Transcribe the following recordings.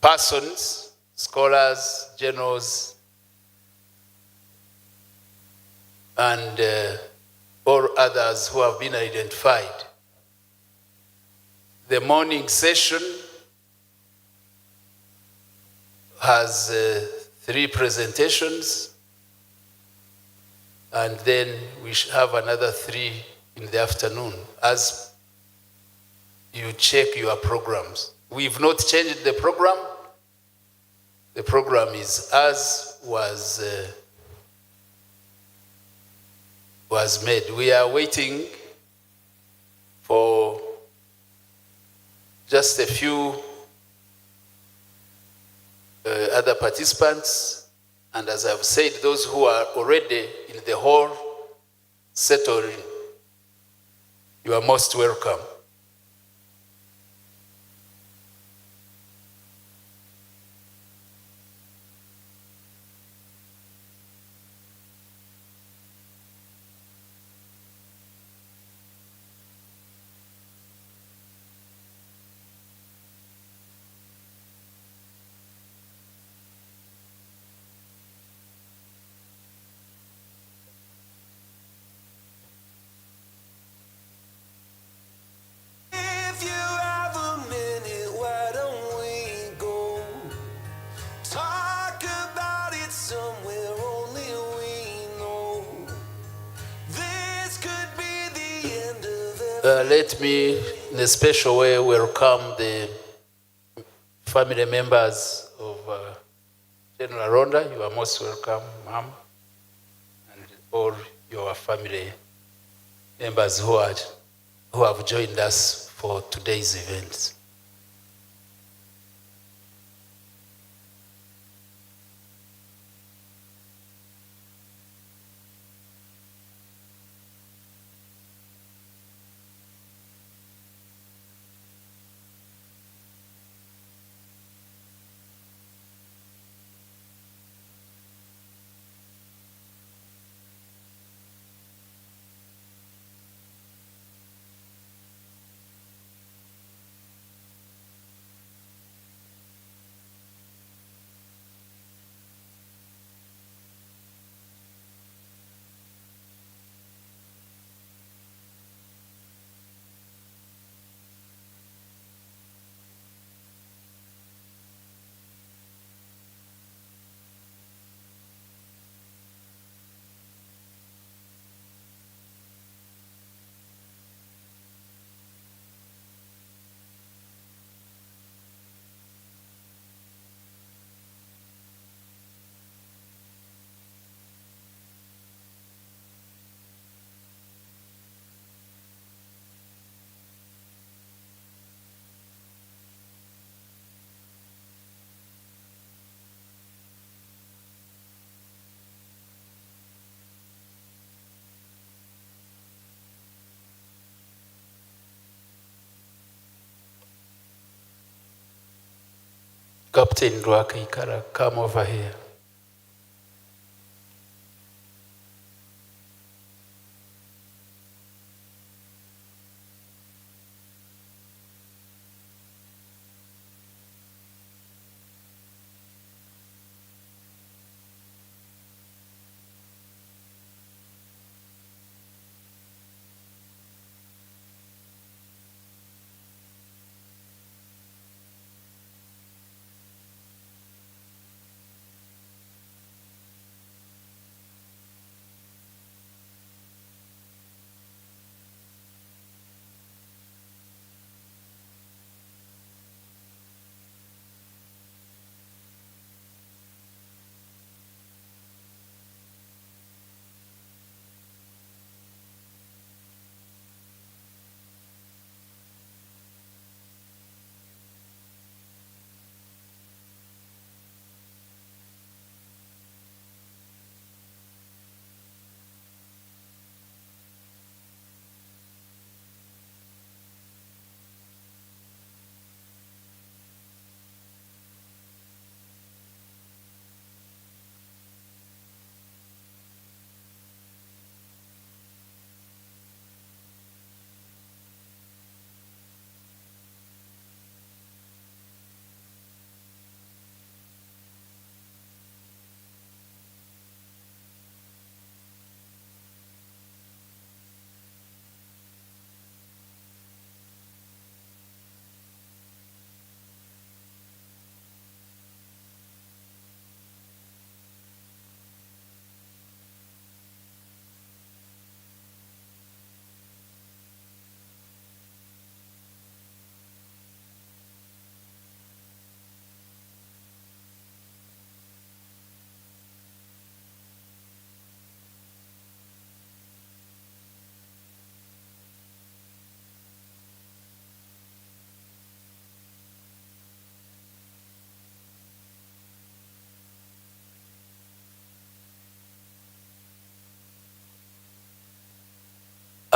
persons, scholars, journals, and all others who have been identified. The morning session has 3 presentations, and then we have another 3 in the afternoon as you check your programs. We've not changed the program. The program is as was made. We are waiting for just a few other participants, and as I've said, those who are already in the hall settled, you are most welcome. Let me, in a special way, welcome the family members of General Aronda. You are most welcome, Ma'am, and all your family members who have joined us for today's event. Captain Nyakairima, come over here.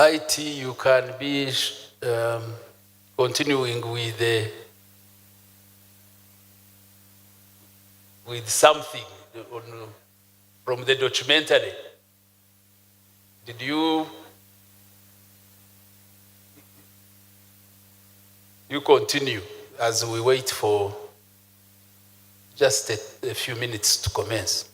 IT, you can be continuing with something from the documentary. Did you continue as we wait for just a few minutes to commence?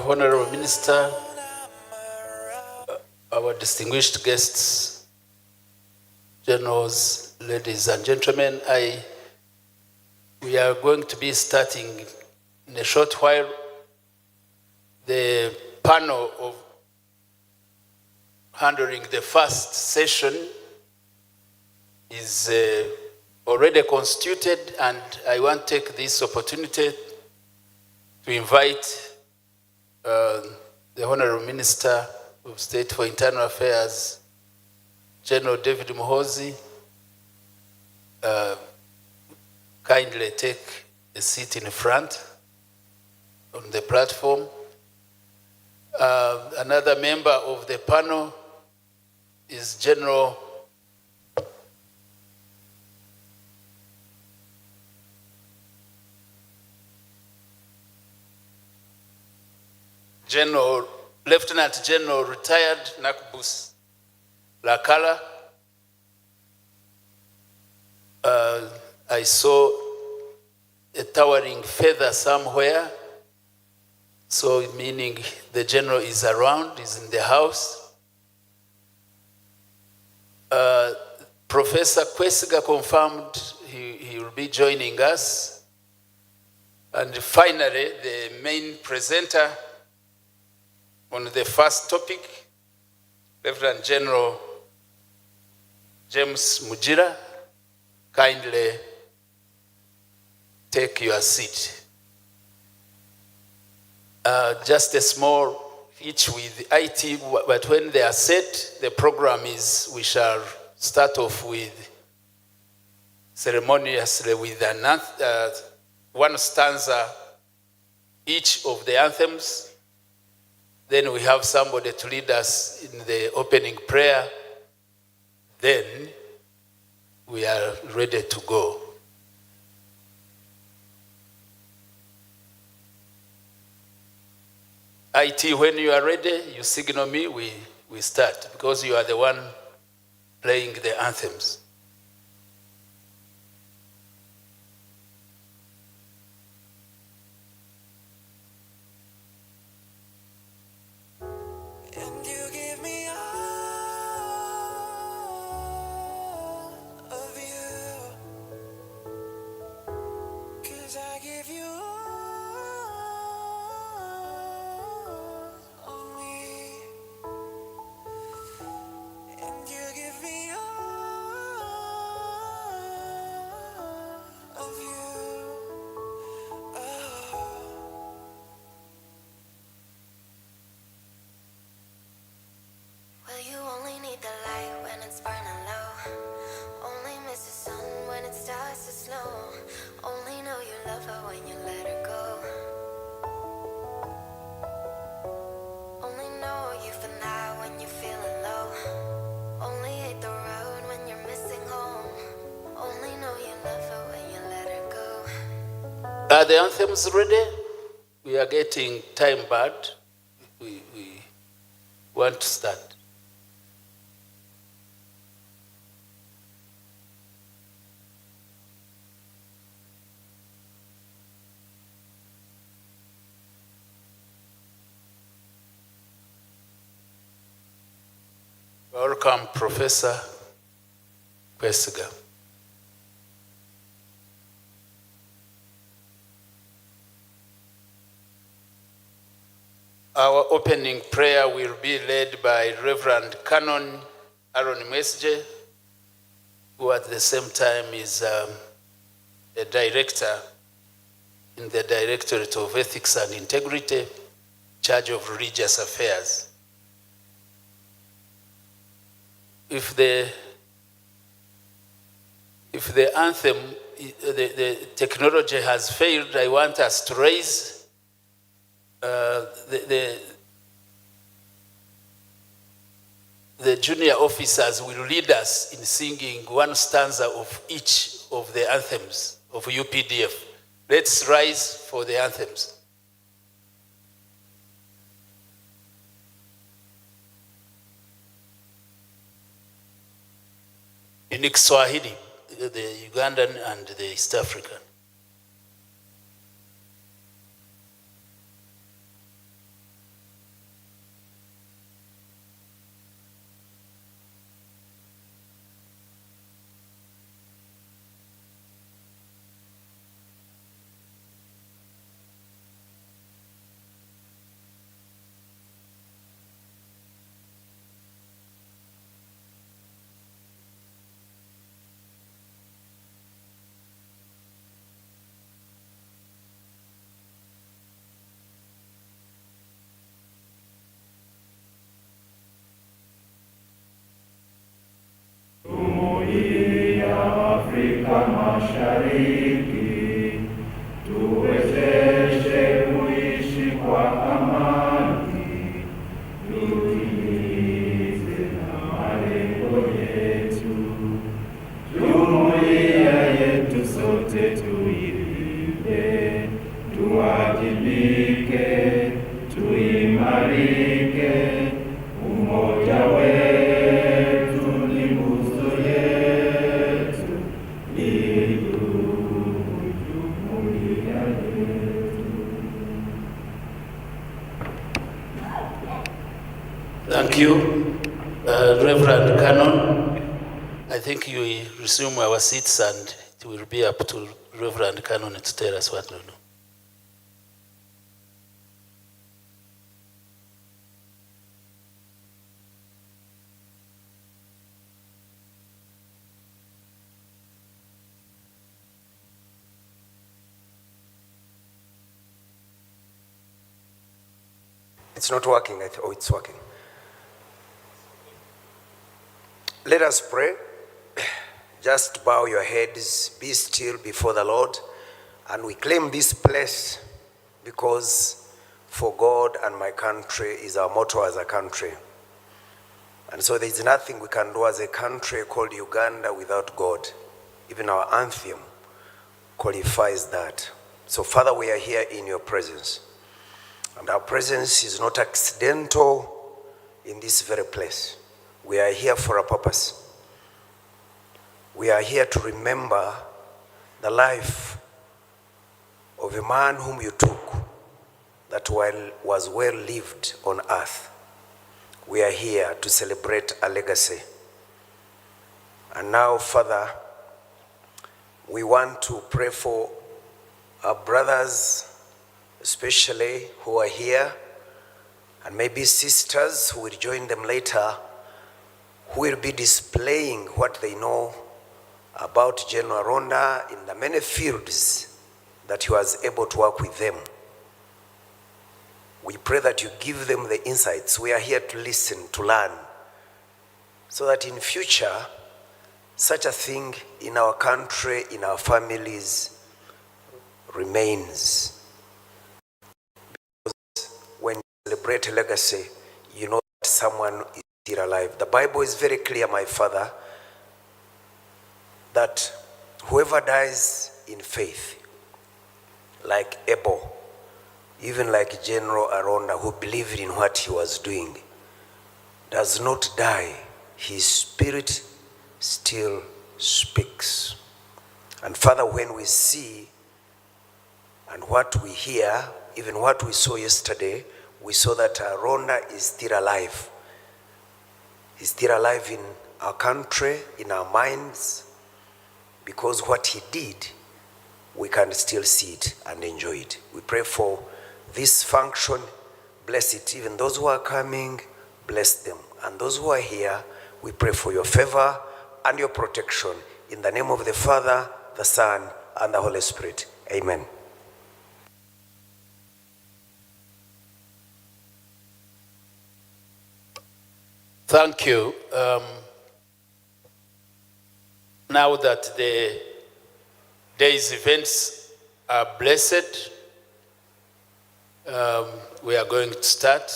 Honorable Minister, our distinguished guests, generals, ladies and gentlemen, we are going to be starting in a short while the panel of handling the first session is already constituted, and I want to take this opportunity to invite the Honorable Minister of State for Internal Affairs, General David Muhoozi, kindly take a seat in front on the platform. Another member of the panel is General Lieutenant General retired Nakbus Lakala. I saw a towering feather somewhere, so meaning the general is around, is in the house. Professor Kwesiga confirmed he will be joining us. And finally, the main presenter on the first topic, Reverend General James Mujira, kindly take your seat. Just a small hitch with IT, but when they are set, the program is, we shall start off with ceremoniously with one stanza each of the anthems. Then we have somebody to lead us in the opening prayer. Then we are ready to go. IT, when you are ready, you signal me, we start, because you are the one playing the anthems. Are the anthems ready? We are getting time bad. We want to start. Welcome, Professor Kwesiga. Our opening prayer will be led by Reverend Hon Aaron Nyakairima, who at the same time is a director in the Directorate of Ethics and Integrity, charge of religious affairs. If the anthem, the technology has failed, I want us to raise the junior officers will lead us in singing one stanza of each of the anthems of UPDF. Let's rise for the anthems. In Kiswahili, the Ugandan and the East African. Mashariki, tuwezeshe kuishi kwa amani, tutimize na malengo yetu. Jumuiya yetu sote tuilinde, tuwajibike, tuimarike, umoja wetu ni nguzo yetu, idumu jumuiya yetu. Thank you, Reverend Canon. I think you will resume our seats and it will be up to Reverend Canon to tell us what to do. It's not working. Oh, it's working. Let us pray. Just bow your heads, be still before the Lord, and we claim this place because for God and my country is our motto as a country. And so there is nothing we can do as a country called Uganda without God. Even our anthem qualifies that. So Father, we are here in your presence. And our presence is not accidental in this very place. We are here for a purpose. We are here to remember the life of a man whom you took that was well lived on earth. We are here to celebrate a legacy. And now, Father, we want to pray for our brothers, especially who are here, and maybe sisters who will join them later, who will be displaying what they know about Gen Aronda in the many fields that he was able to work with them. We pray that you give them the insights. We are here to listen, to learn, so that in future, such a thing in our country, in our families, remains. When you celebrate a legacy, you know that someone is still alive. The Bible is very clear, my Father, that whoever dies in faith, like Abel, even like General Aronda, who believed in what he was doing, does not die. His spirit still speaks. And Father, when we see and what we hear, even what we saw yesterday, we saw that Aronda is still alive. He's still alive in our country, in our minds, because what he did, we can still see it and enjoy it. We pray for this function. Bless it. Even those who are coming, bless them. And those who are here, we pray for your favor and your protection. In the name of the Father, the Son, and the Holy Spirit. Amen. Thank you. Now that the day's events are blessed, we are going to start.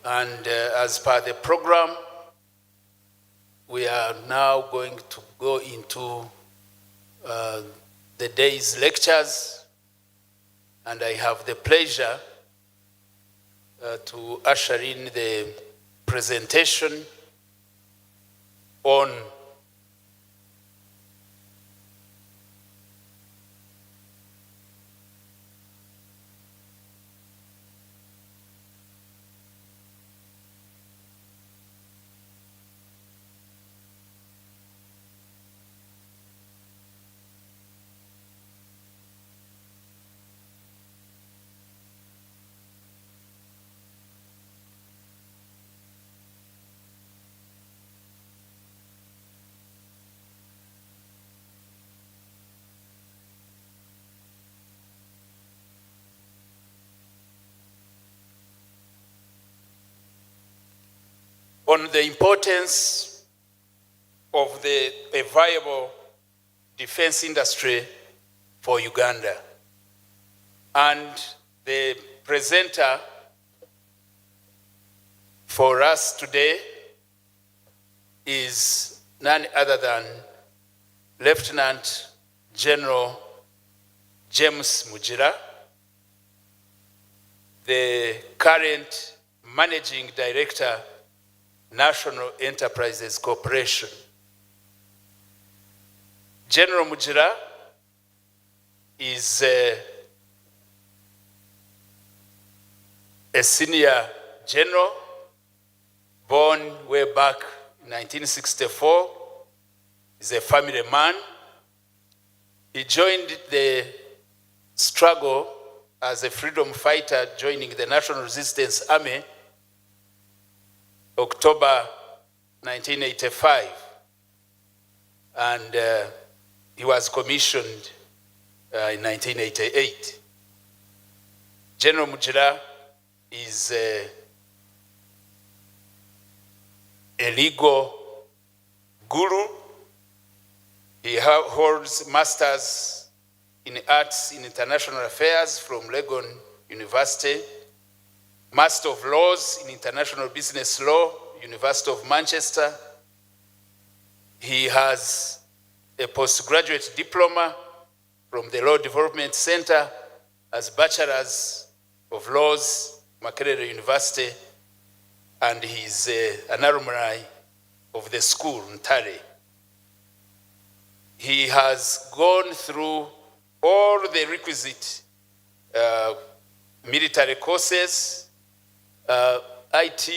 And as per the program, we are now going to go into the day's lectures. And I have the pleasure to usher in the presentation on the importance of a viable defense industry for Uganda. And the presenter for us today is none other than Lieutenant General James Mugira, the current Managing Director, National Enterprises Corporation. General Mugira is a senior general, born way back in 1964. He's a family man. He joined the struggle as a freedom fighter, joining the National Resistance Army, October 1985. And he was commissioned in 1988. General Mugira is a legal guru. He holds masters in arts in international affairs from Legon University, Master of Laws in International Business Law, University of Manchester. He has a postgraduate diploma from the Law Development Center as Bachelor's of Laws, Makerere University, and he's an alumni of the school, Ntare. He has gone through all the requisite military courses. IT,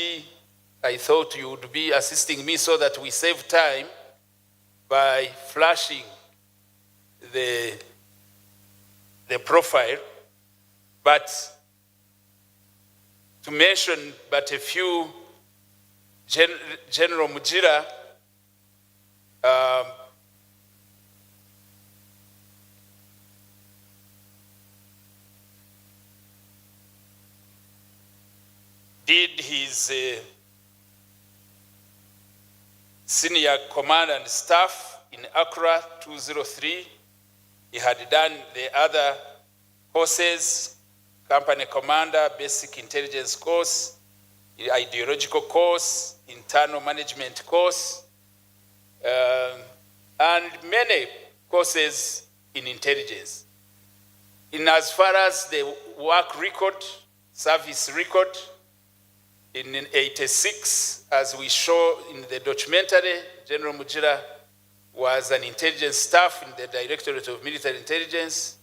I thought you would be assisting me so that we save time by flashing the profile, but to mention but a few, General Mugira did his senior command and staff in Accra 203. He had done the other courses, company commander, basic intelligence course, ideological course, internal management course, and many courses in intelligence. In as far as the work record, service record, in 86, as we show in the documentary, General Mugira was an intelligence staff in the Directorate of Military Intelligence.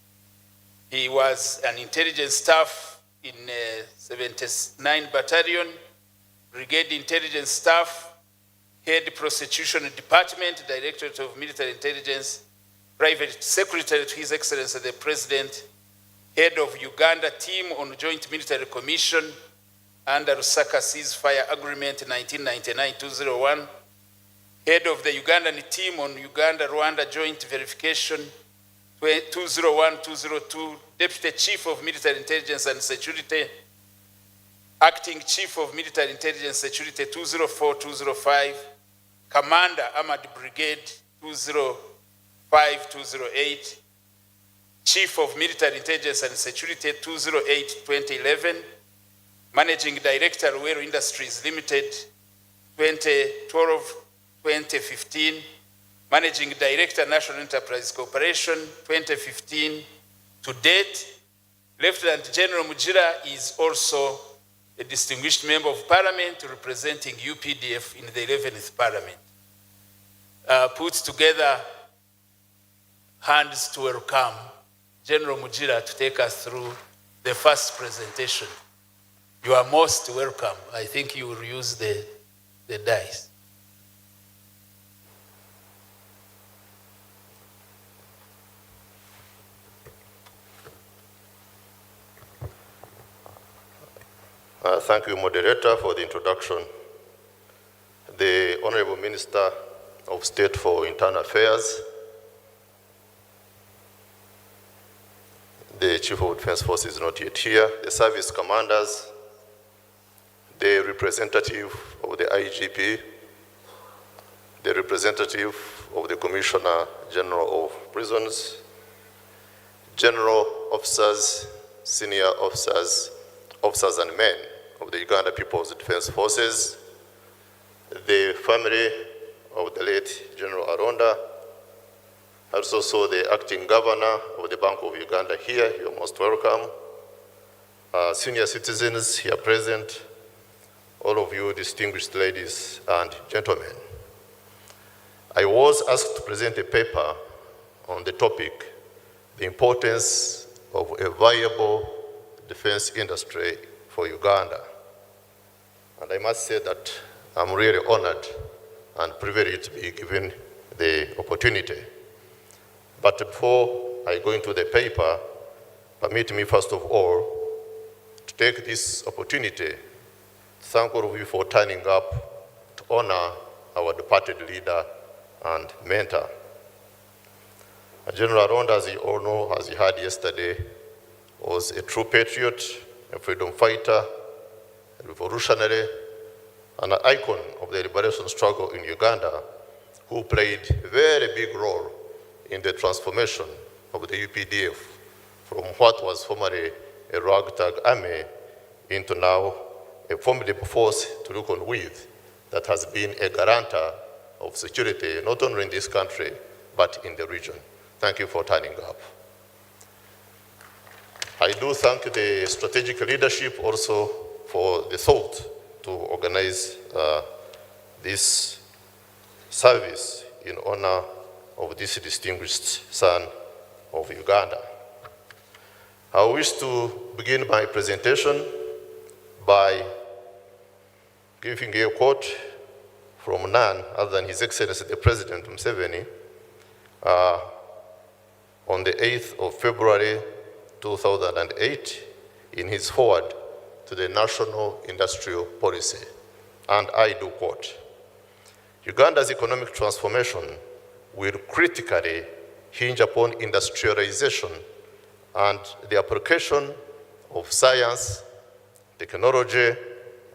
He was an intelligence staff in 79 Battalion, Brigade Intelligence Staff, Head Prosecution Department, Directorate of Military Intelligence, Private Secretary to His Excellency the President, Head of Uganda Team on Joint Military Commission under Lusaka Ceasefire Agreement 1999-201, Head of the Ugandan Team on Uganda-Rwanda Joint Verification 201-202, Deputy Chief of Military Intelligence and Security, Acting Chief of Military Intelligence Security 204-205, Commander Armored Brigade 205-208, Chief of Military Intelligence and Security 208-2011, Managing Director Ruero Industries Limited 2012-2015, Managing Director National Enterprise Corporation 2015 to date. Lieutenant General Mugira is also a distinguished member of Parliament representing UPDF in the 11th Parliament. Puts together hands to welcome General Mugira to take us through the first presentation. You are most welcome. I think you will use the dice. Thank you, moderator, for the introduction. The Honorable Minister of State for Internal Affairs, the Chief of Defense Forces is not yet here, the service commanders, the representative of the IGP, the representative of the Commissioner General of Prisons, general officers, senior officers, officers and men of the Uganda People's Defense Forces, the family of the late General Aronda, also the acting governor of the Bank of Uganda here, you're most welcome. Senior citizens here present, all of you distinguished ladies and gentlemen. I was asked to present a paper on the topic, the importance of a viable defense industry for Uganda. And I must say that I'm really honored and privileged to be given the opportunity. But before I go into the paper, permit me first of all to take this opportunity to thank all of you for turning up to honor our departed leader and mentor. General Aronda, as you all know, as you heard yesterday, was a true patriot, a freedom fighter, a revolutionary, and an icon of the liberation struggle in Uganda, who played a very big role in the transformation of the UPDF from what was formerly a ragtag army into now a formidable force to reckon with that has been a guarantor of security, not only in this country, but in the region. Thank you for turning up. I do thank the strategic leadership also for the thought to organize this service in honor of this distinguished son of Uganda. I wish to begin my presentation by giving a quote from none other than His Excellency the President Museveni on the 8th of February 2008 in his forward to the National Industrial Policy. And I do quote, "Uganda's economic transformation will critically hinge upon industrialization and the application of science, technology,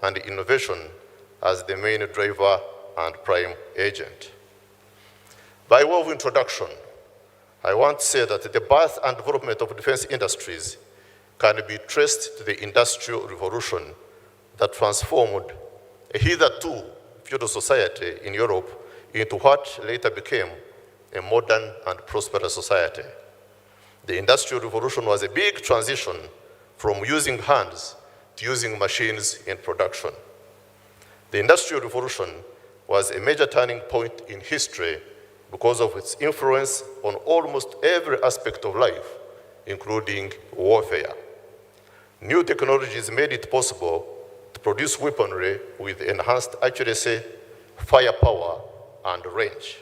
and innovation as the main driver and prime agent." By way of introduction, I want to say that the birth and development of defense industries can be traced to the Industrial Revolution that transformed a hitherto feudal society in Europe into what later became a modern and prosperous society. The Industrial Revolution was a big transition from using hands to using machines in production. The Industrial Revolution was a major turning point in history because of its influence on almost every aspect of life, including warfare. New technologies made it possible to produce weaponry with enhanced accuracy, firepower, and range.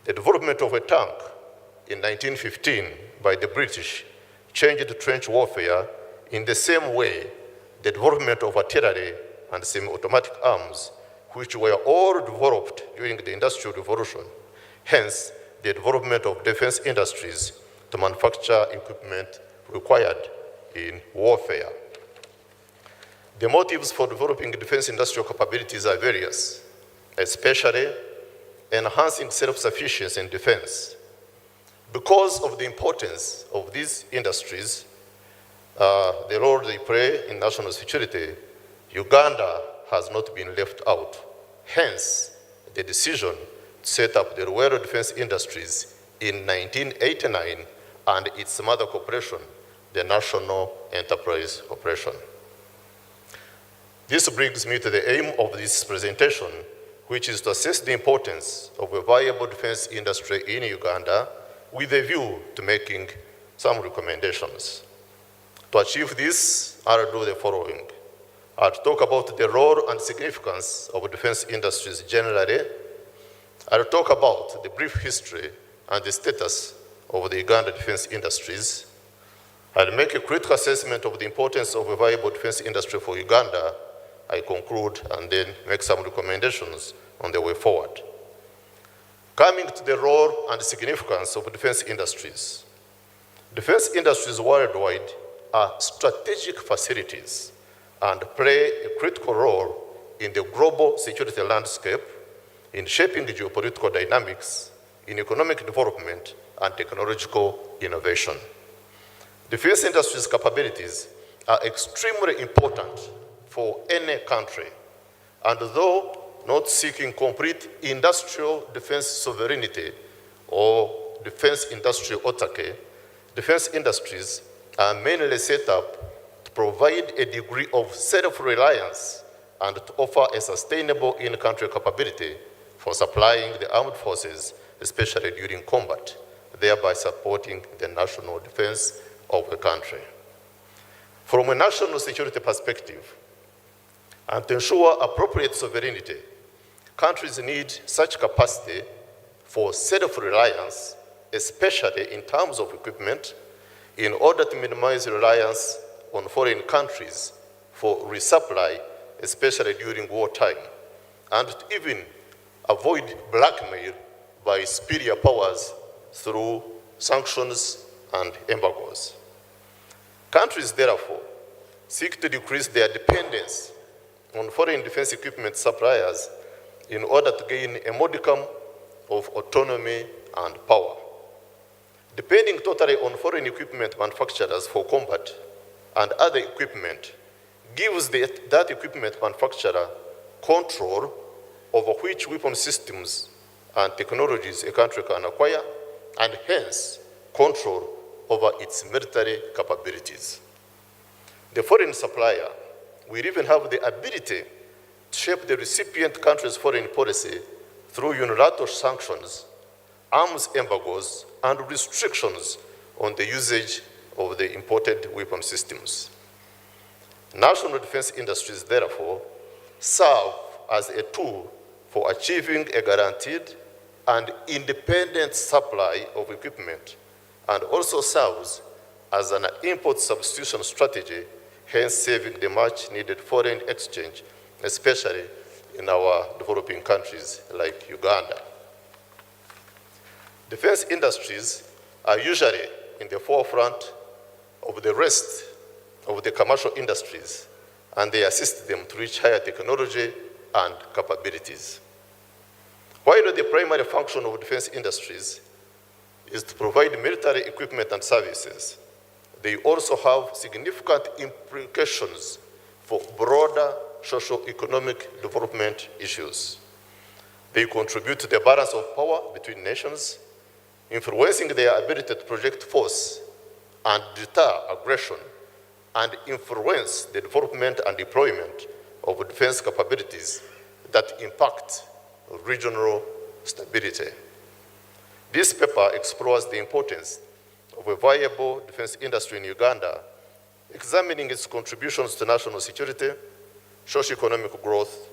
The development of a tank in 1915 by the British changed trench warfare in the same way the development of artillery and semi-automatic arms, which were all developed during the Industrial Revolution, hence the development of defense industries to manufacture equipment required in warfare. The motives for developing defense industrial capabilities are various, especially enhancing self-sufficiency in defense. Because of the importance of these industries, the role they play in national security, Uganda has not been left out. Hence, the decision to set up the Rural Defense Industries in 1989 and its mother corporation, the National Enterprise Corporation. This brings me to the aim of this presentation, which is to assess the importance of a viable defense industry in Uganda with a view to making some recommendations. To achieve this, I'll do the following. I'll talk about the role and significance of defense industries generally. I'll talk about the brief history and the status of the Uganda defense industries. I'll make a critical assessment of the importance of a viable defense industry for Uganda. I conclude and then make some recommendations on the way forward. Coming to the role and significance of defense industries. Defense industries worldwide are strategic facilities and play a critical role in the global security landscape, in shaping geopolitical dynamics, in economic development, and technological innovation. Defense industry's capabilities are extremely important for any country, and though not seeking complete industrial defense sovereignty or defense industrial autarky, defense industries are mainly set up to provide a degree of self-reliance and to offer a sustainable in-country capability for supplying the armed forces, especially during combat, thereby supporting the national defense of the country. From a national security perspective, and to ensure appropriate sovereignty, countries need such capacity for self-reliance, especially in terms of equipment, in order to minimize reliance on foreign countries for resupply, especially during wartime, and to even avoid blackmail by superior powers through sanctions and embargoes. Countries, therefore, seek to decrease their dependence on foreign defense equipment suppliers in order to gain a modicum of autonomy and power. Depending totally on foreign equipment manufacturers for combat and other equipment gives that equipment manufacturer control over which weapon systems and technologies a country can acquire, and hence control over its military capabilities. The foreign supplier will even have the ability to shape the recipient country's foreign policy through unilateral sanctions, arms embargoes, and restrictions on the usage of the imported weapon systems. National defense industries, therefore, serve as a tool for achieving a guaranteed and independent supply of equipment, and also serves as an import substitution strategy, hence saving the much needed foreign exchange, especially in our developing countries like Uganda. Defense industries are usually in the forefront of the rest of the commercial industries, and they assist them to reach higher technology and capabilities. While the primary function of defense industries is to provide military equipment and services, they also have significant implications for broader socio-economic development issues. They contribute to the balance of power between nations, influencing their ability to project force and deter aggression, and influence the development and deployment of defense capabilities that impact regional stability. This paper explores the importance of a viable defense industry in Uganda, examining its contributions to national security, socio-economic growth,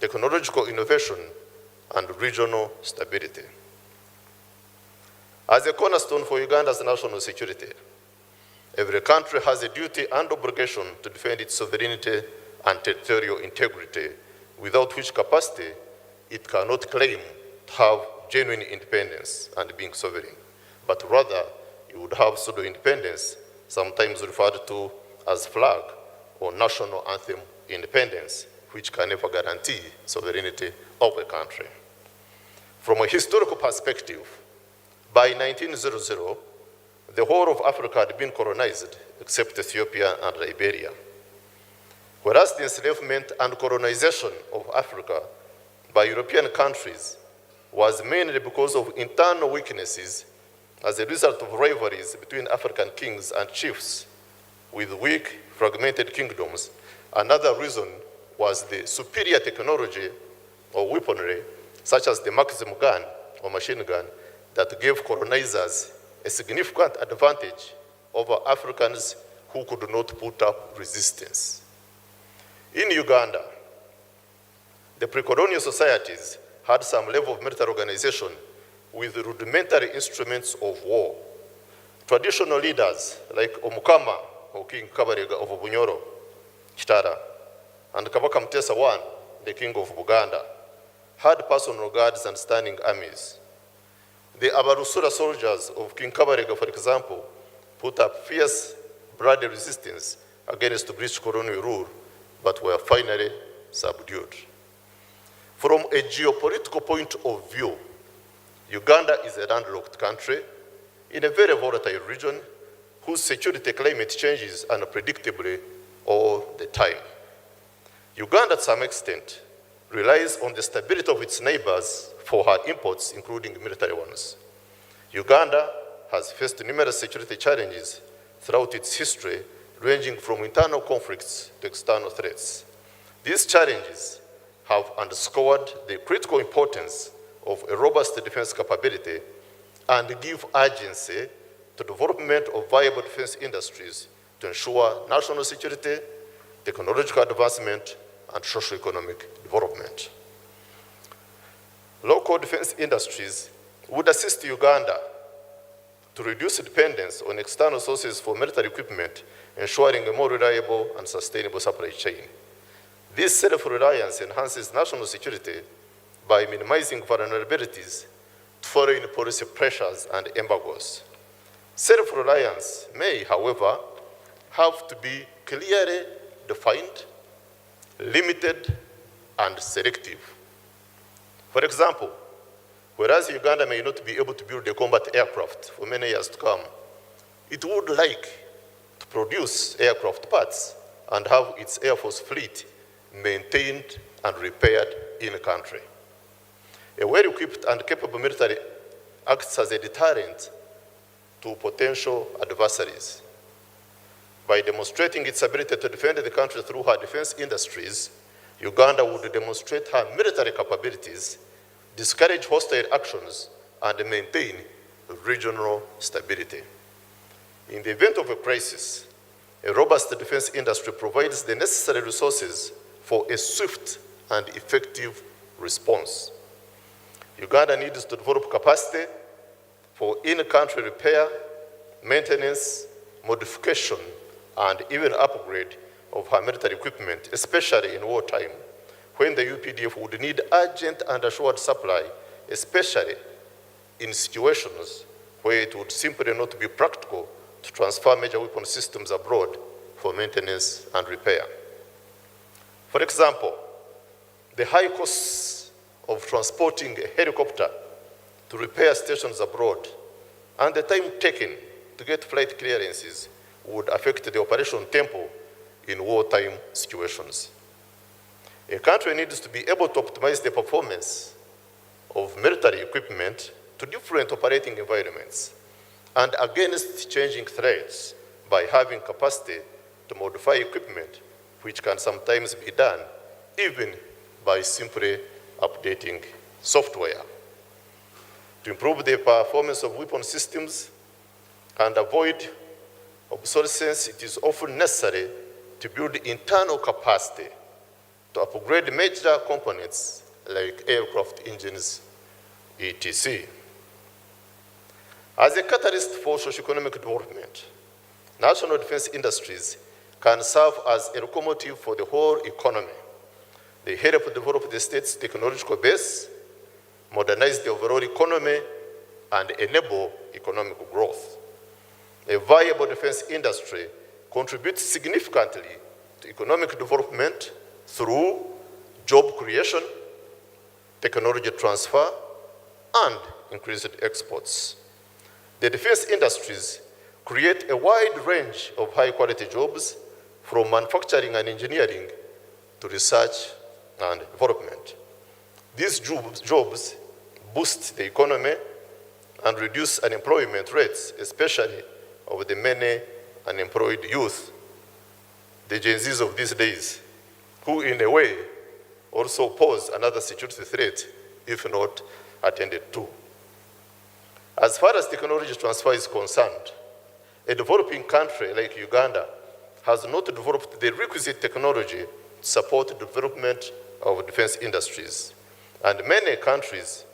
technological innovation, and regional stability. As a cornerstone for Uganda's national security, every country has a duty and obligation to defend its sovereignty and territorial integrity, without which capacity it cannot claim to have genuine independence and being sovereign, but rather it would have pseudo-independence, sometimes referred to as flag or national anthem independence, which can never guarantee sovereignty of a country. From a historical perspective, by 1900, the whole of Africa had been colonized except Ethiopia and Liberia. Whereas the enslavement and colonization of Africa by European countries was mainly because of internal weaknesses as a result of rivalries between African kings and chiefs with weak, fragmented kingdoms. Another reason was the superior technology or weaponry, such as the Maxim gun or machine gun, that gave colonizers a significant advantage over Africans who could not put up resistance. In Uganda, the pre-colonial societies had some level of military organization with rudimentary instruments of war. Traditional leaders like Omukama or King Kabarega of Bunyoro, Kitara, and Kabaka Mutesa I, the king of Buganda, had personal guards and standing armies. The Abarusura soldiers of King Kabarega, for example, put up fierce bloody resistance against British colonial rule, but were finally subdued. From a geopolitical point of view, Uganda is a landlocked country in a very volatile region whose security climate changes unpredictably all the time. Uganda, to some extent, relies on the stability of its neighbors for her imports, including military ones. Uganda has faced numerous security challenges throughout its history, ranging from internal conflicts to external threats. These challenges have underscored the critical importance of a robust defense capability and give urgency to the development of viable defense industries to ensure national security, technological advancement, and socio-economic development. Local defense industries would assist Uganda to reduce dependence on external sources for military equipment, ensuring a more reliable and sustainable supply chain. This self-reliance enhances national security by minimizing vulnerabilities to foreign policy pressures and embargoes. Self-reliance may, however, have to be clearly defined, limited, and selective. For example, whereas Uganda may not be able to build a combat aircraft for many years to come, it would like to produce aircraft parts and have its Air Force fleet maintained and repaired in the country. A well-equipped and capable military acts as a deterrent to potential adversaries. By demonstrating its ability to defend the country through her defense industries, Uganda would demonstrate her military capabilities, discourage hostile actions, and maintain regional stability. In the event of a crisis, a robust defense industry provides the necessary resources for a swift and effective response. Uganda needs to develop capacity for in-country repair, maintenance, modification, and even upgrade of her military equipment, especially in wartime, when the UPDF would need urgent and assured supply, especially in situations where it would simply not be practical to transfer major weapon systems abroad for maintenance and repair. For example, the high costs of transporting a helicopter to repair stations abroad and the time taken to get flight clearances would affect the operation tempo in wartime situations. A country needs to be able to optimize the performance of military equipment to different operating environments and against changing threats by having capacity to modify equipment, which can sometimes be done even by simply updating software. To improve the performance of weapon systems and avoid obsolescence, it is often necessary to build internal capacity to upgrade major components like aircraft engines, etc. As a catalyst for socio-economic development, national defense industries can serve as a locomotive for the whole economy. They help develop the state's technological base, modernize the overall economy, and enable economic growth. A viable defense industry contributes significantly to economic development through job creation, technology transfer, and increased exports. The defense industries create a wide range of high-quality jobs, from manufacturing and engineering to research and development. These jobs boost the economy and reduce unemployment rates, especially of the many unemployed youth, the Gen Zs of these days, who in a way also pose another security threat if not attended to. As far as technology transfer is concerned, a developing country like Uganda has not developed the requisite technology to support the development of defense industries. And many countries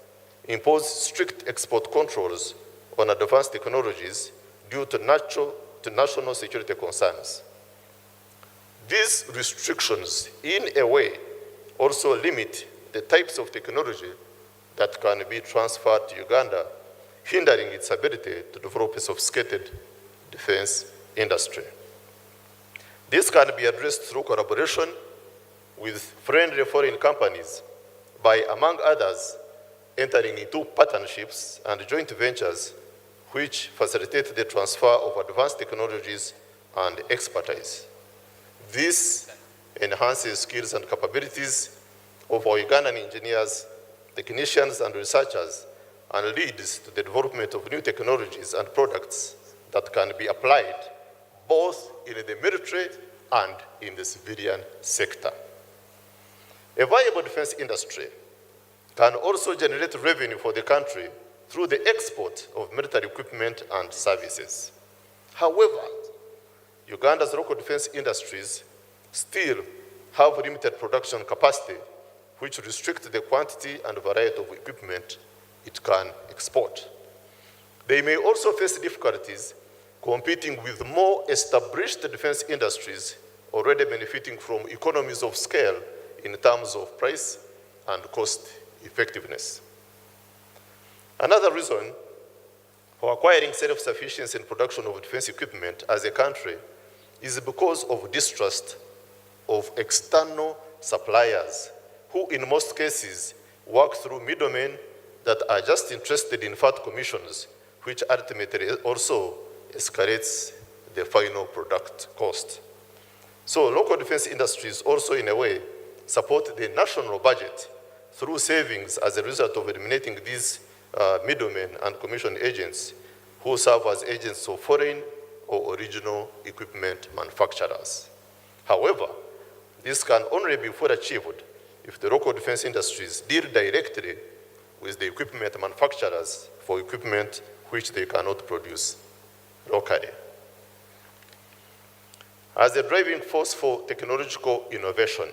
impose strict export controls on advanced technologies due to national security concerns. These restrictions, in a way, also limit the types of technology that can be transferred to Uganda, hindering its ability to develop a sophisticated defense industry. This can be addressed through collaboration with friendly foreign companies by, among others, entering into partnerships and joint ventures which facilitate the transfer of advanced technologies and expertise. This enhances skills and capabilities of our Ugandan engineers, technicians, and researchers, and leads to the development of new technologies and products that can be applied both in the military and in the civilian sector. A viable defense industry can also generate revenue for the country through the export of military equipment and services. However, Uganda's local defense industries still have limited production capacity, which restricts the quantity and variety of equipment it can export. They may also face difficulties competing with more established defense industries already benefiting from economies of scale in terms of price and cost effectiveness. Another reason for acquiring self-sufficiency in production of defense equipment as a country is because of distrust of external suppliers who in most cases work through middlemen that are just interested in fat commissions, which ultimately also escalates the final product cost. So local defense industries also in a way support the national budget through savings as a result of eliminating these middlemen and commission agents who serve as agents of foreign or original equipment manufacturers. However, this can only be fully achieved if the local defense industries deal directly with the equipment manufacturers for equipment which they cannot produce locally. As a driving force for technological innovation,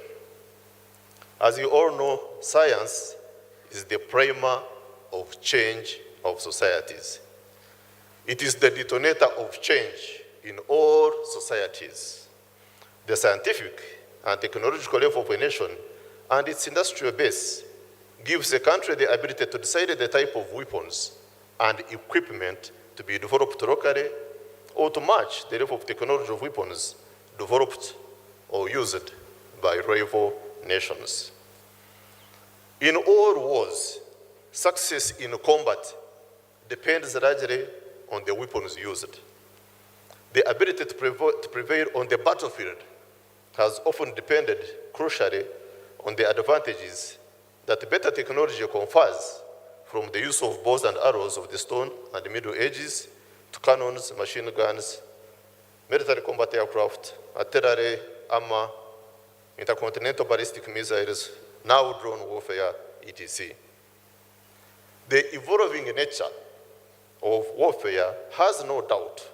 as you all know, science is the primer of change of societies. It is the detonator of change in all societies. The scientific and technological level of a nation and its industrial base gives a country the ability to decide the type of weapons and equipment to be developed locally or to match the level of technology of weapons developed or used by rival nations. In all wars, success in combat depends largely on the weapons used. The ability to prevail on the battlefield has often depended crucially on the advantages that better technology confers, from the use of bows and arrows of the Stone and the Middle Ages to cannons, machine guns, military combat aircraft, artillery, armor, intercontinental ballistic missiles, now drone warfare, etc. The evolving nature of warfare has no doubt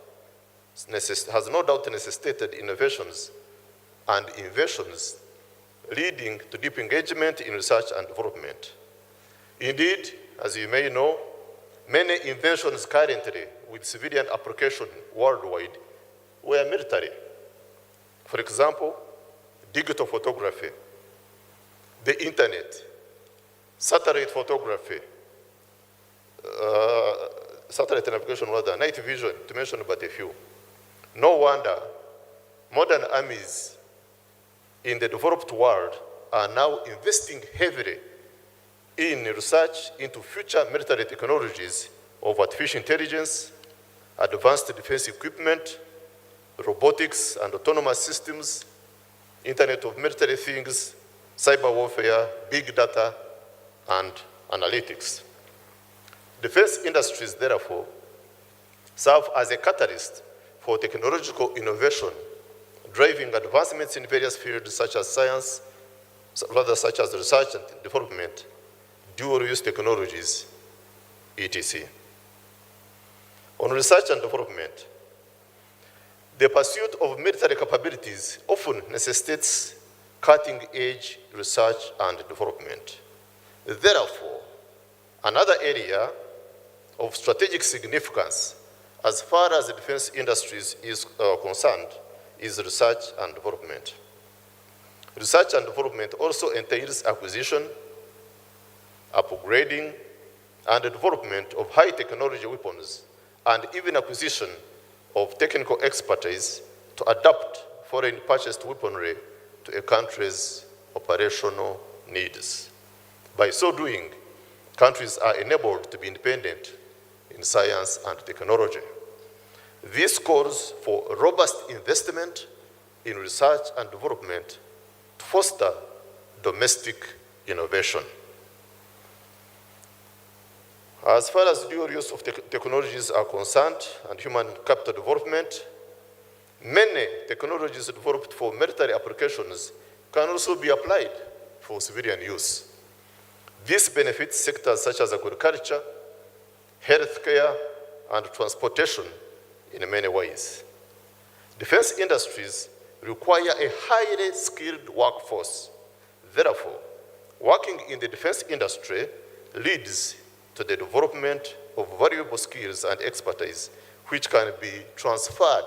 necessitated innovations and inventions leading to deep engagement in research and development. Indeed, as you may know, many inventions currently with civilian application worldwide were military. For example, digital photography, the internet, satellite photography, satellite navigation, rather, night vision, to mention but a few. No wonder modern armies in the developed world are now investing heavily in research into future military technologies of artificial intelligence, advanced defense equipment, robotics and autonomous systems, Internet of Military Things, cyber warfare, big data, and analytics. Defense industries, therefore, serve as a catalyst for technological innovation, driving advancements in various fields such as science, such as research and development, dual-use technologies, etc. On research and development, the pursuit of military capabilities often necessitates cutting-edge research and development. Therefore, another area of strategic significance as far as the defense industries is concerned is research and development. Research and development also entails acquisition, upgrading, and development of high technology weapons, and even acquisition of technical expertise to adapt foreign purchased weaponry to a country's operational needs. By so doing, countries are enabled to be independent in science and technology. This calls for robust investment in research and development to foster domestic innovation. As far as dual use of technologies are concerned and human capital development, many technologies developed for military applications can also be applied for civilian use. This benefits sectors such as agriculture, healthcare, and transportation in many ways. Defense industries require a highly skilled workforce. Therefore, working in the defense industry leads to the development of valuable skills and expertise which can be transferred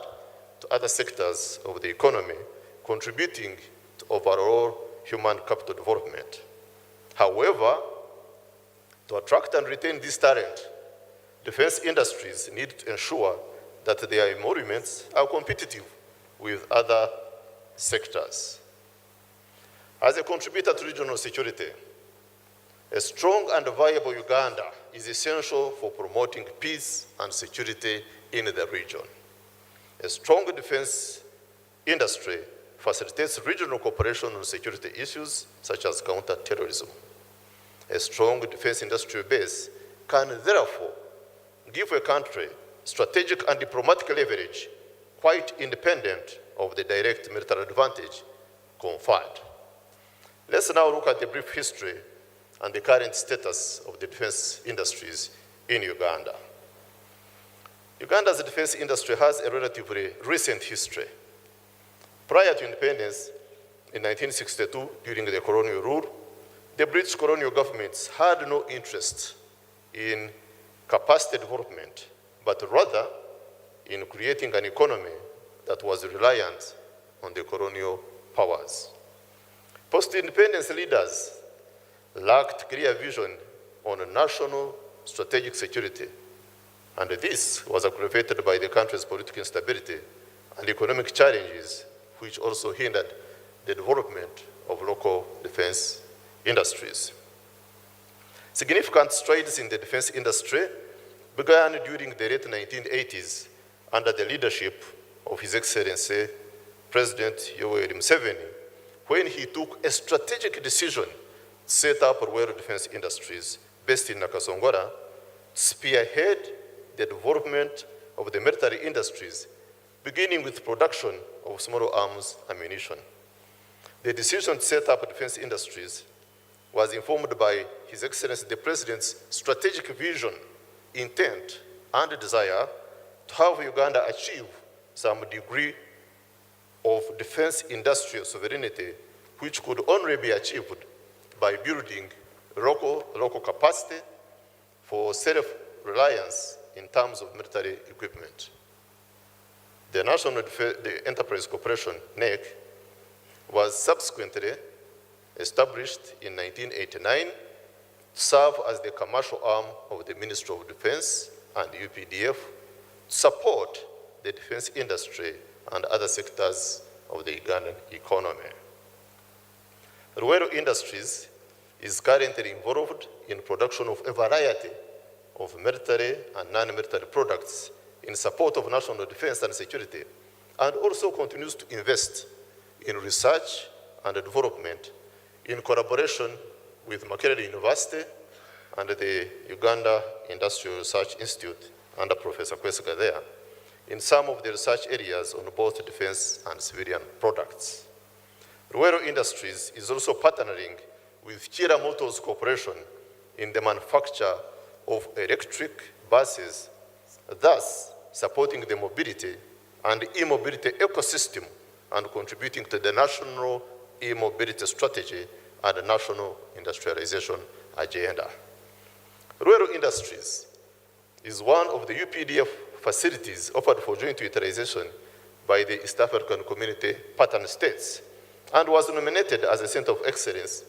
to other sectors of the economy, contributing to overall human capital development. However, to attract and retain this talent, defense industries need to ensure that their emoluments are competitive with other sectors. As a contributor to regional security, a strong and viable Uganda is essential for promoting peace and security in the region. A strong defense industry facilitates regional cooperation on security issues such as counter-terrorism. A strong defense industrial base can therefore give a country strategic and diplomatic leverage quite independent of the direct military advantage conferred. Let's now look at the brief history and the current status of the defense industries in Uganda. Uganda's defense industry has a relatively recent history. Prior to independence in 1962, during the colonial rule, the British colonial governments had no interest in capacity development, but rather in creating an economy that was reliant on the colonial powers. Post-independence leaders lacked clear vision on national strategic security, and this was aggravated by the country's political instability and economic challenges, which also hindered the development of local defense industries. Significant strides in the defense industry began during the late 1980s under the leadership of His Excellency President Yoweri Museveni, when he took a strategic decision to set up Royal Defense Industries based in Nakasongola to spearhead the development of the military industries, beginning with production of small arms ammunition. The decision to set up defense industries was informed by His Excellency the President's strategic vision, intent, and desire to have Uganda achieve some degree of defense industrial sovereignty, which could only be achieved by building local capacity for self-reliance in terms of military equipment. The National Enterprise Corporation, NEC, was subsequently established in 1989 to serve as the commercial arm of the Ministry of Defense and UPDF to support the defense industry and other sectors of the Ugandan economy. Ruero Industries is currently involved in production of a variety of military and non-military products in support of national defense and security, and also continues to invest in research and development in collaboration with Makerere University and the Uganda Industrial Research Institute under Professor Kwesiga there in some of the research areas on both defense and civilian products. Ruero Industries is also partnering with Kira Motors Corporation in the manufacture of electric buses, thus supporting the mobility and e-mobility ecosystem and contributing to the national e-mobility strategy and national industrialization agenda. Ruero Industries is one of the UPDF facilities offered for joint utilization by the East African Community Partner States and was nominated as a Center of Excellence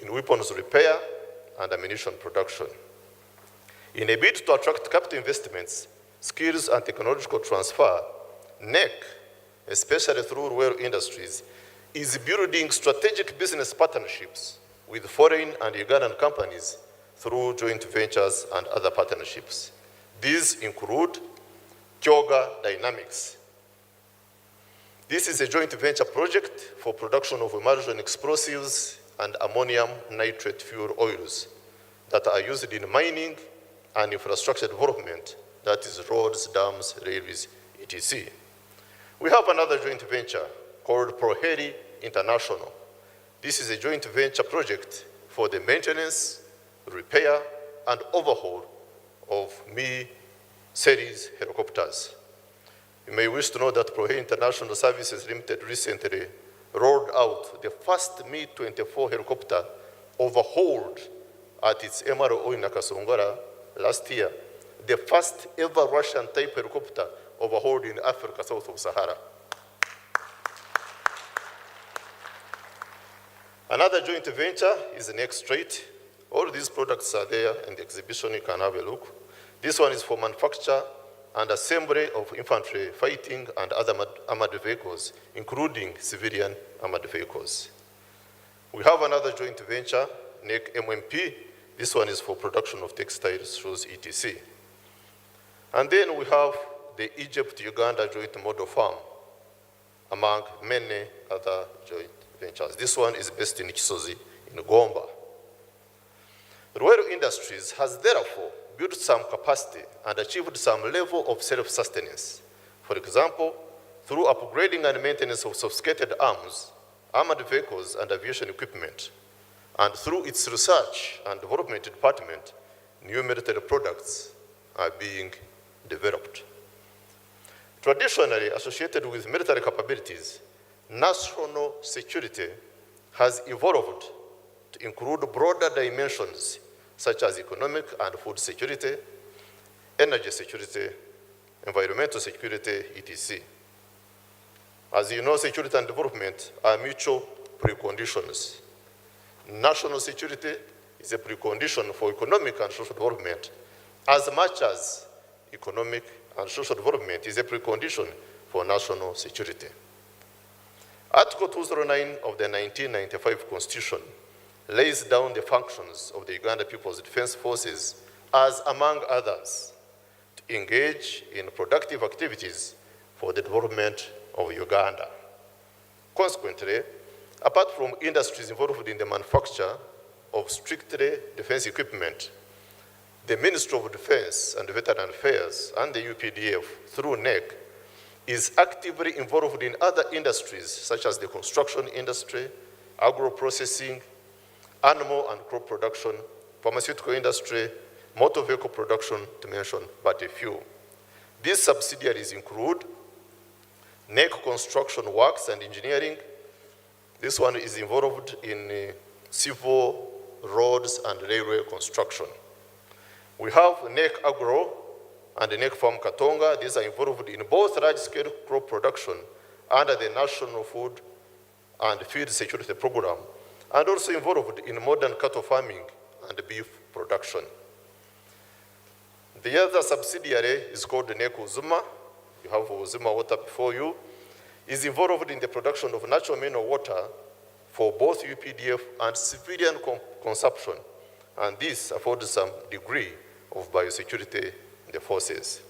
in weapons repair and ammunition production. In a bid to attract capital investments, skills and technological transfer, NEC, especially through Ruero Industries, is building strategic business partnerships with foreign and Ugandan companies through joint ventures and other partnerships. These include Kyoga Dynamics. This is a joint venture project for production of emulsion explosives and ammonium nitrate fuel oils that are used in mining and infrastructure development, that is roads, dams, railways, etc. We have another joint venture called ProHeli International. This is a joint venture project for the maintenance, repair, and overhaul of Mi-series helicopters. You may wish to know that ProHeli International Services Limited recently rolled out the first Mi-24 helicopter overhauled at its MRO in Nakasongora last year, the first ever Russian-type helicopter overhauled in Africa south of Sahara. Another joint venture is Next Straight. All these products are there in the exhibition, you can have a look. This one is for manufacture and assembly of infantry fighting and other armored vehicles, including civilian armored vehicles. We have another joint venture, NEC MMP. This one is for production of textiles, shoes, etc. And then we have the Egypt-Uganda joint model farm, among many other joint ventures. This one is based in Kisozi, in Gomba. Royal Industries has therefore built some capacity and achieved some level of self-sustenance. For example, through upgrading and maintenance of sophisticated arms, armored vehicles, and aviation equipment, and through its research and development department, new military products are being developed. Traditionally associated with military capabilities, national security has evolved to include broader dimensions such as economic and food security, energy security, environmental security, etc. As you know, security and development are mutual preconditions. National security is a precondition for economic and social development, as much as economic and social development is a precondition for national security. Article 209 of the 1995 Constitution lays down the functions of the Uganda People's Defense Forces as, among others, to engage in productive activities for the development of Uganda. Consequently, apart from industries involved in the manufacture of strictly defense equipment, the Ministry of Defense and Veteran Affairs and the UPDF, through NEC, is actively involved in other industries such as the construction industry, agro-processing, animal and crop production, pharmaceutical industry, motor vehicle production, to mention but a few. These subsidiaries include NEC Construction Works and Engineering. This one is involved in civil roads and railway construction. We have NEC Agro and NEC Farm Katonga. These are involved in both large-scale crop production under the National Food and Feed Security Program, and also involved in modern cattle farming and beef production. The other subsidiary is called NEC Uzuma. You have Uzuma Water before you. Is involved in the production of natural mineral water for both UPDF and civilian consumption, and this affords some degree of biosecurity in the forces.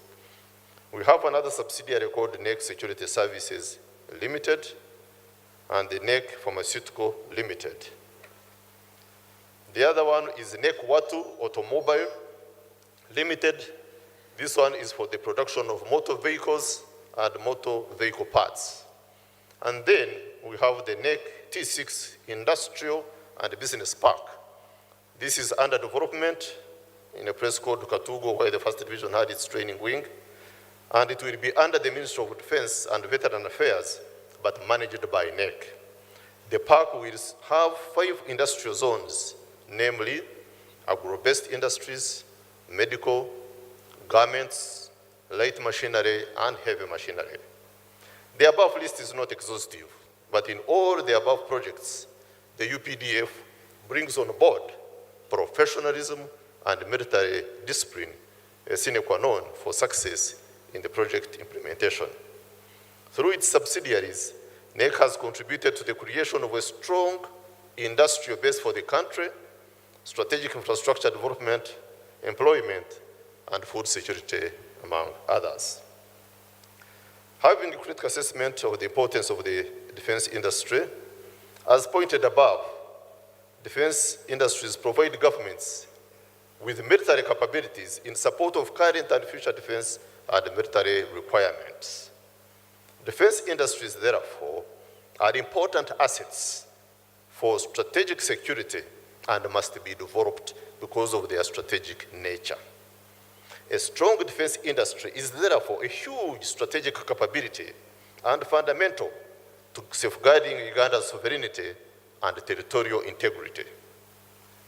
We have another subsidiary called NEC Security Services Limited and the NEC Pharmaceutical Limited. The other one is NEC Watu Automobile Limited. This one is for the production of motor vehicles and motor vehicle parts. And then we have the NEC T6 Industrial and Business Park. This is under development in a place called Katugo, where the 1st Division had its training wing. And it will be under the Ministry of Defense and Veteran Affairs, but managed by NEC. The park will have 5 industrial zones, namely agro-based industries, medical, garments, light machinery, and heavy machinery. The above list is not exhaustive, but in all the above projects, the UPDF brings on board professionalism and military discipline, a sine qua non for success in the project implementation. Through its subsidiaries, NEC has contributed to the creation of a strong industrial base for the country, strategic infrastructure development, employment, and food security, among others. Having a critical assessment of the importance of the defense industry, as pointed above, defense industries provide governments with military capabilities in support of current and future defense and military requirements. Defense industries, therefore, are important assets for strategic security and must be developed because of their strategic nature. A strong defense industry is therefore a huge strategic capability and fundamental to safeguarding Uganda's sovereignty and territorial integrity.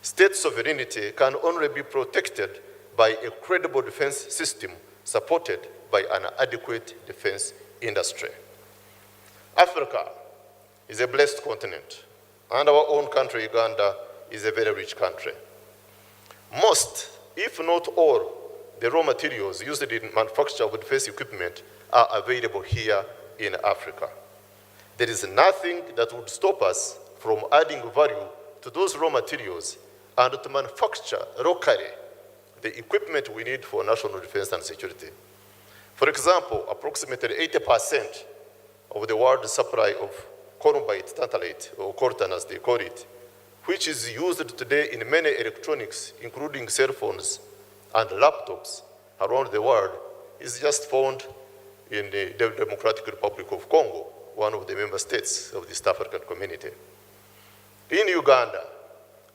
State sovereignty can only be protected by a credible defense system supported by an adequate defense industry. Africa is a blessed continent, and our own country, Uganda, is a very rich country. Most, if not all, the raw materials used in manufacture of defense equipment are available here in Africa. There is nothing that would stop us from adding value to those raw materials and to manufacture locally the equipment we need for national defense and security. For example, approximately 80% of the world supply of columbite tantalite, or coltan as they call it, which is used today in many electronics, including cell phones and laptops around the world, is just found in the Democratic Republic of Congo, one of the member states of the East African community. In Uganda,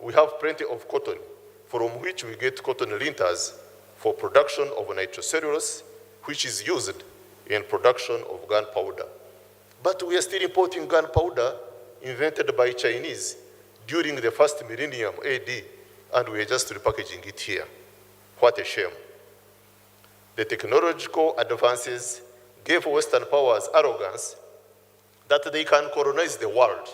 we have plenty of cotton, from which we get cotton linters for production of nitrocellulose, which is used in production of gunpowder. But we are still importing gunpowder invented by Chinese during the first millennium AD, and we are just repackaging it here. What a shame. The technological advances gave Western powers arrogance that they can colonize the world.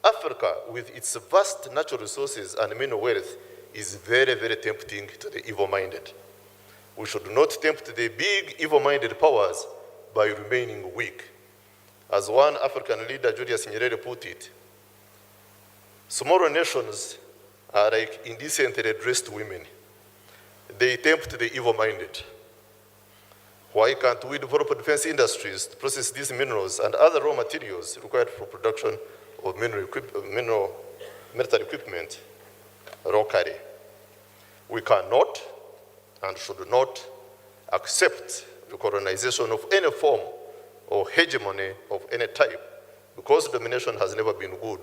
Africa, with its vast natural resources and mineral wealth, is very, very tempting to the evil-minded. We should not tempt the big evil-minded powers by remaining weak. As one African leader, Julius Nyerere, put it, smaller nations are like indecently dressed women. They tempt the evil-minded. Why can't we develop defense industries to process these minerals and other raw materials required for production of military equipment locally? We cannot and should not accept the colonization of any form or hegemony of any type, because domination has never been good,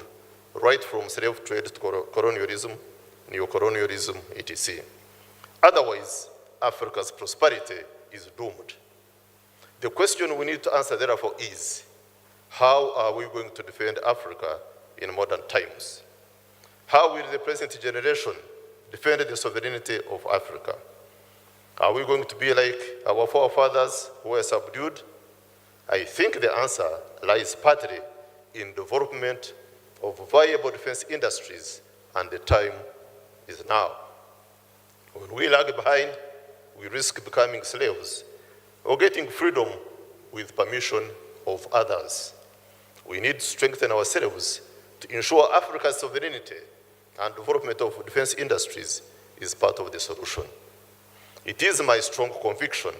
right from slave trade to colonialism, neo-colonialism, etc. Otherwise, Africa's prosperity is doomed. The question we need to answer, therefore, is, how are we going to defend Africa in modern times? How will the present generation defend the sovereignty of Africa? Are we going to be like our forefathers who were subdued? I think the answer lies partly in development of viable defense industries, and the time is now. When we lag behind, we risk becoming slaves or getting freedom with permission of others. We need to strengthen ourselves to ensure Africa's sovereignty, and development of defense industries is part of the solution. It is my strong conviction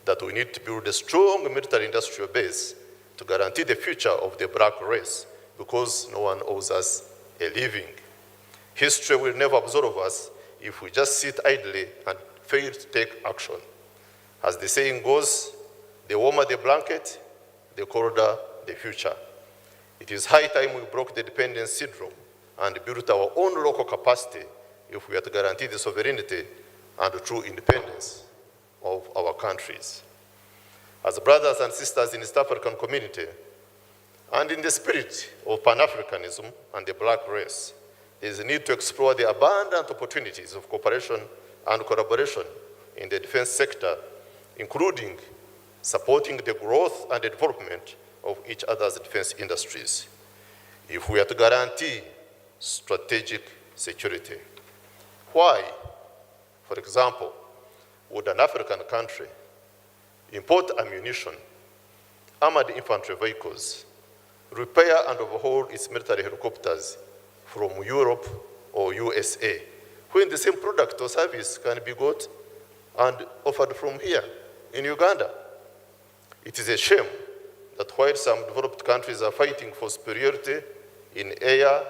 that we need to build a strong military industrial base to guarantee the future of the black race, because no one owes us a living. History will never absolve us if we just sit idly and fail to take action. As the saying goes, the warmer the blanket, the colder the future. It is high time we broke the dependence syndrome and built our own local capacity if we are to guarantee the sovereignty and the true independence of our countries. As brothers and sisters in the East African community, and in the spirit of Pan-Africanism and the black race, there is a need to explore the abundant opportunities of cooperation and collaboration in the defense sector, including supporting the growth and the development of each other's defense industries. If we are to guarantee strategic security, why, for example, would an African country import ammunition, armored infantry vehicles, repair and overhaul its military helicopters, from Europe or USA, when the same product or service can be got and offered from here in Uganda. It is a shame that while some developed countries are fighting for superiority in air,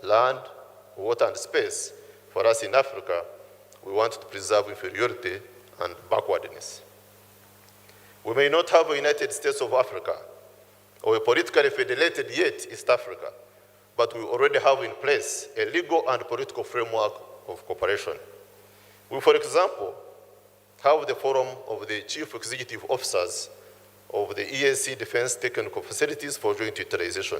land, water, and space, for us in Africa, we want to preserve inferiority and backwardness. We may not have a United States of Africa or a politically federated yet East Africa, but we already have in place a legal and political framework of cooperation. We, for example, have the Forum of the Chief Executive Officers of the EAC Defense Technical Facilities for joint utilization.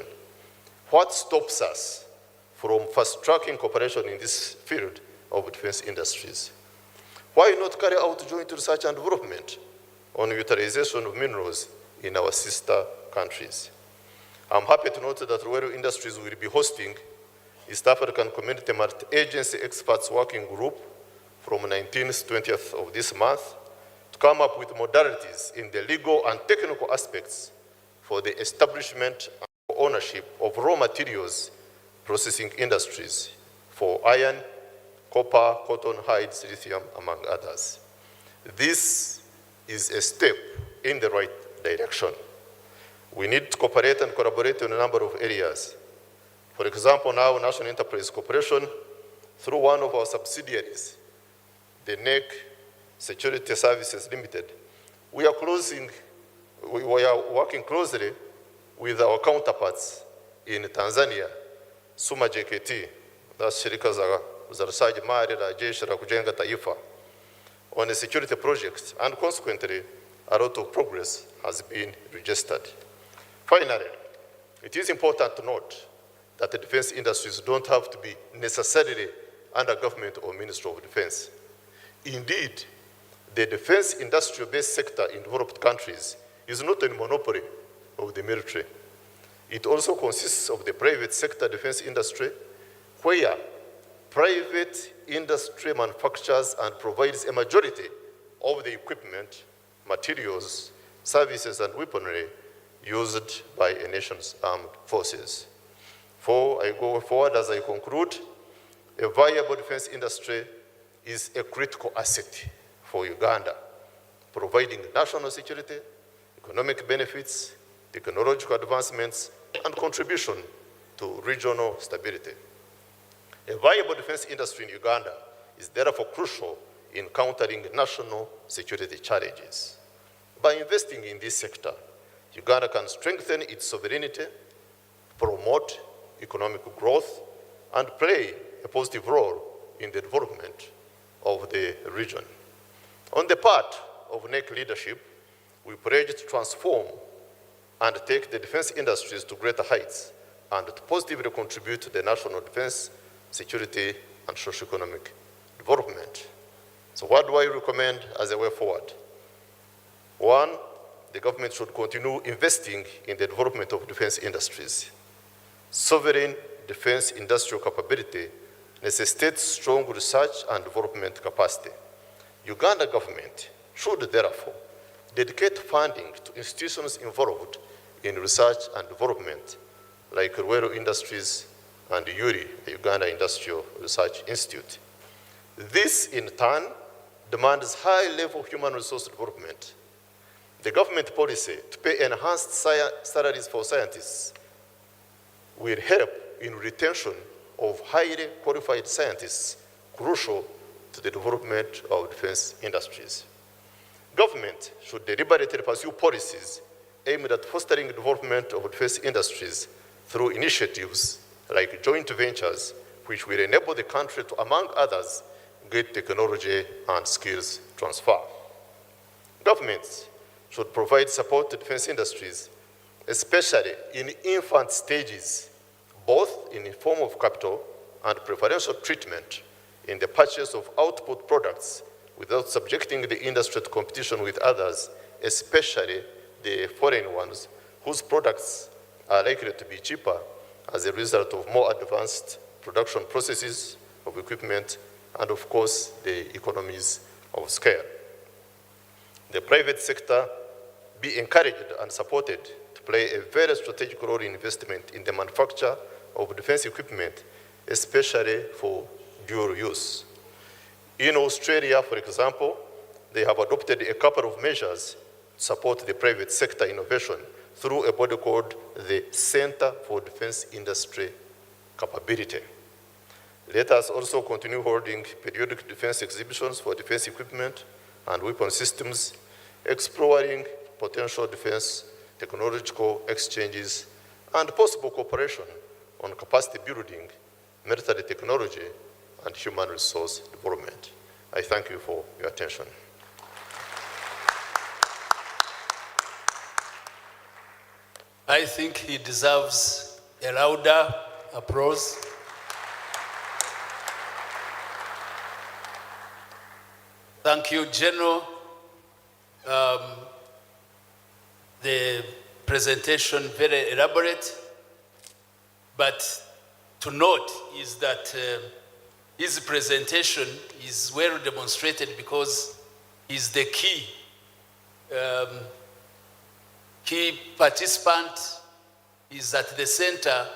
What stops us from fast-tracking cooperation in this field of defense industries? Why not carry out joint research and development on utilization of minerals in our sister countries? I'm happy to note that Rural Industries will be hosting East African Community Multi-Agency Experts Working Group from 19th to 20th of this month to come up with modalities in the legal and technical aspects for the establishment and ownership of raw materials processing industries for iron, copper, cotton, hides, lithium, among others. This is a step in the right direction. We need to cooperate and collaborate in a number of areas. For example, now National Enterprise Corporation, through one of our subsidiaries, the NEC Security Services Limited, we are working closely with our counterparts in Tanzania, SUMA JKT, that's shirika za uzalishaji mali la jeshi la kujenga taifa, on a security project, and consequently, a lot of progress has been registered. Finally, it is important to note that the defense industries don't have to be necessarily under government or Ministry of Defense. Indeed, the defense industrial-based sector in developed countries is not a monopoly of the military. It also consists of the private sector defense industry, where private industry manufactures and provides a majority of the equipment, materials, services, and weaponry used by a nation's armed forces. For I go forward as I conclude, a viable defense industry is a critical asset for Uganda, providing national security, economic benefits, technological advancements, and contribution to regional stability. A viable defense industry in Uganda is therefore crucial in countering national security challenges. By investing in this sector, Uganda can strengthen its sovereignty, promote economic growth, and play a positive role in the development of the region. On the part of NEC leadership, we pledge to transform and take the defense industries to greater heights and to positively contribute to the national defense, security, and socio-economic development. So what do I recommend as a way forward? One, the government should continue investing in the development of defense industries. Sovereign defense industrial capability necessitates strong research and development capacity. Uganda government should therefore dedicate funding to institutions involved in research and development, like Rural Industries and URI, the Uganda Industrial Research Institute. This, in turn, demands high-level human resource development. The government policy to pay enhanced salaries for scientists will help in retention of highly qualified scientists, crucial to the development of defense industries. Government should deliberately pursue policies aimed at fostering development of defense industries through initiatives like joint ventures, which will enable the country to, among others, get technology and skills transfer. Governments should provide support to defense industries, especially in infant stages, both in the form of capital and preferential treatment in the purchase of output products without subjecting the industry to competition with others, especially the foreign ones, whose products are likely to be cheaper as a result of more advanced production processes of equipment and, of course, the economies of scale. The private sector be encouraged and supported to play a very strategic role in investment in the manufacture of defense equipment, especially for dual use. In Australia, for example, they have adopted a couple of measures to support the private sector innovation through a body called the Center for Defense Industry Capability. Let us also continue holding periodic defense exhibitions for defense equipment and weapon systems, exploring potential defense technological exchanges and possible cooperation on capacity building, military technology, and human resource development. I thank you for your attention. I think he deserves a louder applause. Thank you, General. The presentation very elaborate, but to note is that his presentation is well demonstrated because he's the key participant, is at the center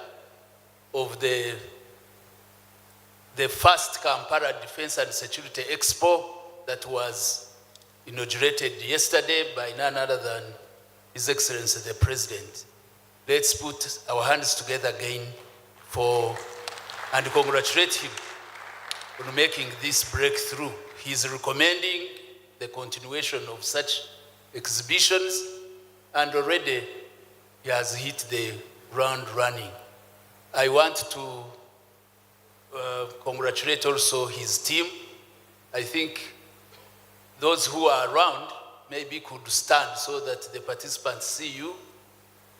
of the first Kampala Defense and Security Expo that was inaugurated yesterday by none other than His Excellency the President. Let's put our hands together again and congratulate him on making this breakthrough. He's recommending the continuation of such exhibitions, and already he has hit the ground running. I want to congratulate also his team. I think those who are around maybe could stand so that the participants see you,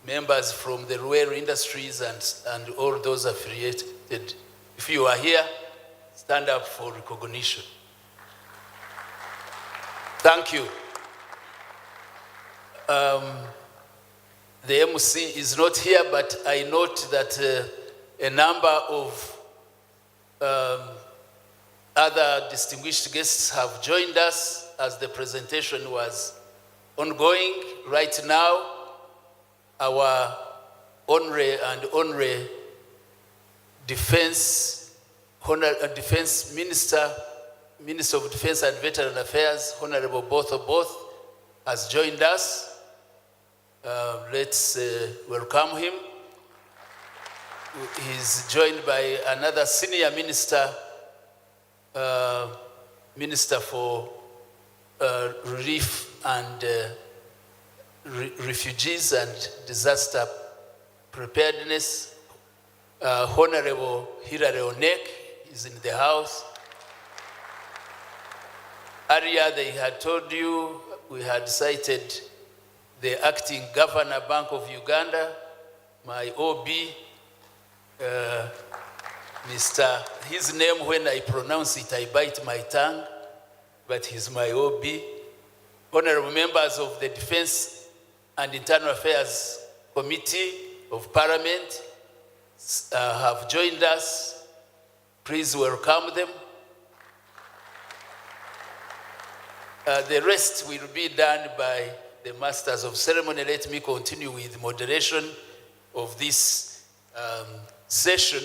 members from the rural industries and all those affiliated. If you are here, stand up for recognition. Thank you. The MC is not here, but I note that a number of other distinguished guests have joined us as the presentation was ongoing. Right now, our honorary defense minister, Minister of Defense and Veteran Affairs, Honorable Both, has joined us. Let's welcome him. He's joined by another senior minister, Minister for Relief and Refugees and Disaster Preparedness, Honorable Hilary Onek is in the house. Earlier they had told you, we had cited the acting Governor, Bank of Uganda, my OB, his name, when I pronounce it, I bite my tongue, but he's my OB. Honorable members of the Defense and Internal Affairs Committee of Parliament have joined us. Please welcome them. The rest will be done by the Masters of Ceremony. Let me continue with moderation of this session.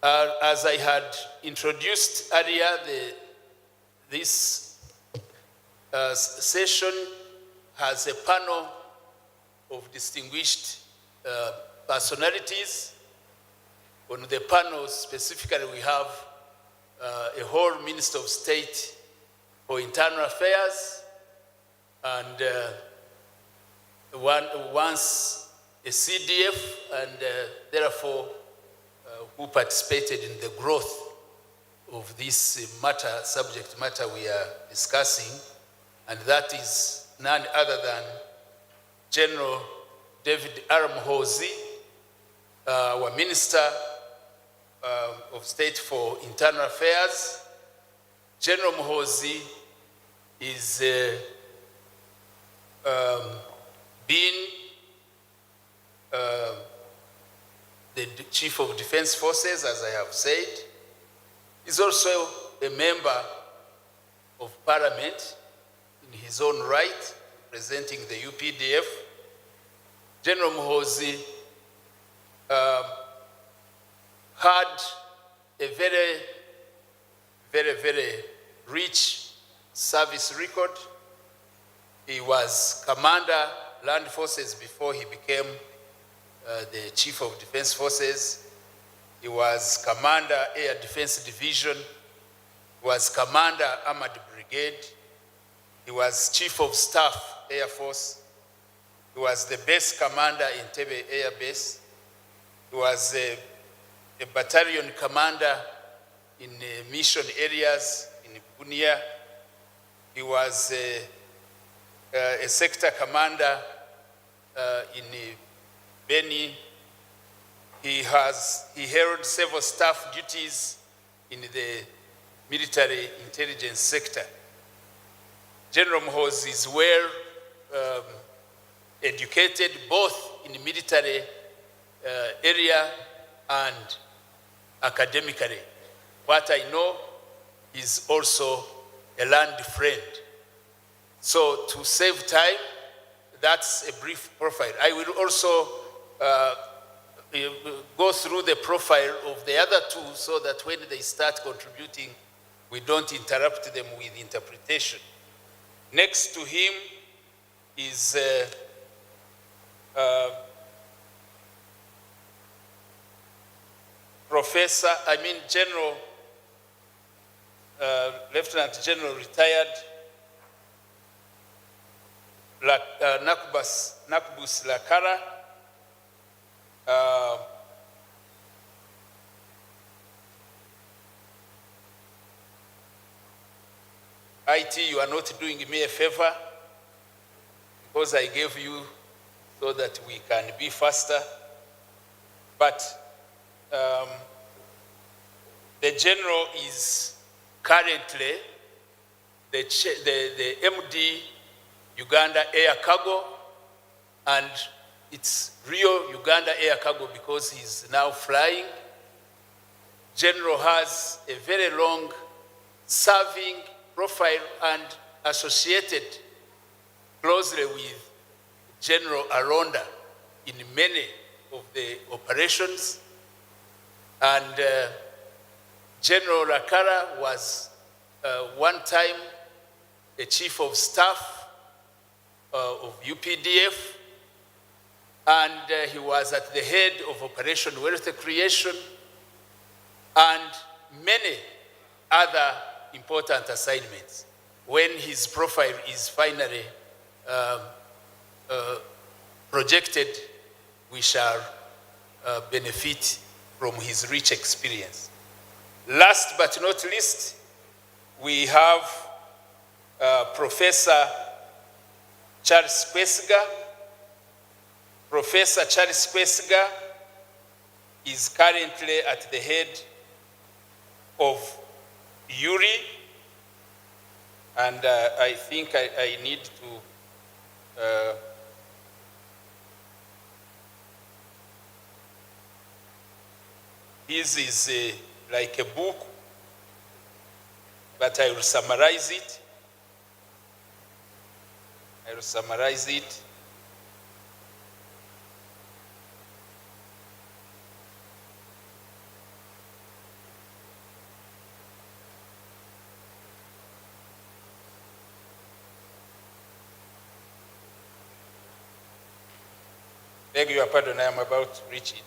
As I had introduced earlier, this session has a panel of distinguished personalities. On the panel specifically, we have a whole Minister of State for Internal Affairs, and once a CDF, and therefore who participated in the growth of this subject matter we are discussing, and that is none other than General David Muhoozi, our Minister of State for Internal Affairs. General Muhoozi is being the Chief of Defense Forces, as I have said. He's also a member of Parliament in his own right, representing the UPDF. General Muhoozi had a very, very, very rich service record. He was Commander Land Forces before he became the Chief of Defense Forces. He was Commander Air Defense Division. He was Commander Armored Brigade. He was Chief of Staff Air Force. He was the base commander in Tebe Air Base. He was a battalion commander in mission areas in Bunia. He was a sector commander in Beni. He held several staff duties in the military intelligence sector. General Mhozi is well educated both in the military area and academically. What I know is also a land friend. So to save time, that's a brief profile. I will also go through the profile of the other two so that when they start contributing, we don't interrupt them with interpretation. Next to him is General, Lieutenant General retired Nakbus Lakara. IT, you are not doing me a favor because I gave you so that we can be faster. But the general is currently the MD Uganda Air Cargo, and it's real Uganda Air Cargo because he's now flying. General has a very long serving profile and associated closely with General Aronda in many of the operations. And General Lakara was one time a chief of staff of UPDF, and he was at the head of Operation Wealth Creation and many other important assignments. When his profile is finally projected, we shall benefit from his rich experience. Last but not least, we have Professor Charles Kwesiga. Professor Charles Kwesiga is currently at the head of URI, and I think I need to this is like a book, but I will summarize it. Beg your pardon, I am about to reach it.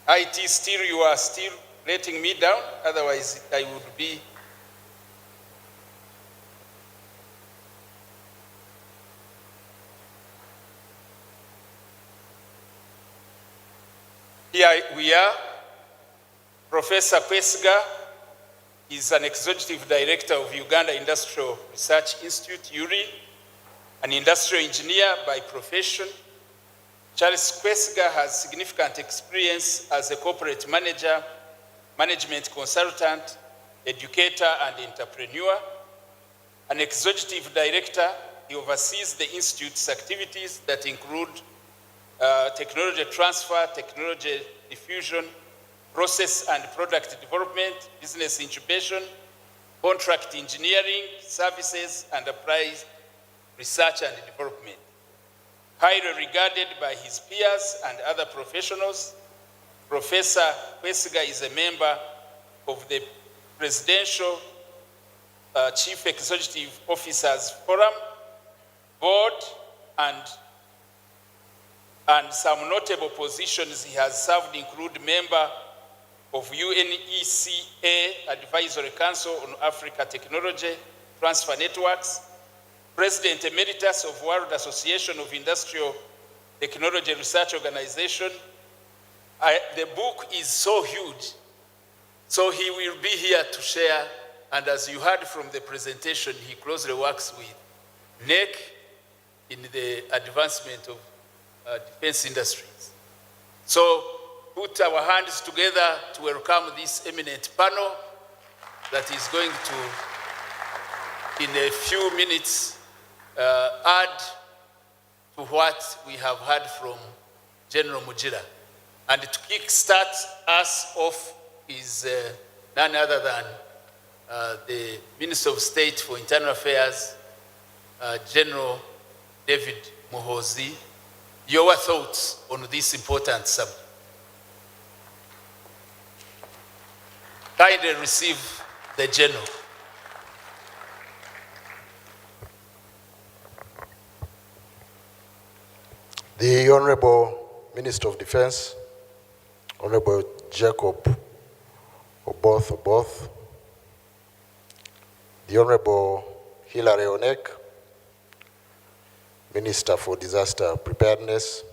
IT, still, you are still letting me down, otherwise I would be. Here we are. Professor Kwesiga is an executive director of Uganda Industrial Research Institute, URI, an industrial engineer by profession. Charles Kwesiga has significant experience as a corporate manager, management consultant, educator, and entrepreneur. An executive director, he oversees the Institute's activities that include technology transfer, technology diffusion, process and product development, business incubation, contract engineering, services, and applied research and development. Highly regarded by his peers and other professionals, Professor Kwesiga is a member of the Presidential Chief Executive Officers Forum, Board, and some notable positions he has served include member of UNECA Advisory Council on Africa Technology Transfer Networks, President Emeritus of World Association of Industrial Technology Research Organization. The book is so huge, so he will be here to share, and as you heard from the presentation, he closely works with NEC in the advancement of defense industries. So put our hands together to welcome this eminent panel that is going to, in a few minutes, add to what we have heard from General Mujira. And to kickstart us off is none other than the Minister of State for Internal Affairs, General David Muhoozi. Your thoughts on this important subject? Kindly receive the General. The Honorable Minister of Defense, Honorable Jacob Oboth, the Honorable Hilary Onek, Minister for Disaster Preparedness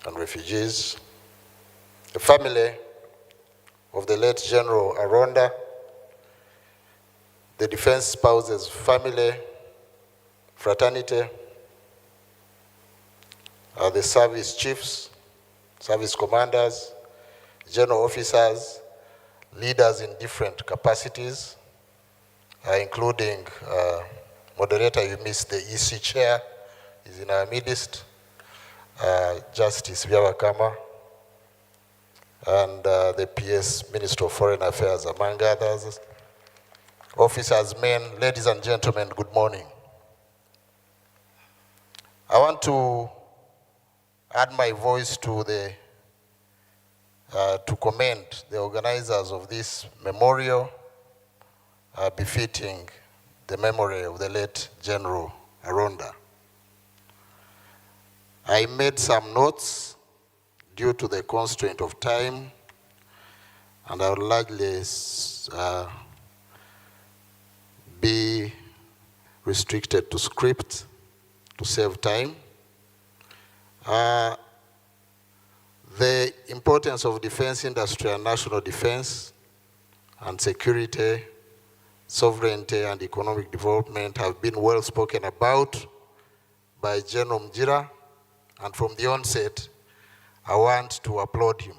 and Refugees, the family of the late General Aronda, the Defense Spouses Family Fraternity, the service chiefs, service commanders, general officers, leaders in different capacities, including moderator, you missed the EC chair, is in our midst, Justice Byabakama, and the PS Minister of Foreign Affairs, among others. Officers, men, ladies and gentlemen, good morning. I want to add my voice to the to commend the organizers of this memorial, befitting the memory of the late General Aronda. I made some notes due to the constraint of time, and I will largely be restricted to script to save time. The importance of defense industry and national defense and security, sovereignty and economic development have been well spoken about by General Mujira, and from the onset, I want to applaud him.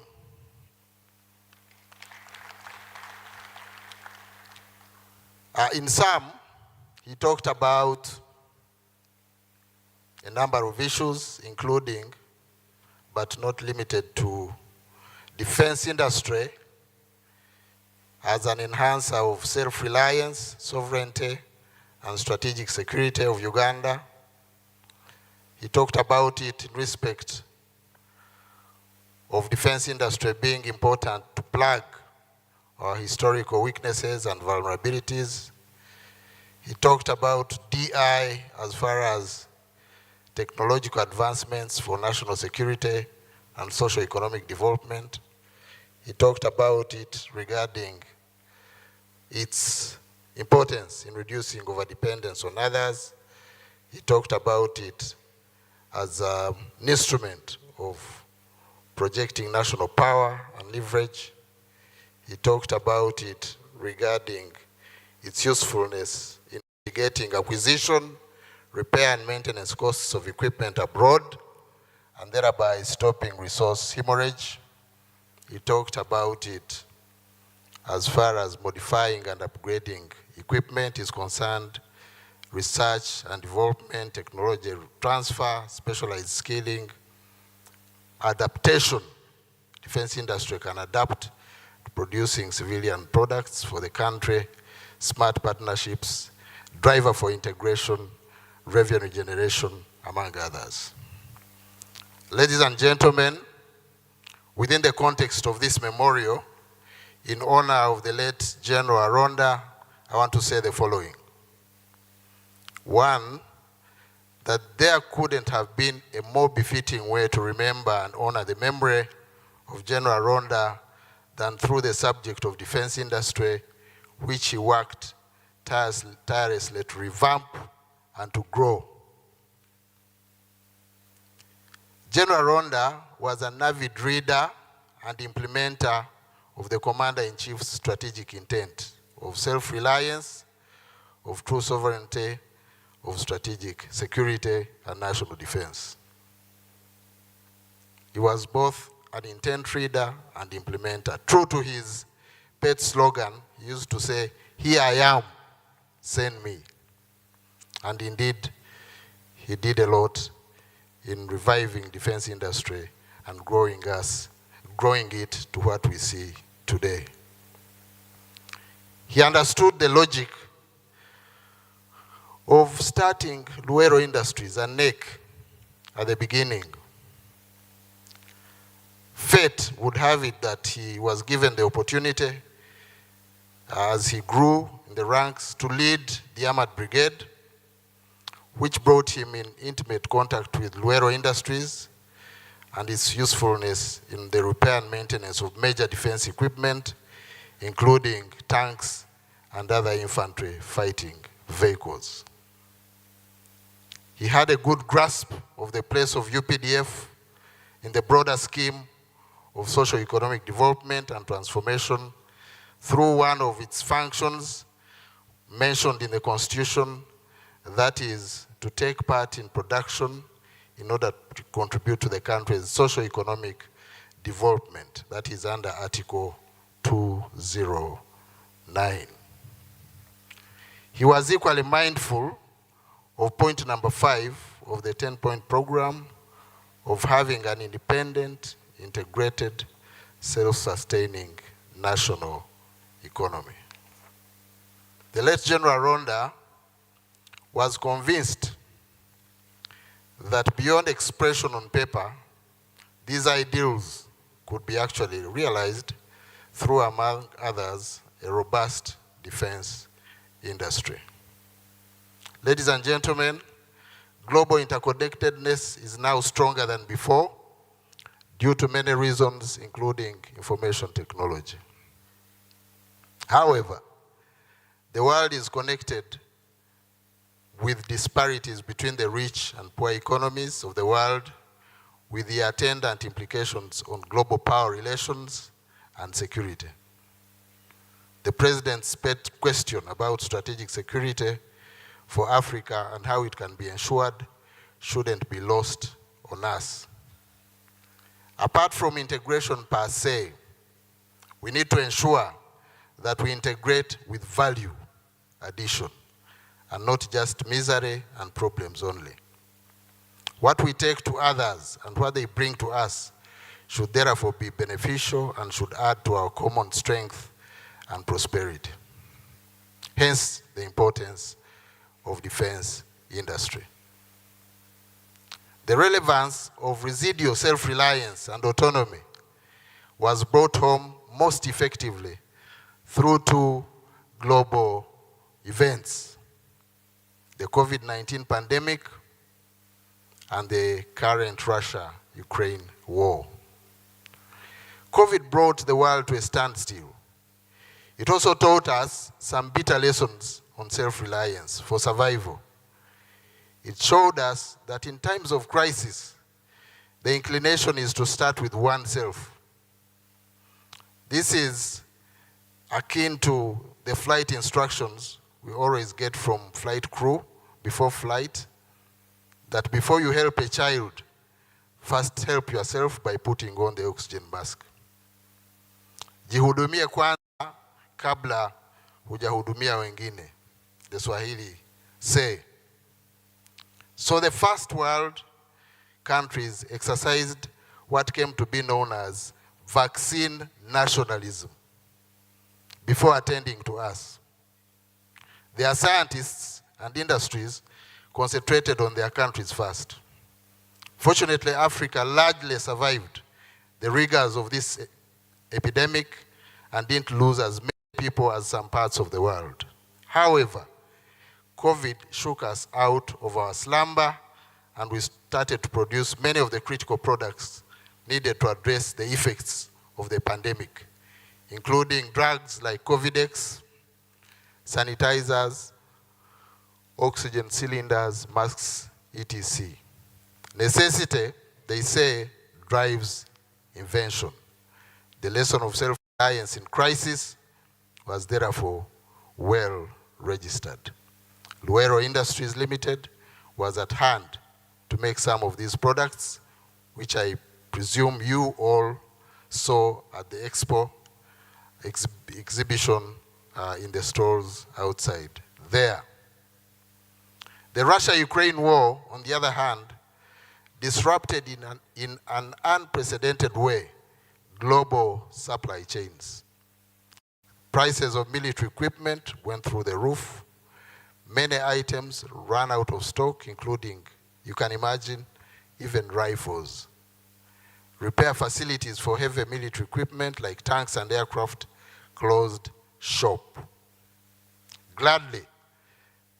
In sum, he talked about a number of issues, including, but not limited to, defense industry as an enhancer of self-reliance, sovereignty, and strategic security of Uganda. He talked about it in respect of defense industry being important to plug our historical weaknesses and vulnerabilities. He talked about DI as far as technological advancements for national security and socio-economic development. He talked about it regarding its importance in reducing overdependence on others. He talked about it as an instrument of projecting national power and leverage. He talked about it regarding its usefulness in mitigating acquisition, repair and maintenance costs of equipment abroad, and thereby stopping resource hemorrhage. He talked about it as far as modifying and upgrading equipment is concerned, research and development, technology transfer, specialized skilling, adaptation defense industry can adapt to producing civilian products for the country, smart partnerships, driver for integration, revenue generation, among others. Ladies and gentlemen, within the context of this memorial, in honor of the late General Aronda, I want to say the following. One, that there couldn't have been a more befitting way to remember and honor the memory of General Aronda than through the subject of defense industry, which he worked tirelessly to revamp and to grow. General Aronda was an avid reader and implementer of the Commander-in-Chief's strategic intent of self-reliance, of true sovereignty, of strategic security and national defense. He was both an intent reader and implementer. True to his pet slogan, he used to say, "Here I am, send me." And indeed, he did a lot in reviving defense industry and growing it to what we see today. He understood the logic of starting Luero Industries and NEC at the beginning. Fate would have it that he was given the opportunity as he grew in the ranks to lead the Armored Brigade, which brought him in intimate contact with Luero Industries and its usefulness in the repair and maintenance of major defense equipment, including tanks and other infantry fighting vehicles. He had a good grasp of the place of UPDF in the broader scheme of socio-economic development and transformation through one of its functions mentioned in the Constitution, that is, to take part in production in order to contribute to the country's socio-economic development. That is under Article 209. He was equally mindful of point number 5 of the 10-point program of having an independent, integrated, self-sustaining national economy. The late General Aronda was convinced that beyond expression on paper, these ideals could be actually realized through, among others, a robust defense industry. Ladies and gentlemen, global interconnectedness is now stronger than before due to many reasons, including information technology. However, the world is connected with disparities between the rich and poor economies of the world, with the attendant implications on global power relations and security. The President's pet question about strategic security for Africa and how it can be ensured shouldn't be lost on us. Apart from integration per se, we need to ensure that we integrate with value addition and not just misery and problems only. What we take to others and what they bring to us should therefore be beneficial and should add to our common strength and prosperity. Hence, the importance of defense industry. The relevance of residual self-reliance and autonomy was brought home most effectively through 2 global events: the COVID-19 pandemic and the current Russia-Ukraine war. COVID brought the world to a standstill. It also taught us some bitter lessons on self-reliance for survival. It showed us that in times of crisis, the inclination is to start with oneself. This is akin to the flight instructions we always get from flight crew before flight, that before you help a child, first help yourself by putting on the oxygen mask. Jihudumie kwanza kabla hujahudumia wengine, the Swahili say. So the first world countries exercised what came to be known as vaccine nationalism before attending to us. Their scientists and industries concentrated on their countries first. Fortunately, Africa largely survived the rigors of this epidemic and didn't lose as many people as some parts of the world. However, COVID shook us out of our slumber and we started to produce many of the critical products needed to address the effects of the pandemic, including drugs like Covidex, sanitizers, oxygen cylinders, masks, etc. Necessity, they say, drives invention. The lesson of self-reliance in crisis was therefore well registered. Luero Industries Limited was at hand to make some of these products, which I presume you all saw at the EXPO exhibition in the stores outside there. The Russia-Ukraine war, on the other hand, disrupted in an unprecedented way global supply chains. Prices of military equipment went through the roof. Many items ran out of stock, including, you can imagine, even rifles. Repair facilities for heavy military equipment like tanks and aircraft closed shop. Gladly,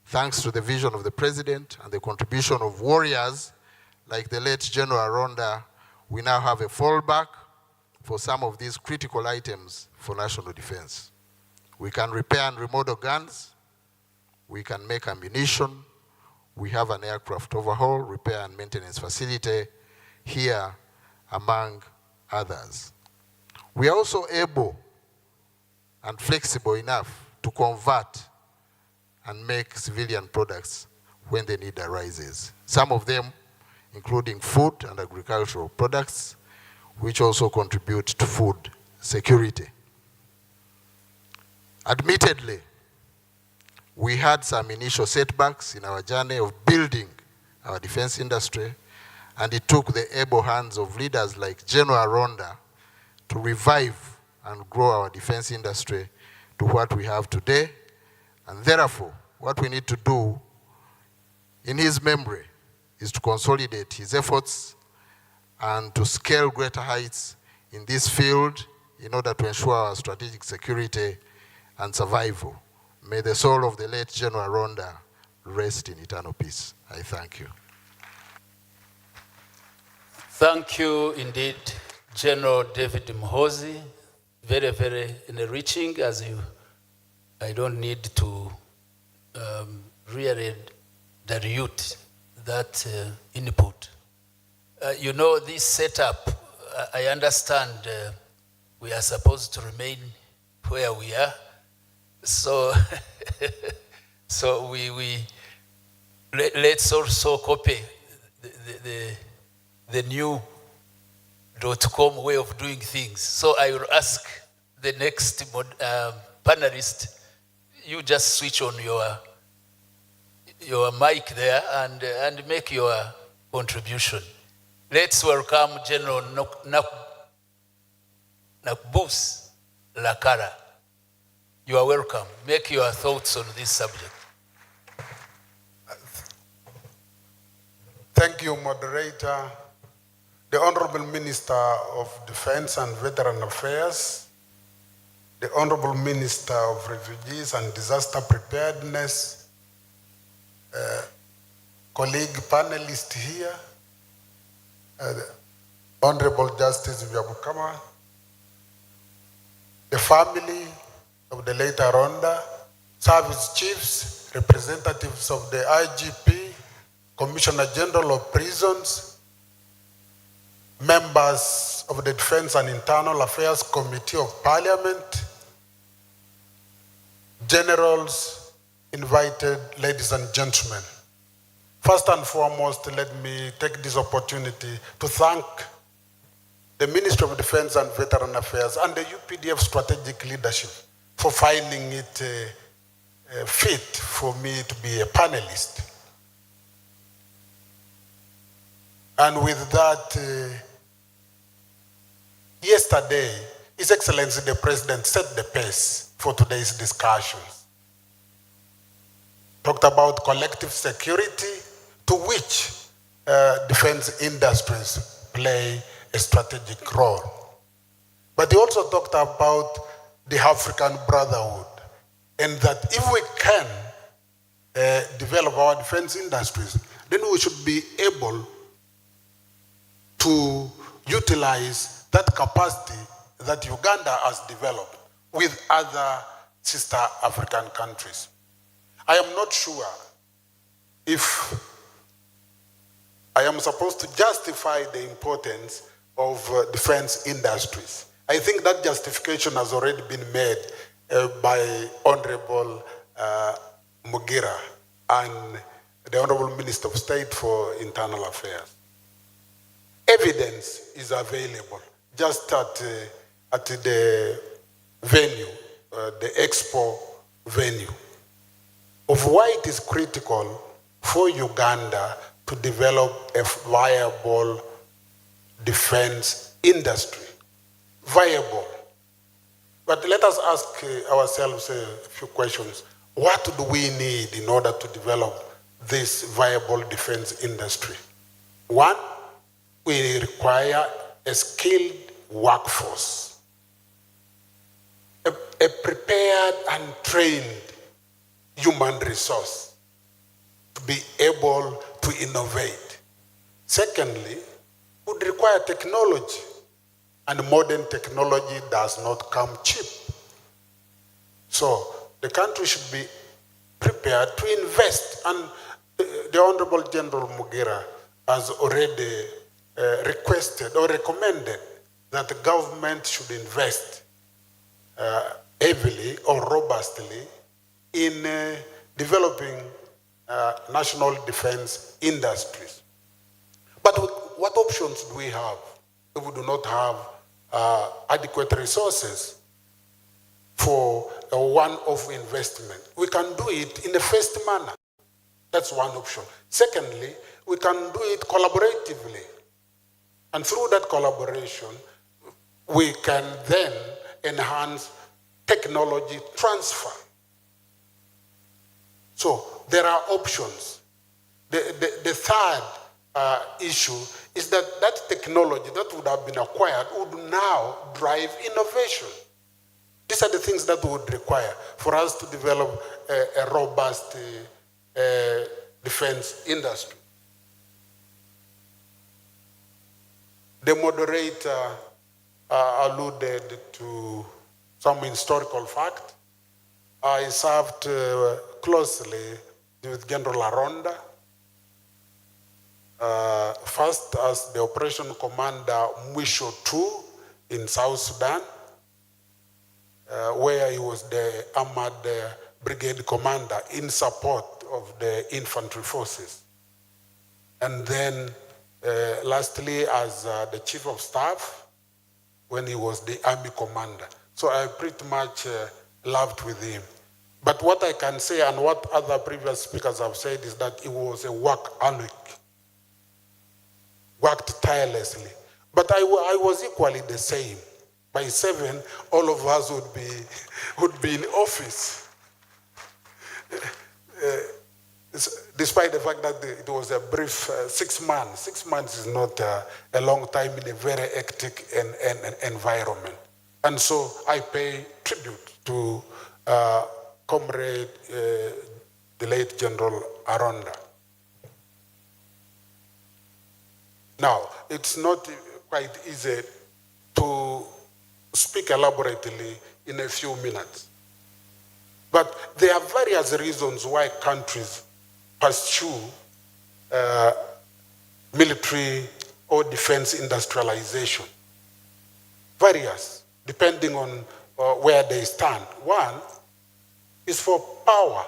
thanks to the vision of the president and the contribution of warriors like the late General Aronda, we now have a fallback for some of these critical items for national defense. We can repair and remodel guns, we can make ammunition, we have an aircraft overhaul, repair and maintenance facility here, among others. We are also able and flexible enough to convert and make civilian products when the need arises. Some of them including food and agricultural products, which also contribute to food security. Admittedly, we had some initial setbacks in our journey of building our defense industry, and it took the able hands of leaders like General Aronda to revive and grow our defense industry to what we have today. And therefore, what we need to do in his memory is to consolidate his efforts and to scale greater heights in this field in order to ensure our strategic security and survival. May the soul of the late General Aronda rest in eternal peace. I thank you. Thank you indeed, General David Mhozi. Very, very enriching, as I don't need to really dilute that input. You know, this setup, I understand we are supposed to remain where we are. So, so let's also copy the new .com way of doing things. So I will ask the next panelist, you just switch on your mic there and make your contribution. Let's welcome General Nakbus Lakara. You are welcome. Make your thoughts on this subject. Thank you, moderator. The Honorable Minister of Defense and Veteran Affairs, the Honorable Minister of Refugees and Disaster Preparedness, colleague panelist here, the Honorable Justice Vyabukama, the family of the late Aronda, service chiefs, representatives of the IGP, Commissioner General of Prisons, members of the Defense and Internal Affairs Committee of Parliament, generals, invited ladies and gentlemen. First and foremost, let me take this opportunity to thank the Ministry of Defense and Veteran Affairs and the UPDF strategic leadership for finding it fit for me to be a panelist. And with that, yes, yesterday, His Excellency the President set the pace for today's discussions. Talked about collective security, to which defense industries play a strategic role. But he also talked about the African Brotherhood, and that if we can develop our defense industries, then we should be able to utilize that capacity that Uganda has developed with other sister African countries. I am not sure if I am supposed to justify the importance of defense industries. I think that justification has already been made by Honorable Mugira and the Honorable Minister of State for Internal Affairs. Evidence is available just at the venue, the EXPO venue, of why it is critical for Uganda to develop a viable defense industry. Viable. But let us ask ourselves a few questions. What do we need in order to develop this viable defense industry? One, we require a skilled workforce, a prepared and trained human resource to be able to innovate. Secondly, would require technology, and modern technology does not come cheap. So the country should be prepared to invest, and the Honorable General Mugira has already requested or recommended that the government should invest heavily or robustly in developing national defense industries. But what options do we have if we do not have adequate resources for a one-off investment? We can do it in a phased manner. That's one option. Secondly, we can do it collaboratively. And through that collaboration, we can then enhance technology transfer. So there are options. The third issue is that that technology that would have been acquired would now drive innovation. These are the things that would require for us to develop a robust defense industry. The moderator alluded to some historical fact. I served closely with General Aronda, first as the Operation Commander Mwisho II in South Sudan, where he was the Armored Brigade Commander in support of the infantry forces. And then lastly as the Chief of Staff when he was the Army Commander. So I pretty much loved with him. But what I can say, and what other previous speakers have said, is that he was a workaholic, worked tirelessly. But I was equally the same. By 7, all of us would be in office. Despite the fact that it was a brief 6 months. 6 months is not a long time in a very hectic environment. And so I pay tribute to Comrade, the late General Aronda. Now, it's not quite easy to speak elaborately in a few minutes. But there are various reasons why countries pursue military or defense industrialization. Various, depending on where they stand. One is for power.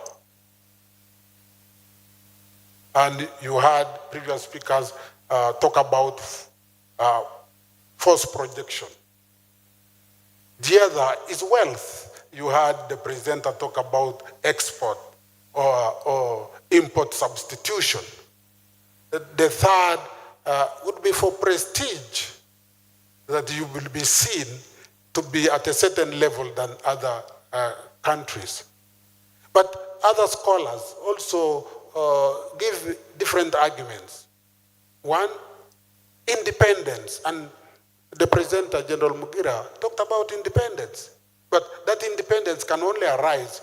And you heard previous speakers talk about force projection. The other is wealth. You heard the presenter talk about export or import substitution. The third would be for prestige. that you will be seen to be at a certain level than other countries. But other scholars also give different arguments. One, independence, and the presenter, General Mugira, talked about independence. But that independence can only arise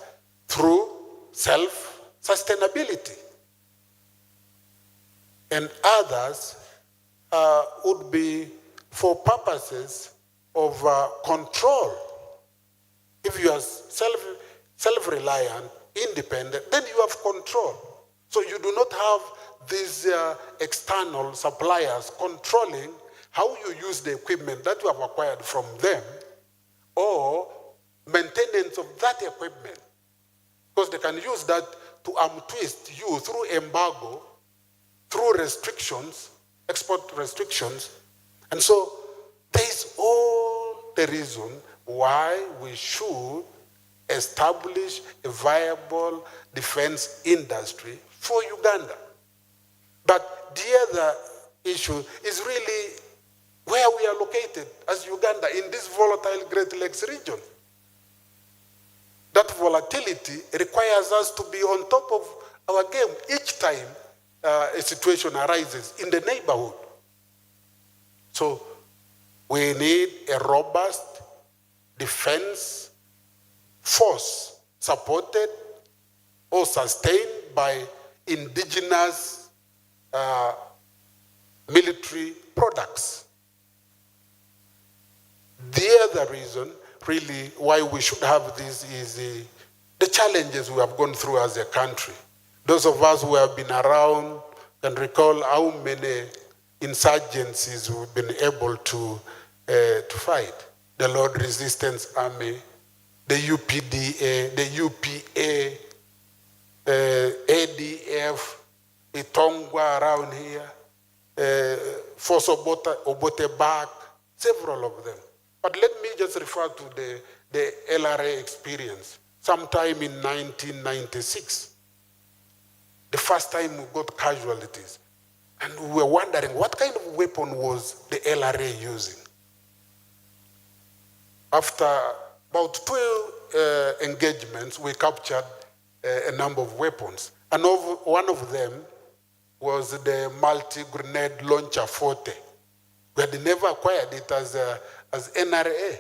through self-sustainability. And others would be for purposes of control. If you are self-reliant, independent, then you have control. So you do not have these external suppliers controlling how you use the equipment that you have acquired from them or maintenance of that equipment. Because they can use that to twist you through embargo, through restrictions, export restrictions. And so there is all the reason why we should establish a viable defense industry for Uganda. But the other issue is really where we are located as Uganda in this volatile Great Lakes region. That volatility requires us to be on top of our game each time a situation arises in the neighborhood. So we need a robust defense force supported or sustained by indigenous military products. The other reason really why we should have this is the challenges we have gone through as a country. Those of us who have been around can recall how many insurgencies we've been able to fight. The Lord Resistance Army, the UPDA, the UPA, ADF, Itongwa around here, Force Obote Back, several of them. But let me just refer to the LRA experience. Sometime in 1996, the first time we got casualties. And we were wondering what kind of weapon was the LRA using. After about 12 engagements, we captured a number of weapons. And one of them was the multi-grenade launcher Forte. We had never acquired it as NRA.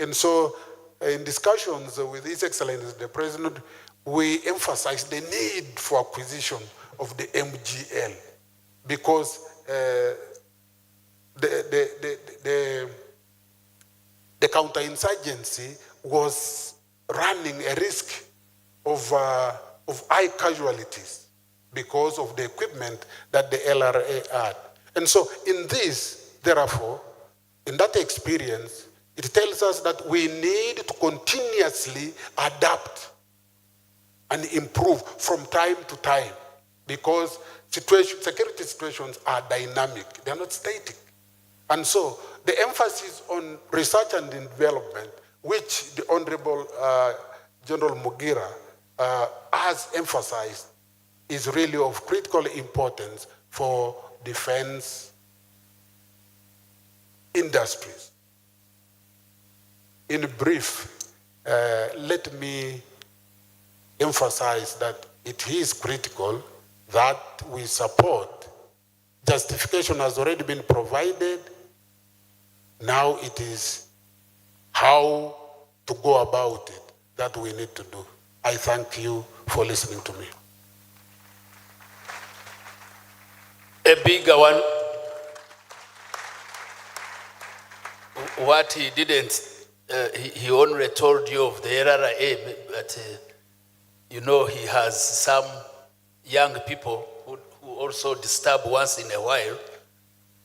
And so in discussions with His Excellency the President, we emphasized the need for acquisition of the MGL because the counterinsurgency was running a risk of high casualties because of the equipment that the LRA had. And so in this, therefore, in that experience, it tells us that we need to continuously adapt and improve from time to time because security situations are dynamic. They are not static. And so the emphasis on research and development, which the Honorable General Mugira has emphasized, is really of critical importance for defense industries. In brief, let me emphasize that it is critical that we support. Justification has already been provided. Now it is how to go about it that we need to do. I thank you for listening to me. A bigger one. What he didn't, he only told you of the LRA, but you know he has some young people who also disturb once in a while.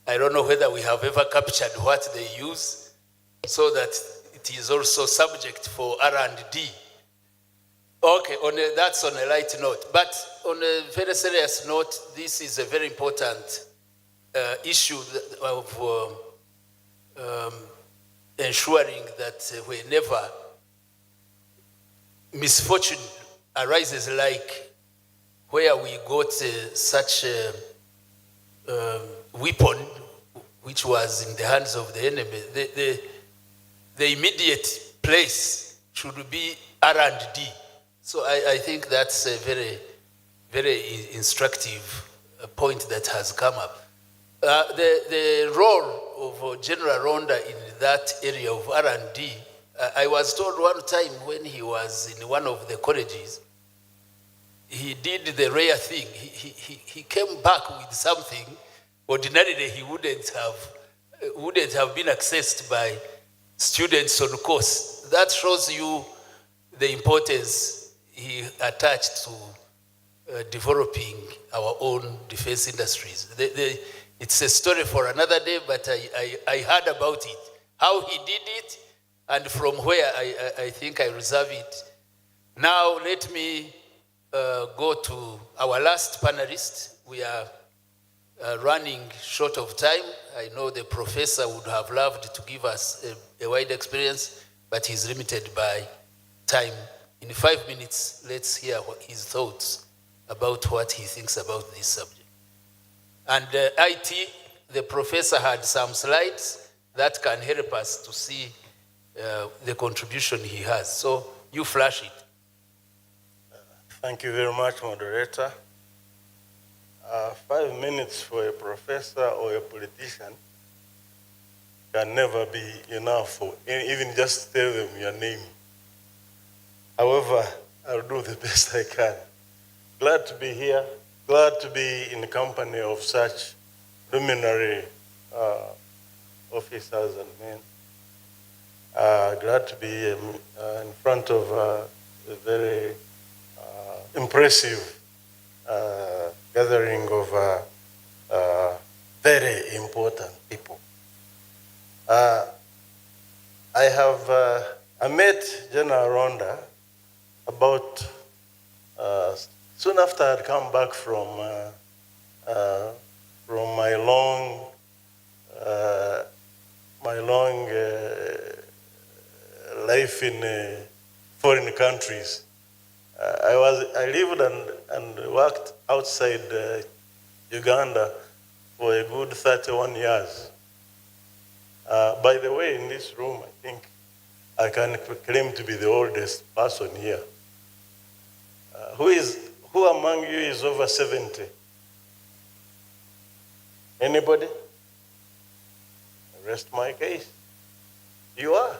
I don't know whether we have ever captured what they use, so that it is also subject for R&D. Okay, that's on a light note. But on a very serious note, this is a very important issue of ensuring that whenever misfortune arises, like where we got such a weapon, which was in the hands of the enemy, the immediate place should be R&D. So I think that's a very, very instructive point that has come up. The role of General Aronda in that area of R&D, I was told one time when he was in one of the colleges, he did the rare thing. He came back with something ordinarily he wouldn't have been accessed by students on course. That shows you the importance he attached to developing our own defense industries. It's a story for another day, but I heard about it, how he did it, and from where I think I reserve it. Now let me go to our last panelist. We are running short of time. I know the professor would have loved to give us a wide experience, but he's limited by time. In 5 minutes, let's hear his thoughts about what he thinks about this subject. And IT, the professor had some slides that can help us to see the contribution he has. So you flash it. Thank you very much, moderator. 5 minutes for a professor or a politician can never be enough for even just tell them your name. However, I'll do the best I can. Glad to be here. Glad to be in the company of such luminary officers and men. Glad to be in front of a very impressive gathering of very important people. I met General Aronda about soon after I'd come back from my long life in foreign countries. I lived and worked outside Uganda for a good 31 years. By the way, in this room, I think I can claim to be the oldest person here. Who among you is over 70? Anybody? Rest my case. You are?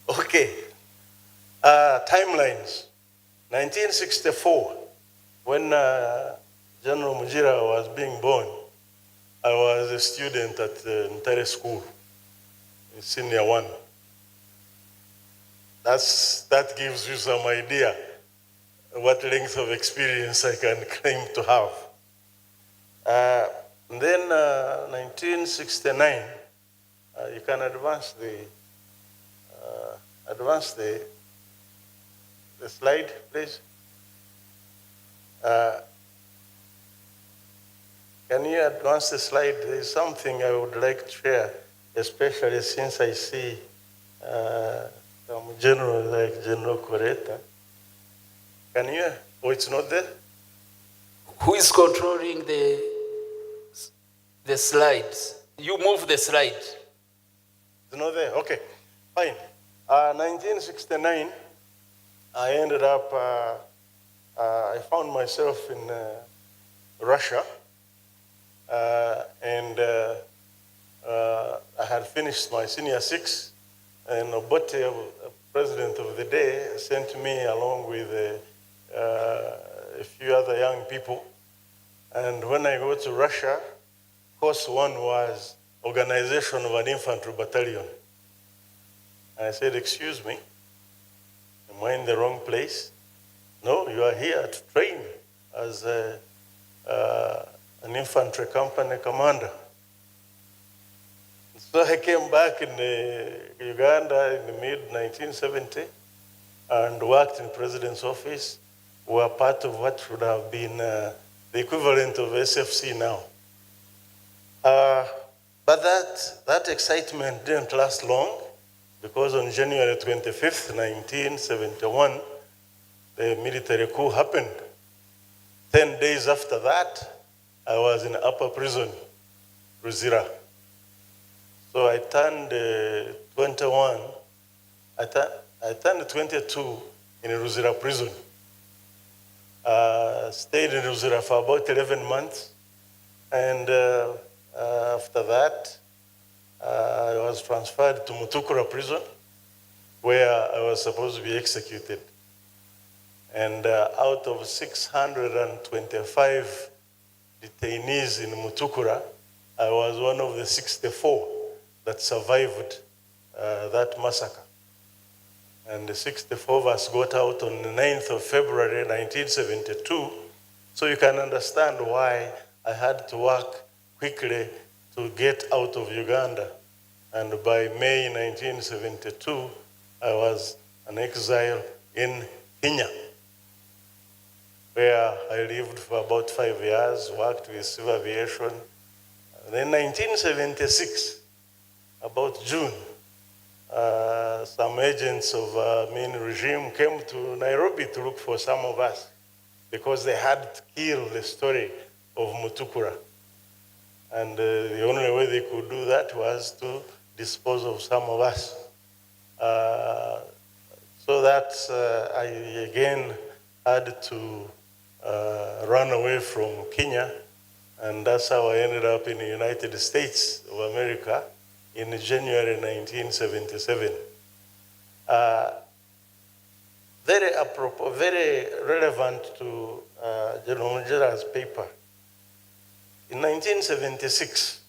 Okay. Timelines. 1964, when General Mujira was being born, I was a student at Ntare School, in Senior 1. That gives you some idea what length of experience I can claim to have. Then 1969, you can advance the slide, please. Can you advance the slide? There is something I would like to share, especially since I see some general like General Koreta. Can you? Oh, it's not there? Who is controlling the slides? You move the slide. It's not there? Okay, fine. 1969, I ended up, I found myself in Russia, and I had finished my senior 6, and Obote, president of the day, sent me along with a few other young people. And when I go to Russia, course 1 was organization of an infantry battalion. And I said, excuse me, am I in the wrong place? No, you are here to train as an infantry company commander. So I came back in Uganda in the mid-1970 and worked in the president's office. We were part of what should have been the equivalent of SFC now. But that excitement didn't last long, because on January 25th, 1971, the military coup happened. 10 days after that, I was in upper prison. Ruzira. So I turned 21. I turned 22 in Ruzira prison. Stayed in Ruzira for about 11 months. And after that, I was transferred to Mutukura prison, where I was supposed to be executed. And out of 625 detainees in Mutukura, I was one of the 64 that survived that massacre. And the 64 of us got out on the 9th of February, 1972. So you can understand why I had to work quickly to get out of Uganda. And by May 1972, I was an exile in Kenya, where I lived for about 5 years, worked with civil aviation. And in 1976, about June, some agents of Min regime came to Nairobi to look for some of us because they had to kill the story of Mutukura. And the only way they could do that was to dispose of some of us. So that I again had to run away from Kenya, and that's how I ended up in the United States of America in January 1977. Very apropos, very relevant to General Mujera's paper. In 1976,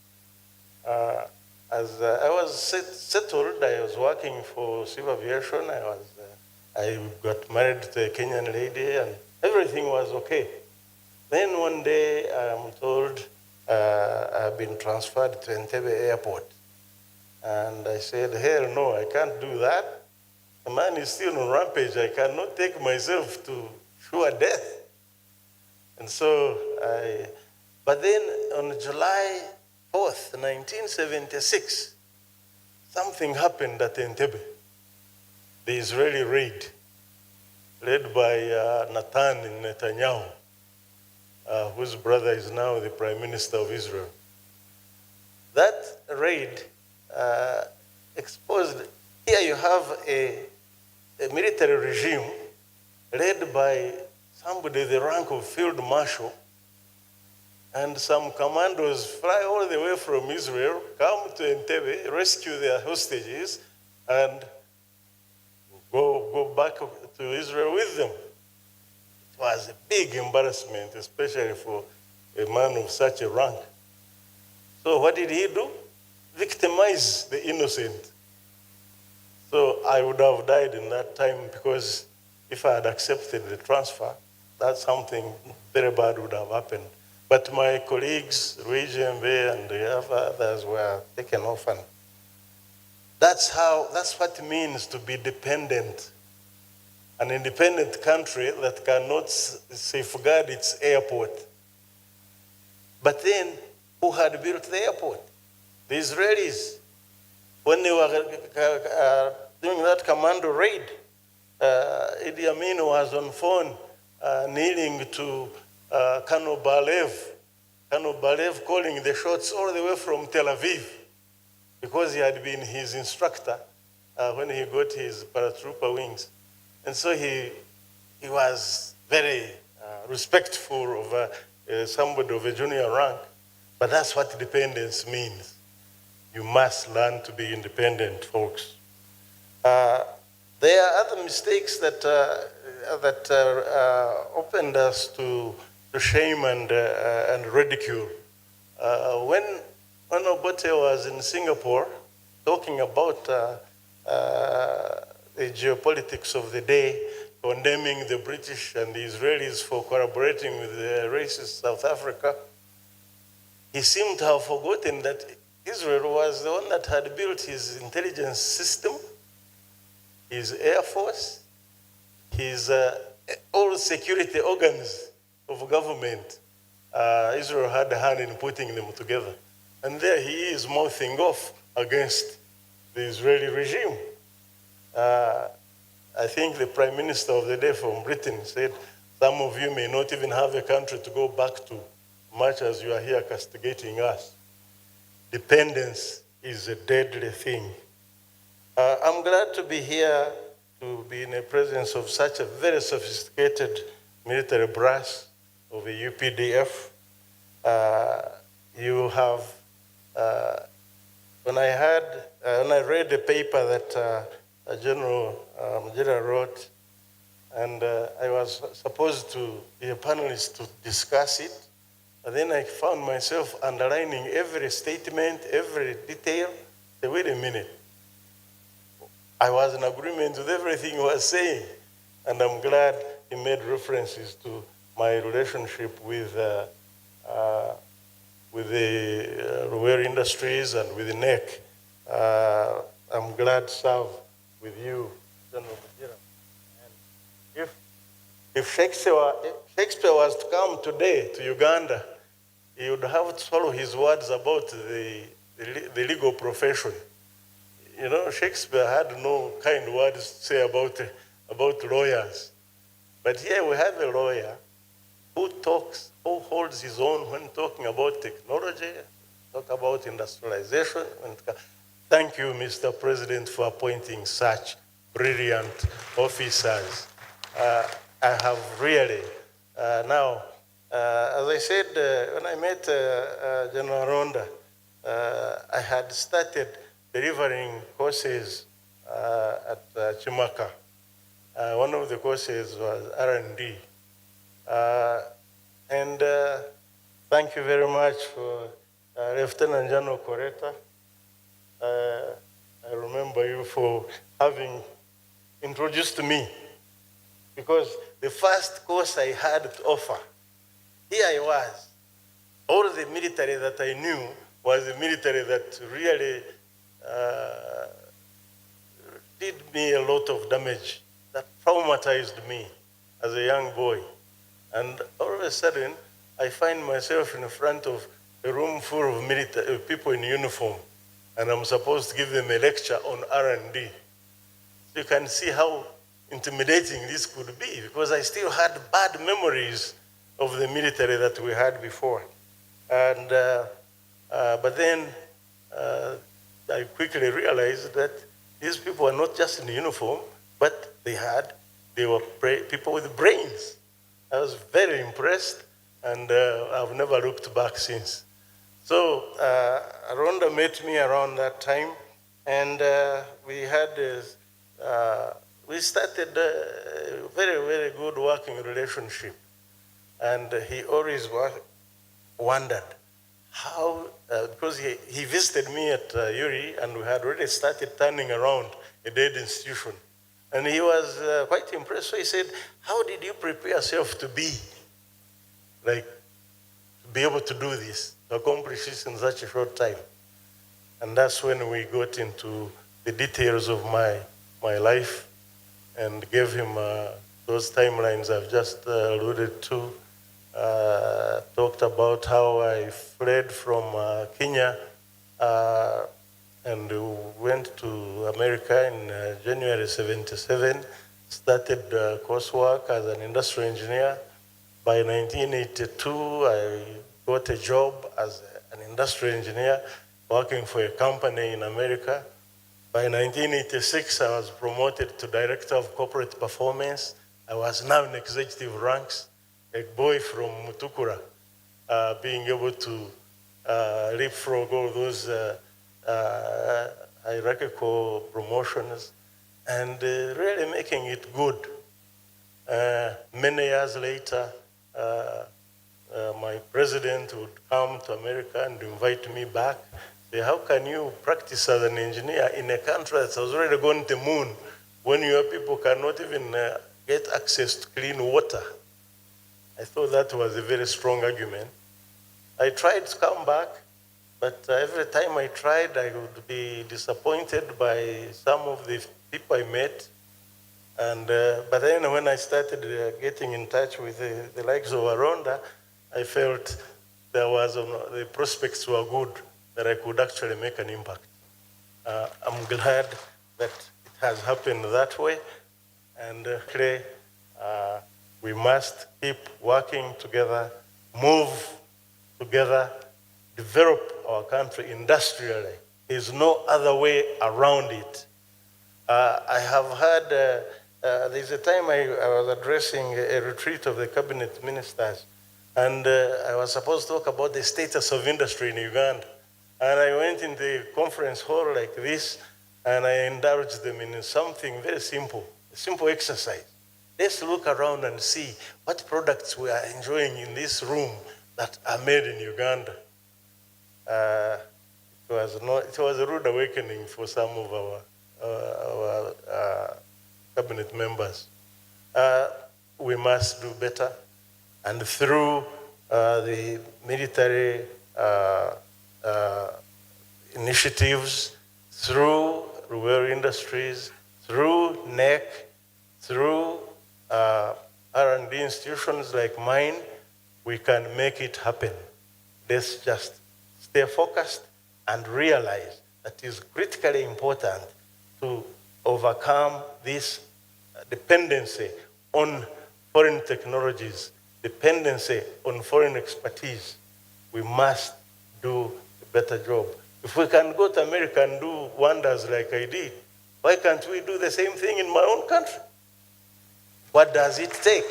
as I was settled, I was working for civil aviation. I got married to a Kenyan lady, and everything was okay. Then one day, I'm told I've been transferred to Entebbe Airport. And I said, hell no, I can't do that. The man is still on rampage. I cannot take myself to sure death. And so but then on July 4th, 1976, something happened at Entebbe. The Israeli raid, led by Netanyahu, whose brother is now the Prime Minister of Israel. That raid exposed, here you have a military regime led by somebody the rank of Field Marshal, and some commandos fly all the way from Israel, come to Entebbe, rescue their hostages, and go back to Israel with them. It was a big embarrassment, especially for a man of such a rank. So what did he do? Victimize the innocent. So I would have died in that time, because if I had accepted the transfer, that's something very bad would have happened. But my colleagues, Rui Jembe and the others, were taken off. And that's what it means to be dependent. An independent country that cannot safeguard its airport. But then, who had built the airport? The Israelis. When they were doing that commando raid, Idi Amin was on phone kneeling to Colonel Balev calling the shots all the way from Tel Aviv, because he had been his instructor when he got his paratrooper wings. And so he was very respectful of somebody of a junior rank. But that's what dependence means. You must learn to be independent, folks. There are other mistakes that opened us to shame and ridicule. When Obote was in Singapore talking about the geopolitics of the day, condemning the British and the Israelis for collaborating with the racist South Africa, he seemed to have forgotten that Israel was the one that had built his intelligence system, his air force, his all security organs of government. Israel had a hand in putting them together. And there he is mouthing off against the Israeli regime. I think the Prime Minister of the day from Britain said, some of you may not even have a country to go back to, much as you are here castigating us. dependence is a deadly thing. I'm glad to be here, to be in the presence of such a very sophisticated military brass of the UPDF. You have, when I read the paper that General Mujira wrote, and I was supposed to be a panelist to discuss it, but then I found myself underlining every statement, every detail. Say, wait a minute. I was in agreement with everything he was saying, and I'm glad he made references to my relationship with the Ruwer Industries and with the NEC. I'm glad to serve with you, General Mujira. And if Shakespeare was to come today to Uganda, he would have to follow his words about the legal profession. You know, Shakespeare had no kind words to say about lawyers. But here we have a lawyer who holds his own when talking about technology, talk about industrialization. Thank you, Mr. President, for appointing such brilliant officers. I have really, now, as I said, when I met General Aronda, I had started delivering courses at Chimaka. One of the courses was R&D. And thank you very much for Lieutenant General Coretta. I remember you for having introduced me, because the first course I had to offer, here I was. All the military that I knew was the military that really did me a lot of damage, that traumatized me as a young boy. And all of a sudden, I find myself in front of a room full of military people in uniform, and I'm supposed to give them a lecture on R&D. So you can see how intimidating this could be, because I still had bad memories of the military that we had before. And, but then I quickly realized that these people are not just in uniform, but they were people with brains. I was very impressed, and I've never looked back since. So Aronda met me around that time, and we started a very, very good working relationship. And he always wondered how, because he visited me at URI, and we had already started turning around a dead institution. And he was quite impressed. So he said, how did you prepare yourself to be able to do this, to accomplish this in such a short time? And that's when we got into the details of my life and gave him those timelines I've just alluded to. Talked about how I fled from Kenya and went to America in January 77, started coursework as an industrial engineer. By 1982, I got a job as an industrial engineer working for a company in America. By 1986, I was promoted to Director of Corporate Performance. I was now in executive ranks, a boy from Mutukura, being able to leapfrog all those hierarchical promotions and really making it good. Many years later, my president would come to America and invite me back. Say, how can you practice as an engineer in a country that's already gone to the moon when your people cannot even get access to clean water? I thought that was a very strong argument. I tried to come back, but every time I tried, I would be disappointed by some of the people I met. And but then when I started getting in touch with the likes of Aronda, I felt the prospects were good, that I could actually make an impact. I'm glad that it has happened that way, and we must keep working together, move together, develop our country industrially. There's no other way around it. I have had, there's a time I was addressing a retreat of the cabinet ministers, and I was supposed to talk about the status of industry in Uganda. And I went in the conference hall like this, and I indulged them in something very simple, a simple exercise. Let's look around and see what products we are enjoying in this room that are made in Uganda. It was a rude awakening for some of our cabinet members. We must do better, and through the military initiatives, through rural industries, through NEC, through R&D institutions like mine, we can make it happen. Let's just stay focused and realize that it is critically important to overcome this dependency on foreign technologies, dependency on foreign expertise. We must do a better job. If we can go to America and do wonders like I did, why can't we do the same thing in my own country? What does it take?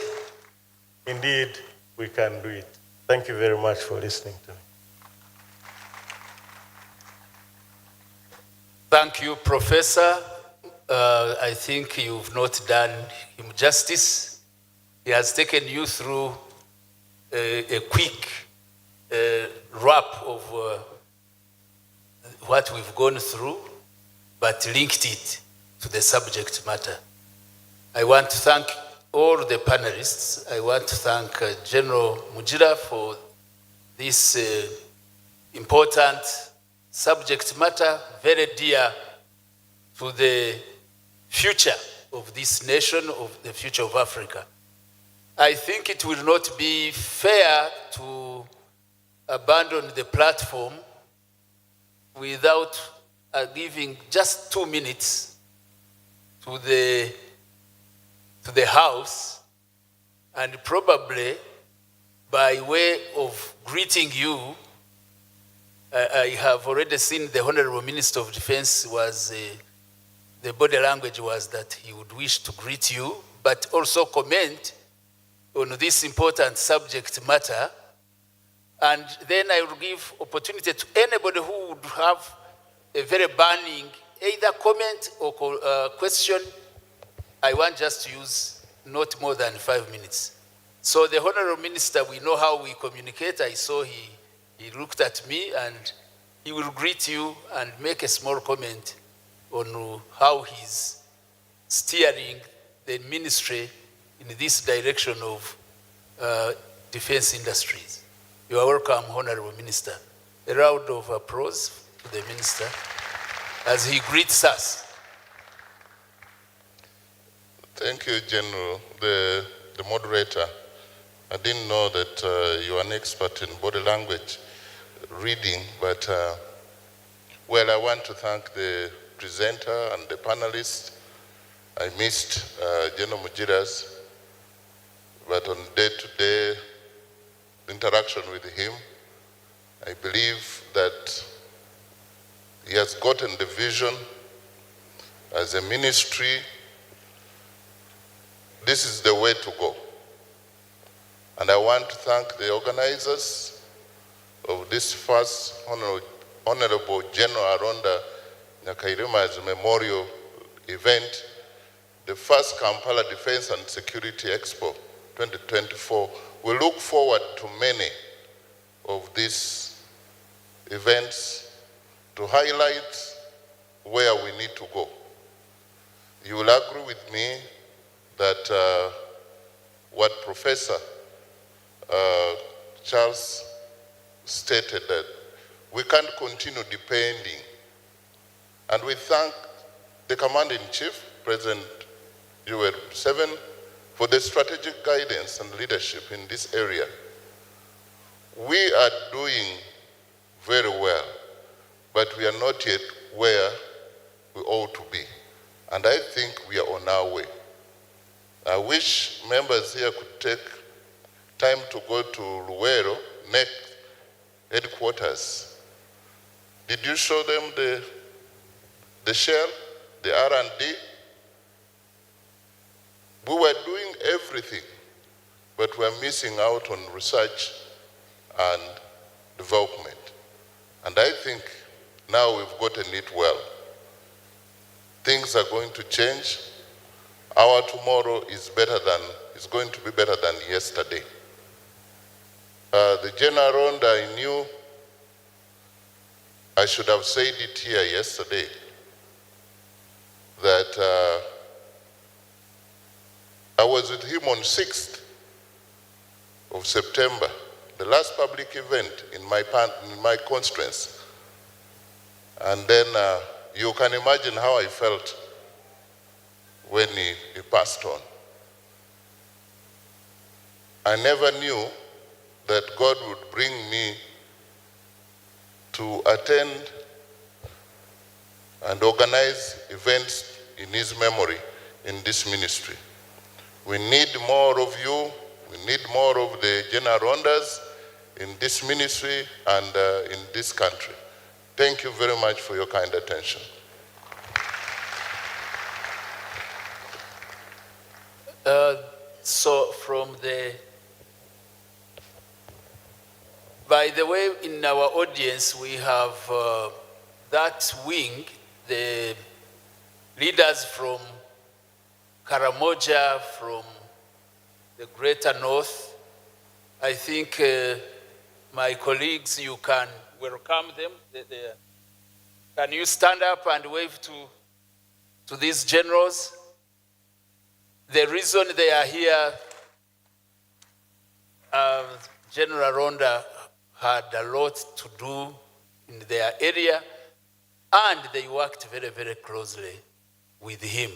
Indeed, we can do it. Thank you very much for listening to me. Thank you, Professor. I think you've not done him justice. He has taken you through a quick wrap of what we've gone through, but linked it to the subject matter. I want to thank all the panelists. I want to thank General Mujira for this important subject matter, very dear to the future of this nation, of the future of Africa. I think it will not be fair to abandon the platform without giving just 2 minutes to the House, and probably by way of greeting you, I have already seen the Honorable Minister of Defense was, the body language was that he would wish to greet you, but also comment on this important subject matter. And then I will give opportunity to anybody who would have a very burning either comment or question. I want just to use not more than 5 minutes. So the Honorable Minister, we know how we communicate. I saw he looked at me, and he will greet you and make a small comment on how he's steering the ministry in this direction of defense industries. You are welcome, Honorable Minister. A round of applause to the Minister as he greets us. Thank you, General, the moderator. I didn't know that you are an expert in body language reading, but well, I want to thank the presenter and the panelists. I missed General Mujira's, but on day-to-day interaction with him, I believe that he has gotten the vision as a ministry. This is the way to go. And I want to thank the organizers of this first Honorable General Aronda Nyakairima's memorial event, the first Kampala Defense and Security Expo 2024. We look forward to many of these events to highlight where we need to go. You will agree with me that what Professor Charles stated, that we can't continue depending. And we thank the Commander-in-Chief, President Yoweri Museveni, for the strategic guidance and leadership in this area. We are doing very well, but we are not yet where we ought to be. And I think we are on our way. I wish members here could take time to go to Luwero next headquarters. Did you show them the shell, the R&D? We were doing everything, but we're missing out on research and development. And I think now we've gotten it well. Things are going to change. Our tomorrow is going to be better than yesterday. The Gen Aronda, I knew I should have said it here yesterday, that I was with him on 6th of September, the last public event in my constituency. And then you can imagine how I felt when he passed on. I never knew that God would bring me to attend and organize events in his memory in this ministry. We need more of you. We need more of the Gen Arondas in this ministry and in this country. Thank you very much for your kind attention. So by the way, in our audience, we have that wing, the leaders from Karamoja, from the Greater North. I think my colleagues, you can welcome them. Can you stand up and wave to these generals? The reason they are here, General Aronda had a lot to do in their area, and they worked very, very closely with him.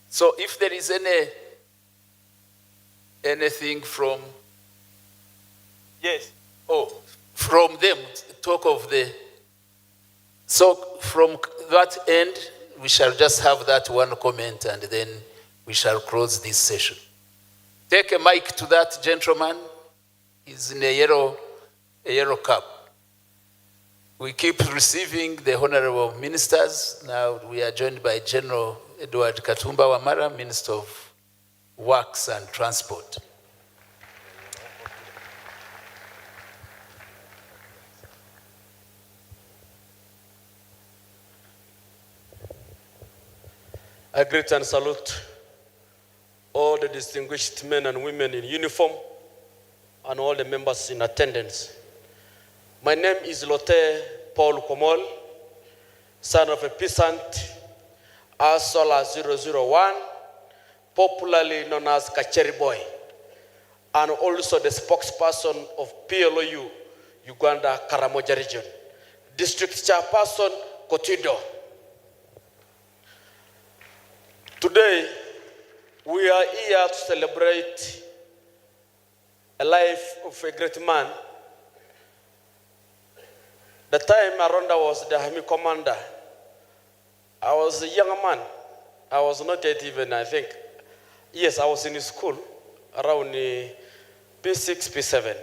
So if there is anything from, yes, from them, talk of so from that end, we shall just have that one comment and then we shall close this session. Take a mic to that gentleman. He's in a yellow cap. We keep receiving the honorable ministers. Now we are joined by General Edward Katumba Wamara, Minister of Works and Transport. I greet and salute all the distinguished men and women in uniform and all the members in attendance. My name is Lotte Paul Komol, son of a peasant, Asola 001, popularly known as Kacheri Boy, and also the spokesperson of PLOU, Uganda Karamoja region, district chairperson Kotido. Today, we are here to celebrate a life of a great man. The time Aronda was the army commander, I was a young man. I was not yet even, I think, yes, I was in school around P6, P7.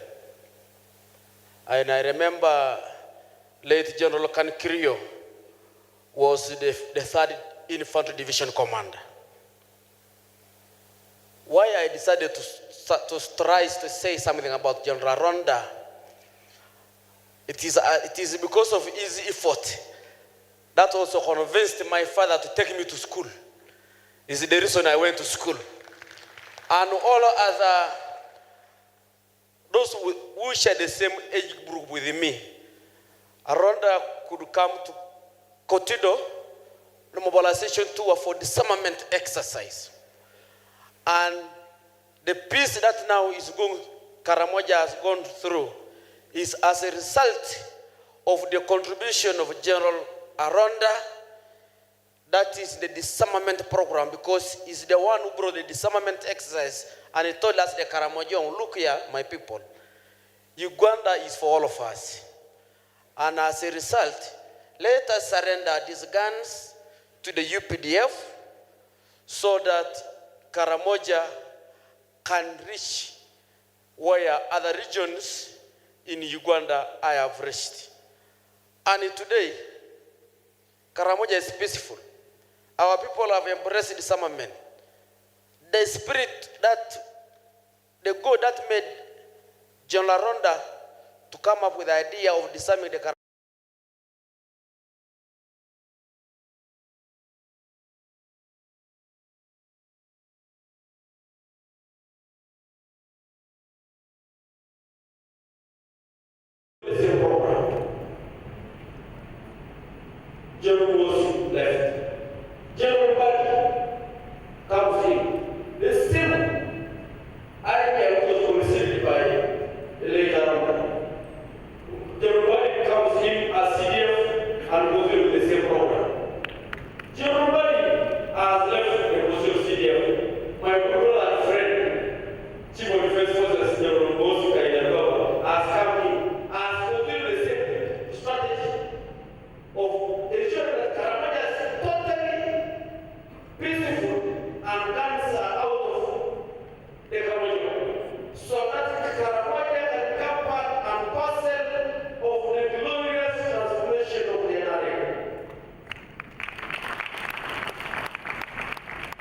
And I remember late General Kankirio was the 3rd Infantry Division commander. Why I decided to try to say something about General Aronda, it is because of his effort that also convinced my father to take me to school. Is the reason I went to school. And all other, those who share the same age group with me, Aronda could come to Kotido, the mobilization tour for disarmament exercise. And the peace that now is Karamoja has gone through is as a result of the contribution of General Aronda, that is the disarmament program, because he's the one who brought the disarmament exercise, and he told us, the Karamoja, look here, my people, Uganda is for all of us. And as a result, let us surrender these guns to the UPDF so that Karamoja can reach where other regions, in Uganda I have reached. And today, Karamoja is peaceful. Our people have embraced disarmament. The spirit that, the God that made General Aronda to come up with the idea of disarming the Karamoja. General was left. General Badi comes in. The same idea was considered by the late Aronda. General Badi comes in as CDF and goes in with the same program. General Badi has left the position of CDF. My brother and friend, Chief of Defense Forces, General Mosi Kaidagaba, has come in and continued the same strategy of ensuring that Karamoja is totally peaceful and comes out of the Karamoja. So that Karamoja can come part and parcel of the glorious transformation of the NRA.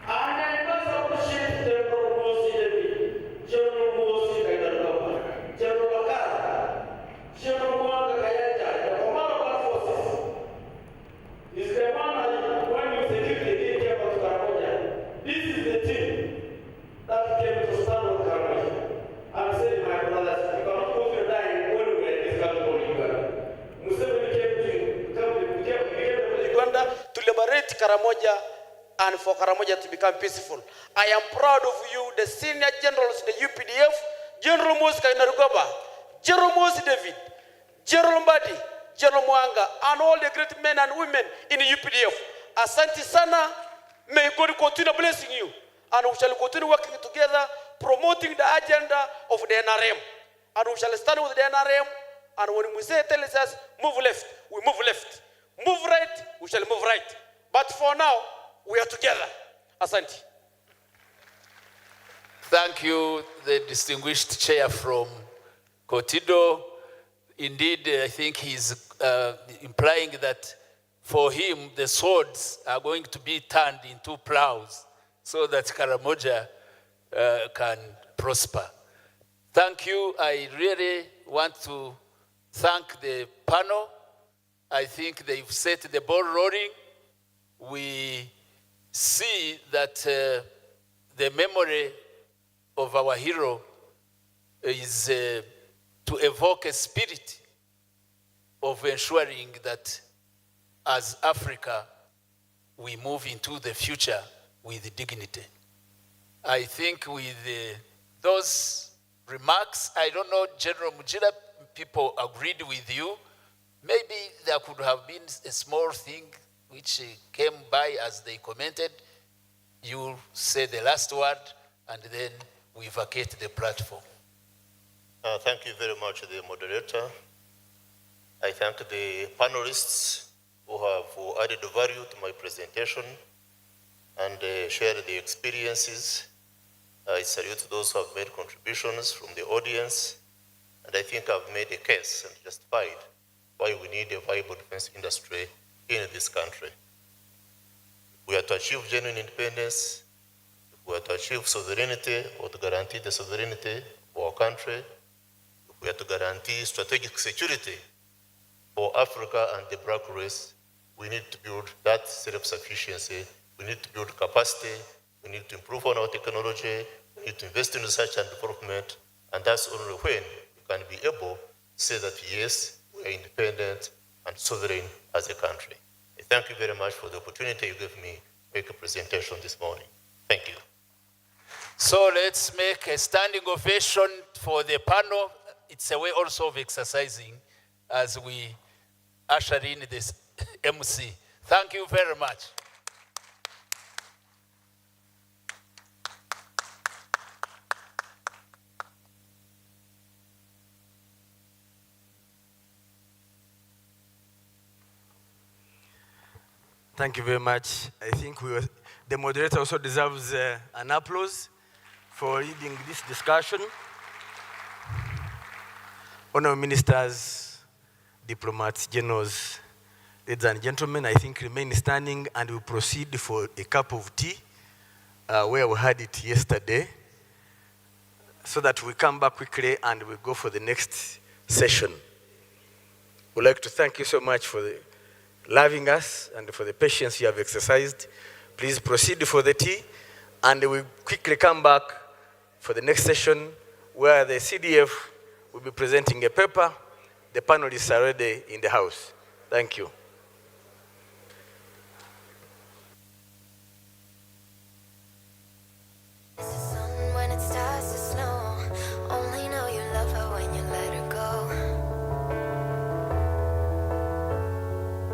And I must appreciate the Mosi David, General Mosi Kaidagaba, General Akara, General Mwanga Kayanja, the commander of our forces. Is the one when you secure the area of Karamoja. This is the team that came to stand with Karamoja. I'm saying, my brothers, you cannot go to die when we were discussing on Uganda. Museveni came to Uganda to liberate Karamoja and for Karamoja to become peaceful. I am proud of you, the senior generals in the UPDF, General Mosi Kainerugaba, General Mosi David, General Mbadi, General Mwanga, and all the great men and women in the UPDF. Asante sana, may God continue blessing you, and we shall continue working together, promoting the agenda of the NRM. And we shall stand with the NRM, and when we say, tell us, move left, we move left. Move right, we shall move right. But for now, we are together. Asante. Thank you, the distinguished chair from Kotido. Indeed, I think he's implying that for him, the swords are going to be turned into plows so that Karamoja can prosper. Thank you. I really want to thank the panel. I think they've set the ball rolling. We see that the memory of our hero is to evoke a spirit of ensuring that as Africa, we move into the future with dignity. I think with those remarks, I don't know, General Mujira, people agreed with you. Maybe there could have been a small thing which came by as they commented. You say the last word, and then we vacate the platform. Thank you very much, the moderator. I thank the panelists who have added value to my presentation and shared the experiences. I salute those who have made contributions from the audience, and I think I've made a case and justified why we need a viable defense industry in this country. If we are to achieve genuine independence, if we are to achieve sovereignty or to guarantee the sovereignty of our country, if we are to guarantee strategic security for Africa and the black race, we need to build that self-sufficiency. We need to build capacity. We need to improve on our technology. We need to invest in research and development. And that's only when we can be able to say that, yes, we are independent and sovereign as a country. I thank you very much for the opportunity you gave me to make a presentation this morning. Thank you. So let's make a standing ovation for the panel. It's a way also of exercising as we usher in this MC. Thank you very much. Thank you very much. I think the moderator also deserves an applause for leading this discussion. Honorable ministers, diplomats, generals, ladies and gentlemen, I think remain standing and we proceed for a cup of tea where we had it yesterday, so that we come back quickly and we go for the next session. We'd like to thank you so much for loving us and for the patience you have exercised. Please proceed for the tea, and we quickly come back for the next session where the CDF will be presenting a paper. The panelists are already in the house. Thank you. When it starts to snow, only know you love her when you let her go.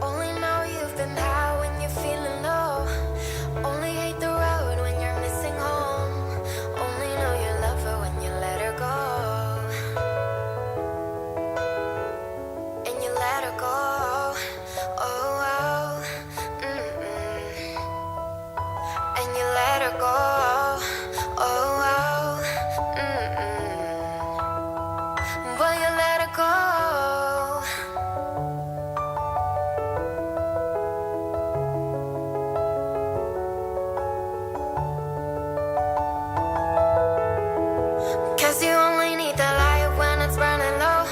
Only know you've been high when you're feeling low. Only hate the road when you're missing home. Only know you love her when you let her go. And you let her go. Oh, oh. And you let her go. Oh, oh, but you let her go. 'Cause you only need the light when it's burning low.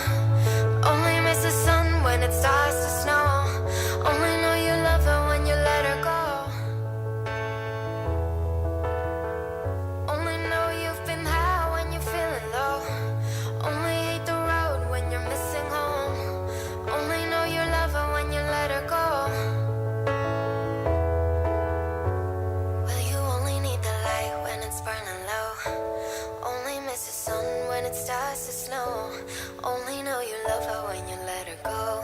Only miss the sun when it starts to snow. Only know you love her when you let her go. Only know you've been high when you're feeling low. Only hate the road when you're missing home. Only know you love her when you let her go. Well, you only need the light when it's burning low. Only miss the sun when it starts to snow. Only know you love her when you let her go.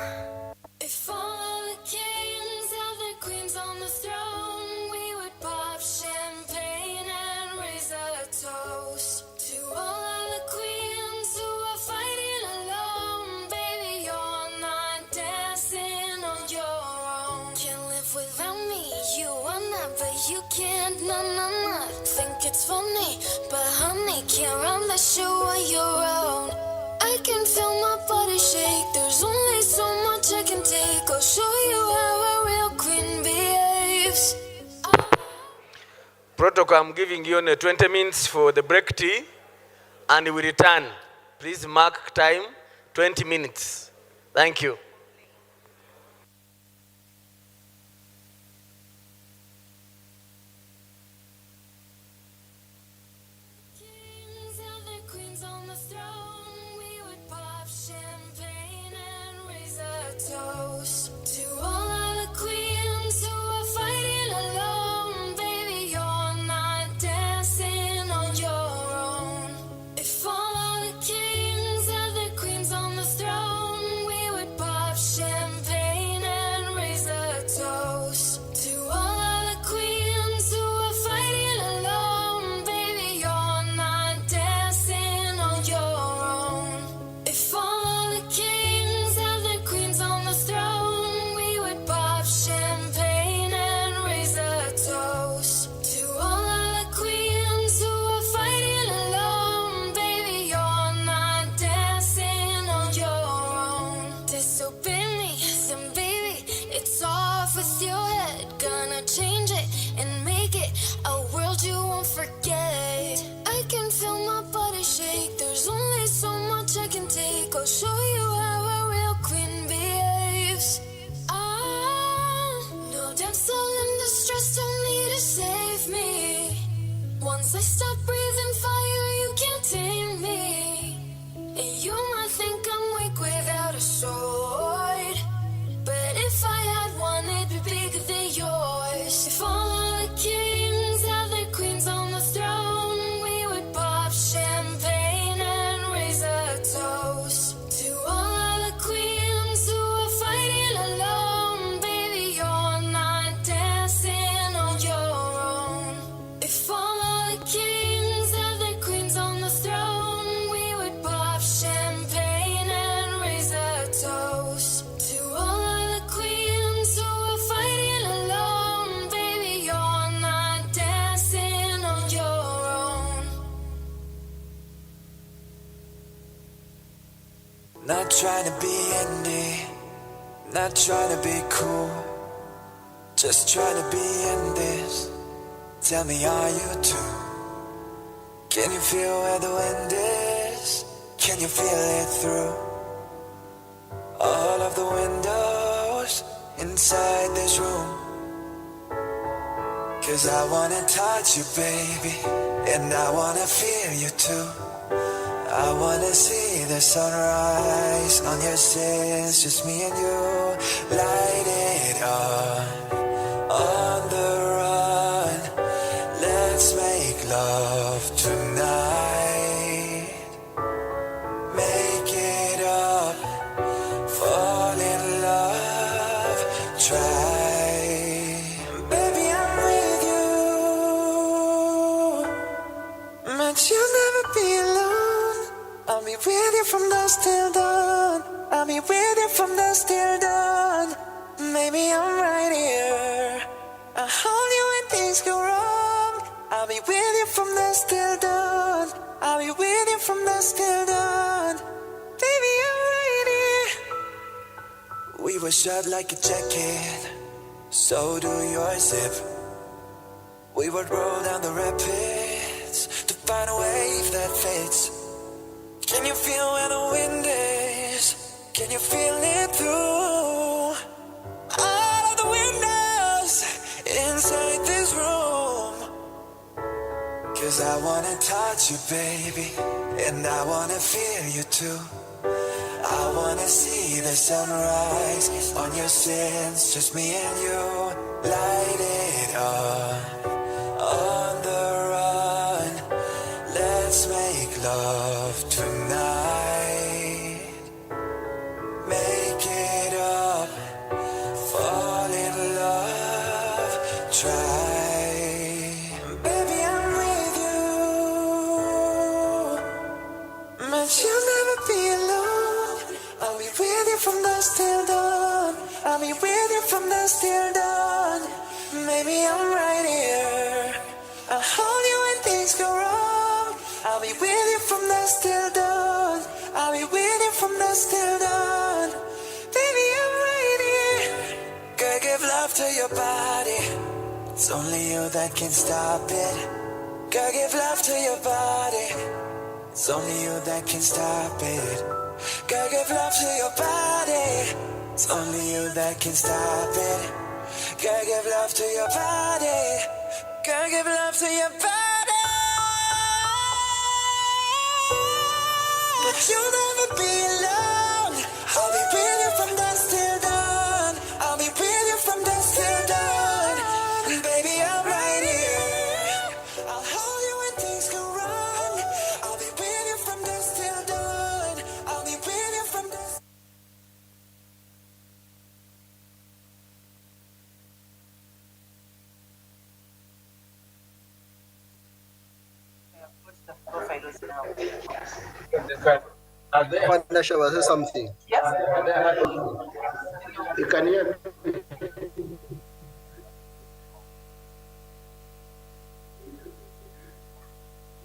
If all the kings have their queens on the throne, we would pop champagne and raise a toast to all of the queens who are fighting alone. Baby, you're not dancing on your own. Can't live without me, you wanna, but you can't. No, no, no. Think it's funny, but honey, can't run the show on your own. I can feel my body shake. There's only so much I can take. I'll show you how a real queen behaves. Protocol, I'm giving you only 20 minutes for the break tea, and we return. Please mark time, 20 minutes. Thank you. Kings have their queens on the throne. We would pop champagne and raise a toast to all of the queens who are fighting alone. Baby, you're not dancing on your own. If all of the kings have their queens on the throne, we would pop Not trying to be indie, not trying to be cool, just trying to be in this. Tell me, are you too? Can you feel where the wind is? Can you feel it through all of the windows inside this room? 'Cause I wanna touch you, baby, and I wanna feel you too. I wanna see the sunrise on your sins, just me and you. Light it on the run. Let's make love tonight. Make it up, fall in love, try. Baby, I'm with you, but you'll never be alone. I'll be with you from dusk till dawn. I'll be with you from dusk till dawn. Maybe I'm right here. I'll hold you when things go wrong. I'll be with you from dusk till dawn. I'll be with you from dusk till dawn. Baby, I'm right here. We were shot like a jacket, so do your zip. We would roll down the rapids to find a wave that fits. Can you feel where the wind is? Can you feel it through all of the windows inside this room? 'Cause I wanna touch you, baby, and I wanna feel you too. I wanna see the sunrise on your sins, just me and you. Light it on the run. Let's make love tonight. Make it up, fall in love, try. Baby, I'm with you, but you'll never be alone. I'll be with you from dusk till dawn. I'll be with you from dusk till dawn. Maybe I'm right here. I'll hold you when things go wrong. I'll be with you from dusk till dawn. I'll be with you from dusk till dawn. Baby, I'm right here. Gotta give love to your body. It's only you that can stop it. Gotta give love to your body. It's only you that can stop it. Gotta give love to your body. It's only you that can stop it. Gotta give love to your body. Gotta give love to your body. But you'll never be alone. I'll be with you from dusk till dawn. I'll be with you from dusk till dawn. And baby, I'm right here. I'll hold you when things go wrong. I'll be with you from dusk till dawn. I'll be with you from dusk. Wanda Shaba, say something. Yes. You can hear me.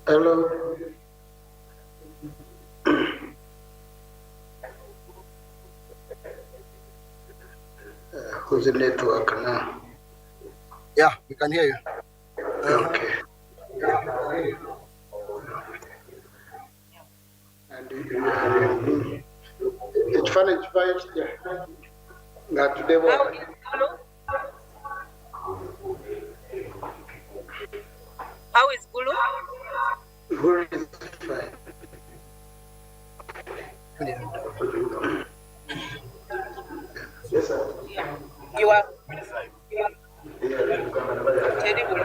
Hello. Who's the network now? Yeah, we can hear you. Okay. And it's fun, it's fine. Not today. How is Gulu? Gulu is fine. Yes, sir. You are terrible,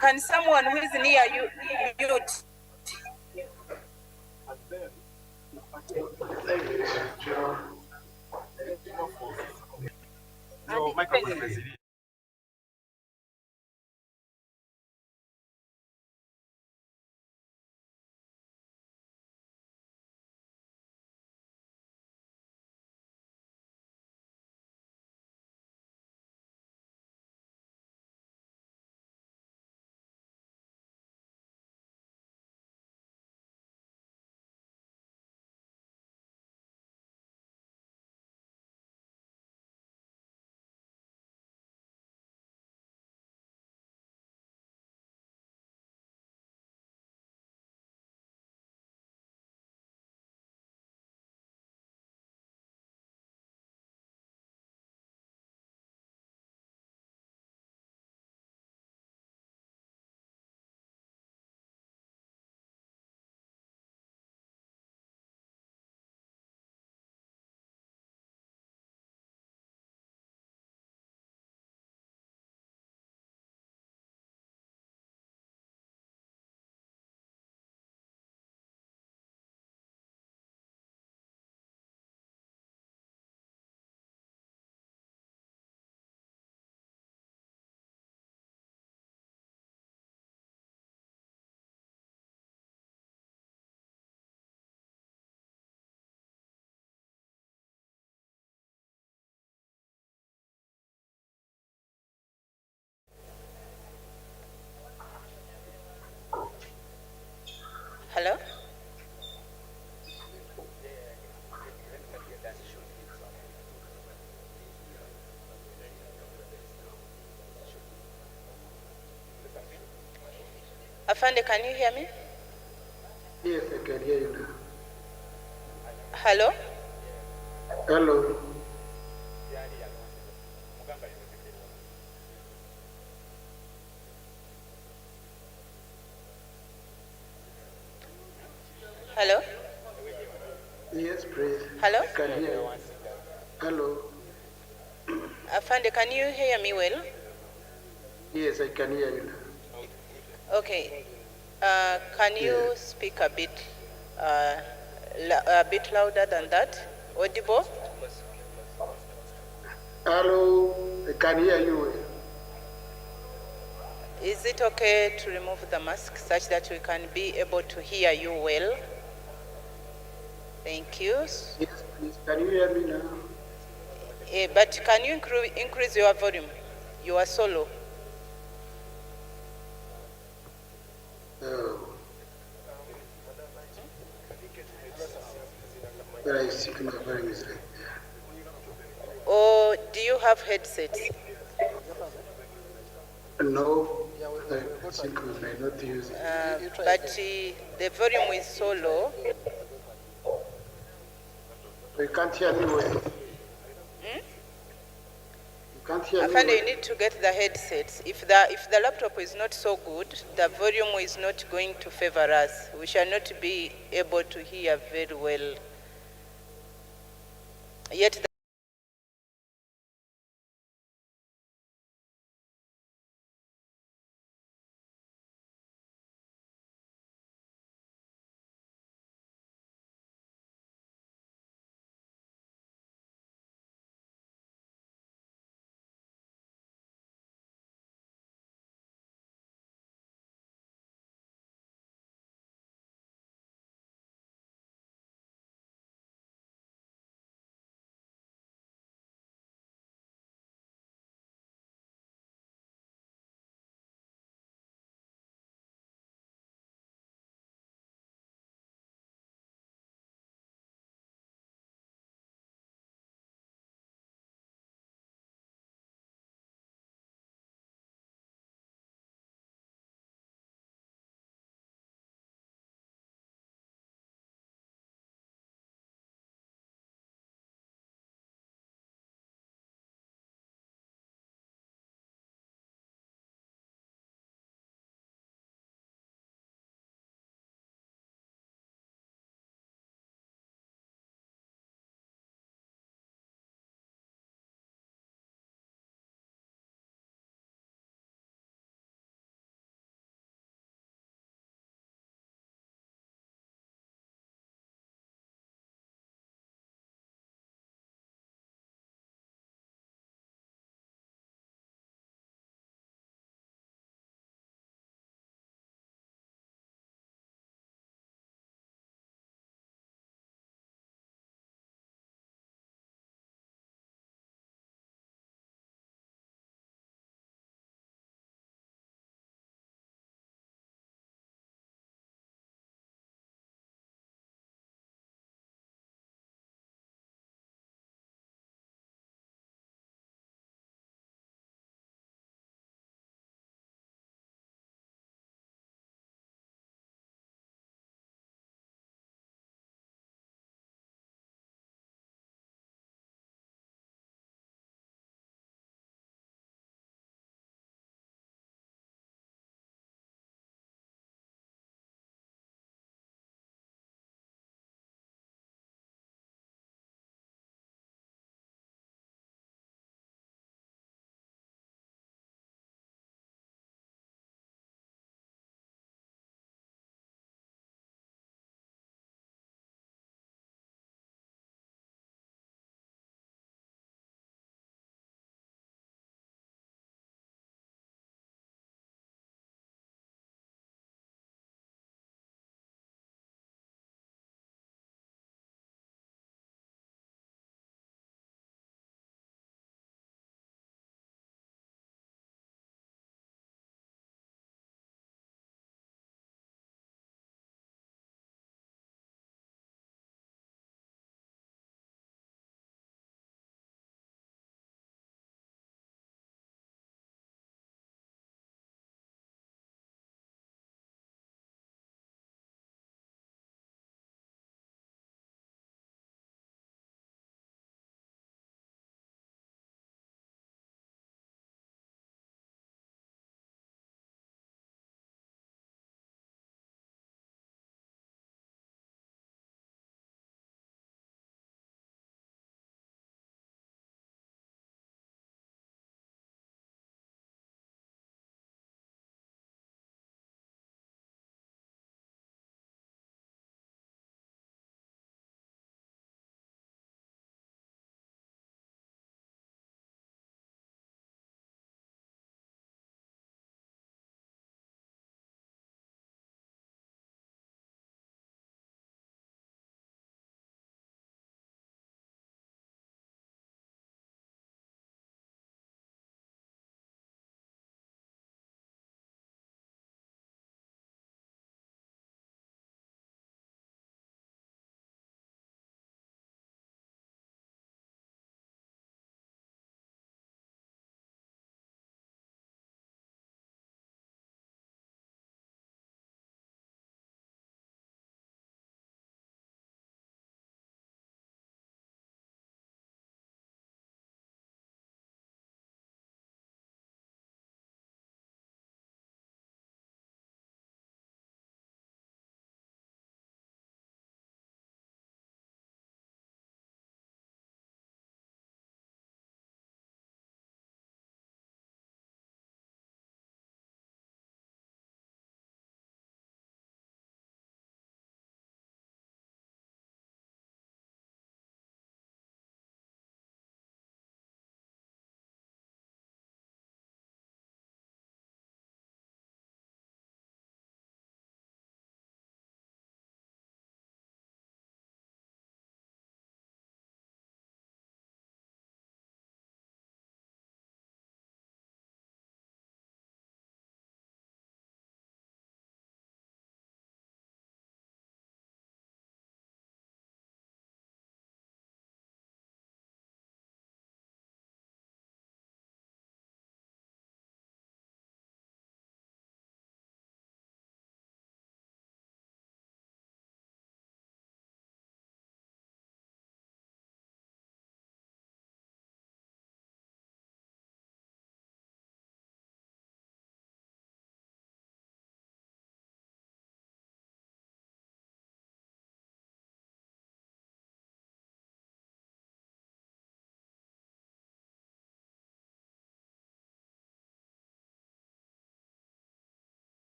Can someone who is near you mute? Your microphone is Hello? Afande, can you hear me? Yes, I can hear you now. Hello? Hello. Hello? Yes, please. Hello? I can hear you. Hello. Afande, can you hear me well? Yes, I can hear you now. Okay. Can you speak a bit louder than that? Audible? Hello. I can hear you well. Is it okay to remove the mask such that we can be able to hear you well? Thank you. Yes, please. Can you hear me now? But can you increase your volume? You are solo. Oh. But I see my volume is right there. Or do you have headsets? No, I think we may not use it. But the volume is so low. You can't hear me well. Hmm? You can't hear me Afande, well. you need to get the headsets. If the laptop is not so good, the volume is not going to favor us. We shall not be able to hear very well. Yet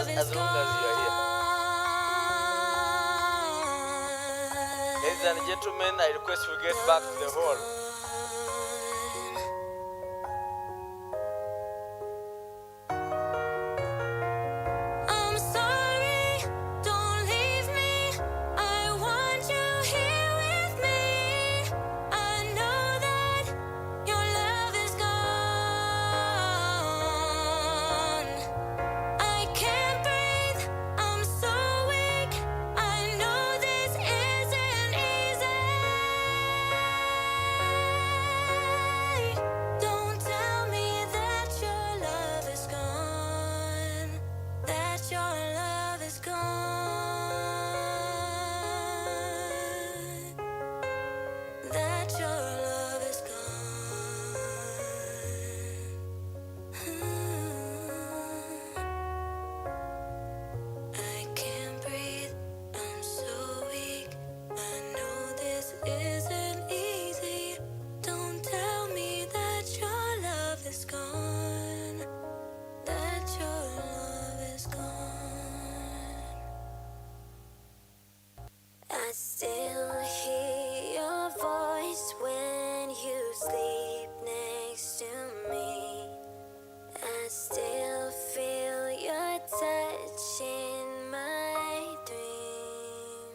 love is as long as you are here. Ladies and gentlemen, I request we get back to the hall. I'm sorry, don't leave me. I want you here with me. I know that your love is gone. I can't breathe, I'm so weak. I know this isn't easy. Don't tell me that your love is gone. That your love is gone. That your love is gone. I can't breathe, I'm so weak. I know this isn't easy. Don't tell me that your love is gone. That your love is gone. I still hear your voice when you sleep next to me. I still feel your touch in my dream.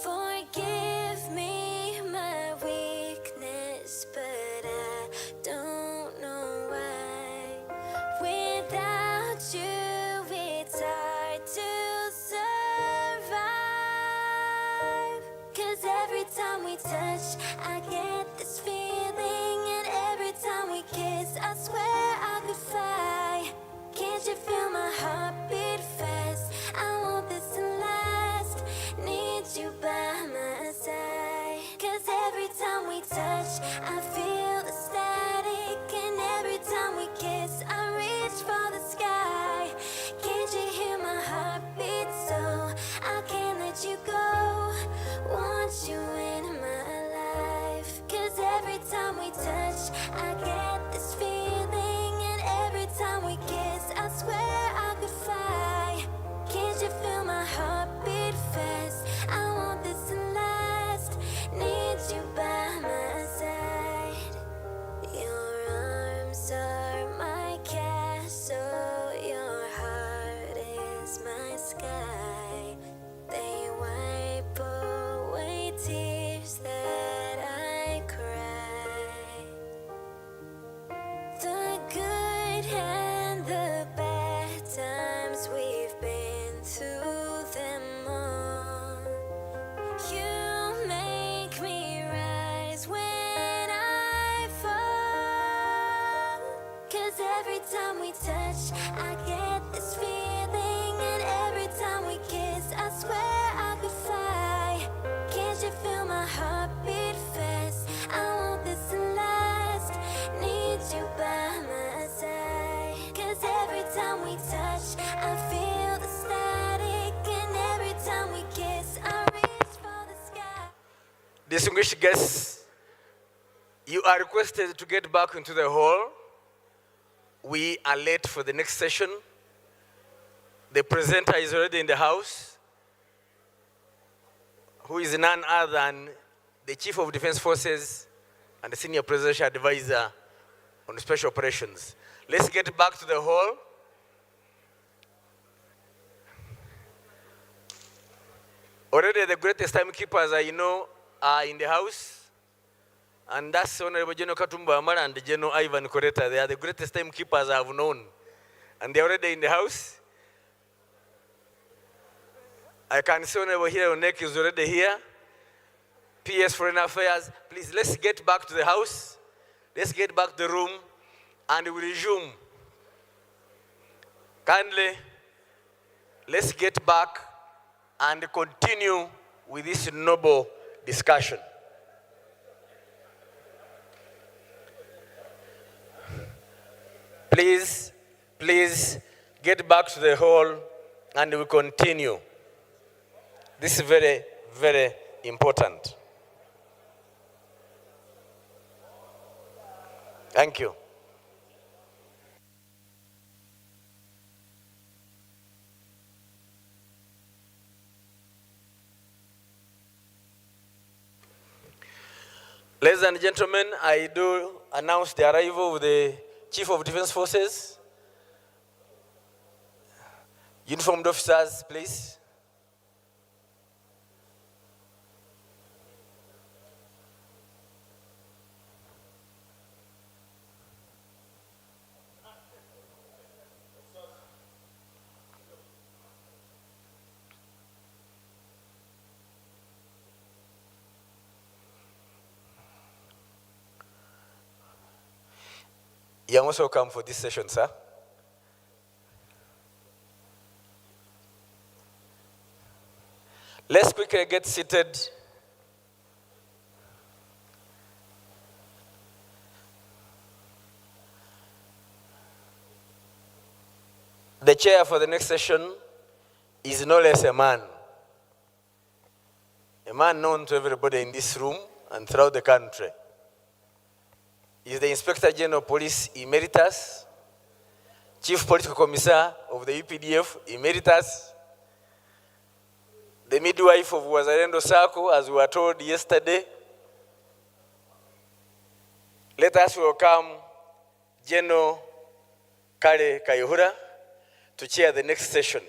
Forgive me my weakness, but I don't know why. Without you, it's hard to survive. 'Cause every time we touch, I get this feeling, and every time we kiss, I swear I could fly. Can't you feel my heartbeat fast? I want this to last. Need you by my side. 'Cause every time we touch, I feel the static, and every time we kiss, I reach for the sky. Can't you hear my heartbeat? So I can't let you go. Want you in my life. 'Cause every time we touch, I get this feeling, and every time we kiss, I swear I could fly. Can't you feel my heartbeat fast? I want this to last. Need you by my side. Your arms are my castle. Your heart is my sky. They wipe away tears that I cry. The good and the bad times, we've been through them all. You make me rise when I fall. 'Cause every time we touch, I get this feeling, and every time we kiss, I swear I could fly. Can't you feel my heartbeat fast? I want this to last. Need you by my side. 'Cause every time we touch, I feel the static, and every time we kiss, I reach for the sky. Distinguished guests, you are requested to get back into the hall. We are late for the next session. The presenter is already in the house, who is none other than the Chief of Defense Forces and the Senior Presidential Advisor on Special Operations. Let's get back to the hall. Already the greatest timekeepers I know are in the house. And that's Honorable General Katumba Amara and General Ivan Koreta. They are the greatest timekeepers I have known. And they're already in the house. I can see Honorable here, Onek is already here. PS Foreign Affairs, please let's get back to the house. Let's get back to the room and we resume. Kindly, let's get back and continue with this noble discussion. Please get back to the hall and we continue. This is very, very important. Thank you. Ladies and gentlemen, I do announce the arrival of the Chief of Defense Forces. Uniformed officers, please. You are most welcome for this session, sir. Let's quickly get seated. The chair for the next session is no less a man known to everybody in this room and throughout the country. He is the Inspector General of Police Emeritus, Chief Political Commissar of the UPDF Emeritus, the midwife of Wazalendo Circle, as we were told yesterday. Let us welcome General Kale Kayihura to chair the next session.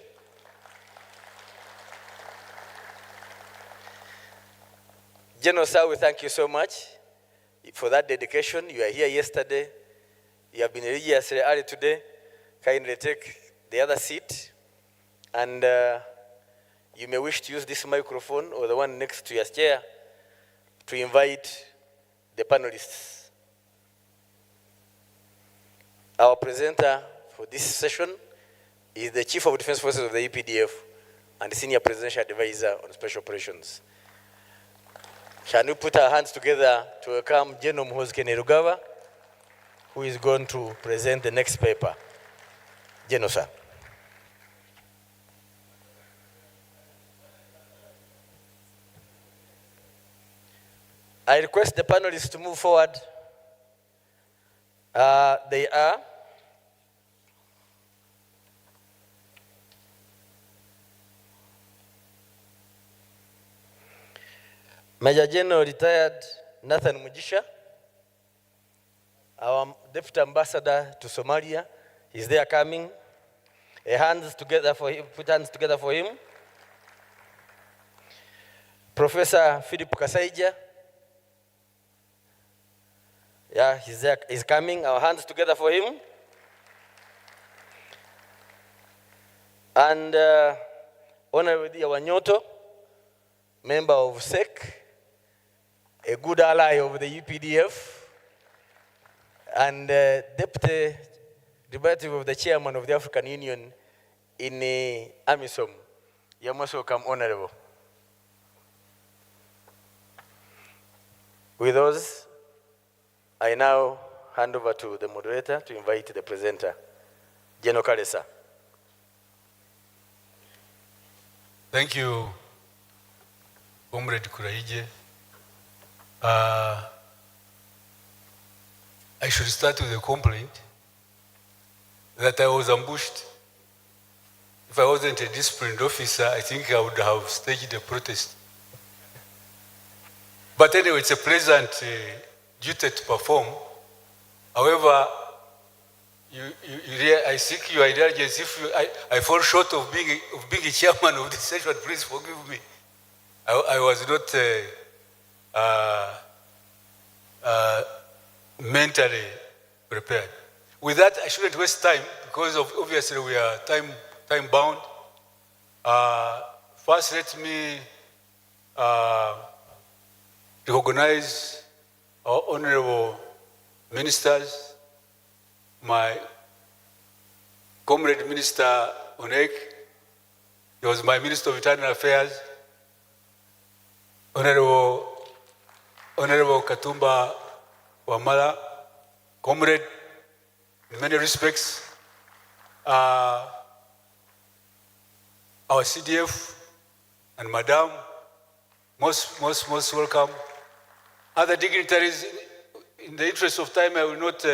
General sir, we thank you so much for that dedication. You are here yesterday. You have been religiously early today. Kindly take the other seat. And you may wish to use this microphone or the one next to your chair to invite the panelists. Our presenter for this session is the Chief of Defense Forces of the EPDF and the Senior Presidential Advisor on Special Operations. Can we put our hands together to welcome General Hon Gen Aronda Nyakairima, who is going to present the next paper. General, sir. I request the panelists to move forward. They are Major General retired Nathan Mujisha, our Deputy Ambassador to Somalia. He's there coming. Hands together for him, put hands together for him. Professor Philip Kasaija. Yeah, he's there, he's coming. Our hands together for him. And Honorable Wanyoto, member of SEC, a good ally of the UPDF, and deputy representative of the chairman of the African Union in AMISOM. You're most welcome, Honorable. With those, I now hand over to the moderator to invite the presenter, General Kalesa. Thank you, Comrade Kuraije. I should start with a complaint that I was ambushed. If I wasn't a disciplined officer, I think I would have staged a protest. But anyway, it's a pleasant duty to perform. However, I seek your indulgence if I fall short of being a chairman of this session. Please forgive me. I was not mentally prepared. With that, I shouldn't waste time because obviously we are time bound. First, let me recognize our honorable ministers, my comrade Minister Onek. He was my Minister of Internal Affairs. Honorable Katumba Wamala, comrade, in many respects, our CDF and Madam, most welcome. Other dignitaries, in the interest of time, I will not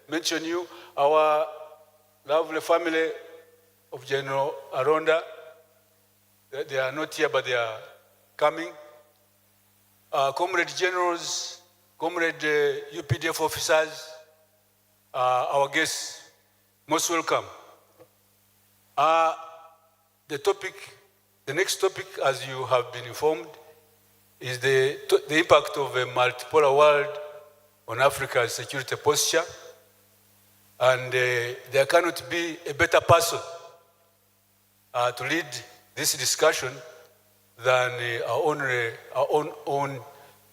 mention you. Our lovely family of General Aronda, they are not here, but they are coming. Comrade generals comrade UPDF officers, our guests, most welcome. The next topic, as you have been informed, is the impact of a multipolar world on Africa's security posture. And there cannot be a better person to lead this discussion than our own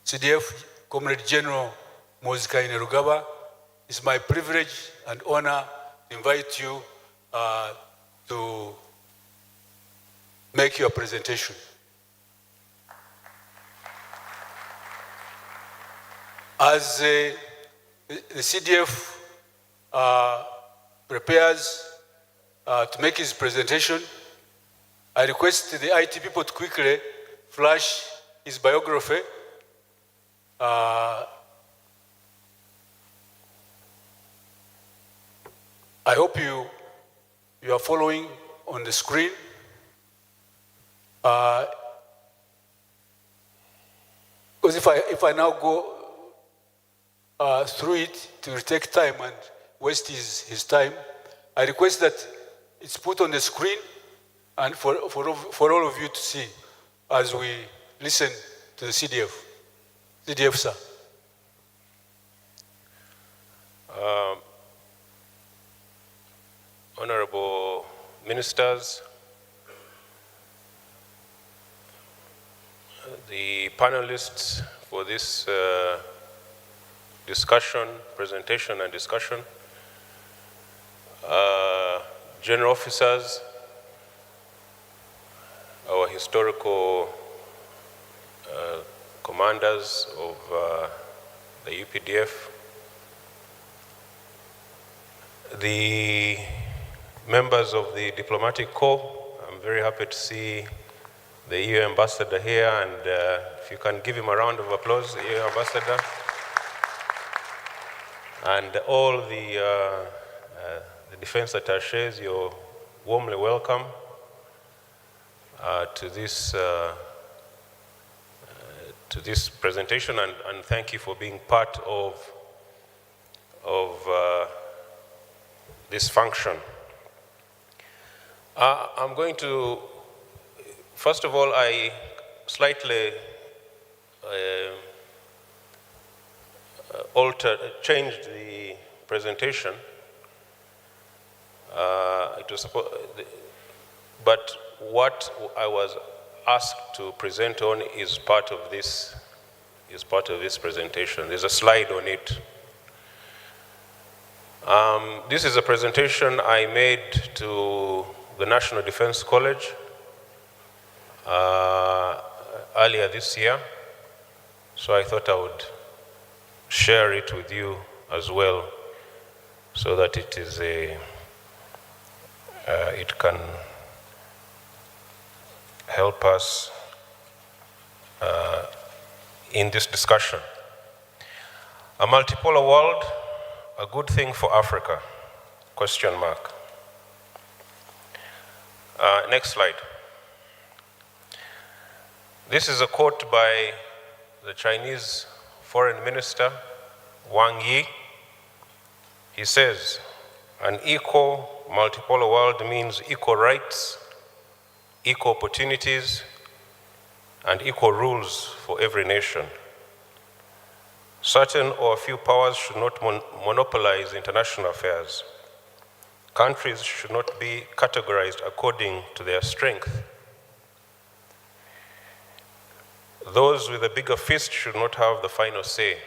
CDF, Comrade General Moses Kainerugaba. It's my privilege and honor to invite you to make your presentation. As the CDF prepares to make his presentation, I request the IT people to quickly flash his biography. I hope you are following on the screen. Because if I now go through it, it will take time and waste his time. I request that it's put on the screen and for all of you to see as we listen to the CDF. CDF, sir. Honorable ministers, the panelists for this presentation and discussion, general officers, our historical commanders of the UPDF, the members of the diplomatic corps. I'm very happy to see the EU ambassador here, and if you can give him a round of applause, the EU ambassador, and all the defense attaches, you're warmly welcome to this presentation, and thank you for being part of this function. I'm going to, first of all, I slightly changed the presentation. But what I was asked to present on is part of this presentation. There's a slide on it. This is a presentation I made to the National Defense College earlier this year, so I thought I would share it with you as well, so that it is it can help us in this discussion. A multipolar world, a good thing for Africa? Question mark. Next slide. This is a quote by the Chinese Foreign Minister, Wang Yi. He says, an equal multipolar world means equal rights, equal opportunities, and equal rules for every nation. Certain or a few powers should not monopolize international affairs. Countries should not be categorized according to their strength. Those with a bigger fist should not have the final say.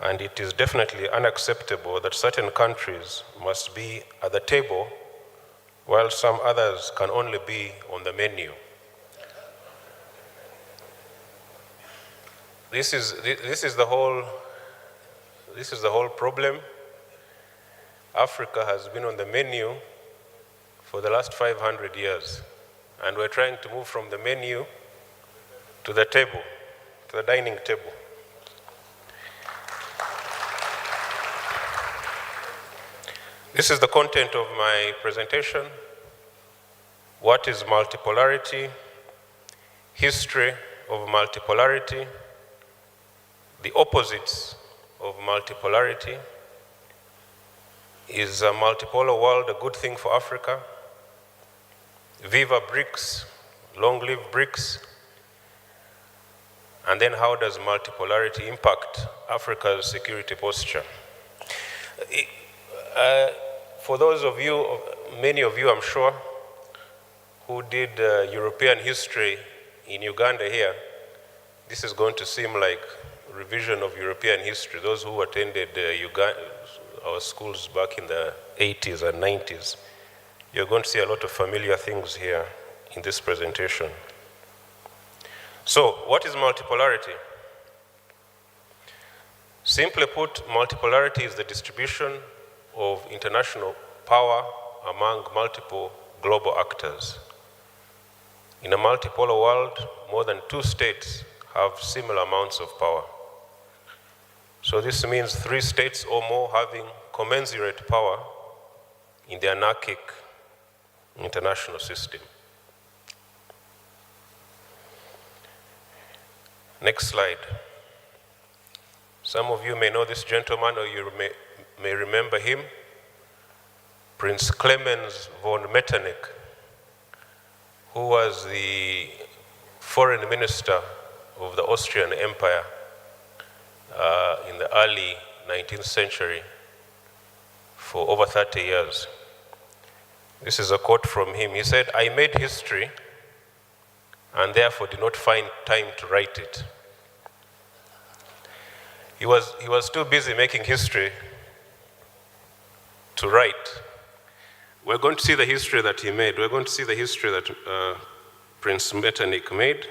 And it is definitely unacceptable that certain countries must be at the table while some others can only be on the menu. This is the whole problem. Africa has been on the menu for the last 500 years, and we're trying to move from the menu to the table, to the dining table. This is the content of my presentation. What is multipolarity? History of multipolarity. the opposites of multipolarity. Is a multipolar world a good thing for Africa? Viva BRICS, long live BRICS. And then how does multipolarity impact Africa's security posture? For those of you, many of you I'm sure, who did European history in Uganda here, this is going to seem like revision of European history. Those who attended our schools back in the 80s and 90s, you're going to see a lot of familiar things here in this presentation. So, what is multipolarity? Simply put, multipolarity is the distribution of international power among multiple global actors. In a multipolar world, more than 2 states have similar amounts of power. So this means 3 states or more having commensurate power in the anarchic international system. Next slide. Some of you may know this gentleman, or you may remember him, Prince Clemens von Metternich, who was the foreign minister of the Austrian Empire in the early 19th century for over 30 years. This is a quote from him. He said, "I made history and therefore did not find time to write it." He was too busy making history to write. We're going to see the history that he made. We're going to see the history that Prince Metternich made,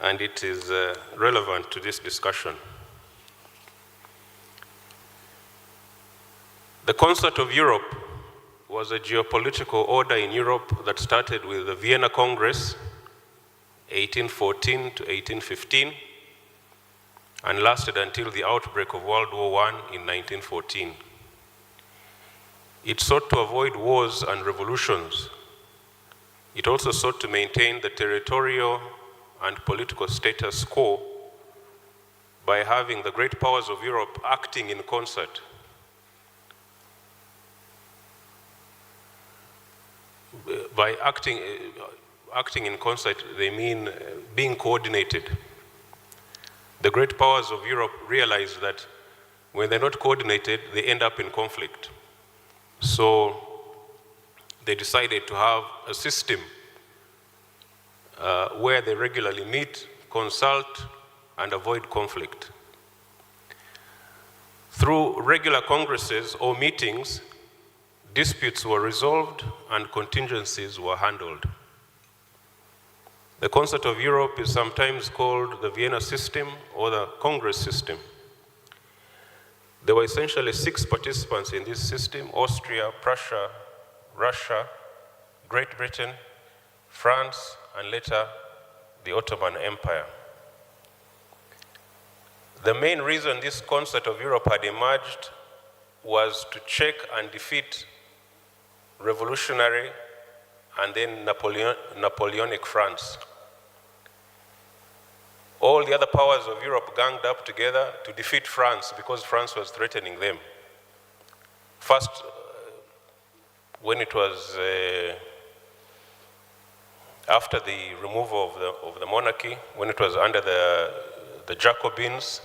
and it is relevant to this discussion. The Concert of Europe was a geopolitical order in Europe that started with the Vienna Congress, 1814 to 1815, and lasted until the outbreak of World War I in 1914. It sought to avoid wars and revolutions. It also sought to maintain the territorial and political status quo by having the great powers of Europe acting in concert. By acting in concert, they mean being coordinated. The great powers of Europe realized that when they're not coordinated, they end up in conflict. So they decided to have a system where they regularly meet, consult, and avoid conflict. Through regular congresses or meetings, disputes were resolved and contingencies were handled. The Concert of Europe is sometimes called the Vienna system or the Congress system. There were essentially 6 participants in this system: Austria, Prussia, Russia, Great Britain, France, and later the Ottoman Empire. The main reason this Concert of Europe had emerged was to check and defeat revolutionary and then Napoleonic France. All the other powers of Europe ganged up together to defeat France because France was threatening them. First, when it was after the removal of the monarchy, when it was under the Jacobins,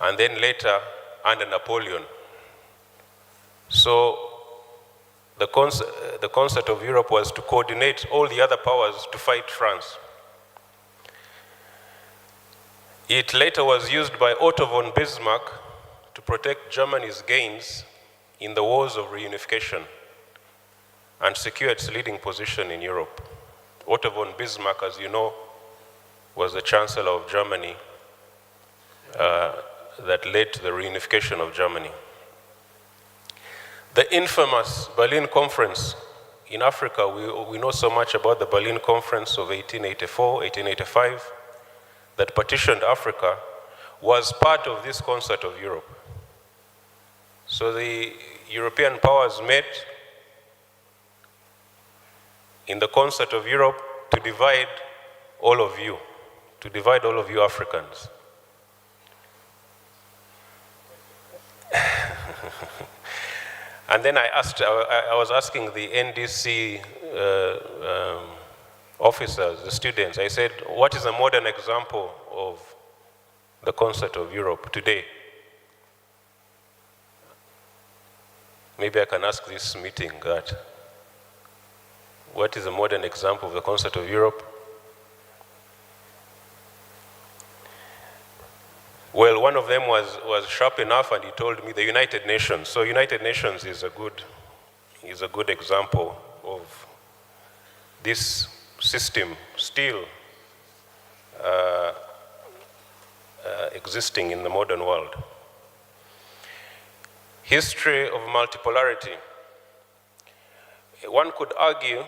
and then later under Napoleon. So the Concert of Europe was to coordinate all the other powers to fight France. It later was used by Otto von Bismarck to protect Germany's gains in the wars of reunification and secure its leading position in Europe. Otto von Bismarck, as you know, was the Chancellor of Germany that led to the reunification of Germany. The infamous Berlin Conference in Africa, we know so much about the Berlin Conference of 1884, 1885, that partitioned Africa, was part of this Concert of Europe. So the European powers met in the Concert of Europe to divide all of you Africans. And then I was asking the NDC officers, the students, I said, what is a modern example of the concert of Europe today? Maybe I can ask this meeting that, what is a modern example of the concert of Europe? Well, one of them was sharp enough, and he told me the United Nations. So United Nations is a good example of this system still existing in the modern world. History of multipolarity. One could argue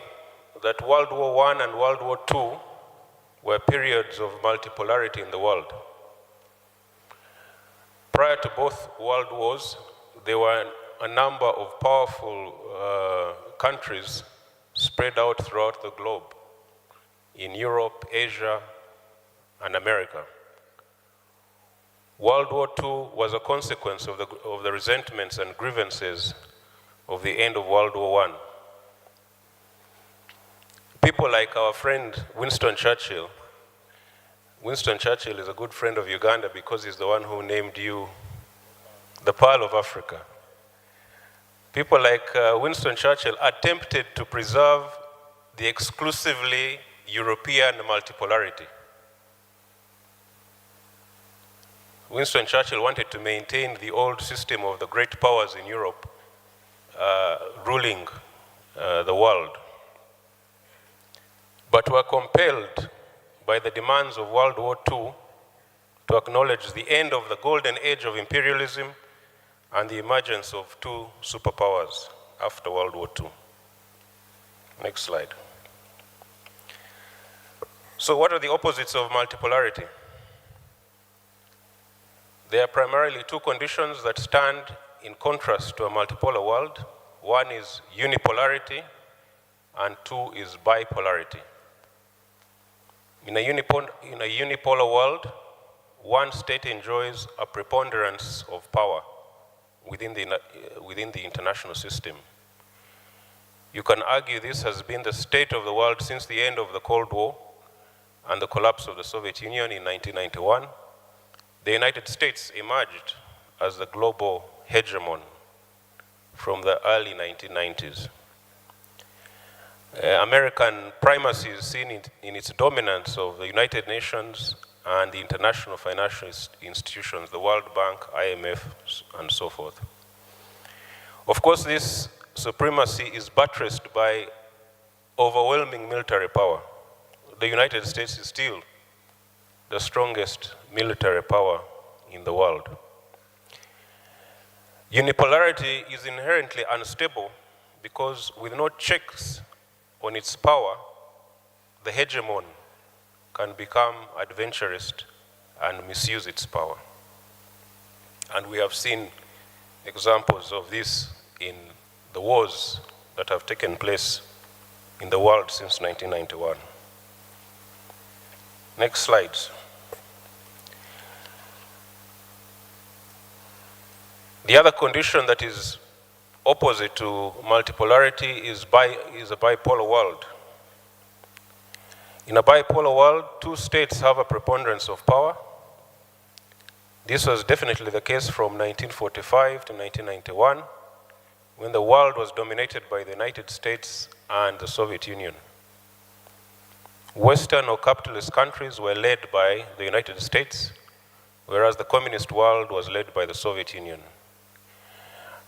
that World War I and World War II were periods of multipolarity in the world. Prior to both world wars, there were a number of powerful countries spread out throughout the globe in Europe, Asia, and America. World War II was a consequence of the resentments and grievances of the end of World War I. People like our friend Winston Churchill. Winston Churchill is a good friend of Uganda because he's the one who named you the Pearl of Africa. People like Winston Churchill attempted to preserve the exclusively European multipolarity. Winston Churchill wanted to maintain the old system of the great powers in Europe ruling the world, but were compelled by the demands of World War II to acknowledge the end of the golden age of imperialism and the emergence of two superpowers after World War II. Next slide. So what are the opposites of multipolarity? There are primarily two conditions that stand in contrast to a multipolar world. One is unipolarity, and two is bipolarity. In a unipolar world, one state enjoys a preponderance of power within the international system. You can argue this has been the state of the world since the end of the Cold War and the collapse of the Soviet Union in 1991. The United States emerged as the global hegemon from the early 1990s. American primacy is seen in its dominance of the United Nations and the international financial institutions, the World Bank, IMF, and so forth. Of course, this supremacy is buttressed by overwhelming military power. The United States is still the strongest military power in the world. Unipolarity is inherently unstable because with no checks on its power, the hegemon can become adventurous and misuse its power. And we have seen examples of this in the wars that have taken place in the world since 1991. Next slide. The other condition that is opposite to multipolarity is a bipolar world. In a bipolar world, two states have a preponderance of power. This was definitely the case from 1945 to 1991, when the world was dominated by the United States and the Soviet Union. Western or capitalist countries were led by the United States, whereas the communist world was led by the Soviet Union.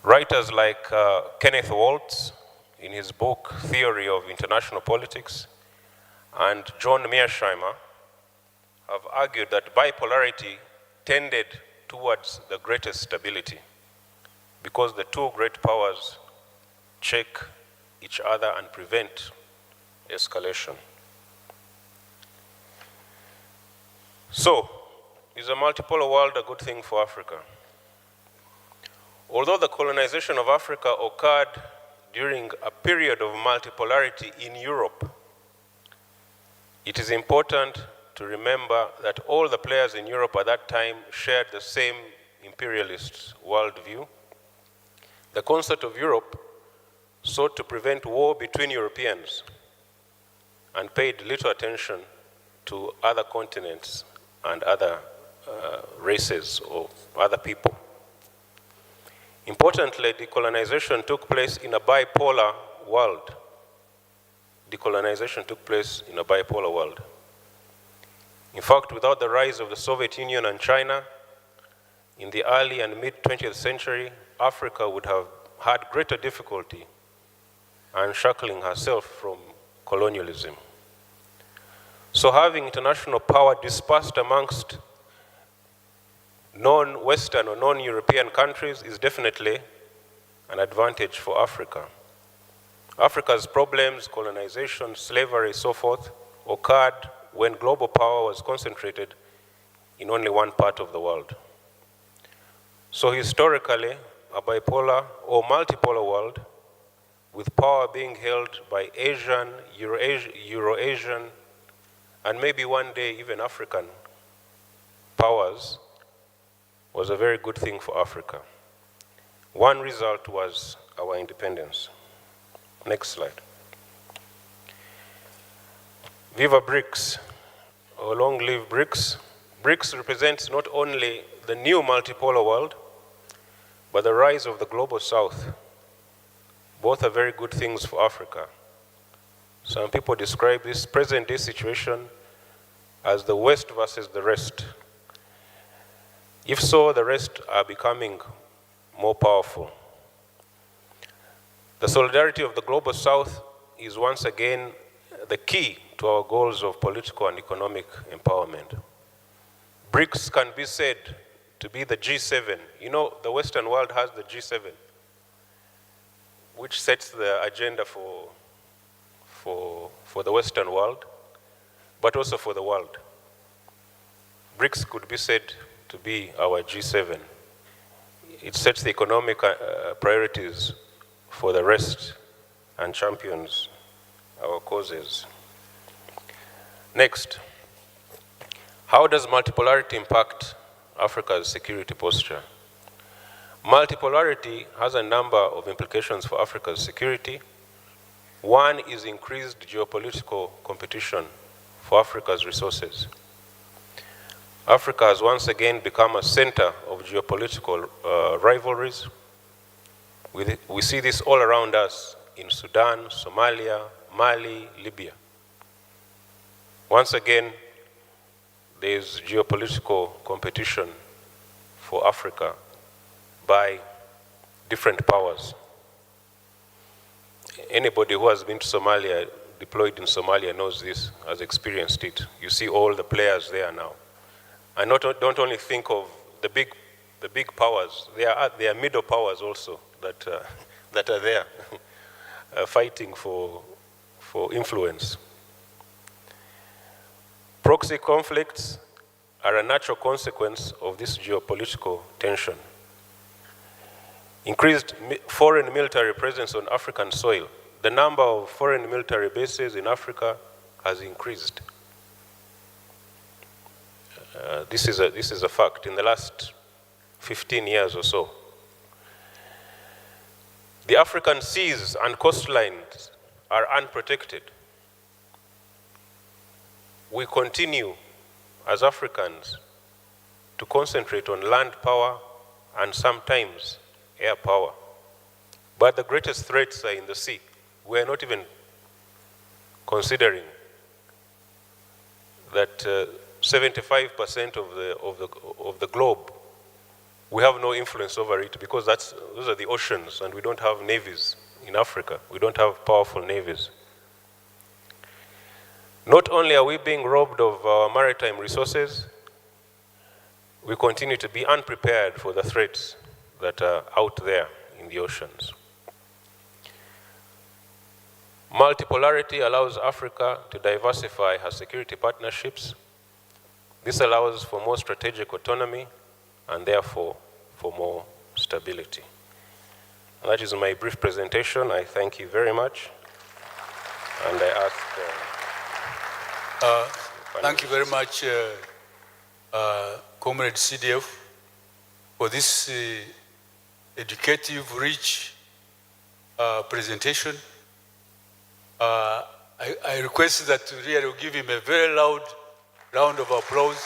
Writers like Kenneth Waltz, in his book Theory of International Politics, and John Mearsheimer have argued that bipolarity tended towards the greatest stability because the two great powers check each other and prevent escalation. So, is a multipolar world a good thing for Africa? Although the colonization of Africa occurred during a period of multipolarity in Europe, it is important to remember that all the players in Europe at that time shared the same imperialist worldview, the Concert of Europe sought to prevent war between Europeans and paid little attention to other continents and other races or other people. Importantly, decolonization took place in a bipolar world. Decolonization took place in a bipolar world. In fact, without the rise of the Soviet Union and China, in the early and mid-20th century, Africa would have had greater difficulty unshackling herself from colonialism. So having international power dispersed amongst non-Western or non-European countries is definitely an advantage for Africa. Africa's problems, colonization, slavery, so forth, occurred when global power was concentrated in only one part of the world. So historically, a bipolar or multipolar world with power being held by Asian, Euro-Asian, and maybe one day even African powers was a very good thing for Africa. One result was our independence. Next slide. Viva BRICS, or long live BRICS. BRICS represents not only the new multipolar world, but the rise of the global south. Both are very good things for Africa. Some people describe this present-day situation as the West versus the rest. If so, the rest are becoming more powerful. The solidarity of the global south is once again the key to our goals of political and economic empowerment. BRICS can be said to be the G7. You know, the Western world has the G7, which sets the agenda for the Western world, but also for the world. BRICS could be said to be our G7. It sets the economic priorities for the rest and champions our causes. Next, how does multipolarity impact Africa's security posture? Multipolarity has a number of implications for Africa's security. One is increased geopolitical competition for Africa's resources. Africa has once again become a center of geopolitical rivalries. We see this all around us in Sudan, Somalia, Mali, Libya. Once again, there is geopolitical competition for Africa by different powers. Anybody who has been to Somalia, deployed in Somalia, knows this, has experienced it. You see all the players there now. And don't only think of the big powers. There are middle powers also that are there fighting for influence. Proxy conflicts are a natural consequence of this geopolitical tension. Increased foreign military presence on African soil. The number of foreign military bases in Africa has increased. This is a fact in the last 15 years or so. The African seas and coastlines are unprotected. We continue as Africans to concentrate on land power and sometimes air power. But the greatest threats are in the sea. We are not even considering that 75% of the globe, we have no influence over it because those are the oceans, and we don't have navies in Africa. We don't have powerful navies. Not only are we being robbed of our maritime resources, we continue to be unprepared for the threats that are out there in the oceans. Multipolarity allows Africa to diversify her security partnerships. This allows for more strategic autonomy and therefore for more stability. And that is my brief presentation. I thank you very much. And I ask... thank you very much, Comrade CDF, for this educative, rich presentation. I request that to really give him a very loud round of applause.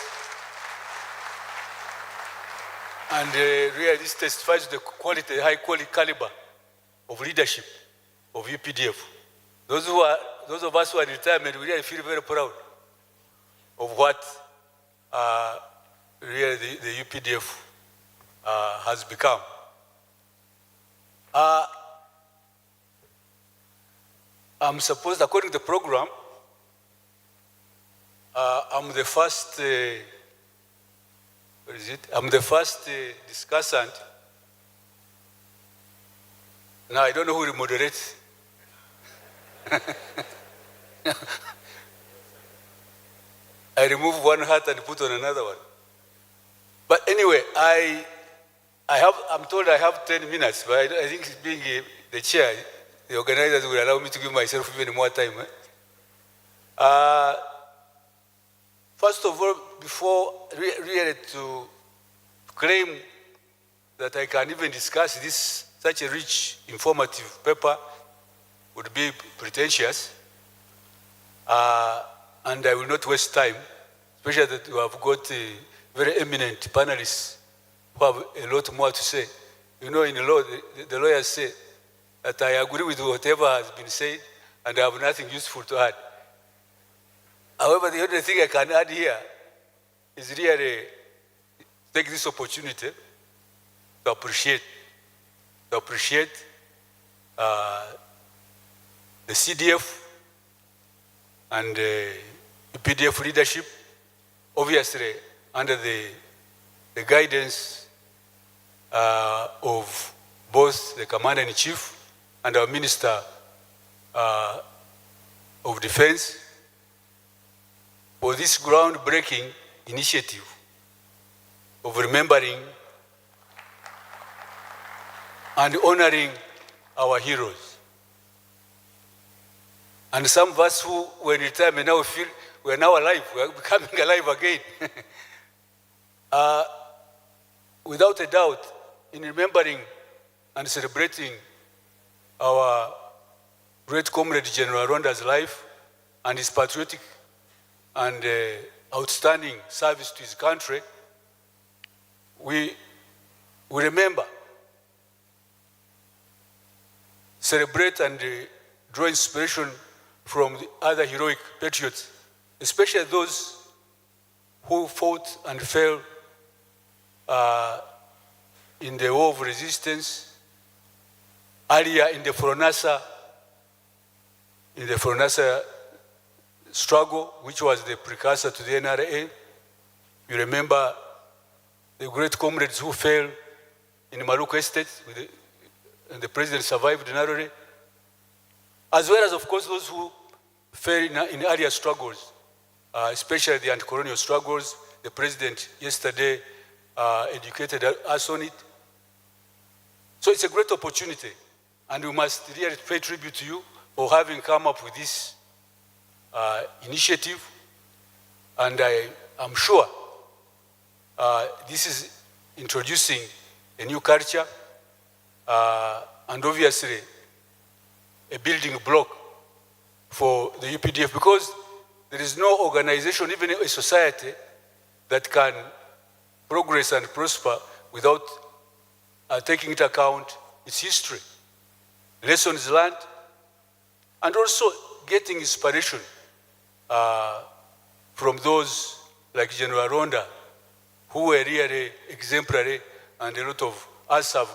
And really this testifies to the quality, high quality caliber of leadership of UPDF. Those of us who are in retirement, we really feel very proud of what really the UPDF has become. I'm supposed, according to the program, I'm the first, what is it? I'm the first discussant. Now I don't know who will moderate. I remove one hat and put on another one. But anyway, I'm told I have 10 minutes, but I think being the chair, the organizers will allow me to give myself even more time. First of all, before really to claim that I can even discuss this, such a rich, informative paper would be pretentious. And I will not waste time, especially that we have got very eminent panelists who have a lot more to say. You know, in the law, the lawyers say that I agree with whatever has been said and I have nothing useful to add. However, the only thing I can add here is really take this opportunity to appreciate the CDF and UPDF leadership, obviously under the guidance of both the Commander-in-Chief and our Minister of Defense, for this groundbreaking initiative of remembering and honoring our heroes. And some of us who were in retirement now feel we are now alive, we are becoming alive again. Without a doubt, in remembering and celebrating our great comrade General Aronda's life and his patriotic and outstanding service to his country, we remember, celebrate and draw inspiration from the other heroic patriots, especially those who fought and fell in the war of resistance earlier in the Fronasa struggle, which was the precursor to the NRA. You remember the great comrades who fell in Maluku Estate, and the president survived narrowly, as well as, of course, those who fell in earlier struggles, especially the anti-colonial struggles. The president yesterday educated us on it. So it's a great opportunity, and we must really pay tribute to you for having come up with this initiative. And I'm sure this is introducing a new culture and obviously a building block for the UPDF, because there is no organization, even a society, that can progress and prosper without taking into account its history, lessons learned, and also getting inspiration from those like General Aronda, who were really exemplary, and a lot of us have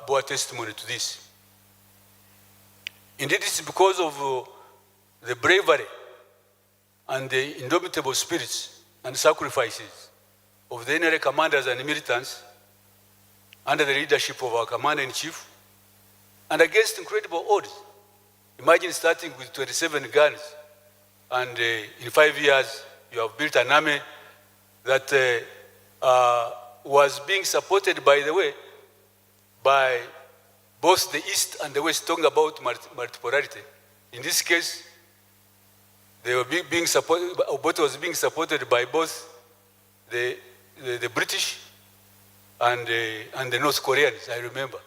bore testimony to this. Indeed, it's because of the bravery and the indomitable spirits and sacrifices of the NRA commanders and militants under the leadership of our Commander-in-Chief, and against incredible odds. Imagine starting with 27 guns, and in 5 years, you have built an army that was being supported, by the way, by both the East and the West, talking about multipolarity. In this case, they were being supported, Obote was being supported by both the British and the North Koreans, I remember.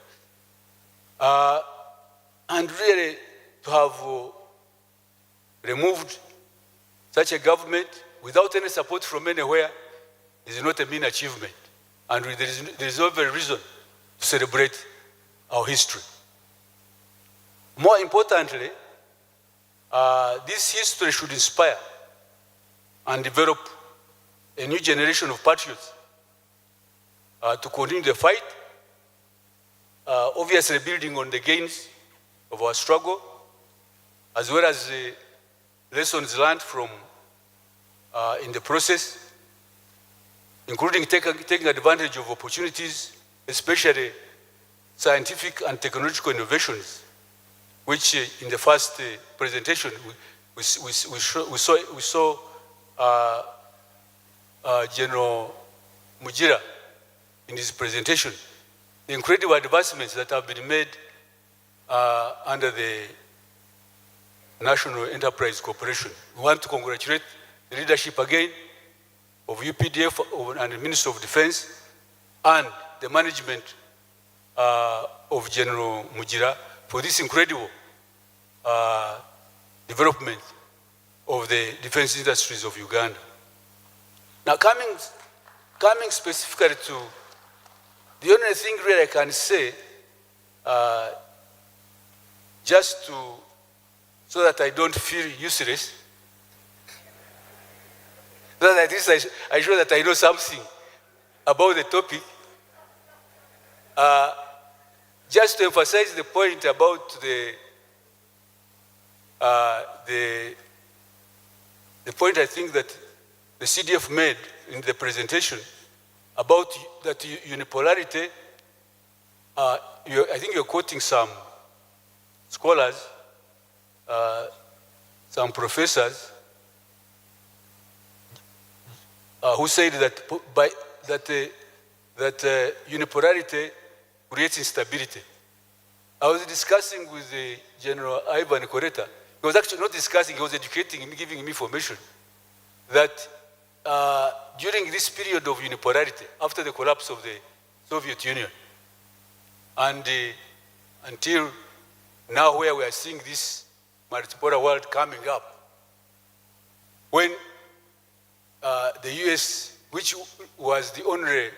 And really, to have removed such a government without any support from anywhere is not a mean achievement. And there is every reason to celebrate our history. More importantly, this history should inspire and develop a new generation of patriots to continue the fight, obviously building on the gains of our struggle, as well as the lessons learned from in the process, including taking advantage of opportunities, especially scientific and technological innovations, which in the first presentation we saw General Mujira in his presentation, the incredible advancements that have been made under the National Enterprise Corporation. We want to congratulate the leadership again of UPDF and the Minister of Defense and the management of General Mujira for this incredible development of the defense industries of Uganda. Now, coming specifically to the only thing really I can say, just so that I don't feel useless, so that at least I show that I know something about the topic. Just to emphasize the point about the point I think that the CDF made in the presentation about that unipolarity, I think you're quoting some scholars, some professors, who said that unipolarity creates instability. I was discussing with General Ivan Koreta. He was actually not discussing, he was educating me, giving me information that during this period of unipolarity, after the collapse of the Soviet Union, and until now where we are seeing this multipolar world coming up, when the US, which was the only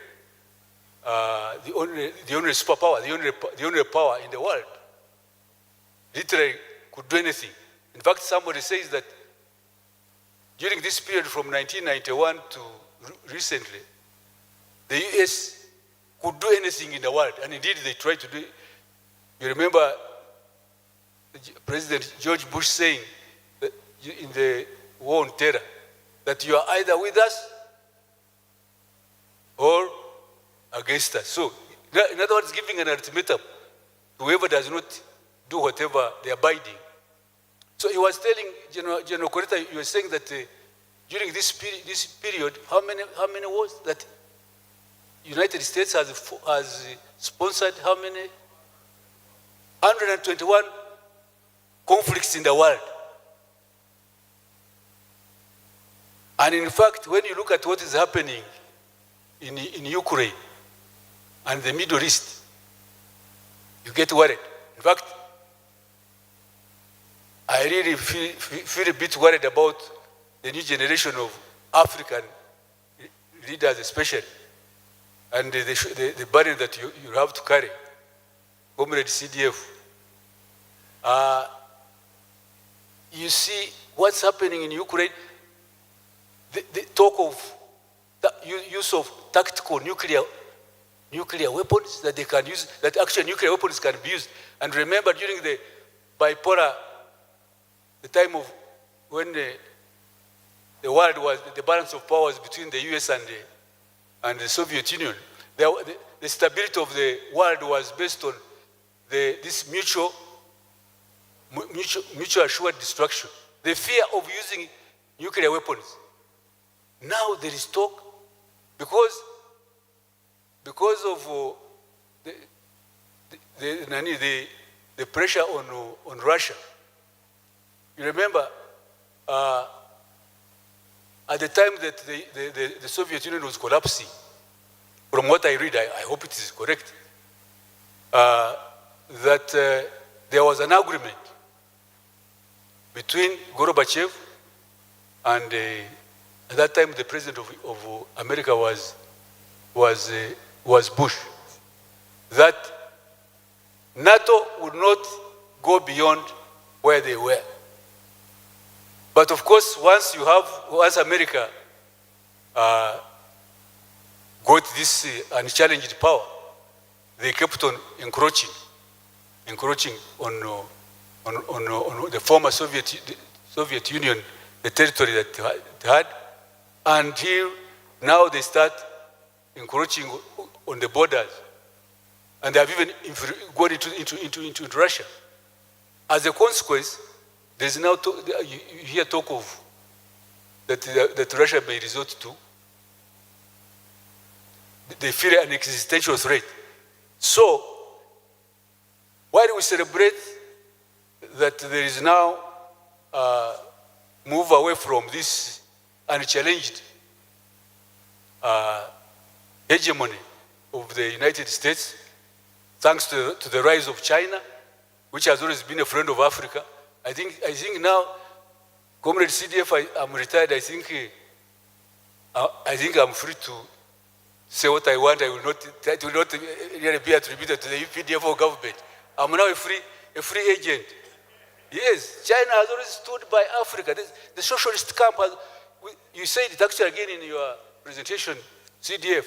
superpower, the only power in the world, literally could do anything. In fact, somebody says that during this period from 1991 to recently, the US could do anything in the world, and indeed they tried to do it. You remember President George Bush saying that in the war on terror, that you are either with us or against us. So, in other words, giving an ultimatum to whoever does not do whatever they are abiding. So he was telling General Koreta, you were saying that during this period, how many wars that United States has sponsored? How many? 121 conflicts in the world. And in fact, when you look at what is happening in Ukraine and the Middle East, you get worried. In fact, I really feel a bit worried about the new generation of African leaders especially, and the burden that you have to carry. Comrade CDF. You see what's happening in Ukraine, the talk of the use of tactical nuclear weapons that they can use, that actually nuclear weapons can be used. And remember during the bipolar, the time of when the world was, the balance of powers between the US and the Soviet Union, the stability of the world was based on this mutual assured destruction, the fear of using nuclear weapons. Now there is talk because of the pressure on Russia. You remember at the time that the Soviet Union was collapsing, from what I read, I hope it is correct, that there was an agreement between Gorbachev and at that time the president of America was Bush, that NATO would not go beyond where they were. But of course, once America got this unchallenged power, they kept on encroaching on the former Soviet Union, the territory that they had, until now they start encroaching on the borders, and they have even gone into Russia. As a consequence, there's now you hear talk of that Russia may resort to. They feel an existential threat. So, while we celebrate that there is now move away from this unchallenged hegemony of the United States, thanks to the rise of China, which has always been a friend of Africa, I think now, Comrade CDF, I'm retired. I think I'm free to say what I want. That will not really be attributed to the UPDF or government. I'm now a free agent. Yes, China has always stood by Africa. The socialist camp has, you said it actually again in your presentation, CDF.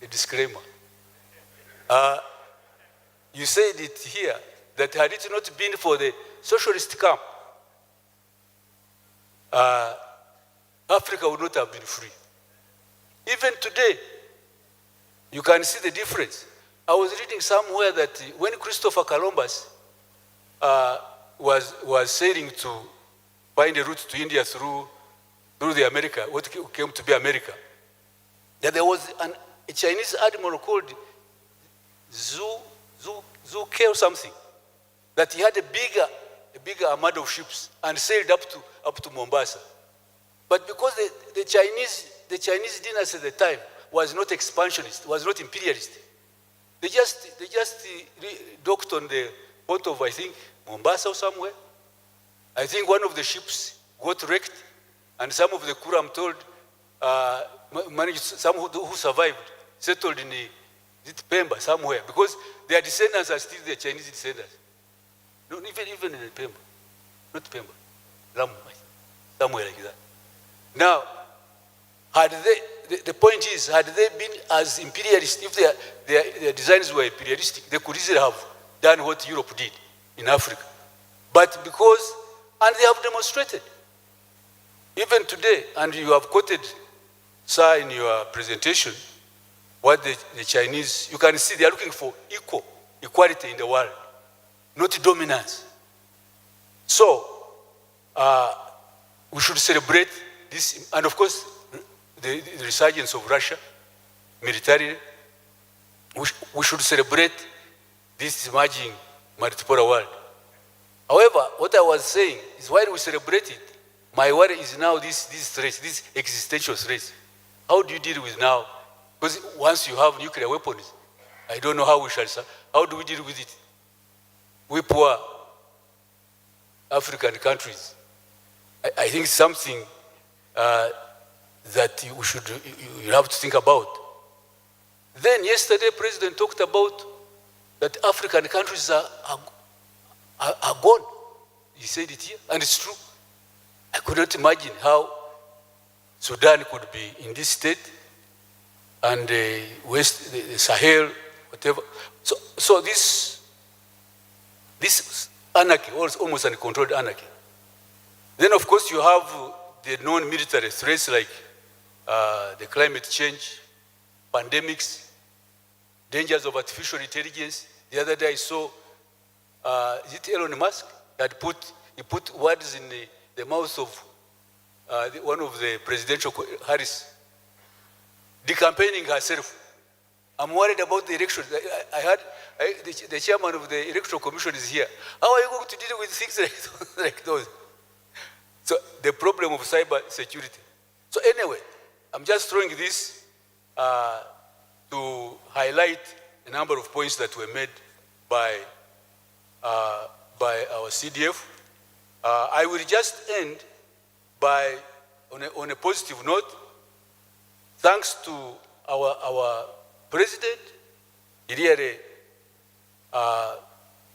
A disclaimer. You said it here, that had it not been for the socialist camp, Africa would not have been free. Even today, you can see the difference. I was reading somewhere that when Christopher Columbus was sailing to find a route to India through the America, what came to be America, that there was a Chinese admiral called Zhu Ke or something, that he had a bigger armada of ships and sailed up to Mombasa. But because the Chinese dynasty at the time was not expansionist, was not imperialist, they just docked on the port of, I think, Mombasa or somewhere. I think one of the ships got wrecked, and some of the crew, I'm told, some who survived, settled in Pemba somewhere, because their descendants are still the Chinese descendants. No, even in Pemba, not Pemba, Lamu, somewhere like that. Now, the point is, had they been as imperialist, if their designs were imperialistic, they could easily have done what Europe did in Africa. But because, and they have demonstrated, even today, and you have quoted, sir, in your presentation, what the Chinese, you can see they are looking for equality in the world, not dominance. So, we should celebrate this, and of course, the resurgence of Russia militarily. We should celebrate this emerging multipolar world. However, what I was saying is, while we celebrate it, my worry is now these threats, these existential threats. How do you deal with now? Because once you have nuclear weapons, I don't know how we shall, how do we deal with it? We poor African countries. I think something that you have to think about. Then yesterday, President talked about that African countries are gone. He said it here, and it's true. I could not imagine how Sudan could be in this state, and the Sahel, whatever. So this anarchy, almost uncontrolled anarchy. Then of course you have the non-military threats like the climate change, pandemics, dangers of artificial intelligence. The other day I saw, is it Elon Musk that he put words in the mouth of one of the presidential, Harris, decampaigning herself. I'm worried about the election. I heard the chairman of the electoral commission is here. How are you going to deal with things like those? So the problem of cyber security. So anyway, I'm just throwing this to highlight a number of points that were made by our CDF. I will just end by, on a positive note, thanks to our president. He really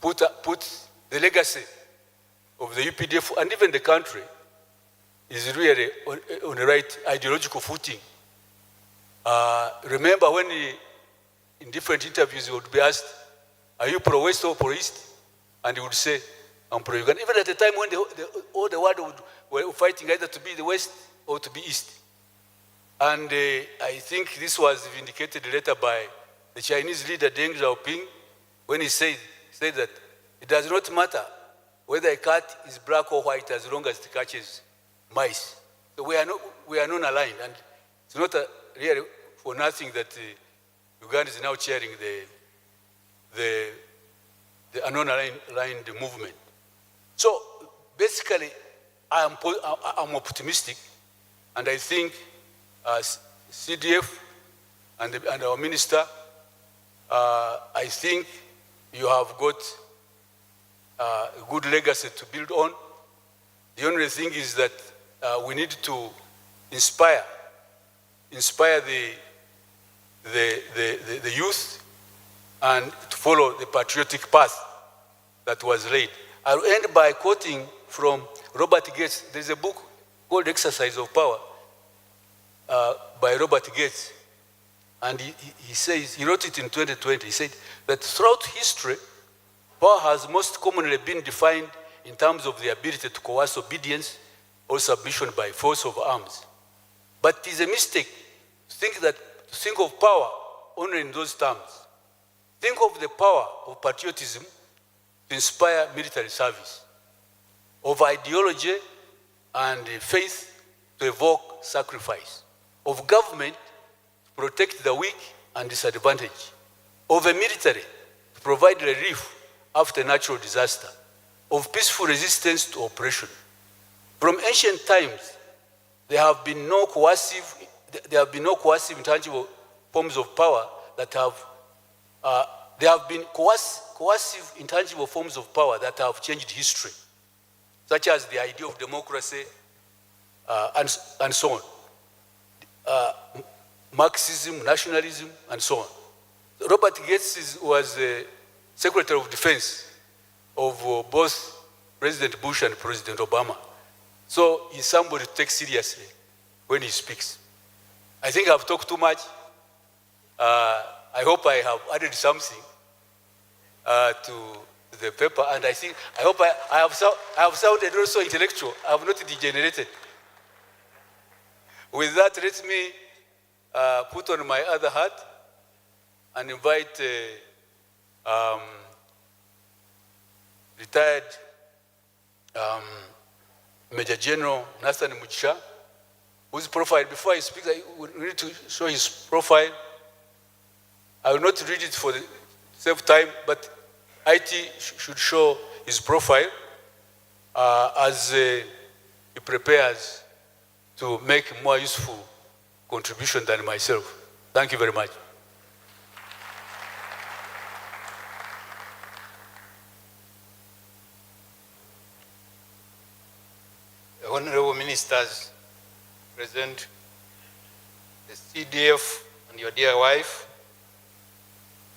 put the legacy of the UPDF and even the country is really on the right ideological footing. Remember when in different interviews he would be asked, are you pro-West or pro-East? And he would say, I'm pro-Uganda. Even at the time when all the world were fighting either to be the West or to be East. And I think this was vindicated later by the Chinese leader Deng Xiaoping when he said that it does not matter whether a cat is black or white as long as it catches mice. So we are non-aligned, and it's not really for nothing that Uganda is now chairing the non-aligned movement. So basically, I'm optimistic, and I think CDF and our minister, I think you have got a good legacy to build on. The only thing is that we need to inspire the youth and to follow the patriotic path that was laid. I'll end by quoting from Robert Gates. There's a book called Exercise of Power by Robert Gates. And he says, he wrote it in 2020, he said that throughout history, power has most commonly been defined in terms of the ability to coerce obedience or submission by force of arms. But it is a mistake to think of power only in those terms. Think of the power of patriotism to inspire military service, of ideology and faith to evoke sacrifice, of government to protect the weak and disadvantaged, of a military to provide relief after natural disaster, of peaceful resistance to oppression. From ancient times, there have been no coercive intangible forms of power that have there have been coercive intangible forms of power that have changed history, such as the idea of democracy and so on. Marxism, nationalism, and so on. Robert Gates was the Secretary of Defense of both President Bush and President Obama. So he's somebody to take seriously when he speaks. I think I've talked too much. I hope I have added something to the paper, and I hope I have sounded also intellectual. I have not degenerated. With that, let me put on my other hat and invite retired Major General Nathan Mugisha, whose profile, before I speak, I would need to show his profile. I will not read it for the save time, but IT should show his profile as he prepares to make more useful contribution than myself. Thank you very much. Honorable Ministers present, the CDF and your dear wife,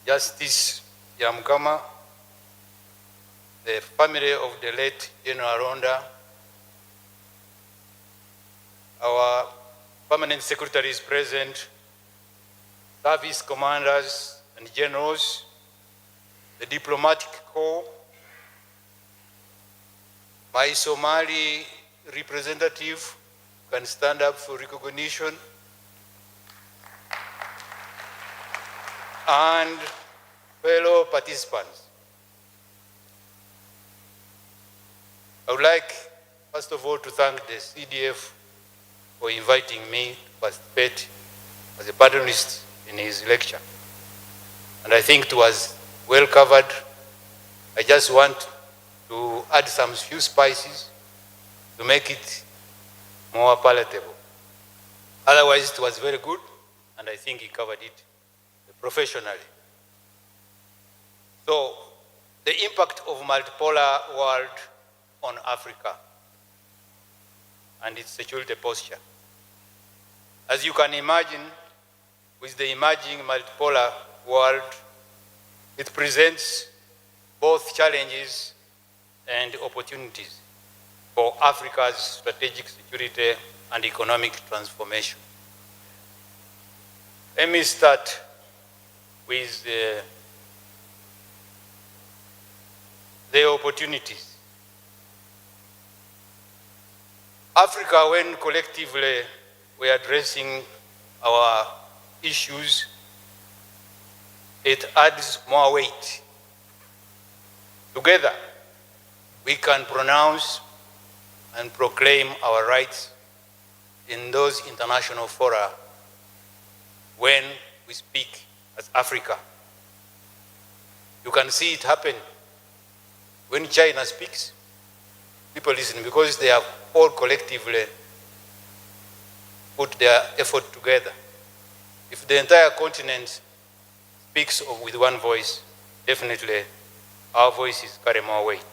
Justice Yamkama, the family of the late General Aronda, our permanent secretaries present, service commanders and generals, the diplomatic corps, my Somali representative can stand up for recognition, and fellow participants. I would like, first of all, to thank the CDF for inviting me to participate as a patronist in his lecture. And I think it was well covered. I just want to add some few spices to make it more palatable. Otherwise, it was very good, and I think he covered it professionally. So, the impact of multipolar world on Africa and its security posture. As you can imagine, with the emerging multipolar world, it presents both challenges and opportunities for Africa's strategic security and economic transformation. Let me start with the opportunities. Africa, when collectively we are addressing our issues, it adds more weight. Together, we can pronounce and proclaim our rights in those international fora when we speak as Africa. You can see it happen when China speaks. People listen because they have all collectively put their effort together. If the entire continent speaks with one voice, definitely our voices carry more weight.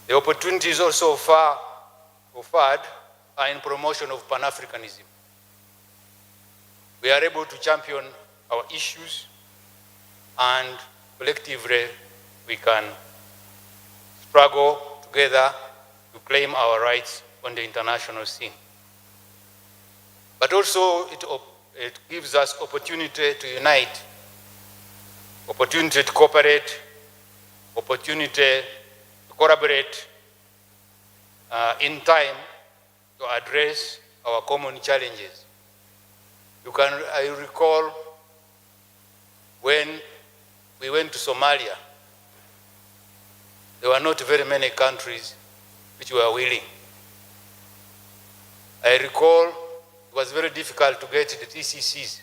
The opportunities also offered are in promotion of Pan-Africanism. We are able to champion our issues, and collectively we can struggle together to claim our rights on the international scene. But also it gives us opportunity to unite, opportunity to cooperate, opportunity to collaborate in time to address our common challenges. I recall when we went to Somalia, there were not very many countries which were willing. I recall it was very difficult to get the TCCs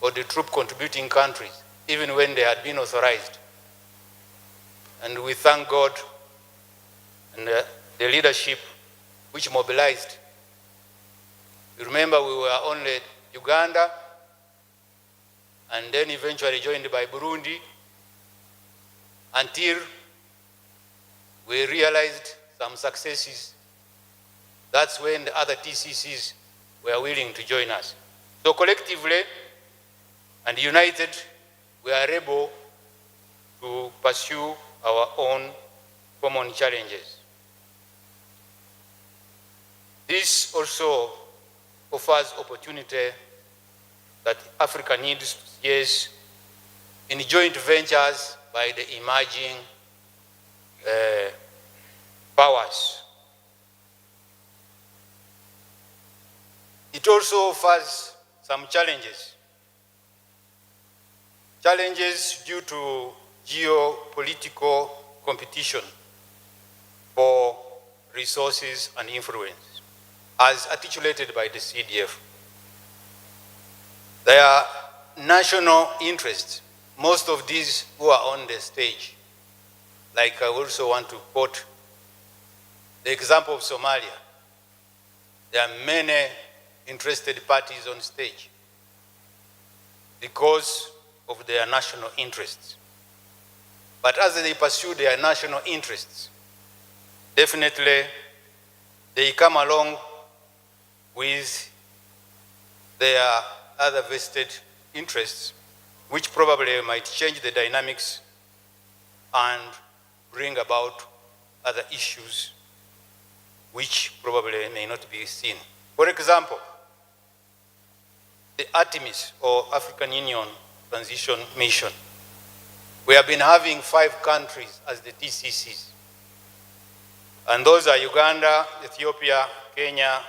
or the troop contributing countries, even when they had been authorized. And we thank God and the leadership which mobilized. You remember we were only Uganda, and then eventually joined by Burundi, until we realized some successes. That's when the other TCCs were willing to join us. So collectively and united, we are able to pursue our own common challenges. This also offers opportunity that Africa needs to seize in joint ventures by the emerging powers. It also offers some challenges. Challenges due to geopolitical competition for resources and influence, as articulated by the CDF. There are national interests. Most of these who are on the stage, like I also want to quote the example of Somalia. There are many interested parties on stage because of their national interests. But as they pursue their national interests, definitely they come along with their other vested interests, which probably might change the dynamics and bring about other issues which probably may not be seen. For example, the Anthems, or African Union Transition Mission. We have been having 5 countries as the TCCs. And those are Uganda, Ethiopia, Kenya,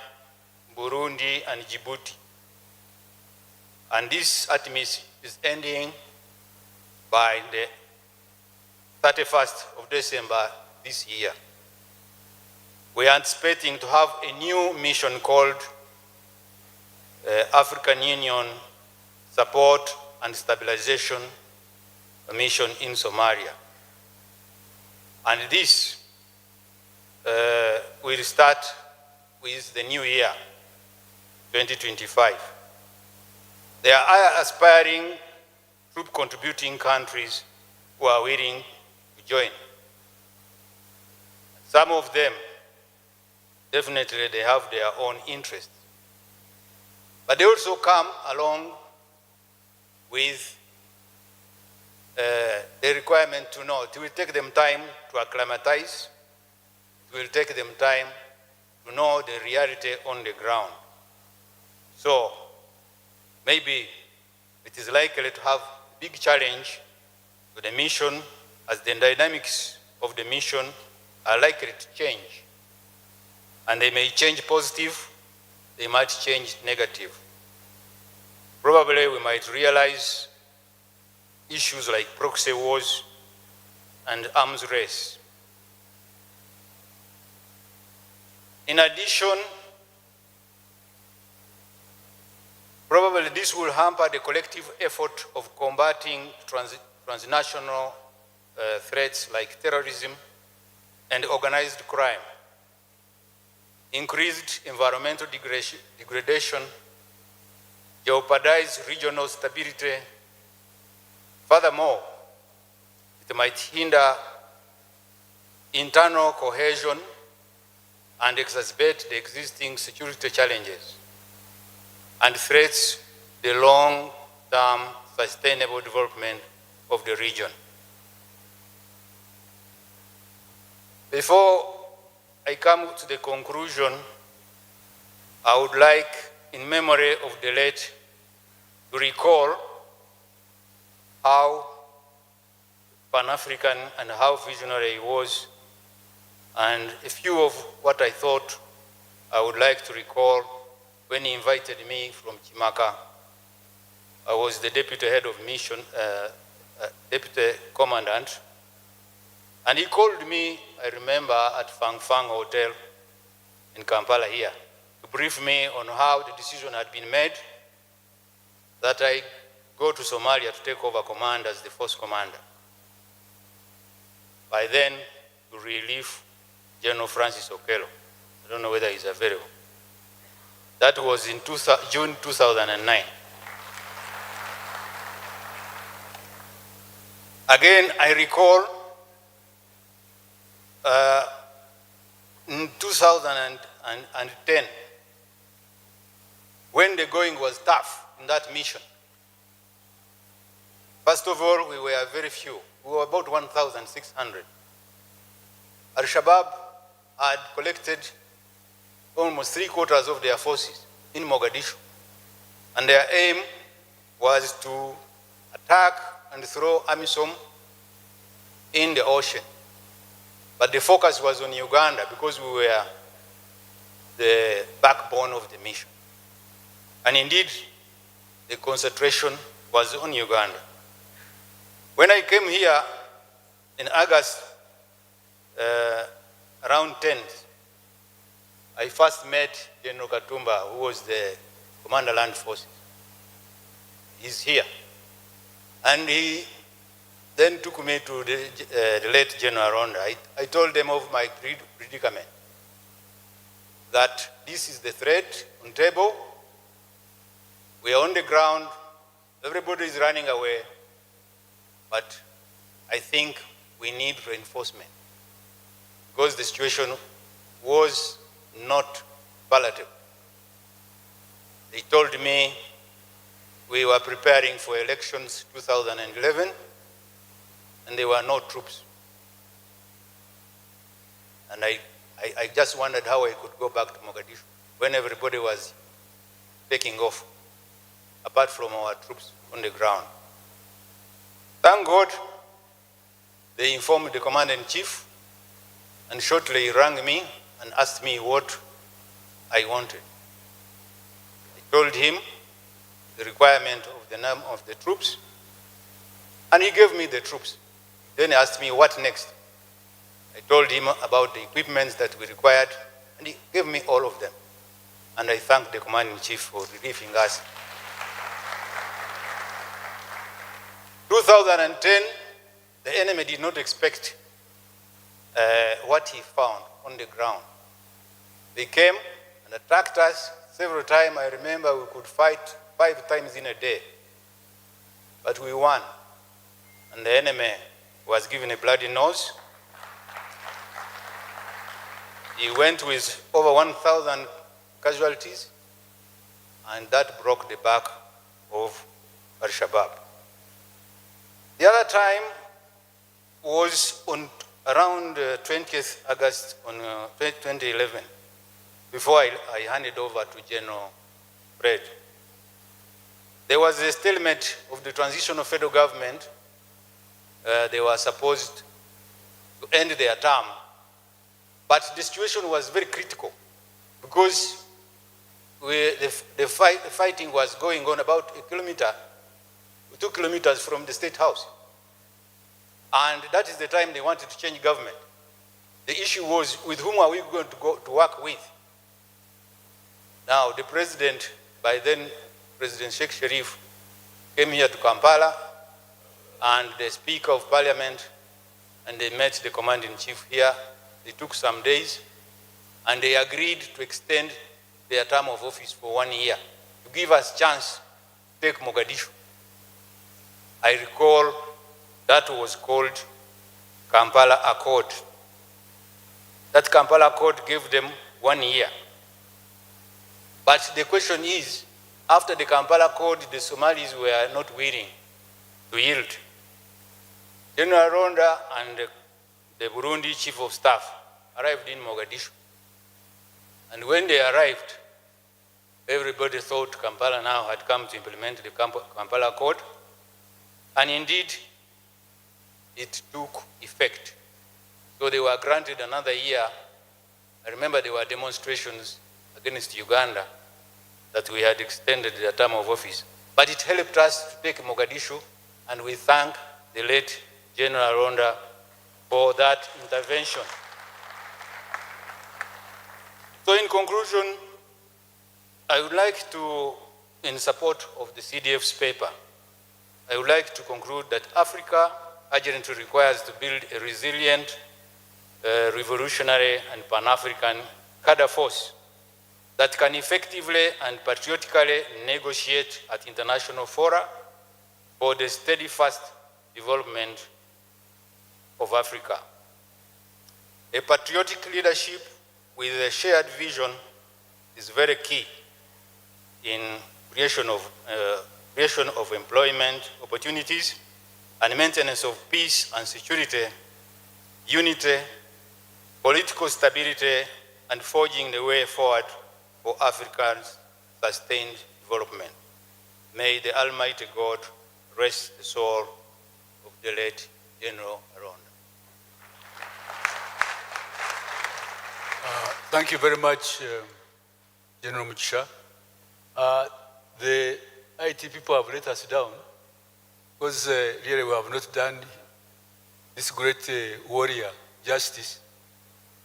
Burundi, and Djibouti. And this Anthems is ending by the 31st of December this year. We are anticipating to have a new mission called African Union Support and Stabilization Mission in Somalia. And this will start with the new year. 2025. There are aspiring troop contributing countries who are willing to join. Some of them, definitely they have their own interests. But they also come along with the requirement to know. It will take them time to acclimatize. It will take them time to know the reality on the ground. So maybe it is likely to have a big challenge to the mission, as the dynamics of the mission are likely to change. And they may change positive, they might change negative. Probably we might realize issues like proxy wars and arms race. In addition, probably this will hamper the collective effort of combating transnational threats like terrorism and organized crime, increased environmental degradation, jeopardize regional stability. Furthermore, it might hinder internal cohesion and exacerbate the existing security challenges and threats the long-term sustainable development of the region. Before I come to the conclusion, I would like, in memory of the late, to recall how Pan-African and how visionary he was, and a few of what I thought I would like to recall when he invited me from Chimaka. I was the deputy head of mission, deputy commandant, and he called me, I remember, at Fang Fang Hotel in Kampala here, to brief me on how the decision had been made that I go to Somalia to take over command as the force commander. By then, to relieve General Francis Okello. I don't know whether he's available. That was in June 2009. Again, I recall in 2010, when the going was tough in that mission. First of all, we were very few. We were about 1,600. Al-Shabaab had collected almost 3/4 of their forces in Mogadishu. And their aim was to attack and throw AMISOM in the ocean. But the focus was on Uganda because we were the backbone of the mission. And indeed, the concentration was on Uganda. When I came here in August, around 10th, I first met General Katumba, who was the Commander Land Forces. He's here. And he then took me to the late General Aronda. I told them of my predicament, that this is the threat on table. We are on the ground. Everybody is running away. But I think we need reinforcement because the situation was not palatable. They told me we were preparing for elections 2011 and there were no troops. And I just wondered how I could go back to Mogadishu when everybody was taking off, apart from our troops on the ground. Thank God, they informed the commander-in-chief, and shortly he rang me and asked me what I wanted. I told him the requirement of the name of the troops, and he gave me the troops. Then he asked me what next. I told him about the equipments that we required, and he gave me all of them. And I thank the commander-in-chief for relieving us. 2010, the enemy did not expect what he found on the ground. They came and attacked us several times. I remember we could fight 5 times in a day, but we won. And the enemy was given a bloody nose. He went with over 1,000 casualties, and that broke the back of Al-Shabaab. The other time was on around 20th August on 2011, before I handed over to General Fred. There was a stalemate of the transitional federal government. They were supposed to end their term, but the situation was very critical because the fighting was going on about 2 kilometers from the State House. And that is the time they wanted to change government. The issue was, with whom are we going to go to work with? Now, the president, by then President Sheikh Sharif, came here to Kampala, and the Speaker of Parliament, and they met the Commander-in-Chief here. They took some days, and they agreed to extend their term of office for 1 year, to give us chance to take Mogadishu. I recall that was called Kampala Accord. That Kampala Accord gave them 1 year. But the question is, after the Kampala Accord, the Somalis were not willing to yield. General Aronda and the Burundi Chief of Staff arrived in Mogadishu. And when they arrived, everybody thought Kampala now had come to implement the Kampala Accord. And indeed, it took effect. So they were granted another year. I remember there were demonstrations against Uganda that we had extended their term of office. But it helped us to take Mogadishu, and we thank the late General Aronda for that intervention. So in conclusion, I would like to, in support of the CDF's paper, I would like to conclude that Africa urgently requires to build a resilient, revolutionary, and Pan-African cadre force that can effectively and patriotically negotiate at international fora for the steadfast development of Africa. A patriotic leadership with a shared vision is very key in creation of employment opportunities and maintenance of peace and security, unity, political stability, and forging the way forward for Africa's sustained development. May the Almighty God rest the soul of the late General Aronda. Thank you very much, General Mugisha. The IT people have let us down because really we have not done this great warrior justice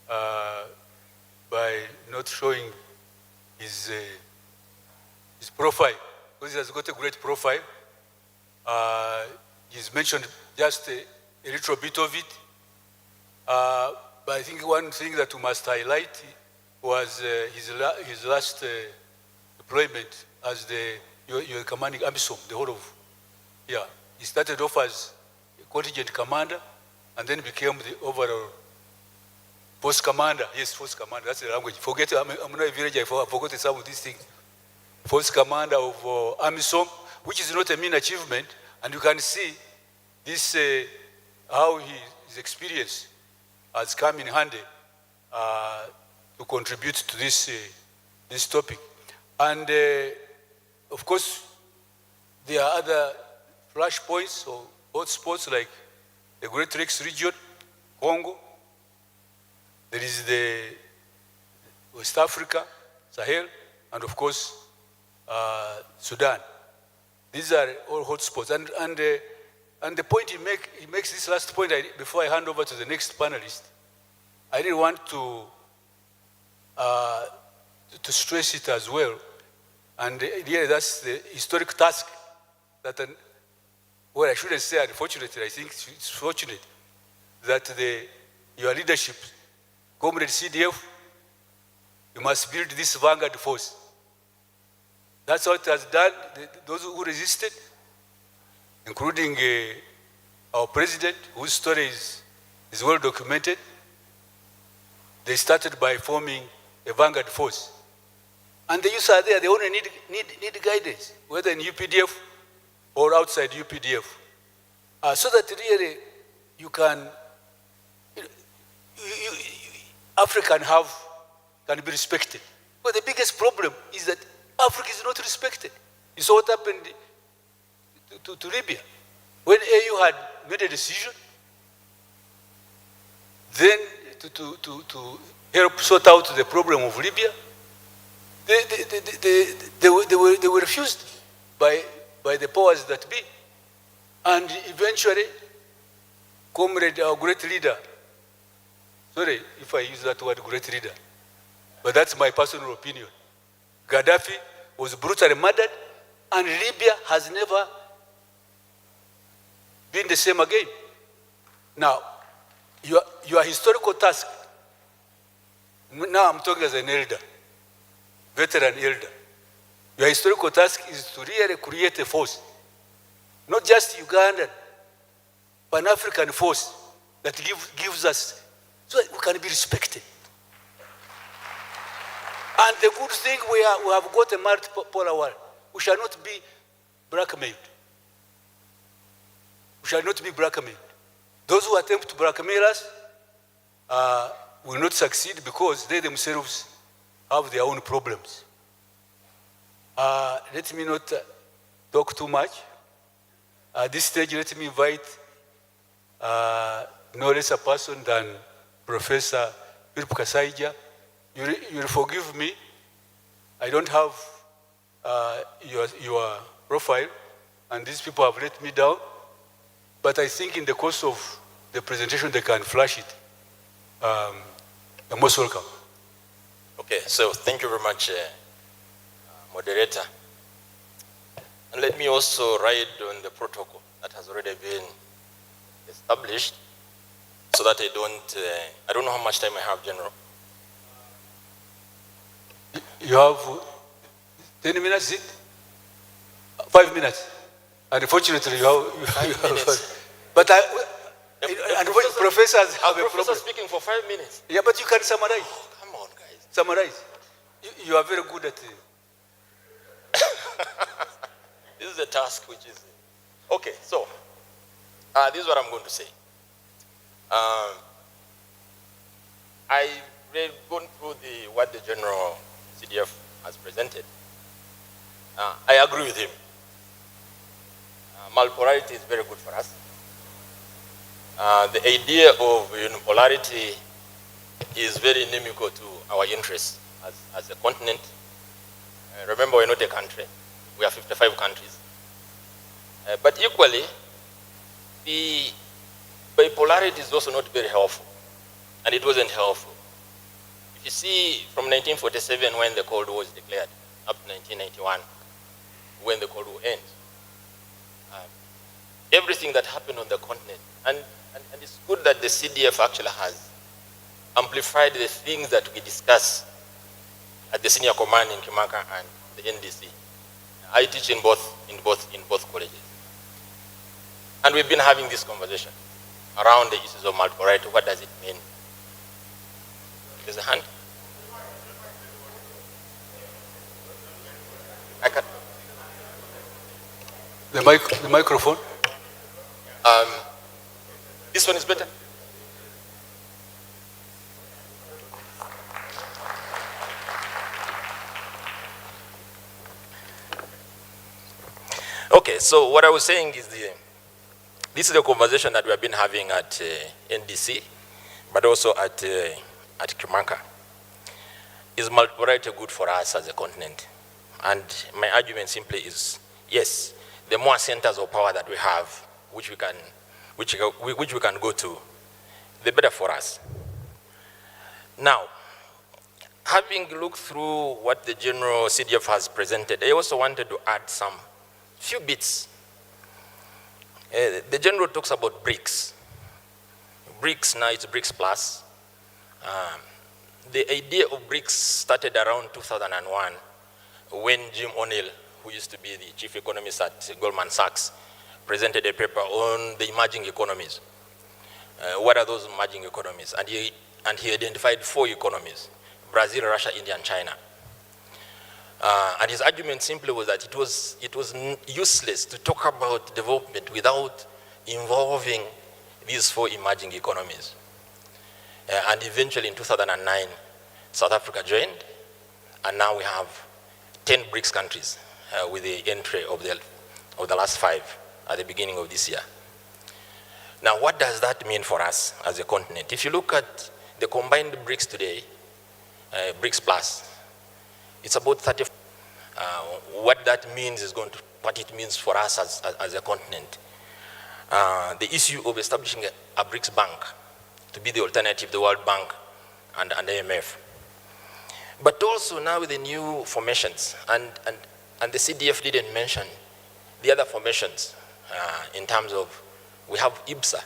by not showing his profile, because he has got a great profile. He's mentioned just a little bit of it. But I think one thing that we must highlight was his last deployment as your commanding AMISOM, the whole of, yeah. He started off as a contingent commander and then became the overall force commander. Yes, force commander, that's the language. Forget, I'm not a village, I forgot some of these things. Force commander of AMISOM, which is not a mean achievement. And you can see this, how his experience has come in handy to contribute to this, this topic. And of course, there are other flashpoints or hotspots like the Great Lakes region, Congo. There is the West Africa, Sahel, and of course, Sudan. These are all hotspots. And the point he makes this last point, before I hand over to the next panelist, I really want to stress it as well. And really that's the historic task that, well, I shouldn't say unfortunately, I think it's fortunate that your leadership, Comrade CDF, you must build this vanguard force That's what it has done. Those who resisted, including our president, whose story is well documented, they started by forming a vanguard force. And the youth are there, they only need guidance, whether in UPDF or outside UPDF, so that really you can, Africa can be respected. But the biggest problem is that Africa is not respected. You saw what happened to Libya. When AU had made a decision, then to help sort out the problem of Libya, they were refused by the powers that be. And eventually, comrade, our great leader, sorry if I use that word, great leader, but that's my personal opinion. Gaddafi was brutally murdered, and Libya has never been the same again. Now, your historical task, now I'm talking as an elder, veteran elder. Your historical task is to really create a force, not just Ugandan, Pan-African force that gives us, so that we can be respected. And the good thing, we have got a multipolar world. We shall not be blackmailed. We shall not be blackmailed. Those who attempt to blackmail us will not succeed because they themselves have their own problems. Let me not talk too much. At this stage, let me invite no less a person than Professor Philip Kasaija. You'll forgive me. I don't have your profile, and these people have let me down. But I think in the course of the presentation, they can flash it. You're most welcome. Okay, so thank you very much, moderator. And let me also ride on the protocol that has already been established so that I don't know how much time I have, General. You have 10 minutes, 5 minutes. Unfortunately, you have 5 minutes. But professors have a problem. Speaking for 5 minutes. Yeah, but you can summarize. Oh, come on, guys. Summarize. You are very good at it. This is a task which is... Okay, so this is what I'm going to say. I've gone through what the General CDF has presented. I agree with him. Multipolarity is very good for us. The idea of unipolarity is very inimical to our interests as a continent. Remember, we're not a country. We are 55 countries. But equally, the bipolarity is also not very helpful. And it wasn't helpful. If you see, from 1947, when the Cold War was declared, up to 1991, when the Cold War ends, everything that happened on the continent, and it's good that the CDF actually has amplified the things that we discuss at the senior command in Kimaka and the NDC. I teach in both colleges. And we've been having this conversation around the issues of multipolarity. What does it mean? There's a hand. The microphone. This one is better. Okay, so what I was saying is this is the conversation that we have been having at NDC, but also at Kimaka. Is multipolarity good for us as a continent? And my argument simply is, yes, the more centers of power that we have, which we can go to, the better for us. Now, having looked through what the General CDF has presented, I also wanted to add some few bits. The General talks about BRICS. BRICS, now it's BRICS Plus. The idea of BRICS started around 2001 when Jim O'Neill, who used to be the chief economist at Goldman Sachs, presented a paper on the emerging economies. What are those emerging economies? And he identified 4 economies: Brazil, Russia, India, and China. And his argument simply was that it was useless to talk about development without involving these 4 emerging economies. And eventually in 2009, South Africa joined, and now we have 10 BRICS countries with the entry of the last 5 at the beginning of this year. Now, what does that mean for us as a continent? If you look at the combined BRICS today, BRICS Plus, it's about 30. What that means is what it means for us as a continent. The issue of establishing a BRICS bank to be the alternative to the World Bank and IMF. But also now with the new formations, and the CDF didn't mention the other formations in terms of, we have IBSA,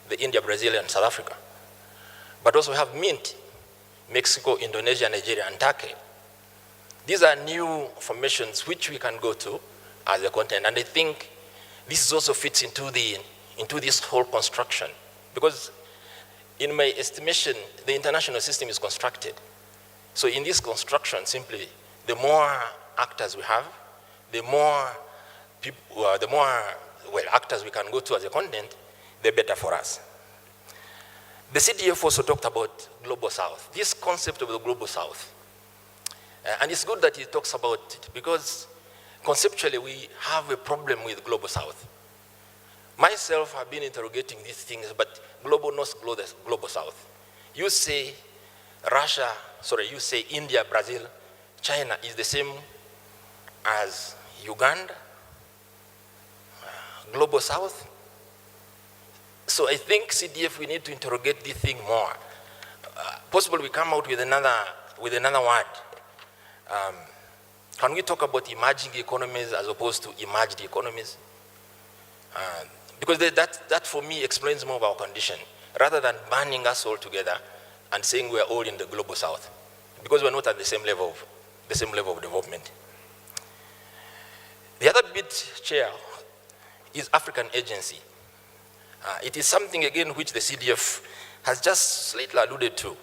the India, Brazil, and South Africa. But also we have MINT, Mexico, Indonesia, Nigeria, and Turkey. These are new formations which we can go to as a continent, and I think this also fits into this whole construction, because in my estimation, the international system is constructed. So in this construction, simply, the more actors we have, the more actors we can go to as a continent, the better for us. The CDF also talked about Global South, this concept of the Global South. And it's good that he talks about it, because conceptually we have a problem with Global South. Myself, I've been interrogating these things, but global knows Global South. You say you say India, Brazil, China is the same as Uganda, Global South. So I think CDF, we need to interrogate this thing more. Possibly we come out with another word. Can we talk about emerging economies as opposed to emerged economies? Because that for me explains more of our condition, rather than banning us all together and saying we're all in the Global South, because we're not at the same level of development. The other bit, Chair, is African agency. It is something, again, which the CDF has just slightly alluded to.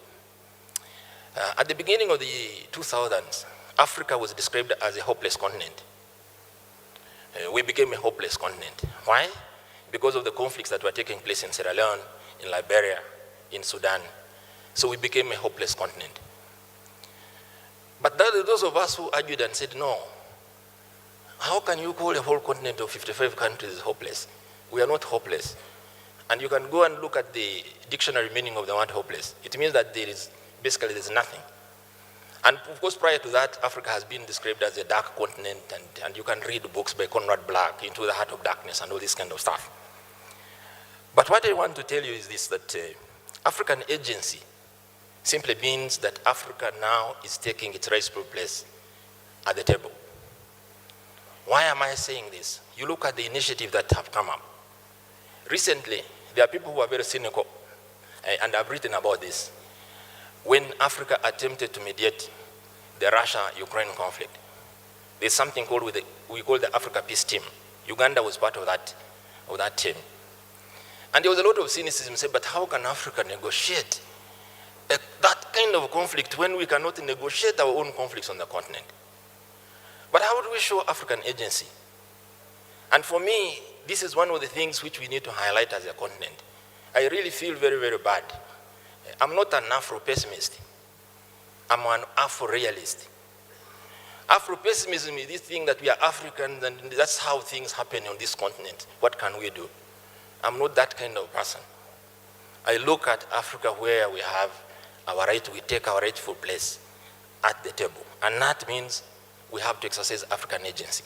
At the beginning of the 2000s, Africa was described as a hopeless continent. We became a hopeless continent. Why? Because of the conflicts that were taking place in Sierra Leone, in Liberia, in Sudan. So we became a hopeless continent. But those of us who argued and said, no, how can you call a whole continent of 55 countries hopeless? We are not hopeless. And you can go and look at the dictionary meaning of the word hopeless. It means that there's nothing. And of course, prior to that, Africa has been described as a dark continent, and you can read books by Conrad Black, Into the Heart of Darkness, and all this kind of stuff. But what I want to tell you is this, that African agency simply means that Africa now is taking its rightful place at the table. Why am I saying this? You look at the initiatives that have come up. Recently, there are people who are very cynical, and I've written about this. When Africa attempted to mediate the Russia-Ukraine conflict, there's something called we call the Africa Peace Team. Uganda was part of that team. And there was a lot of cynicism, say, but how can Africa negotiate that kind of conflict when we cannot negotiate our own conflicts on the continent? But how do we show African agency? And for me, this is one of the things which we need to highlight as a continent. I really feel very, very bad. I'm not an Afro-pessimist. I'm an Afro-realist. Afro-pessimism is this thing that we are Africans and that's how things happen on this continent. What can we do? I'm not that kind of person. I look at Africa where we have our right, we take our rightful place at the table. And that means we have to exercise African agency.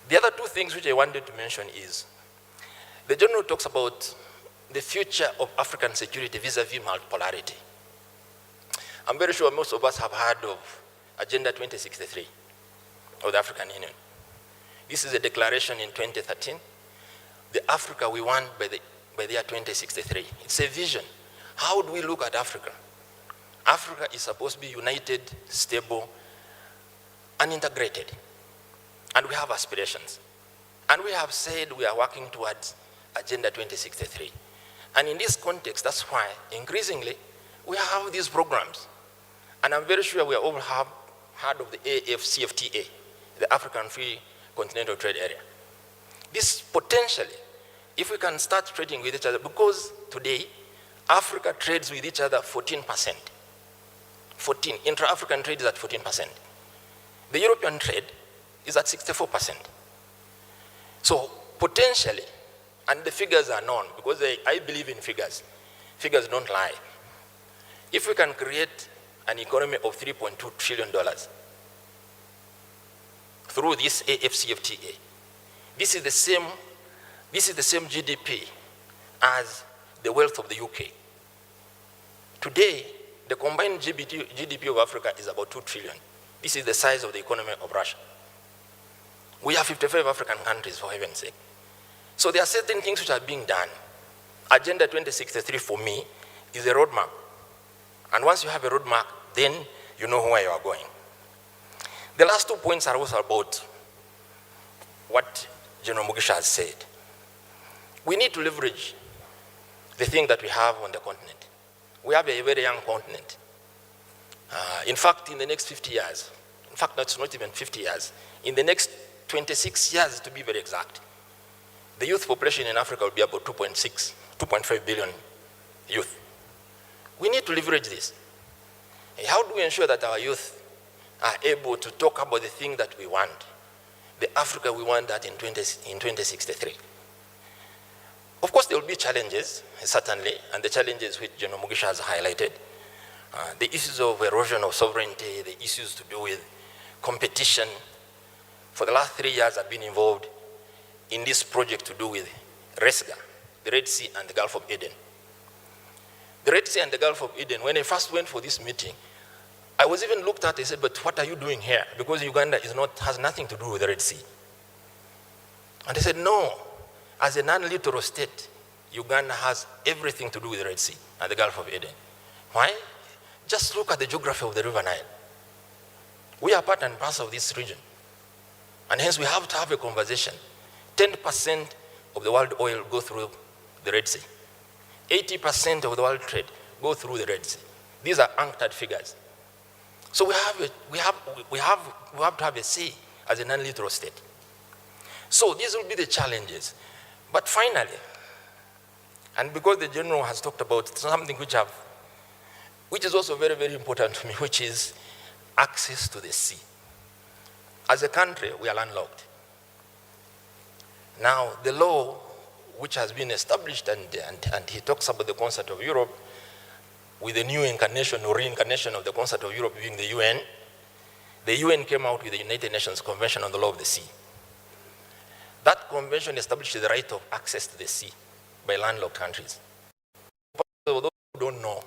The other two things which I wanted to mention is, the journal talks about the future of African security vis-a-vis multipolarity. I'm very sure most of us have heard of Agenda 2063 of the African Union. This is a declaration in 2013. The Africa we want by the year 2063. It's a vision. How do we look at Africa? Africa is supposed to be united, stable, and integrated. And we have aspirations. And we have said we are working towards Agenda 2063. And in this context, that's why increasingly we have these programs. And I'm very sure we all have heard of the AFCFTA, the African Free Continental Trade Area. This potentially, if we can start trading with each other, because today Africa trades with each other 14%. 14, intra-African trade is at 14%. The European trade is at 64%. So potentially, and the figures are known, because I believe in figures. Figures don't lie. If we can create an economy of $3.2 trillion through this AFCFTA, this is the same GDP as the wealth of the UK. Today, the combined GDP of Africa is about 2 trillion. This is the size of the economy of Russia. We have 55 African countries, for heaven's sake. So there are certain things which are being done. Agenda 2063 for me is a roadmap. And once you have a roadmap, then you know where you are going. The last 2 points are also about what General Mugisha has said. We need to leverage the thing that we have on the continent. We have a very young continent. In fact, in the next 50 years, in fact, that's not even 50 years, in the next 26 years to be very exact, the youth population in Africa will be about 2.5 billion youth. We need to leverage this. How do we ensure that our youth are able to talk about the thing that we want, the Africa we want that in 2063? Of course, there will be challenges, certainly, and the challenges which General Mugisha has highlighted. The issues of erosion of sovereignty, the issues to do with competition. For the last 3 years, I've been involved in this project to do with RESGA, the Red Sea and the Gulf of Eden. The Red Sea and the Gulf of Eden, when I first went for this meeting, I was even looked at and said, but what are you doing here? Because Uganda has nothing to do with the Red Sea. And I said, no. As a non-littoral state, Uganda has everything to do with the Red Sea and the Gulf of Eden. Why? Just look at the geography of the River Nile. We are part and parcel of this region. And hence we have to have a conversation. 10% of the world oil go through the Red Sea. 80% of the world trade go through the Red Sea. These are anchored figures. So we have to have a say as a non-littoral state. So these will be the challenges. But finally, and because the General has talked about something which is also very, very important to me, which is access to the sea. As a country, we are landlocked. Now, the law which has been established, and he talks about the Concert of Europe, with the new incarnation or reincarnation of the Concert of Europe being the UN came out with the United Nations Convention on the Law of the Sea. That convention establishes the right of access to the sea by landlocked countries. For those who don't know,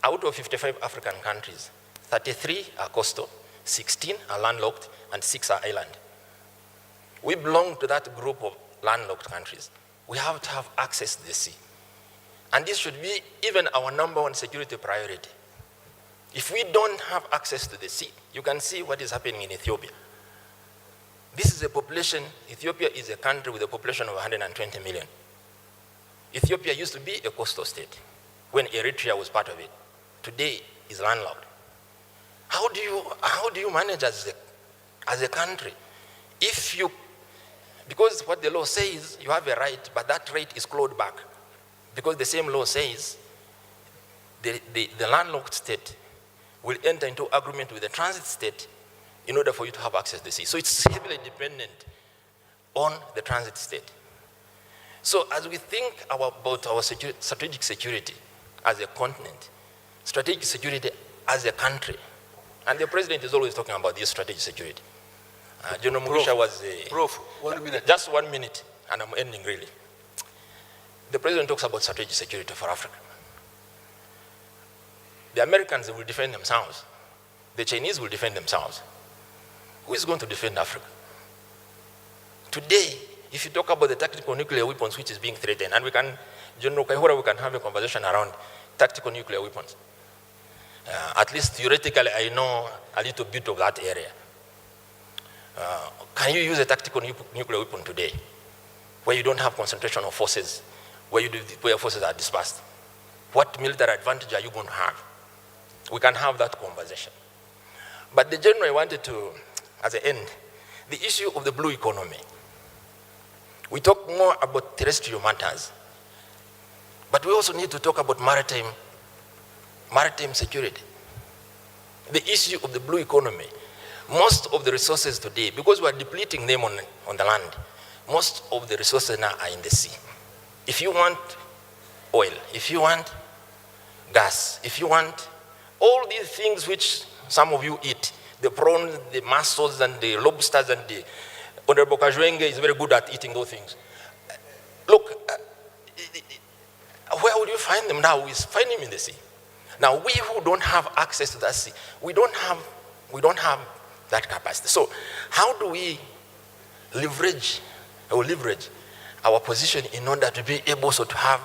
out of 55 African countries, 33 are coastal, 16 are landlocked, and 6 are island. We belong to that group of landlocked countries. We have to have access to the sea. And this should be even our #1 security priority. If we don't have access to the sea, you can see what is happening in Ethiopia. This is a population, Ethiopia is a country with a population of 120 million. Ethiopia used to be a coastal state when Eritrea was part of it. Today is landlocked. How do you manage as a country? Because what the law says, you have a right, but that right is clawed back. Because the same law says the landlocked state will enter into agreement with the transit state in order for you to have access to the sea. So it's heavily dependent on the transit state. So as we think about our strategic security as a continent, strategic security as a country, and the president is always talking about this strategic security. General Mugisha was Prof, 1 minute. Just 1 minute, and I'm ending really. The president talks about strategic security for Africa. The Americans will defend themselves. The Chinese will defend themselves. Who is going to defend Africa? Today, if you talk about the tactical nuclear weapons which is being threatened, and we can, General Kaihura, we can have a conversation around tactical nuclear weapons. At least theoretically, I know a little bit of that area. Can you use a tactical nuclear weapon today where you don't have concentration of forces, where forces are dispersed? What military advantage are you going to have? We can have that conversation. But the general I wanted to, as an end, the issue of the blue economy. We talk more about terrestrial matters, but we also need to talk about maritime security. The issue of the blue economy. Most of the resources today, because we are depleting them on the land, most of the resources now are in the sea. If you want oil, if you want gas, if you want all these things which some of you eat, the prawns, the mussels, and the lobsters, and the Honorable Kajwenge is very good at eating those things. Look, where would you find them now? We find them in the sea. Now, we who don't have access to that sea, we don't have that capacity. So, how do we leverage our position in order to be able to have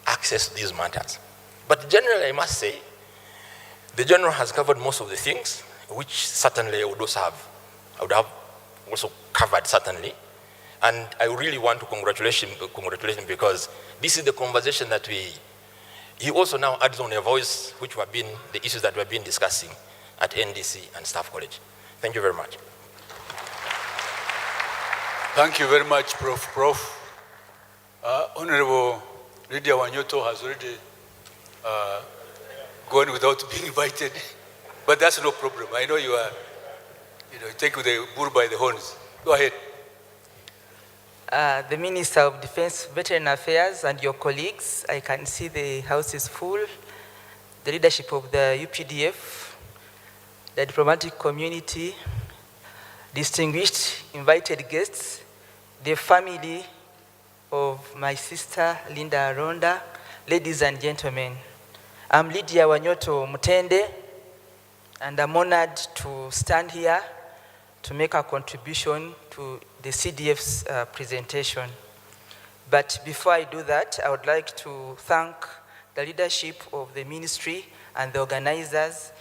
access to these matters? But generally, I must say, the general has covered most of the things, which certainly I would have also covered, certainly. And I really want to congratulate him because this is the conversation that he also now adds on a voice, which have been the issues that we have been discussing at NDC and Staff College. Thank you very much. Thank you very much, Prof. Honorable Lydia Wanyoto has already gone without being invited, but that's no problem. I know you take the bull by the horns. Go ahead. The Minister of Defense, Veteran Affairs, and your colleagues, I can see the house is full. The leadership of the UPDF, the diplomatic community, distinguished invited guests, the family of my sister, Linda Aronda, ladies and gentlemen. I'm Lydia Wanyoto Mutende, and I'm honored to stand here to make a contribution to the CDF's presentation. But before I do that, I would like to thank the leadership of the ministry and the organizers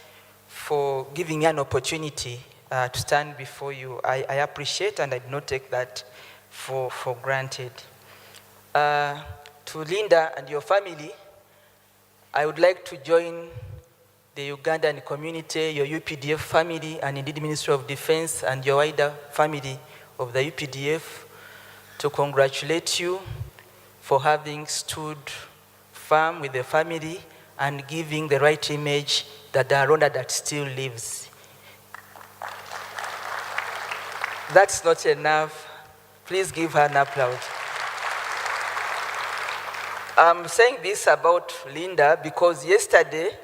for giving me an opportunity to stand before you. I appreciate and I do not take that for granted. To Linda and your family, I would like to join the Ugandan community, your UPDF family, and indeed the Ministry of Defense and your wider family of the UPDF to congratulate you for having stood firm with the family and giving the right image that the Aronda that still lives. That's not enough. Please give her an applause. I'm saying this about Linda because yesterday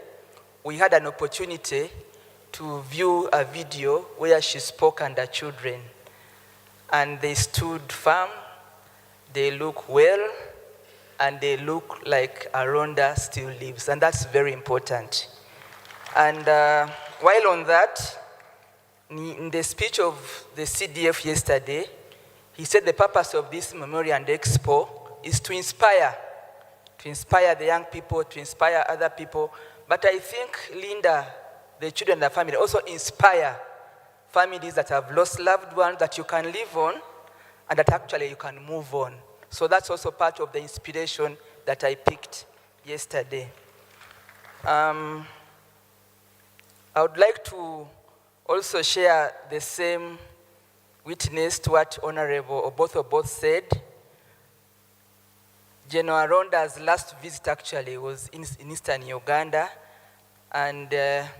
we had an opportunity to view a video where she spoke and her children. And they stood firm, they look well, and they look like Aronda still lives. And that's very important. And while on that, in the speech of the CDF yesterday, he said the purpose of this memorial and expo is to inspire the young people, to inspire other people. But I think Linda, the children and the family also inspire families that have lost loved ones that you can live on and that actually you can move on. So that's also part of the inspiration that I picked yesterday. I would like to also share the same witness to what Honorable Oboth said. General Aronda's last visit actually was in eastern Uganda, and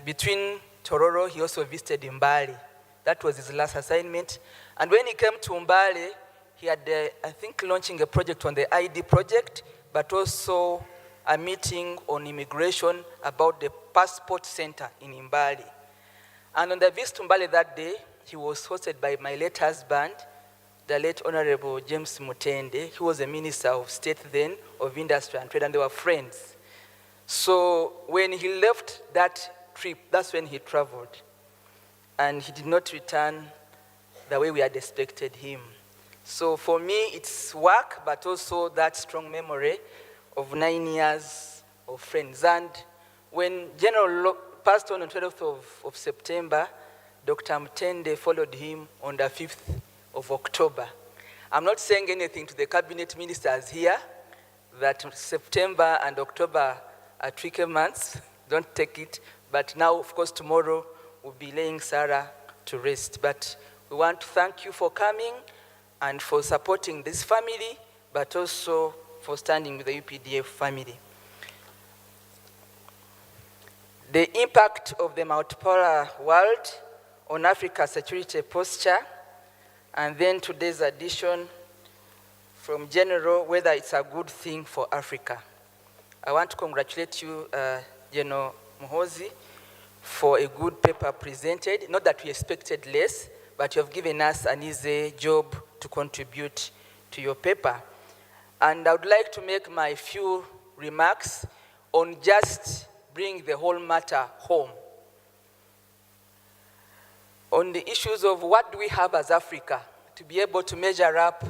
between Tororo, he also visited Mbali. That was his last assignment. And when he came to Mbali, he had, I think, launching a project on the ID project, but also a meeting on immigration about the passport center in Mbali. And on the visit to Mbali that day, he was hosted by my late husband, the late Honorable James Mutende, who was a Minister of State then of Industry and Trade, and they were friends. So when he left that trip, that's when he traveled. And he did not return the way we had expected him. So for me, it's work, but also that strong memory of 9 years of friends. And when General passed on the 12th of September, Dr. Mtende followed him on the 5th of October. I'm not saying anything to the cabinet ministers here that September and October are tricky months. Don't take it. But now, of course, tomorrow we'll be laying Sarah to rest. But we want to thank you for coming and for supporting this family, but also for standing with the UPDF family. The impact of the multipolar world on Africa's security posture, and then today's edition from General, whether it's a good thing for Africa. I want to congratulate you, General Muhoozi, for a good paper presented. Not that we expected less, but you have given us an easy job to contribute to your paper. And I would like to make my few remarks on just bring the whole matter home. On the issues of what do we have as Africa to be able to measure up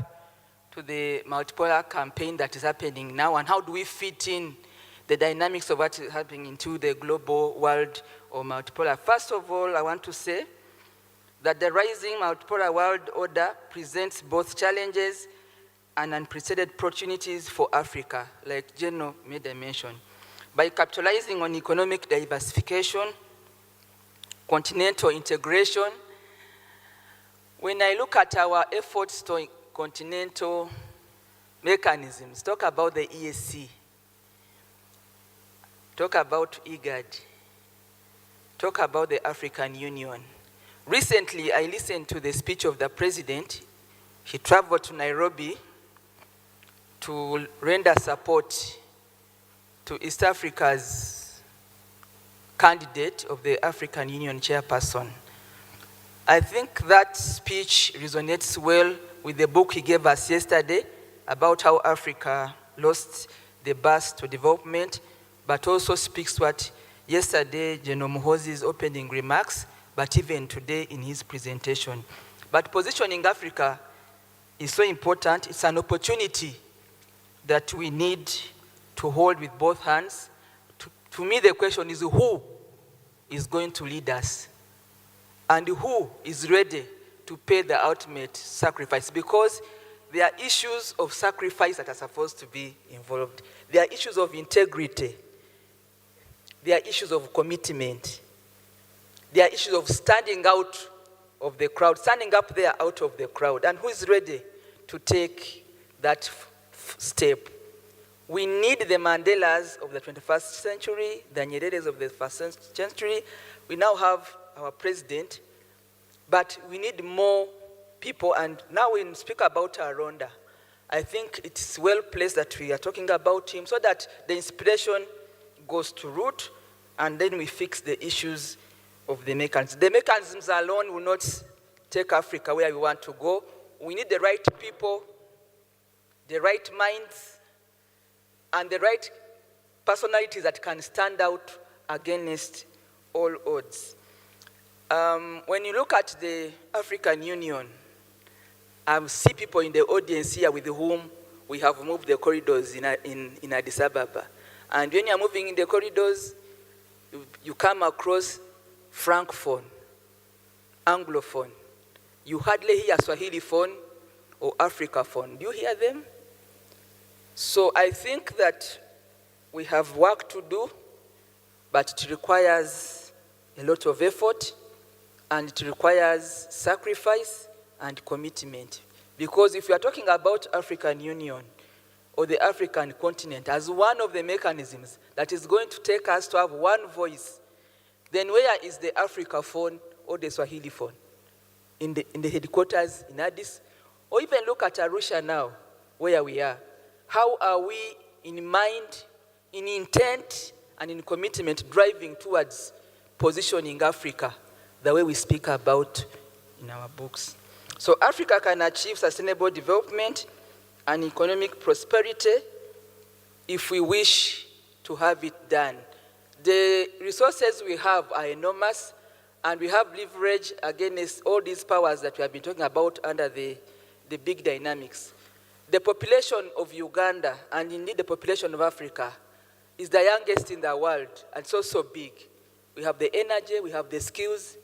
to the multipolar campaign that is happening now, and how do we fit in the dynamics of what is happening into the global world or multipolar. First of all, I want to say that the rising multipolar world order presents both challenges and unprecedented opportunities for Africa, like General made a mention. By capitalizing on economic diversification, continental integration, when I look at our efforts to continental mechanisms, talk about the ESC, talk about IGAD, talk about the African Union. Recently, I listened to the speech of the president. He traveled to Nairobi to render support to East Africa's candidate of the African Union chairperson. I think that speech resonates well with the book he gave us yesterday about how Africa lost the bus to development, but also speaks what yesterday General Muhoozi's opening remarks, but even today in his presentation. But positioning Africa is so important. It's an opportunity that we need to hold with both hands. To me, the question is who is going to lead us? And who is ready to pay the ultimate sacrifice? Because there are issues of sacrifice that are supposed to be involved. There are issues of integrity. There are issues of commitment. There are issues of standing out of the crowd, standing up there out of the crowd. And who is ready to take that step? We need the Mandelas of the 21st century, the Nyereres of the 1st century. We now have our president, but we need more people. And now we speak about Aronda. I think it's well placed that we are talking about him so that the inspiration goes to root, and then we fix the issues of the mechanisms. The mechanisms alone will not take Africa where we want to go. We need the right people, the right minds, and the right personalities that can stand out against all odds. When you look at the African Union, I see people in the audience here with whom we have moved the corridors in Addis Ababa. And when you're moving in the corridors, you come across Francophone, Anglophone. You hardly hear Swahili phone or Africa phone. Do you hear them? So I think that we have work to do, but it requires a lot of effort, and it requires sacrifice and commitment. Because if we are talking about African Union or the African continent as one of the mechanisms that is going to take us to have one voice, then where is the Africa phone or the Swahili phone? In the headquarters in Addis? Or even look at Arusha now, where we are. How are we in mind, in intent, and in commitment driving towards positioning Africa the way we speak about in our books? So Africa can achieve sustainable development and economic prosperity if we wish to have it done. The resources we have are enormous, and we have leverage against all these powers that we have been talking about under the big dynamics. The population of Uganda, and indeed the population of Africa, is the youngest in the world, and so big. We have the energy, we have the skills,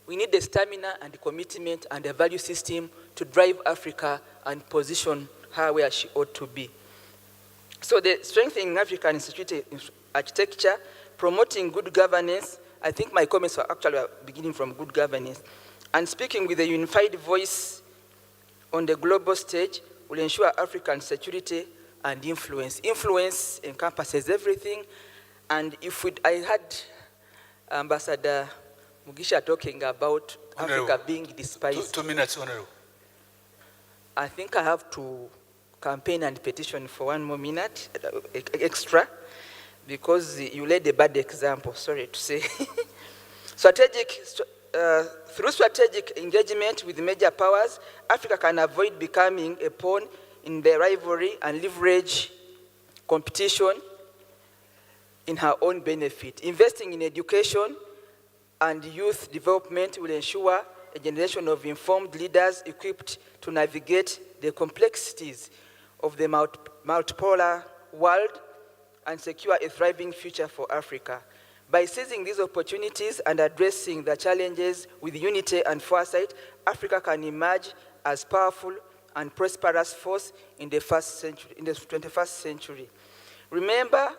We need the stamina and the commitment and the value system to drive Africa and position her where she ought to be. So the strengthening African institute architecture, promoting good governance. I think my comments are actually beginning from good governance. And speaking with a unified voice on the global stage will ensure African security and influence. Influence encompasses everything. And if I had Ambassador Mugisha talking about Africa being despised. 2 minutes, Honorable. I think I have to campaign and petition for 1 more minute extra, because you laid a bad example, sorry to say. Through strategic engagement with major powers, Africa can avoid becoming a pawn in the rivalry and leverage competition in her own benefit. Investing in education and youth development will ensure a generation of informed leaders equipped to navigate the complexities of the multipolar world and secure a thriving future for Africa. By seizing these opportunities and addressing the challenges with unity and foresight, Africa can emerge as powerful and prosperous force in the 21st century. Remember,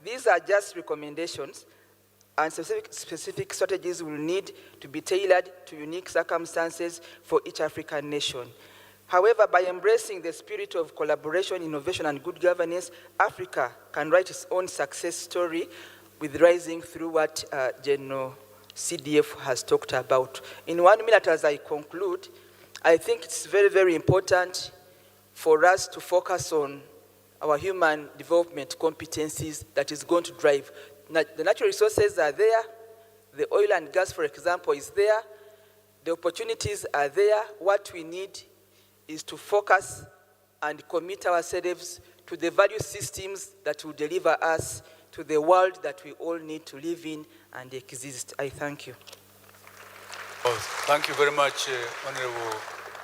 these are just recommendations, and specific strategies will need to be tailored to unique circumstances for each African nation. However, by embracing the spirit of collaboration, innovation, and good governance, Africa can write its own success story with rising through what General CDF has talked about. In 1 minute, as I conclude, I think it's very, very important for us to focus on our human development competencies that is going to drive. The natural resources are there. The oil and gas, for example, is there. The opportunities are there. What we need is to focus and commit ourselves to the value systems that will deliver us to the world that we all need to live in and exist. I thank you. Oh, thank you very much, Honorable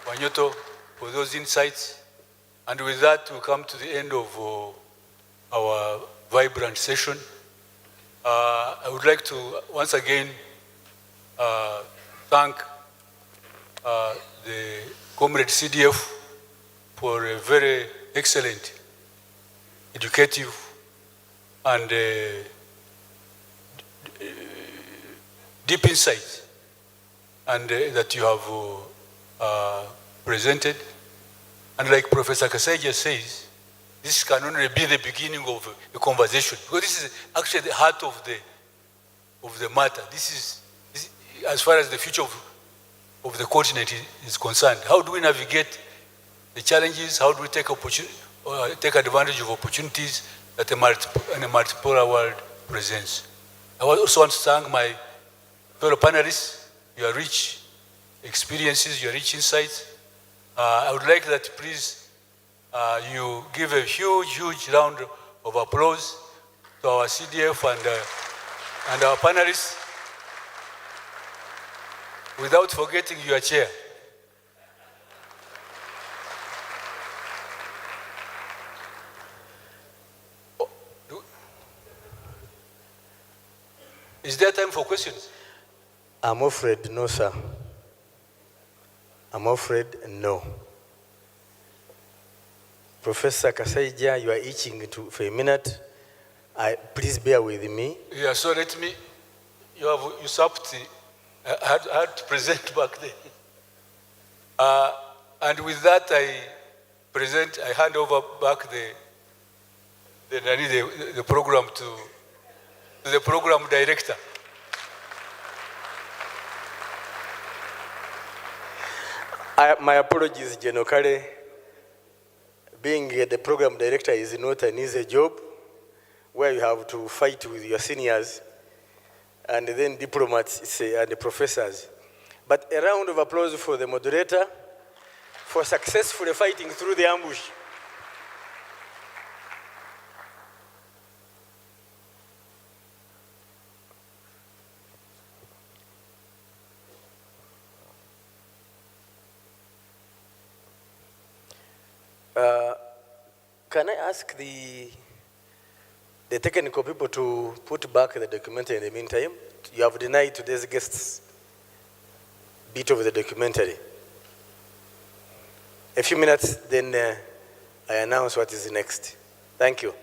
Wanyoto, for those insights. And with that, we come to the end of our vibrant session. I would like to once again thank the Comrade CDF for a very excellent, educative, and deep insight and that you have presented. And like Professor Kasaija says, this can only be the beginning of a conversation, because this is actually the heart of the matter. This is as far as the future of the continent is concerned. How do we navigate the challenges? How do we take advantage of opportunities that a multipolar world presents? I also want to thank my fellow panelists, your rich experiences, your rich insights. I would like that please you give a huge round of applause to our CDF and our panelists, without forgetting your chair. Is there time for questions? I'm afraid no, sir. I'm afraid no. Professor Kasaija, you are itching for a minute. Please bear with me. Yeah, so let me, you have usurped, I had to present back then. And with that, I hand over back the program to the program director. My apologies, General Kare. Being the program director is not an easy job, where you have to fight with your seniors and then diplomats and the professors. But a round of applause for the moderator for successfully fighting through the ambush. Can I ask the technical people to put back the document in the meantime? You have denied today's guests. bit of the documentary. A few minutes, then I announce what is next. Thank you.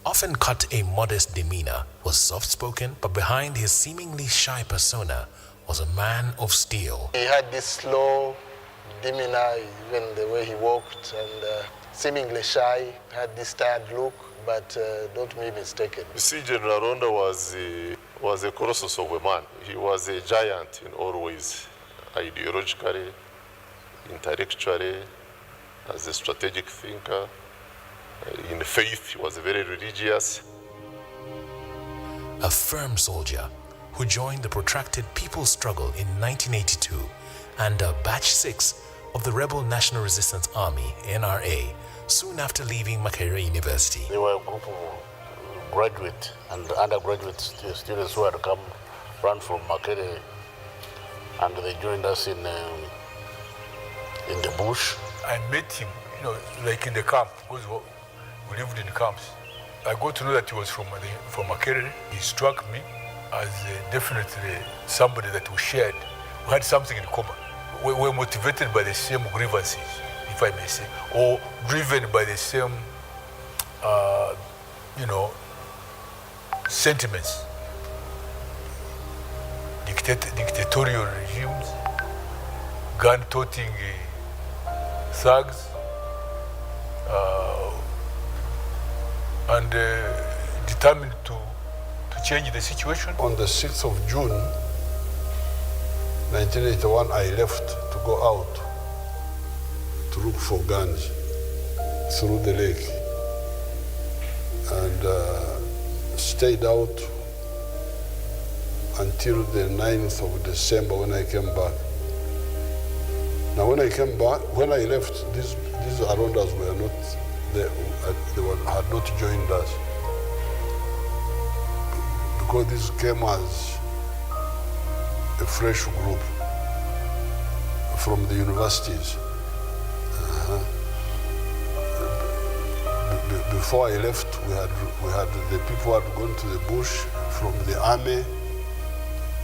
Often cut a modest demeanor, was soft-spoken, but behind his seemingly shy persona was a man of steel. He had this slow demeanor, even the way he walked, and seemingly shy, had this tired look, but don't be mistaken. You see, General Aronda was a colossus of a man. He was a giant in all ways, ideologically, intellectually, as a strategic thinker. In faith, he was very religious. A firm soldier who joined the protracted people's struggle in 1982 under Batch 6 of the Rebel National Resistance Army, NRA, soon after leaving Makerere University. They were a group of graduate and undergraduate students who had run from Makerere, and they joined us in the bush. I met him, like in the camp, because we lived in camps. I got to know that he was from Makerere. He struck me as definitely somebody that we shared. We had something in common. We were motivated by the same grievances, if I may say, or driven by the same, sentiments. Dictatorial regimes, gun-toting thugs, and determined to change the situation. On the 6th of June, 1981, I left to go out to look for guns through the lake, and stayed out until the 9th of December when I came back. Now when I came back, when I left, these Arondas were not there, had not joined us, because this came as a fresh group from the universities. Before I left, we had the people who had gone to the bush from the army,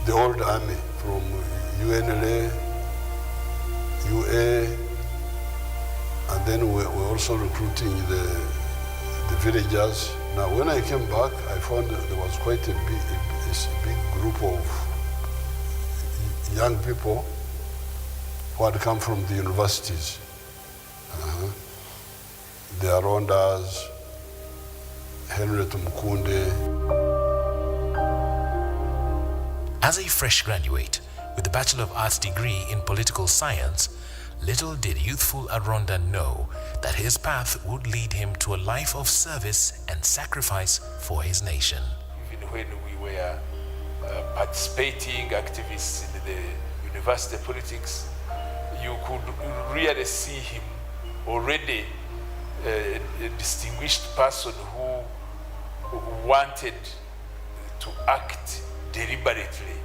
the old army, from UNLA, UA, and then we were also recruiting the villagers. Now, when I came back, I found that there was quite a big group of young people who had come from the universities. The Arondas, Henry Tumukunde. As a fresh graduate with a Bachelor of Arts degree in political science, little did youthful Aronda know that his path would lead him to a life of service and sacrifice for his nation. Even when we were participating activists in the university politics, you could really see him already a distinguished person who wanted to act deliberately,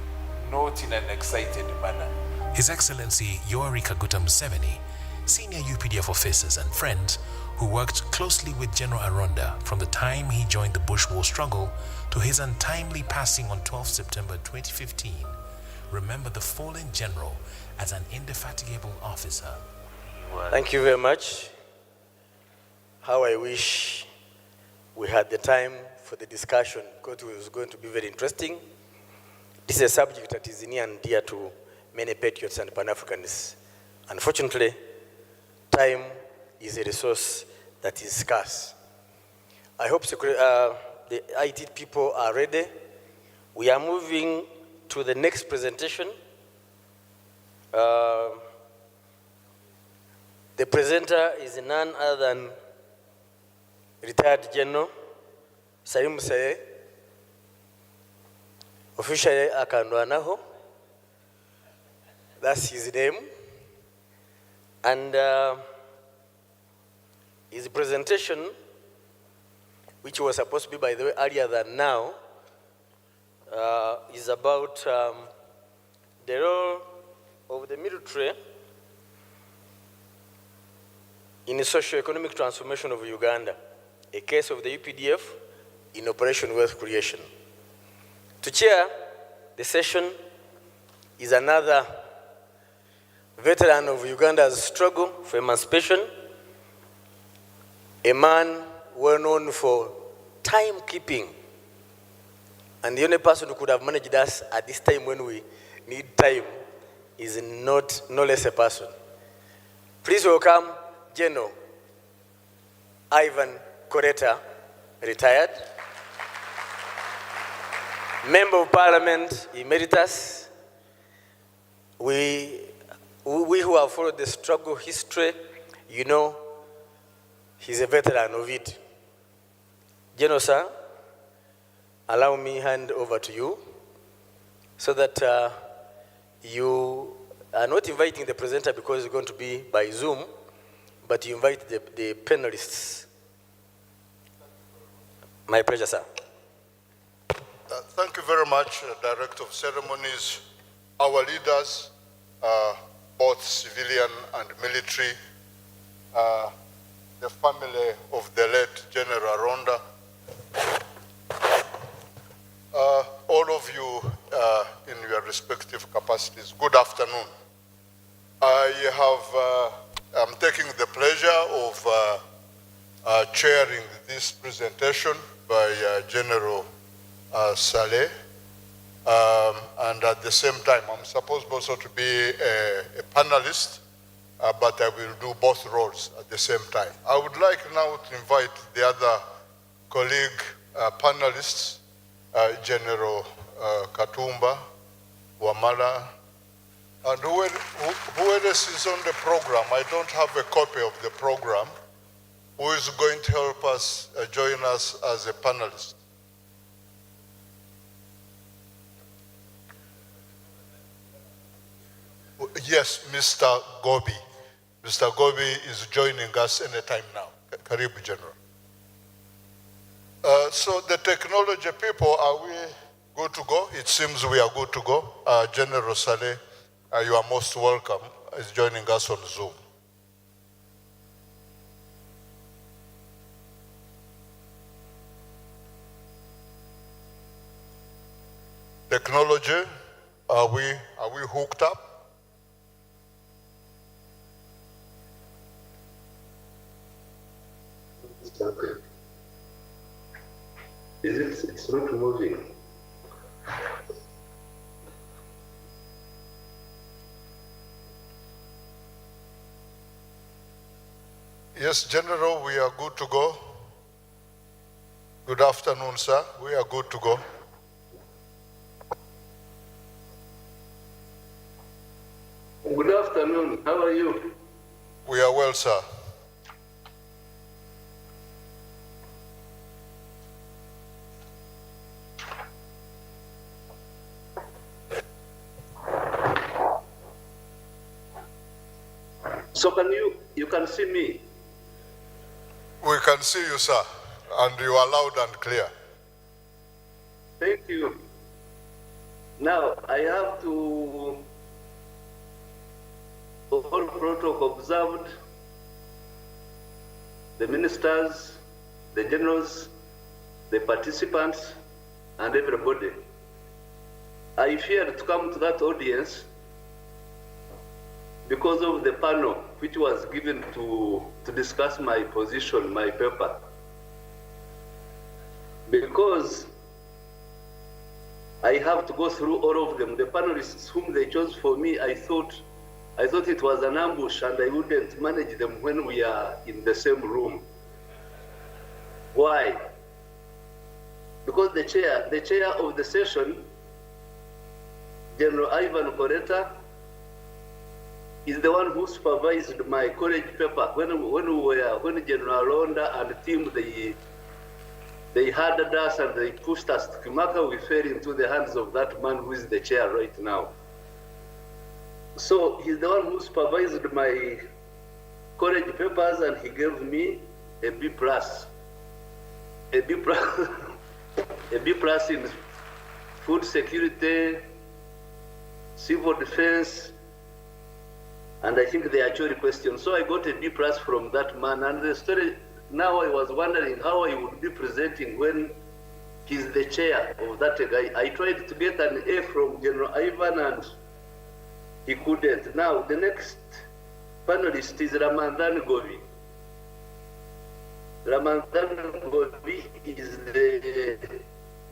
not in an excited manner. His Excellency Yoweri Kaguta Museveni, senior UPDF officers and friends who worked closely with General Aronda from the time he joined the Bush War struggle to his untimely passing on 12 September 2015, remember the fallen general as an indefatigable officer. Thank you very much. How I wish we had the time for the discussion, because it was going to be very interesting. This is a subject that is near and dear to many patriots and Pan-Africanists. Unfortunately, time is a resource that is scarce. I hope the IT people are ready. We are moving to the next presentation. The presenter is none other than retired General Salim Saye, officially Akandwanaho. That's his name. And his presentation, which was supposed to be, by the way, earlier than now, is about the role of the military in the socio-economic transformation of Uganda, a case of the UPDF in Operation Wealth Creation. To chair the session is another veteran of Uganda's struggle for emancipation, a man well known for timekeeping, and the only person who could have managed us at this time when we need time is no less a person. Please welcome General Ivan Koreta, retired, Member of Parliament Emeritus. We who have followed the struggle history, you know, he's a veteran of it. General sir, allow me hand over to you so that you are not inviting the presenter because it's going to be by Zoom, but you invite the panelists. My pleasure, sir. Thank you very much, Director of Ceremonies, our leaders, both civilian and military, the family of the late General Aronda, all of you in your respective capacities, good afternoon. I'm taking the pleasure of chairing this presentation by General Saleh, and at the same time, I'm supposed also to be a panelist, but I will do both roles at the same time. I would like now to invite the other colleague panelists, General Katumba, Wamala, and who else is on the program. I don't have a copy of the program. Who is going to help us, join us as a panelist? Yes, Mr. Gobi. Mr. Gobi is joining us anytime now. Karibu, General. So the technology people, are we good to go? It seems we are good to go. General Saleh, you are most welcome. Is joining us on Zoom. Technology, are we hooked up? Okay. It's not moving. Yes, General, we are good to go. Good afternoon, sir. We are good to go. Good afternoon. How are you? We are well, sir. So you can see me? can see you, sir, and you are loud and clear. Thank you. Now, I have to, all protocol observed, the ministers, the generals, the participants, and everybody. I feared to come to that audience because of the panel which was given to discuss my position, my paper. Because I have to go through all of them. The panelists whom they chose for me, I thought it was an ambush and I wouldn't manage them when we are in the same room. Why? Because the chair of the session, General Ivan Koreta, is the one who supervised my college paper when General Aronda and the team they had us and they pushed us to Kimaka. We fell into the hands of that man who is the chair right now. So he's the one who supervised my college papers and he gave me a B+. A B+, a B+ in food security, civil defense, and I think the actual question. So I got a B+ from that man, and the story, now I was wondering how I would be presenting when he's the chair of that guy. I tried to get an A from General Ivan and he couldn't. Now the next panelist is Ramandan Govi. Ramandan Govi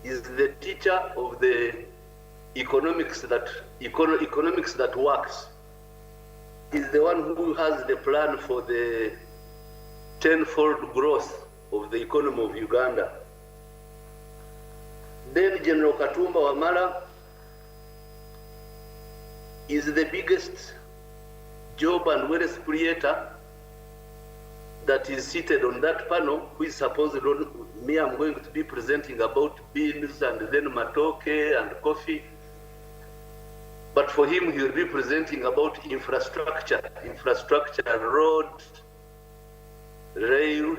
is the teacher of the economics that works. He's the one who has the plan for the tenfold growth of the economy of Uganda. Then General Katumba Wamala is the biggest job and wealth creator that is seated on that panel, who is supposed on me. I'm going to be presenting about beans and then matoke and coffee. But for him, he will be presenting about infrastructure, road, rail,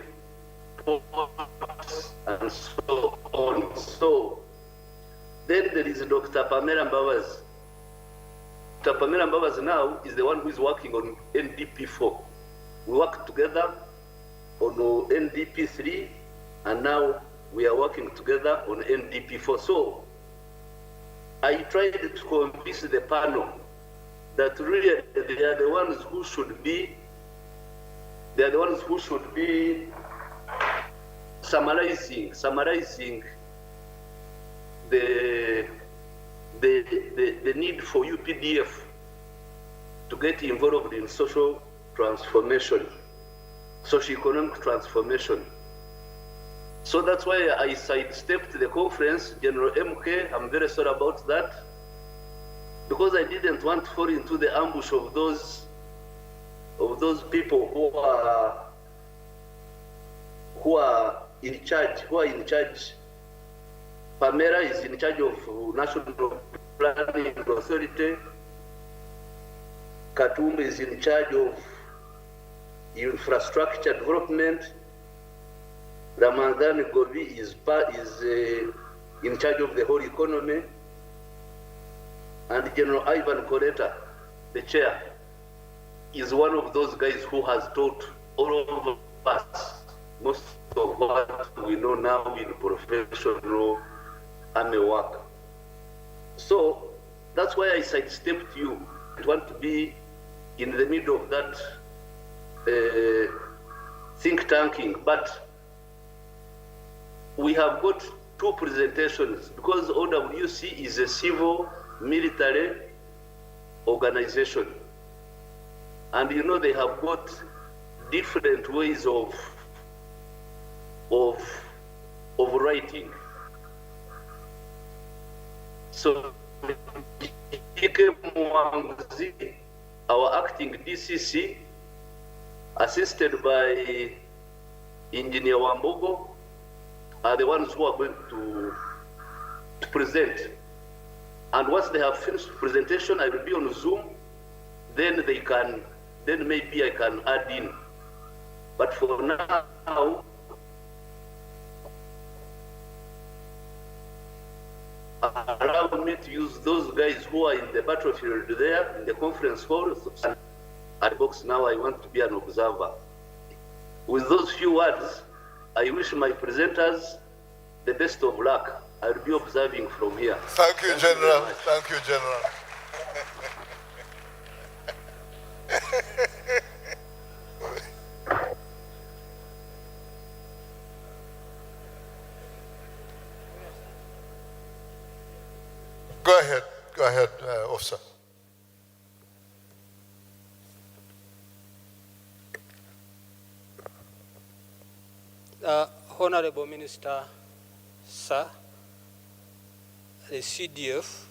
ports, and so on. So then there is Dr. Pamela Mbawaz. Dr. Pamela Mbawaz now is the one who is working on NDP4. We work together on NDP3, and now we are working together on NDP4. So I tried to convince the panel that really they are the ones who should be, summarizing the need for UPDF to get involved in social transformation, socio-economic transformation. So that's why I sidestepped the conference. General MK, I'm very sorry about that, because I didn't want to fall into the ambush of those people who are in charge. Pamela is in charge of National Planning Authority. Katumba is in charge of infrastructure development. Ramadhan Gobi is in charge of the whole economy. And General Ivan Koreta, the chair, is one of those guys who has taught all of us most of what we know now in professional army work. So that's why I sidestepped you. I want to be in the middle of that think tanking, but we have got two presentations because OWC is a civil military organization. And you know, they have got different ways of writing. So our acting DCC, assisted by Engineer Wambogo, are the ones who are going to present. And once they have finished presentation, I will be on Zoom. Then maybe I can add in. But for now, allow me to use those guys who are in the battlefield there in the conference hall. At box now, I want to be an observer. With those few words, I wish my presenters the best of luck. I'll be observing from here. Thank you, General. Thank you, General. Go ahead, officer. Honorable Minister, sir, the CDF,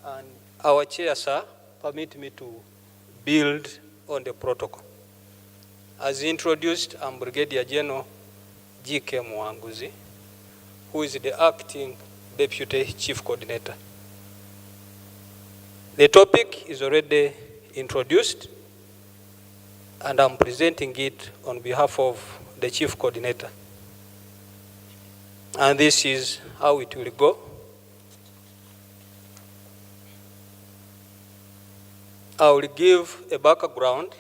and our chair, sir, permit me to build on the protocol. As introduced, I'm Brigadier General G.K. Mwanguzi, who is the acting Deputy Chief Coordinator. The topic is already introduced, and I'm presenting it on behalf of the Chief Coordinator. And this is how it will go. I will give a background,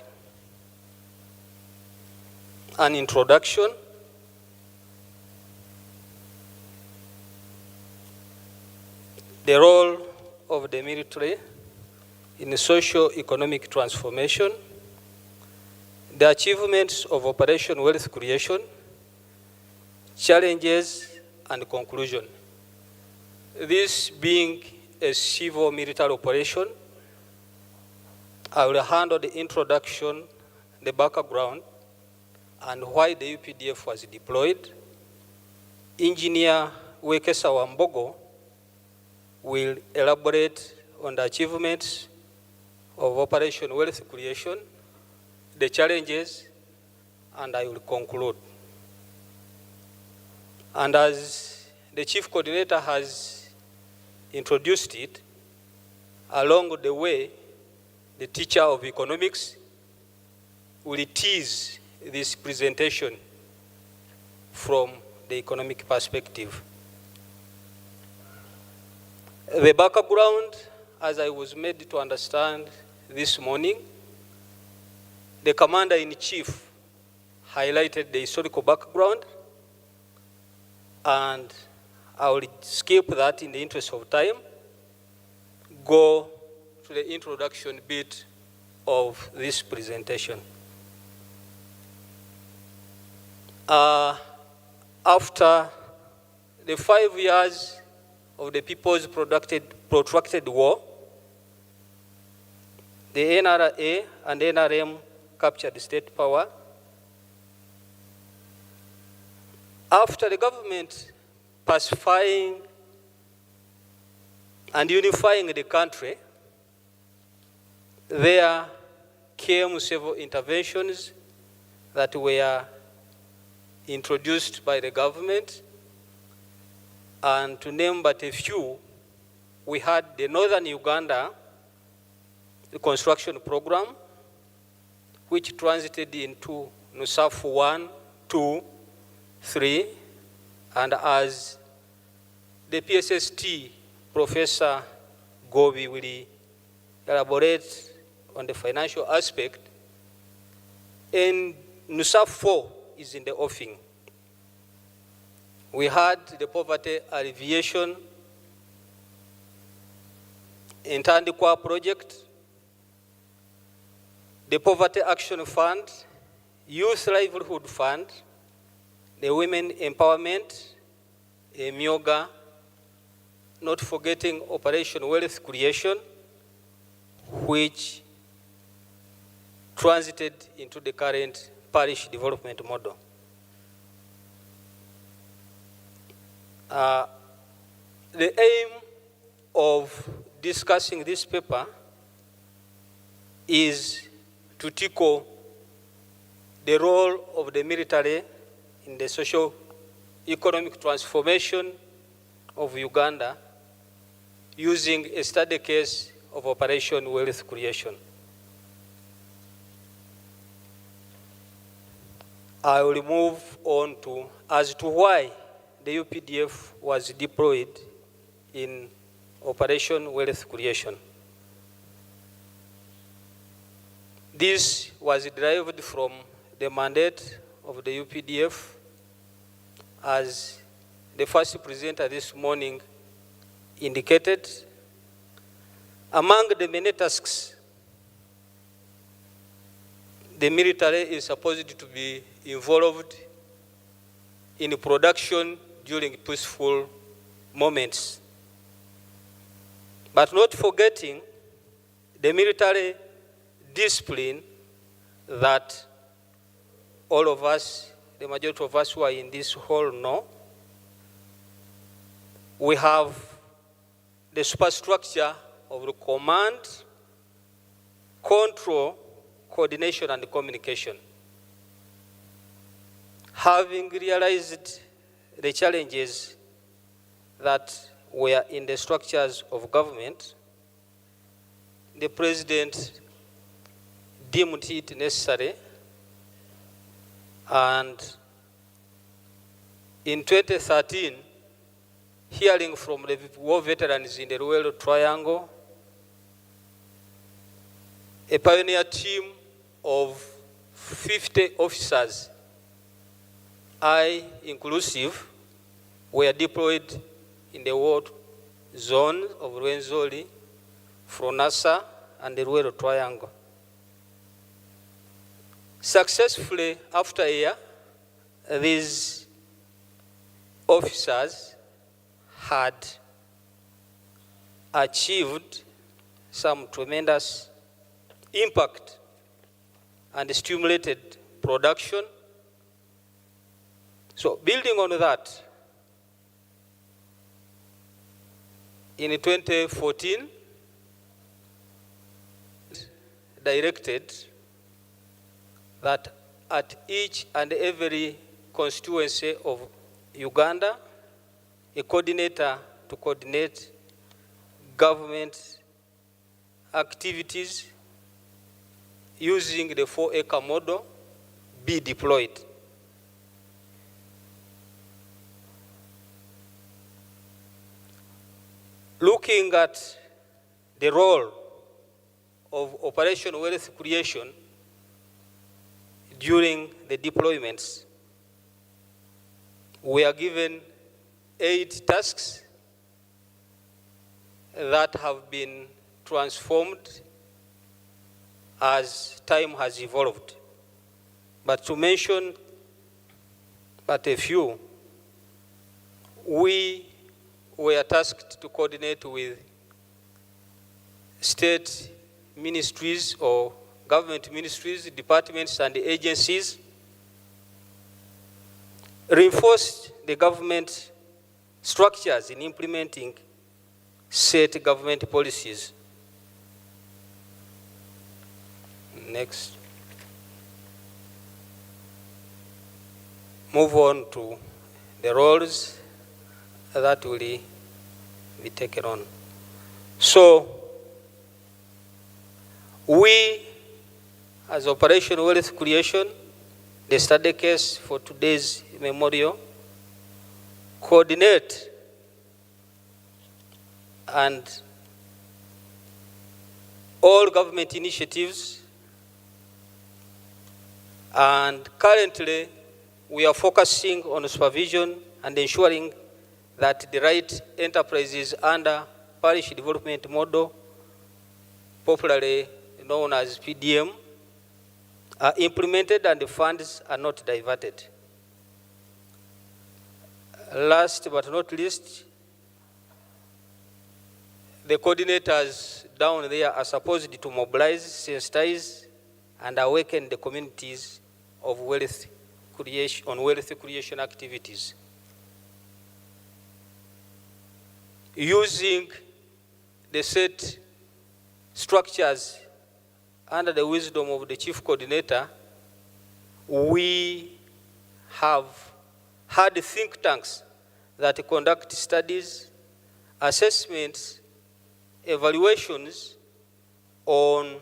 an introduction, the role of the military in socio-economic transformation, the achievements of Operation Wealth Creation, challenges and conclusion. This being a civil military operation, I will handle the introduction, the background, and why the UPDF was deployed. Engineer Wekesa Wambogo will elaborate on the achievements of Operation Wealth Creation, the challenges, and I will conclude. And as the Chief Coordinator has introduced it, along the way, the teacher of economics will tease this presentation from the economic perspective. The background, as I was made to understand this morning, the Commander-in-Chief highlighted the historical background, and I will skip that in the interest of time, go to the introduction bit of this presentation. After the 5 years of the people's protracted war, the NRA and NRM captured state power. After the government pacifying and unifying the country, there came several interventions that were introduced by the government. And to name but a few, we had the Northern Uganda construction program, which transited into NUSAF 1, 2, 3, and as the PSST Professor Gobi will elaborate on the financial aspect, and NUSAF 4 is in the offing. We had the poverty alleviation in Tandikwa project, the Poverty Action Fund, Youth Livelihood Fund, the Women Empowerment, Myoga, not forgetting Operation Wealth Creation, which transited into the current parish development model. The aim of discussing this paper is to tackle the role of the military in the socio-economic transformation of Uganda using a study case of Operation Wealth Creation. I will move on to as to why the UPDF was deployed in Operation Wealth Creation. This was derived from the mandate of the UPDF, as the first presenter this morning indicated. Among the many tasks, the military is supposed to be involved in production during peaceful moments, but not forgetting the military discipline that all of us, the majority of us who are in this hall know. We have the superstructure of the command, control, coordination, and communication. Having realized the challenges that were in the structures of government, the President deemed it necessary, and in 2013, hearing from the war veterans in the Rural Triangle, a pioneer team of 50 officers, I inclusive, were deployed in the war zone of Rwenzori, Fronasa, and the Rural Triangle. Successfully, after a year, these officers had achieved some tremendous impact and stimulated production. So building on that, in 2014, directed that at each and every constituency of Uganda, a coordinator to coordinate government activities using the 4-acre model be deployed. Looking at the role of Operation Wealth Creation during the deployments, we are given 8 tasks that have been transformed as time has evolved. But to mention but a few, we were tasked to coordinate with state ministries or government ministries, departments, and agencies, reinforced the government structures in implementing set government policies. Next. Move on to the roles that will be taken on. So, we, as Operation Wealth Creation, the study case for today's memorial, coordinate and all government initiatives, and currently we are focusing on supervision and ensuring that the right enterprises under parish development model, popularly known as PDM, are implemented and the funds are not diverted. Last but not least, the coordinators down there are supposed to mobilize, sensitize, and awaken the communities of wealth creation, on wealth creation activities. Using the set structures under the wisdom of the chief coordinator, we have had think tanks that conduct studies, assessments, evaluations on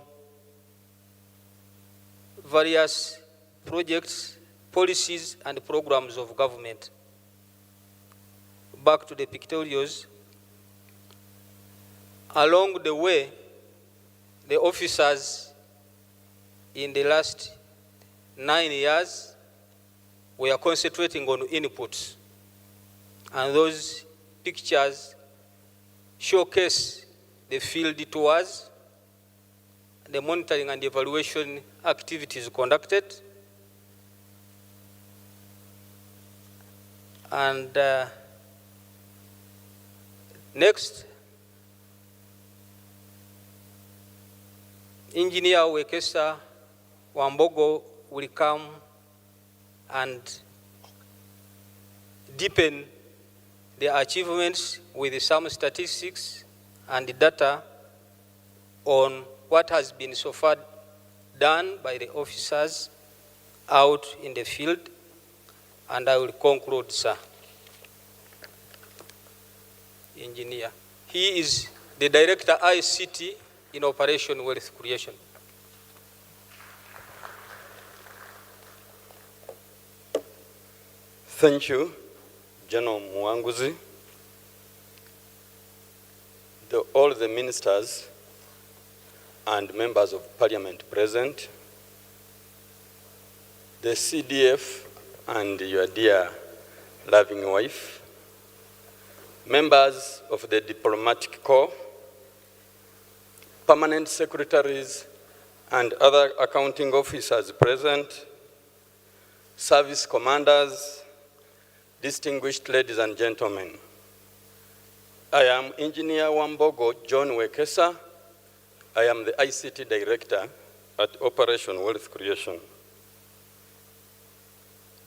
various projects, policies, and programs of government. back to the pictorials. Along the way, the officers in the last 9 years were concentrating on inputs. And those pictures showcase the field tours, the monitoring and evaluation activities conducted, and next, Engineer Wekesa Wambogo will come and deepen the achievements with some statistics and data on what has been so far done by the officers out in the field, and I will conclude, sir. Engineer. He is the Director ICT in Operation Wealth Creation. Thank you, General Mwanguzi, all the ministers and members of parliament present, the CDF and your dear loving wife, members of the diplomatic corps, permanent secretaries and other accounting officers present, service commanders, distinguished ladies and gentlemen. I am Engineer Wambogo John Wekesa. I am the ICT Director at Operation Wealth Creation.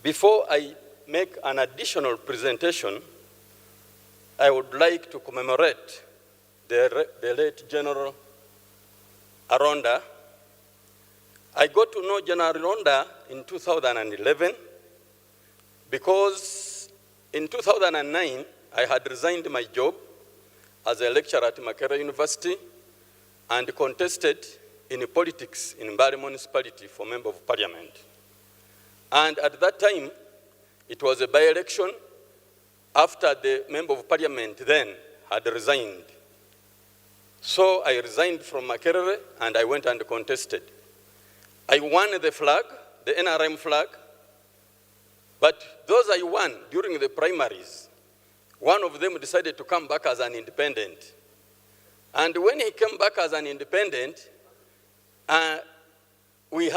Before I make an additional presentation, I would like to commemorate the late General Aronda. I got to know General Aronda in 2011 because in 2009, I had resigned my job as a lecturer at Makerere University and contested in politics in Mbale Municipality for Member of Parliament. And at that time, it was a by-election after the Member of Parliament then had resigned. So I resigned from Makerere and I went and contested. I won the flag, the NRM flag, but those I won during the primaries, one of them decided to come back as an independent. And when he came back as an independent, we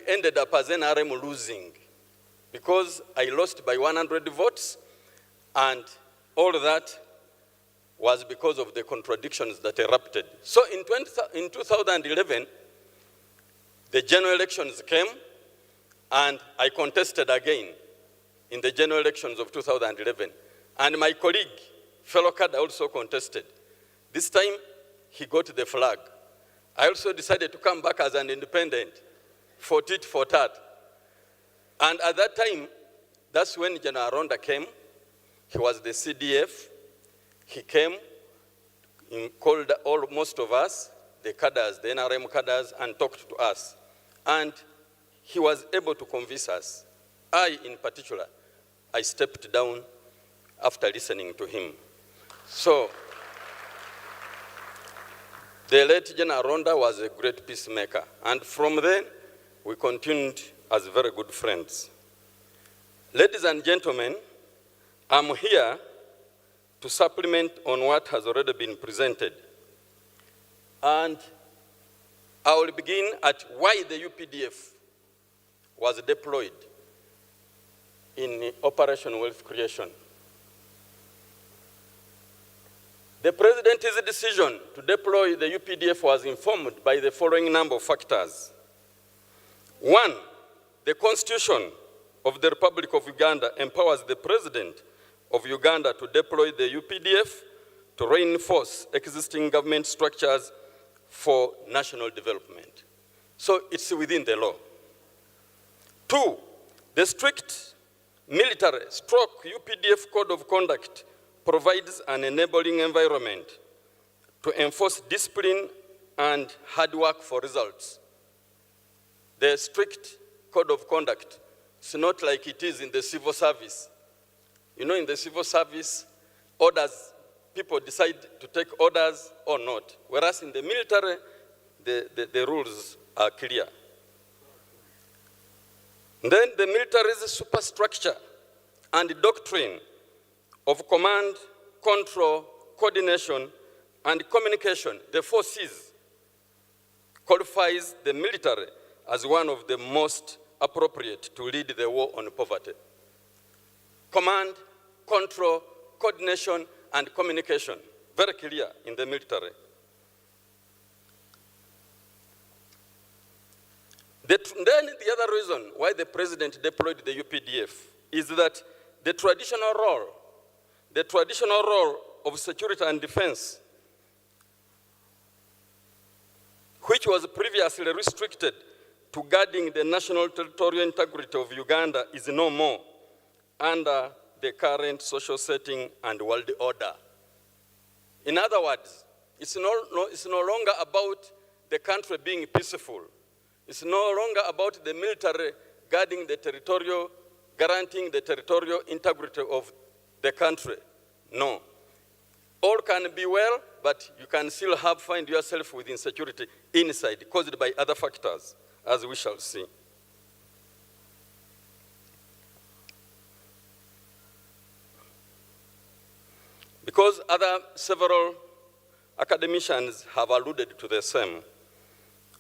ended up as NRM losing because I lost by 100 votes, and all that was because of the contradictions that erupted. So in 2011, the general elections came, and I contested again in the general elections of 2011. And my colleague, fellow cadre, also contested. This time, he got the flag. I also decided to come back as an independent, for tit for tat. And at that time, that's when General Aronda came. He was the CDF. He came, he called most of us, the cadres, the NRM cadres, and talked to us. And he was able to convince us. I, in particular, I stepped down after listening to him. So, the late General Aronda was a great peacemaker. And from then, we continued as very good friends. Ladies and gentlemen, I'm here to supplement on what has already been presented. And I will begin at why the UPDF was deployed in Operation Wealth Creation. The President's decision to deploy the UPDF was informed by the following number of factors. One, the Constitution of the Republic of Uganda empowers the President of Uganda to deploy the UPDF to reinforce existing government structures for national development. So it's within the law. Two, the strict military UPDF Code of Conduct provides an enabling environment to enforce discipline and hard work for results. The strict Code of Conduct is not like it is in the civil service. You know, in the civil service, orders, people decide to take orders or not. Whereas in the military, the rules are clear. Then the military's superstructure and doctrine of command, control, coordination, and communication, the 4 C's, qualifies the military as one of the most appropriate to lead the war on poverty. Command, control, coordination, and communication, very clear in the military. Then the other reason why the president deployed the UPDF is that the traditional role of security and defense, which was previously restricted to guarding the national territorial integrity of Uganda, is no more under the current social setting and world order. In other words, it's no longer about the country being peaceful. It's no longer about the military guarding the territorial, guaranteeing the territorial integrity of the country. No. All can be well, but you can still find yourself with insecurity inside, caused by other factors, as we shall see. Because several academicians have alluded to the same,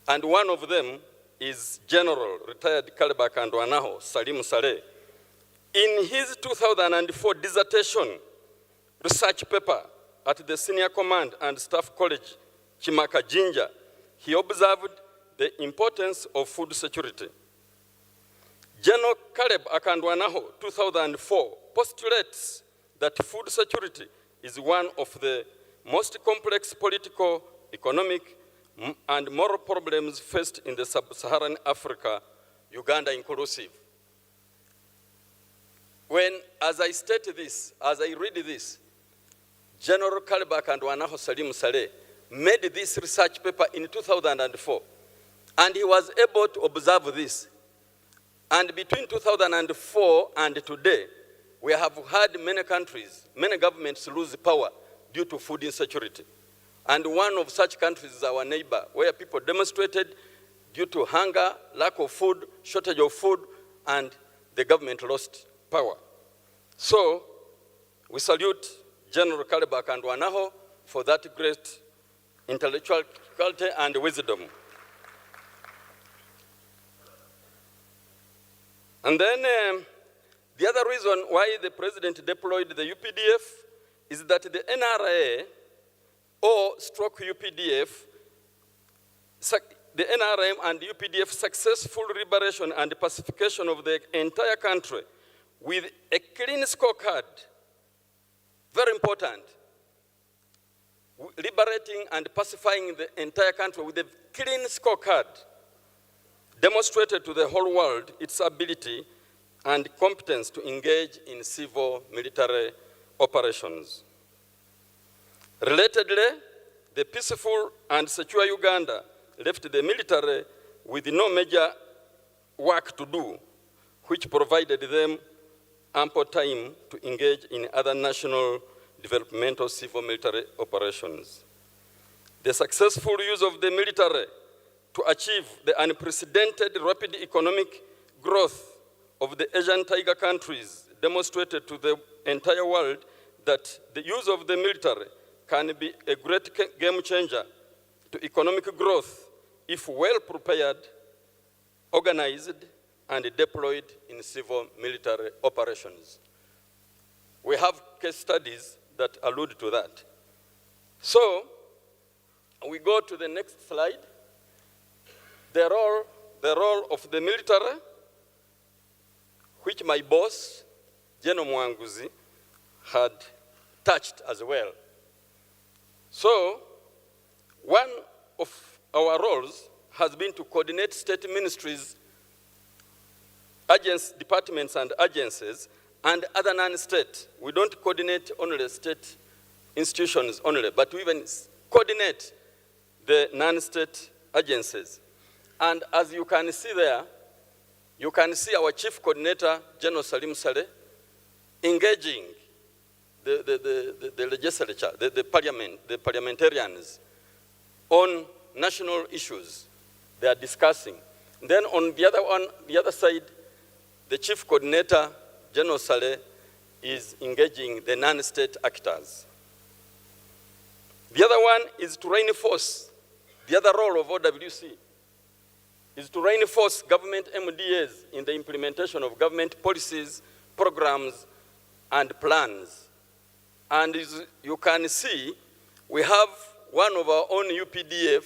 and one of them is General retired Kalibak and Wanaho Salim Saleh. In his 2004 dissertation research paper at the Senior Command and Staff College, Chimaka Jinja, he observed the importance of food security. General Caleb Akandwanaho, 2004, postulates that food security is one of the most complex political, economic, and moral problems faced in the sub-Saharan Africa, Uganda inclusive. As I state this, as I read this, General Kalibak and Wanaho Salim Saleh made this research paper in 2004, and he was able to observe this. And between 2004 and today, we have had many countries, many governments lose power due to food insecurity. And one of such countries is our neighbor, where people demonstrated due to hunger, lack of food, shortage of food, and the government lost power. So we salute General Kalibak and Wanaho for that great intellectual quality and wisdom. And then the other reason why the president deployed the UPDF is that the NRA or stroke UPDF, the NRM and UPDF successful liberation and pacification of the entire country with a clean scorecard, very important, liberating and pacifying the entire country with a clean scorecard, demonstrated to the whole world its ability and competence to engage in civil military operations. Relatedly, the peaceful and secure Uganda left the military with no major work to do, which provided them ample time to engage in other national developmental civil military operations. The successful use of the military to achieve the unprecedented rapid economic growth of the Asian tiger countries demonstrated to the entire world that the use of the military can be a great game changer to economic growth if well prepared, organized, and deployed in civil military operations. We have case studies that allude to that. So, we go to the next slide. The role of the military, which my boss, General Mwanguzi, had touched as well. So, one of our roles has been to coordinate state ministries, departments and agencies, and other non-state. We don't coordinate only state institutions only, but we even coordinate the non-state agencies. And as you can see there, you can see our chief coordinator, General Salim Saleh, engaging the legislature, the parliament, the parliamentarians on national issues they are discussing. Then on the other side, the chief coordinator, General Saleh, is engaging the non-state actors. The other one is to reinforce, the other role of OWC is to reinforce government MDAs in the implementation of government policies, programs, and plans. And as you can see, we have one of our own UPDF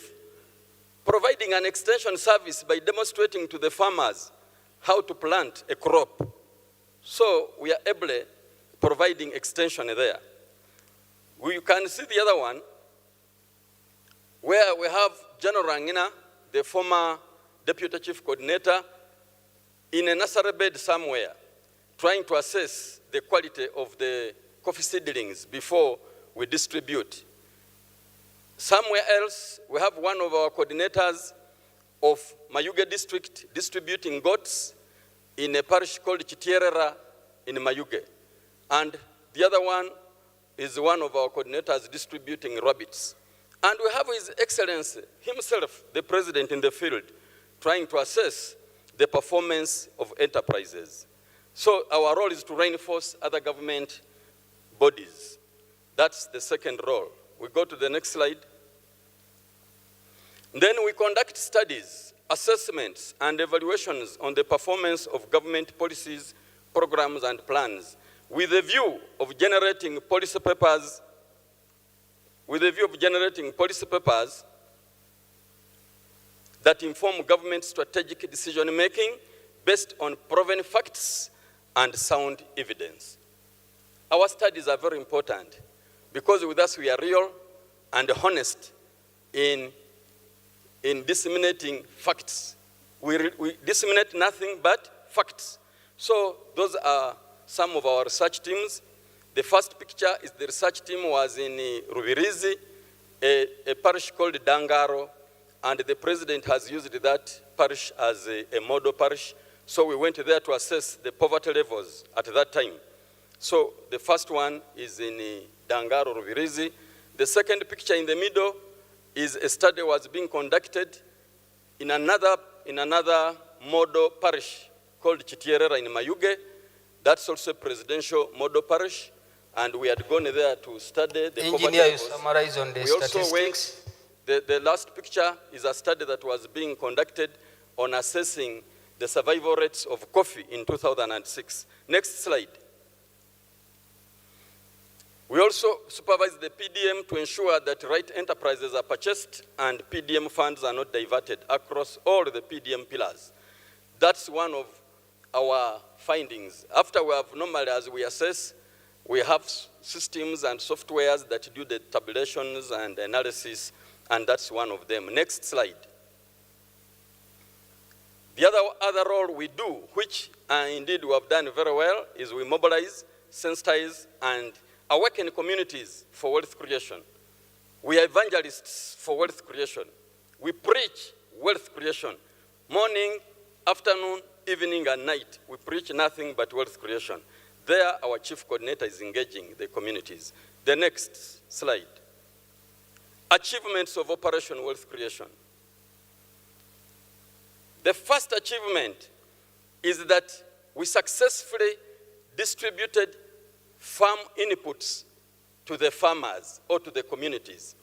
providing an extension service by demonstrating to the farmers how to plant a crop. So we are able providing extension there. You can see the other one, where we have General Rangina, the former Deputy Chief Coordinator, in a nursery bed somewhere, trying to assess the quality of the coffee seedlings before we distribute. Somewhere else, we have one of our coordinators of Mayuge district distributing goats in a parish called Chitierera in Mayuge. And the other one is one of our coordinators distributing rabbits. And we have His Excellency himself, the President in the field, trying to assess the performance of enterprises. So our role is to reinforce other government bodies. That's the second role. We go to the next slide. Then we conduct studies, assessments, and evaluations on the performance of government policies, programs, and plans with a view of generating policy papers that inform government strategic decision-making based on proven facts and sound evidence. Our studies are very important because with us we are real and honest in disseminating facts. We disseminate nothing but facts. So those are some of our research teams. The first picture is the research team was in Rubirizi, a parish called Dangaro, and the president has used that parish as a model parish. So we went there to assess the poverty levels at that time. So the first one is in Dangaro, Rubirizi. The second picture in the middle is a study was being conducted in another model parish called Chitierera in Mayuge. That's also a presidential model parish. And we had gone there to study the poverty levels. Summarize on the statistics. The last picture is a study that was being conducted on assessing the survival rates of coffee in 2006. Next slide. We also supervise the PDM to ensure that right enterprises are purchased and PDM funds are not diverted across all the PDM pillars. That's one of our findings. After we have normally, as we assess, we have systems and softwares that do the tabulations and analysis, and that's one of them. Next slide. The other role we do, which indeed we have done very well, is we mobilize, sensitize, and awaken communities for wealth creation. We are evangelists for wealth creation. We preach wealth creation. Morning, afternoon, evening, and night, we preach nothing but wealth creation. There, our chief coordinator is engaging the communities. The next slide. Achievements of Operation Wealth Creation. The first achievement is that we successfully distributed farm inputs to the farmers or to the communities.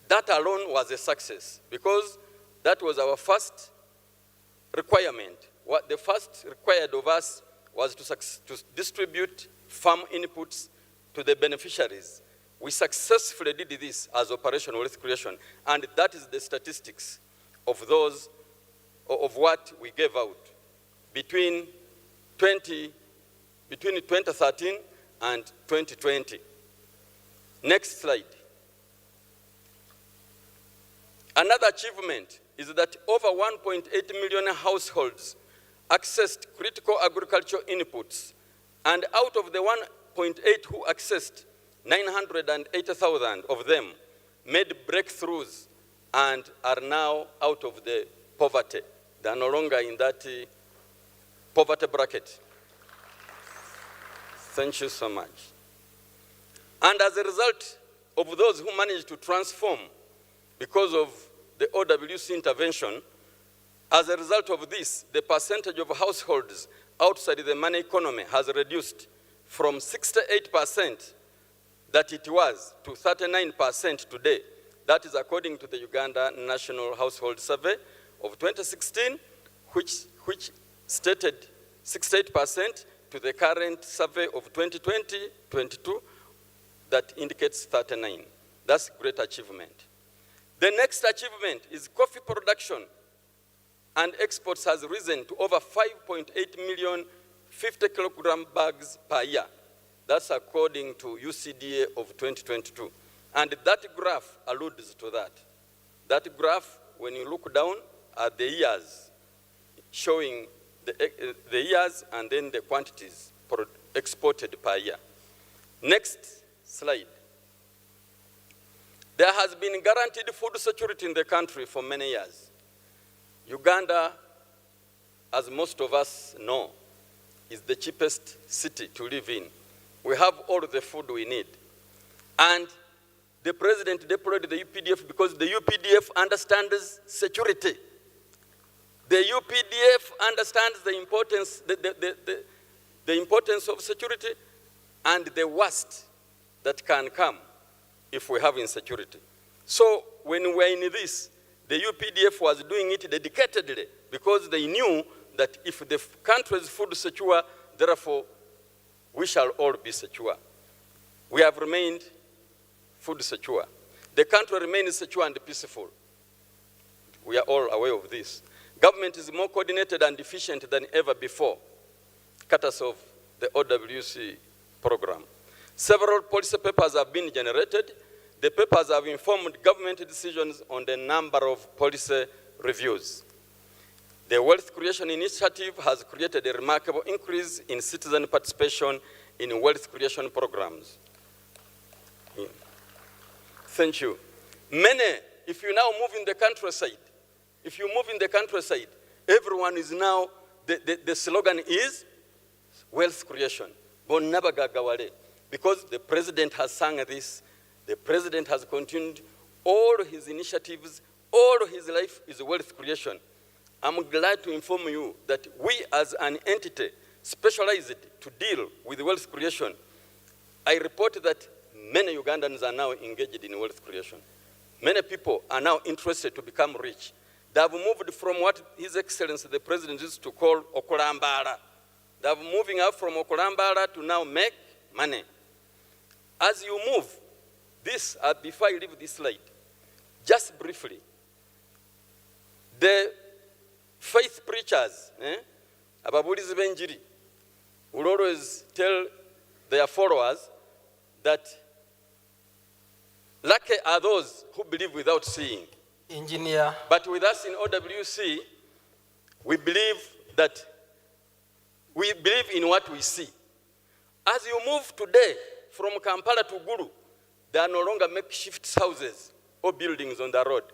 That alone was a success because that was our first requirement. What the first required of us was to distribute farm inputs to the beneficiaries. We successfully did this as Operation Wealth Creation, and that is the statistics of what we gave out between 2013 and 2020. Next slide. Another achievement is that over 1.8 million households accessed critical agricultural inputs, and out of the 1.8 who accessed, 980,000 of them made breakthroughs and are now out of the poverty. They are no longer in that poverty bracket. Thank you so much. And as a result of those who managed to transform because of the OWC intervention, as a result of this, the percentage of households outside the money economy has reduced from 68% that it was to 39% today. That is according to the Uganda National Household Survey of 2016, which stated 68% to the current survey of 2020-22 that indicates 39. That's great achievement. The next achievement is coffee production and exports has risen to over 5.8 million 50 kilogram bags per year. That's according to UCDA of 2022. And that graph alludes to that. That graph, when you look down, are the years, showing the years and then the quantities exported per year. Next slide. There has been guaranteed food security in the country for many years. Uganda, as most of us know, is the cheapest city to live in. We have all the food we need. And the president deployed the UPDF because the UPDF understands security. The UPDF understands the importance, the importance of security and the worst that can come if we have insecurity. So when we were in this, the UPDF was doing it dedicatedly because they knew that if the country is food secure, therefore we shall all be secure. We have remained food secure. The country remains secure and peaceful. We are all aware of this. Government is more coordinated and efficient than ever before, courtesy of the OWC program. Several policy papers have been generated. The papers have informed government decisions on the number of policy reviews. The Wealth Creation Initiative has created a remarkable increase in citizen participation in wealth creation programs. Thank you. Many, if you now move in the countryside, everyone is now, the slogan is wealth creation. Because the president has sung this, the president has continued all his initiatives, all his life is wealth creation. I'm glad to inform you that we as an entity specialized to deal with wealth creation, I report that many Ugandans are now engaged in wealth creation. Many people are now interested to become rich. They have moved from what His Excellency the President used to call okulambala. They are moving up from okulambala to now make money. As you move, this, before I leave this slide, just briefly, the faith preachers, ababulizi b'enjiri, will always tell their followers that lucky are those who believe without seeing. Engineer. But with us in OWC, we believe in what we see. As you move today from Kampala to Gulu, there are no longer makeshift houses or buildings on the road.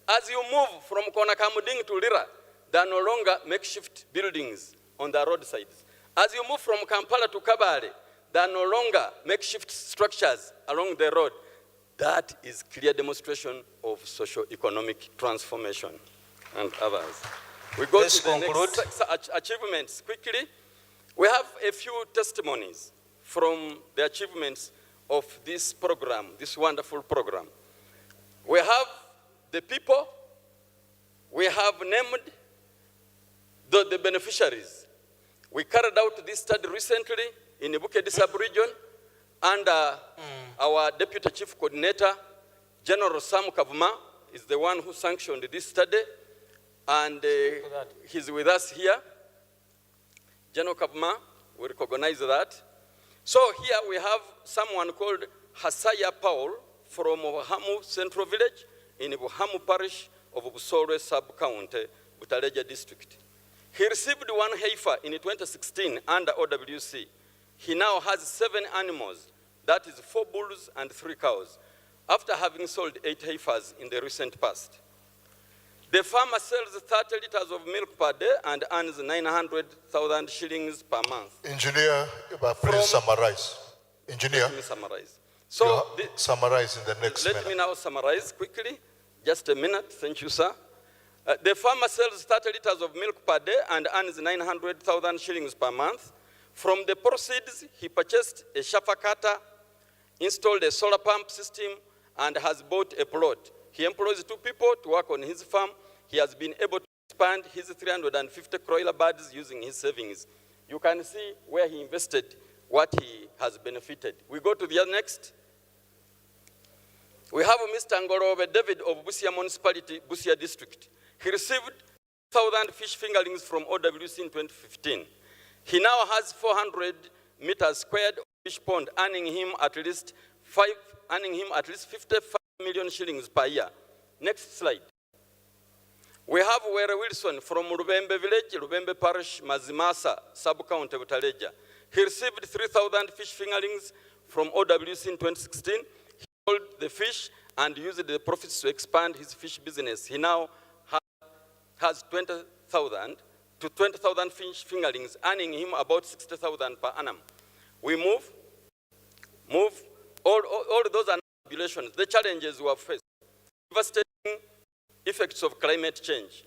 As you move from Konakamuding to Lira, there are no longer makeshift buildings on the roadsides. As you move from Kampala to Kabale, there are no longer makeshift structures along the road. That is clear demonstration of socio-economic transformation and others. We go to the next achievements quickly. We have a few testimonies from the achievements of this program, this wonderful program. We have the people, we have named the beneficiaries. We carried out this study recently in the Bukedi sub-region under our Deputy Chief Coordinator, General Sam Kavuma, is the one who sanctioned this study, and he's with us here. General Kavuma, we recognize that. So here we have someone called Hasaya Paul from Buhamu Central Village in Buhamu Parish of Busole Sub-County, Butaleja District. He received one heifer in 2016 under OWC. He now has 7 animals, that is 4 bulls and 3 cows, after having sold 8 heifers in the recent past. The farmer sells 30 liters of milk per day and earns 900,000 shillings per month. Engineer, please summarize. Engineer. Let me summarize. So summarize in the next minute. Let me now summarize quickly. Just a minute. Thank you, sir. The farmer sells 30 liters of milk per day and earns 900,000 shillings per month. From the proceeds, he purchased a shaffer cutter, installed a solar pump system, and has bought a plot. He employs 2 people to work on his farm. He has been able to expand his 350 broiler birds using his savings. You can see where he invested, what he has benefited. We go to the next. We have Mr. Ngorobe David of Busia Municipality, Busia District. He received 1,000 fish fingerlings from OWC in 2015. He now has 400 meters squared of fish pond, earning him at least 55 million shillings per year. Next slide. We have Were Wilson from Rubembe Village, Rubembe Parish, Mazimasa, Sub-County, Butaleja. He received 3,000 fish fingerlings from OWC in 2016. He sold the fish and used the profits to expand his fish business. He now has 20,000 to 20,000 fish fingerlings, earning him about 60,000 per annum. We move. All those are populations. The challenges we have faced. Devastating effects of climate change.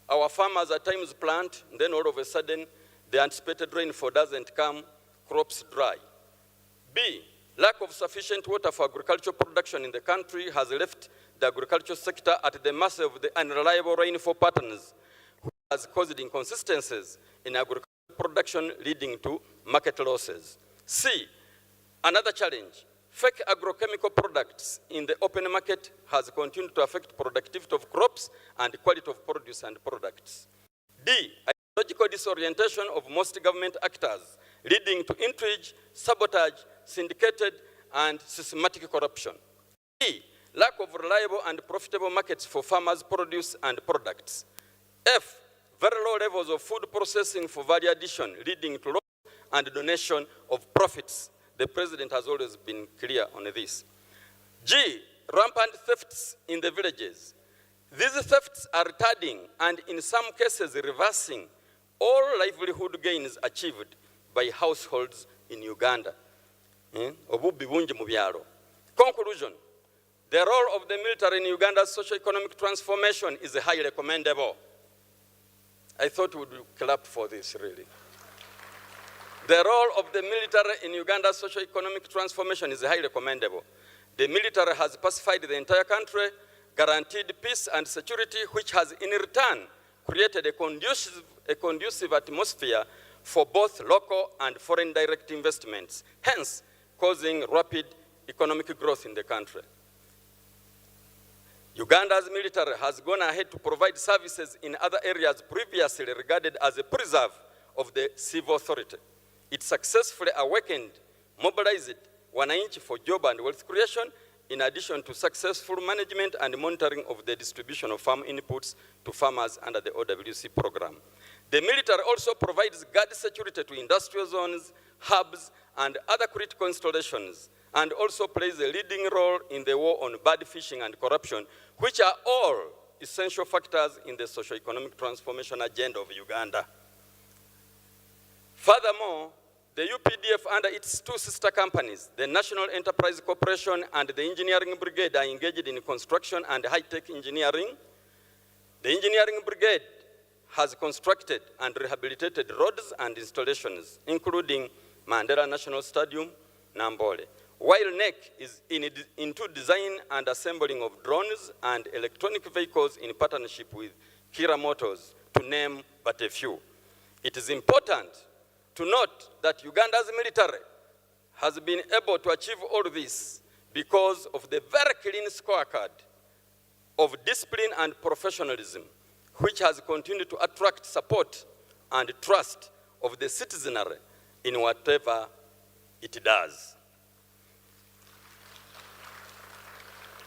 Our farmers at times plant, then all of a sudden, the anticipated rainfall doesn't come, crops dry. B, lack of sufficient water for agricultural production in the country has left the agricultural sector at the mercy of the unreliable rainfall patterns, which has caused inconsistencies in agricultural production leading to market losses. C, another challenge, fake agrochemical products in the open market has continued to affect productivity of crops and quality of produce and products. D, ideological disorientation of most government actors, leading to intrigue, sabotage, syndicated, and systematic corruption. E, lack of reliable and profitable markets for farmers' produce and products. F, very low levels of food processing for value addition, leading to loss and donation of profits. The president has always been clear on this. G, rampant thefts in the villages. These thefts are retarding and in some cases reversing all livelihood gains achieved by households in Uganda. Conclusion, the role of the military in Uganda's socio-economic transformation is highly commendable. I thought we would clap for this, really. The role of the military in Uganda's socio-economic transformation is highly commendable. The military has pacified the entire country, guaranteed peace and security, which has in return created a conducive atmosphere for both local and foreign direct investments, hence causing rapid economic growth in the country. Uganda's military has gone ahead to provide services in other areas previously regarded as a preserve of the civil authority. It successfully awakened, mobilized wananchi for job and wealth creation, in addition to successful management and monitoring of the distribution of farm inputs to farmers under the OWC program. The military also provides guard security to industrial zones, hubs, and other critical installations, and also plays a leading role in the war on bird fishing and corruption, which are all essential factors in the socio-economic transformation agenda of Uganda. Furthermore, the UPDF under its 2 sister companies, the National Enterprise Corporation and the Engineering Brigade, are engaged in construction and high-tech engineering. The Engineering Brigade has constructed and rehabilitated roads and installations, including Mandela National Stadium, Nambole, while NEC is into design and assembling of drones and electronic vehicles in partnership with Kira Motors, to name but a few. It is important to note that Uganda's military has been able to achieve all this because of the very clean scorecard of discipline and professionalism, which has continued to attract support and trust of the citizenry in whatever it does.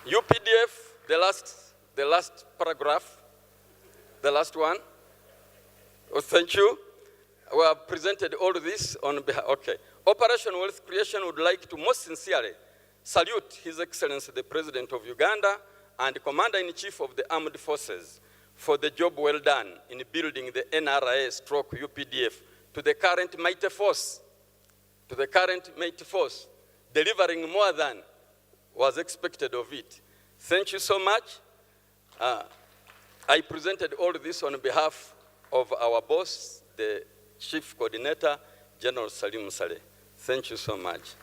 UPDF, the last paragraph, the last one. Oh, thank you. We have presented all this on behalf, okay. Operation Wealth Creation would like to most sincerely salute His Excellency the President of Uganda and Commander-in-Chief of the Armed Forces for the job well done in building the NRA/UPDF to the current mighty force, delivering more than was expected of it. Thank you so much. I presented all this on behalf of our boss, the Chief Coordinator, General Salim Saleh. Thank you so much.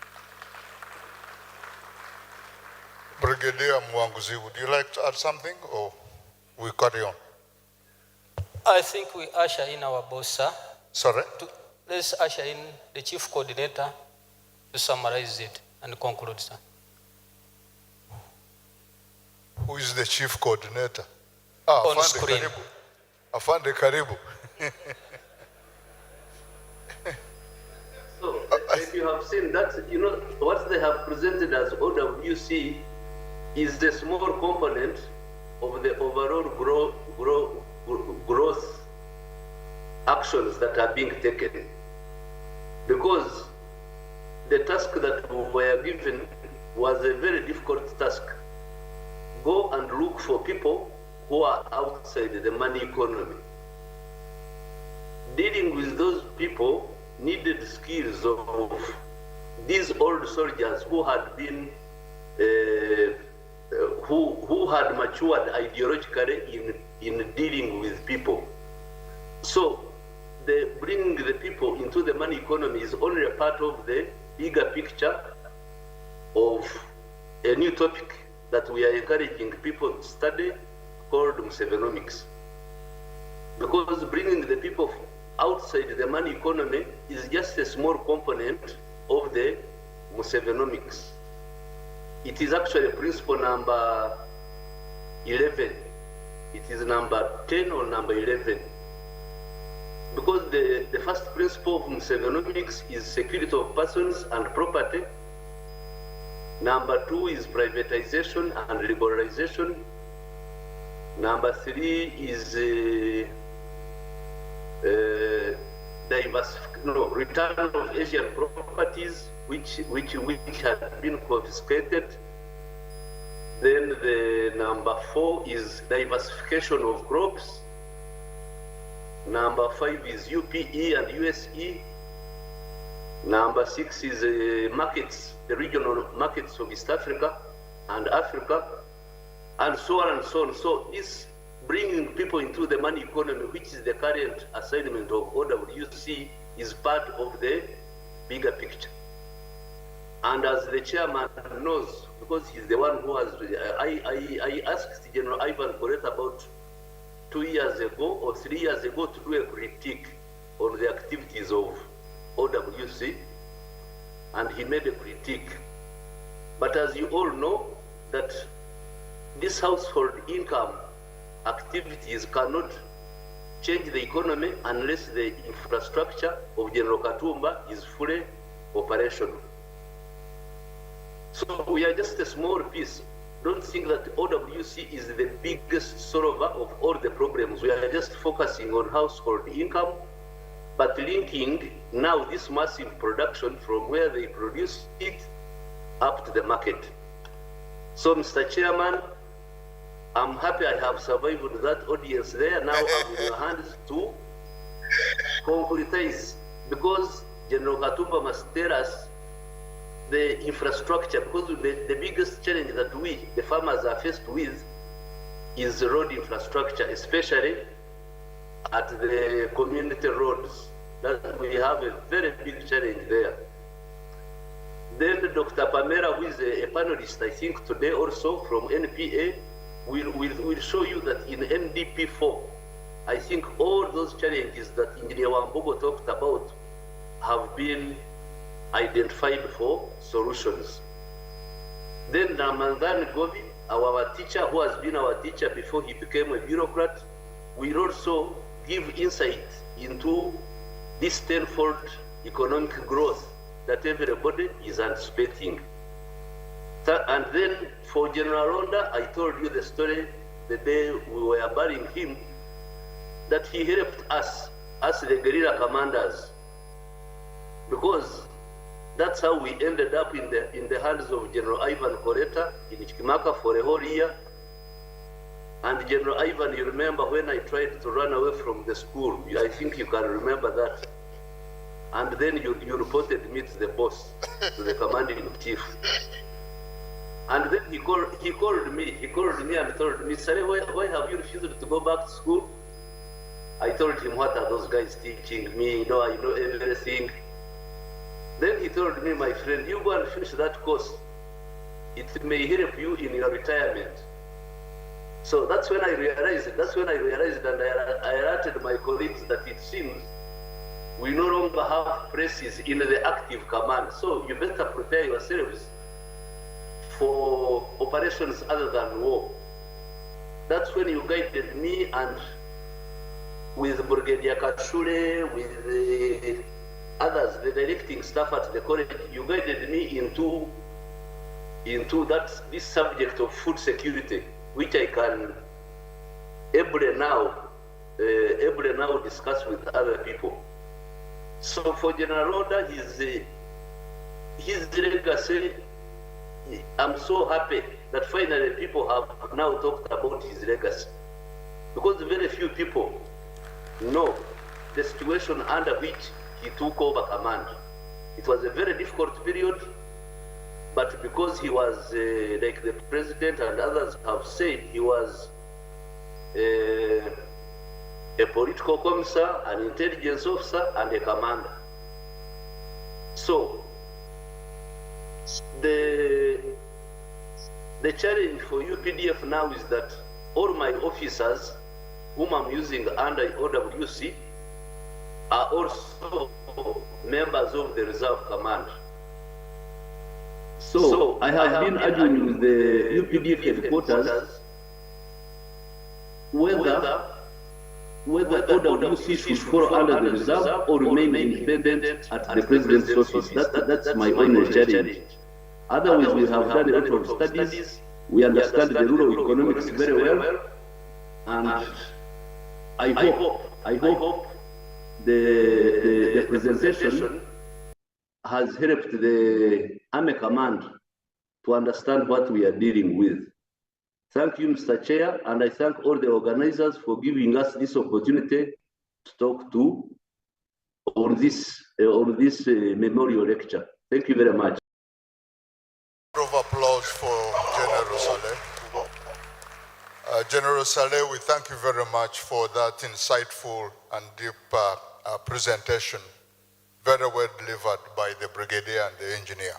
Brigadier Mwanguzi, would you like to add something or we carry on? I think we usher in our boss, sir. Sorry? Let's usher in the Chief Coordinator to summarize it and conclude, sir. Who is the Chief Coordinator? On Afande screen. Karibu. Afande Karibu. So, if you have seen that, you know, what they have presented as OWC is the small component of the overall growth actions that are being taken. Because the task that we were given was a very difficult task. Go and look for people who are outside the money economy. Dealing with those people needed skills of these old soldiers who had been, who had matured ideologically in dealing with people. So bringing the people into the money economy is only a part of the bigger picture of a new topic that we are encouraging people to study called Musevenomics. Because bringing the people outside the money economy is just a small component of the Musevenomics. It is actually principle number 11. It is number 10 or number 11. Because the first principle of Musevenomics is security of persons and property. Number 2 is privatization and liberalization. Number 3 is return of Asian properties which had been confiscated. Then the number 4 is diversification of crops. Number 5 is UPE and USE. Number 6 is markets, the regional markets of East Africa and Africa, and so on and so on. So this bringing people into the money economy, which is the current assignment of OWC, is part of the bigger picture. And as the chairman knows, because he's the one who has, I asked General Ivan Koret about 2 years ago or 3 years ago to do a critique on the activities of OWC, and he made a critique. But as you all know, that this household income activities cannot change the economy unless the infrastructure of General Katumba is fully operational. So we are just a small piece. Don't think that OWC is the biggest solver of all the problems. We are just focusing on household income, but linking now this massive production from where they produce it up to the market. So, Mr. Chairman, I'm happy I have survived that audience there. Now I'm in your hands to concretize, because General Katumba must tell us the infrastructure, because the biggest challenge that we, the farmers, are faced with is road infrastructure, especially at the community roads. That we have a very big challenge there. Then Dr. Pamela, who is a panelist, I think today also from NPA, will show you that in NDP4, I think all those challenges that Engineer Wambogo talked about have been identified for solutions. Then Ramandan Govi, our teacher, who has been our teacher before he became a bureaucrat, will also give insight into this tenfold economic growth that everybody is anticipating. And then for General Aronda, I told you the story the day we were burying him, that he helped us as the guerrilla commanders, because that's how we ended up in the hands of General Ivan Koreta in Chikimaka for a whole year. And General Ivan, you remember when I tried to run away from the school? I think you can remember that. and then you reported me to the boss, to the commanding chief. And then he called me and told me, "Sir, why have you refused to go back to school?" I told him, "What are those guys teaching me? I know everything." Then he told me, "My friend, you go and finish that course. It may help you in your retirement." So that's when I realized, and I alerted my colleagues that it seems we no longer have places in the active command. So you better prepare yourselves for operations other than war. That's when you guided me, and with Brigadier Kashure, with the others, the directing staff at the college, you guided me into this subject of food security, which I can ably now discuss with other people. So for General Aronda, his legacy, I'm so happy that finally people have now talked about his legacy, because very few people know the situation under which he took over command. It was a very difficult period, but because he was, like the president and others have said, he was a political commissar, an intelligence officer, and a commander. So the challenge for UPDF now is that all my officers whom I'm using under OWC are also members of the reserve command. So I have been arguing with the UPDF headquarters whether OWC should fall under the reserve or remain independent at the president's office. That's my only challenge. Otherwise, we have done a lot of studies. We understand the rule of economics very well, and I hope the presentation has helped the Army Command to understand what we are dealing with. Thank you, Mr. Chair, and I thank all the organizers for giving us this opportunity to talk to on this memorial lecture. Thank you very much. Round of applause for General Saleh. General Saleh, we thank you very much for that insightful and deep presentation, very well delivered by the brigadier and the engineer.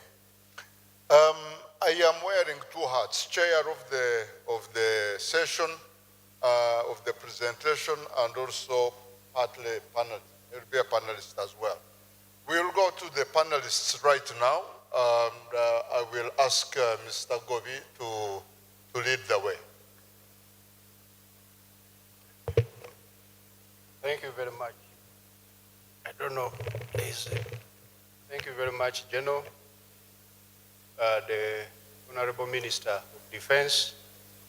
I am wearing two hats, chair of the session, of the presentation, and also partly panel. There will be a panelist as well. We will go to the panelists right now, and I will ask Mr. Gobi to lead the way. Thank you very much. I don't know, please. Thank you very much, General. The Honorable Minister of Defense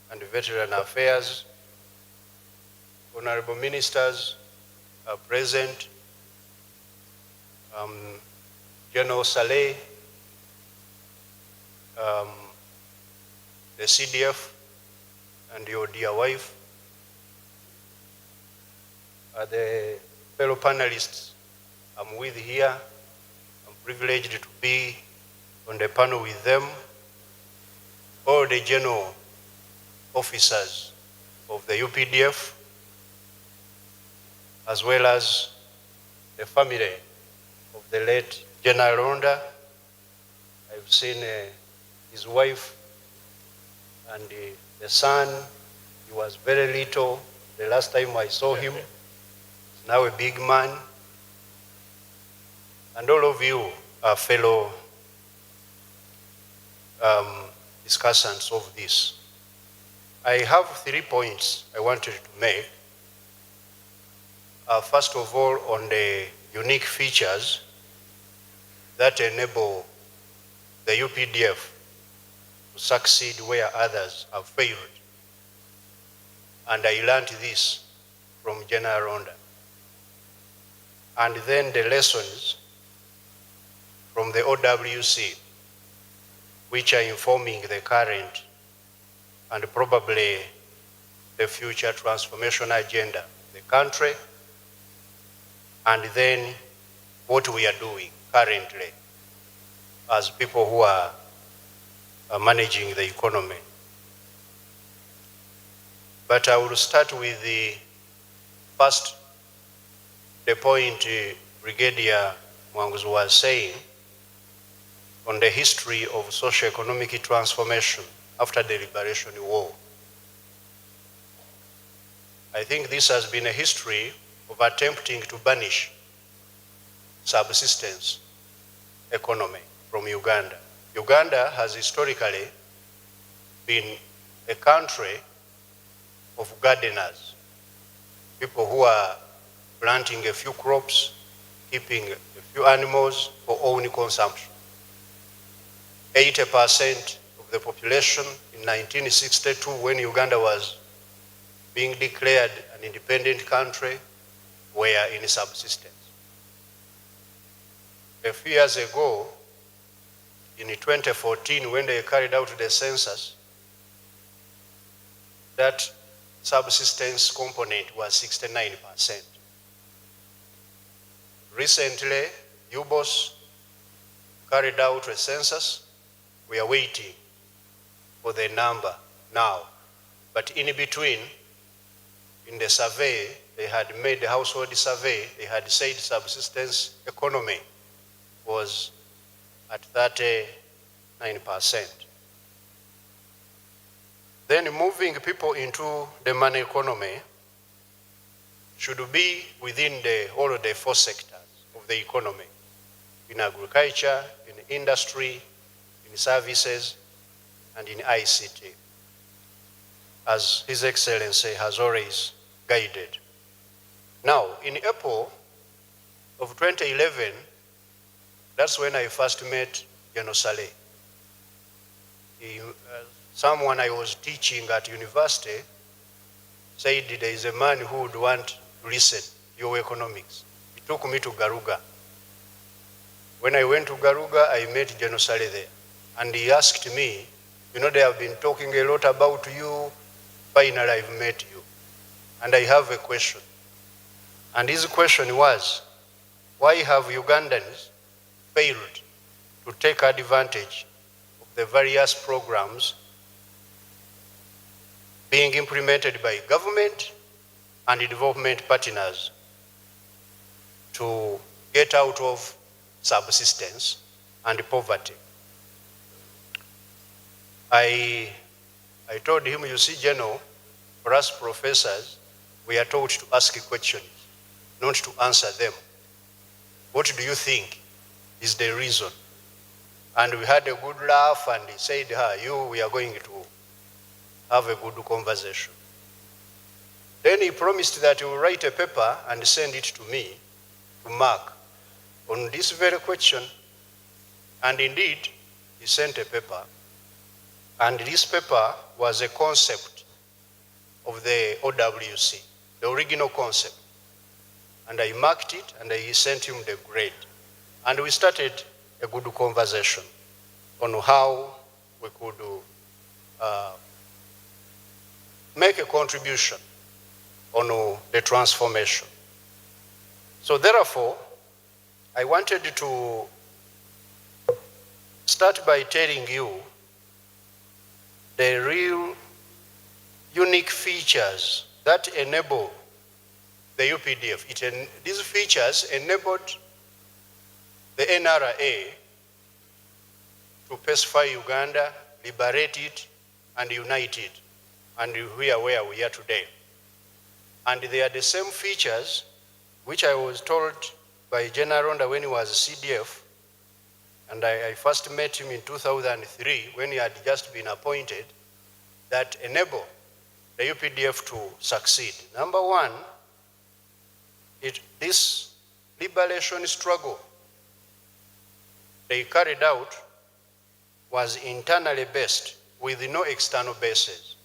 and Veteran Affairs, Honorable Ministers are present, General Saleh, the CDF, and your dear wife, the fellow panelists I'm with here. I'm privileged to be on the panel with them, all the general officers of the UPDF, as well as the family of the late General Aronda. I've seen his wife and the son. He was very little the last time I saw him. He's now a big man. And all of you are fellow discussants of this. I have 3 points I wanted to make. First of all, on the unique features that enable the UPDF to succeed where others have failed. And I learned this from General Aronda. And then the lessons from the OWC, which are informing the current and probably the future transformation agenda of the country, and then what we are doing currently as people who are managing the economy. But I will start with the point Brigadier Mwanguzi was saying on the history of socio-economic transformation after the Liberation War. I think this has been a history of attempting to banish subsistence economy from Uganda. Uganda has historically been a country of gardeners, people who are planting a few crops, keeping a few animals for own consumption. 80% of the population in 1962, when Uganda was being declared an independent country, were in subsistence. A few years ago, in 2014, when they carried out the census, that subsistence component was 69%. Recently, UBOS carried out a census. We are waiting for the number now. But in between, in the survey, they had made the household survey, they had said subsistence economy was at 39%. Then moving people into the money economy should be within all of the four sectors of the economy, in agriculture, in industry, in services, and in ICT, as His Excellency has always guided. Now, in April of 2011, that's when I first met General Saleh. Someone I was teaching at university said there is a man who would want to listen to your economics. He took me to Garuga. When I went to Garuga, I met General Saleh there. And he asked me, you know, they have been talking a lot about you. Finally, I've met you. And I have a question. And his question was, why have Ugandans failed to take advantage of the various programs being implemented by government and development partners to get out of subsistence and poverty? I told him, you see, General, for us professors, we are taught to ask questions, not to answer them. What do you think is the reason? And we had a good laugh, and he said, we are going to have a good conversation. Then he promised that he will write a paper and send it to me to mark on this very question. And indeed, he sent a paper. And this paper was a concept of the OWC, the original concept. And I marked it, and I sent him the grade. And we started a good conversation on how we could make a contribution on the transformation. So therefore, I wanted to start by telling you the real unique features that enable the UPDF. These features enabled the NRA to pacify Uganda, liberate it, and unite it. And we are where we are today. And they are the same features which I was told by Gen Aronda when he was CDF. And I first met him in 2003 when he had just been appointed, that enable the UPDF to succeed. Number one, this liberation struggle they carried out was internally based with no external bases.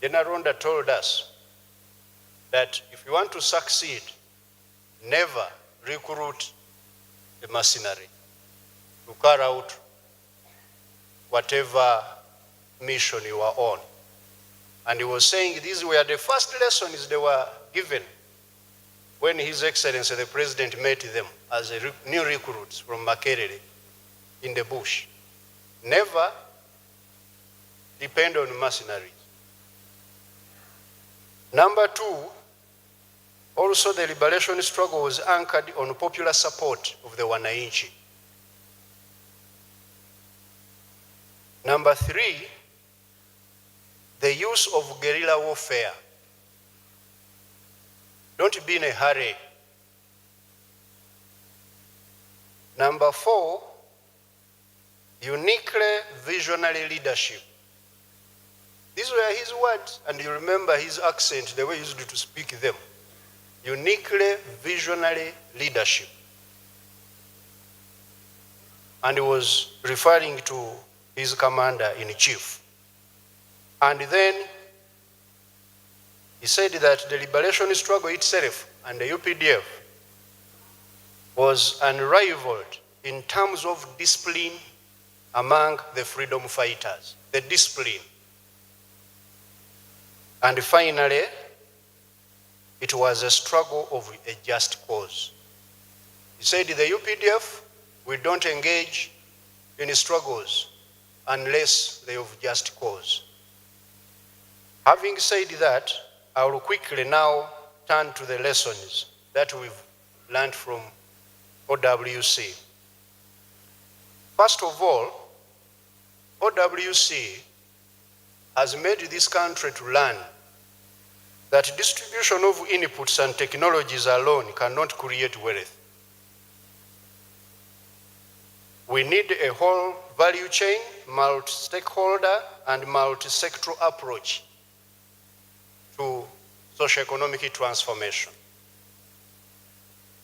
Gen Aronda told us that if you want to succeed, never recruit the mercenary to carry out whatever mission you are on. And he was saying these were the first lessons they were given when His Excellency the President met them as new recruits from Makerere in the bush. Never depend on mercenaries. Number two, also the liberation struggle was anchored on popular support of the Wananchi. Number three, the use of guerrilla warfare. Don't be in a hurry. Number four, uniquely visionary leadership. These were his words, and you remember his accent, the way he used to speak them. Uniquely visionary leadership. And he was referring to his commander-in-chief. And then he said that the liberation struggle itself and the UPDF was unrivaled in terms of discipline among the freedom fighters, the discipline. And finally, it was a struggle of a just cause. He said the UPDF, we don't engage in struggles unless they have just cause. Having said that, I will quickly now turn to the lessons that we've learned from OWC. First of all, OWC has made this country to learn that distribution of inputs and technologies alone cannot create wealth. We need a whole value chain, multi-stakeholder, and multi-sectoral approach to socio-economic transformation.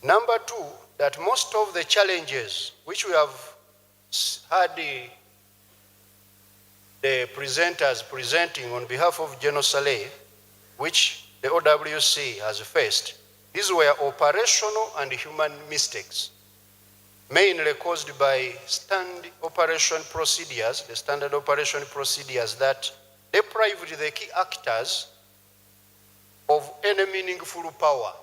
Number two, that most of the challenges which we have had the presenters presenting on behalf of General Saleh, which the OWC has faced, these were operational and human mistakes, mainly caused by standard operation procedures, the standard operation procedures that deprived the key actors of any meaningful power.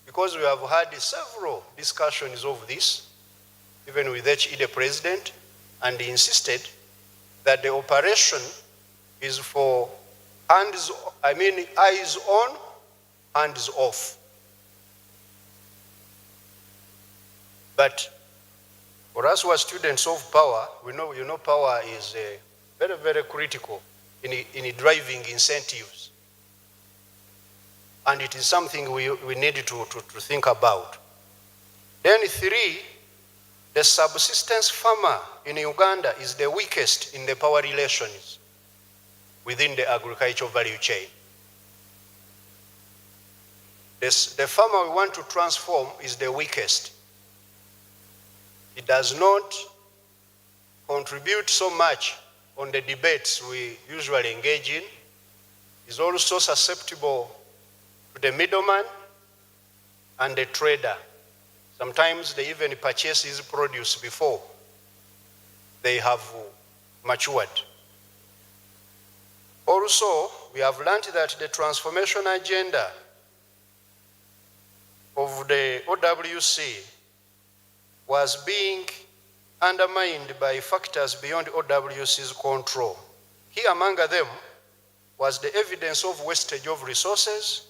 Because we have had several discussions of this, even with HE the President, and he insisted that the operation is for eyes on, hands off. But for us who are students of power, we know, power is very, very critical in driving incentives. And it is something we need to think about. Then three, the subsistence farmer in Uganda is the weakest in the power relations within the agricultural value chain. The farmer we want to transform is the weakest. He does not contribute so much on the debates we usually engage in. He's also susceptible to the middleman and the trader. Sometimes they even purchase his produce before they have matured. Also, we have learned that the transformation agenda of the OWC was being undermined by factors beyond OWC's control. Here among them was the evidence of wastage of resources,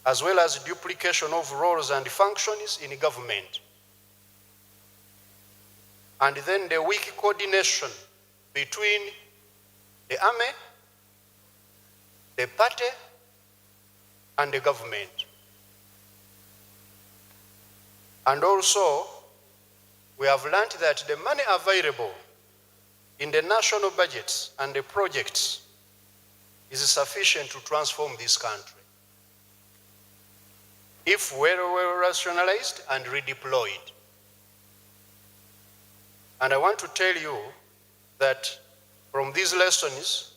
as well as duplication of roles and functions in government. And then the weak coordination between the army, the party, and the government. And also, we have learned that the money available in the national budgets and the projects is sufficient to transform this country if well rationalized and redeployed. And I want to tell you that from these lessons,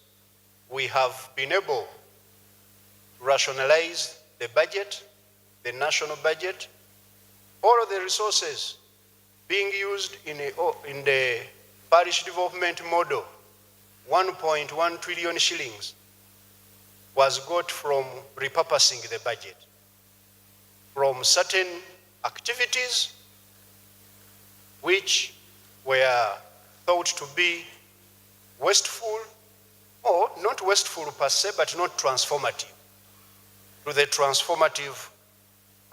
we have been able to rationalize the budget, the national budget, all of the resources being used in the parish development model, 1.1 trillion shillings was got from repurposing the budget from certain activities which were thought to be wasteful, or not wasteful per se, but not transformative, to the transformative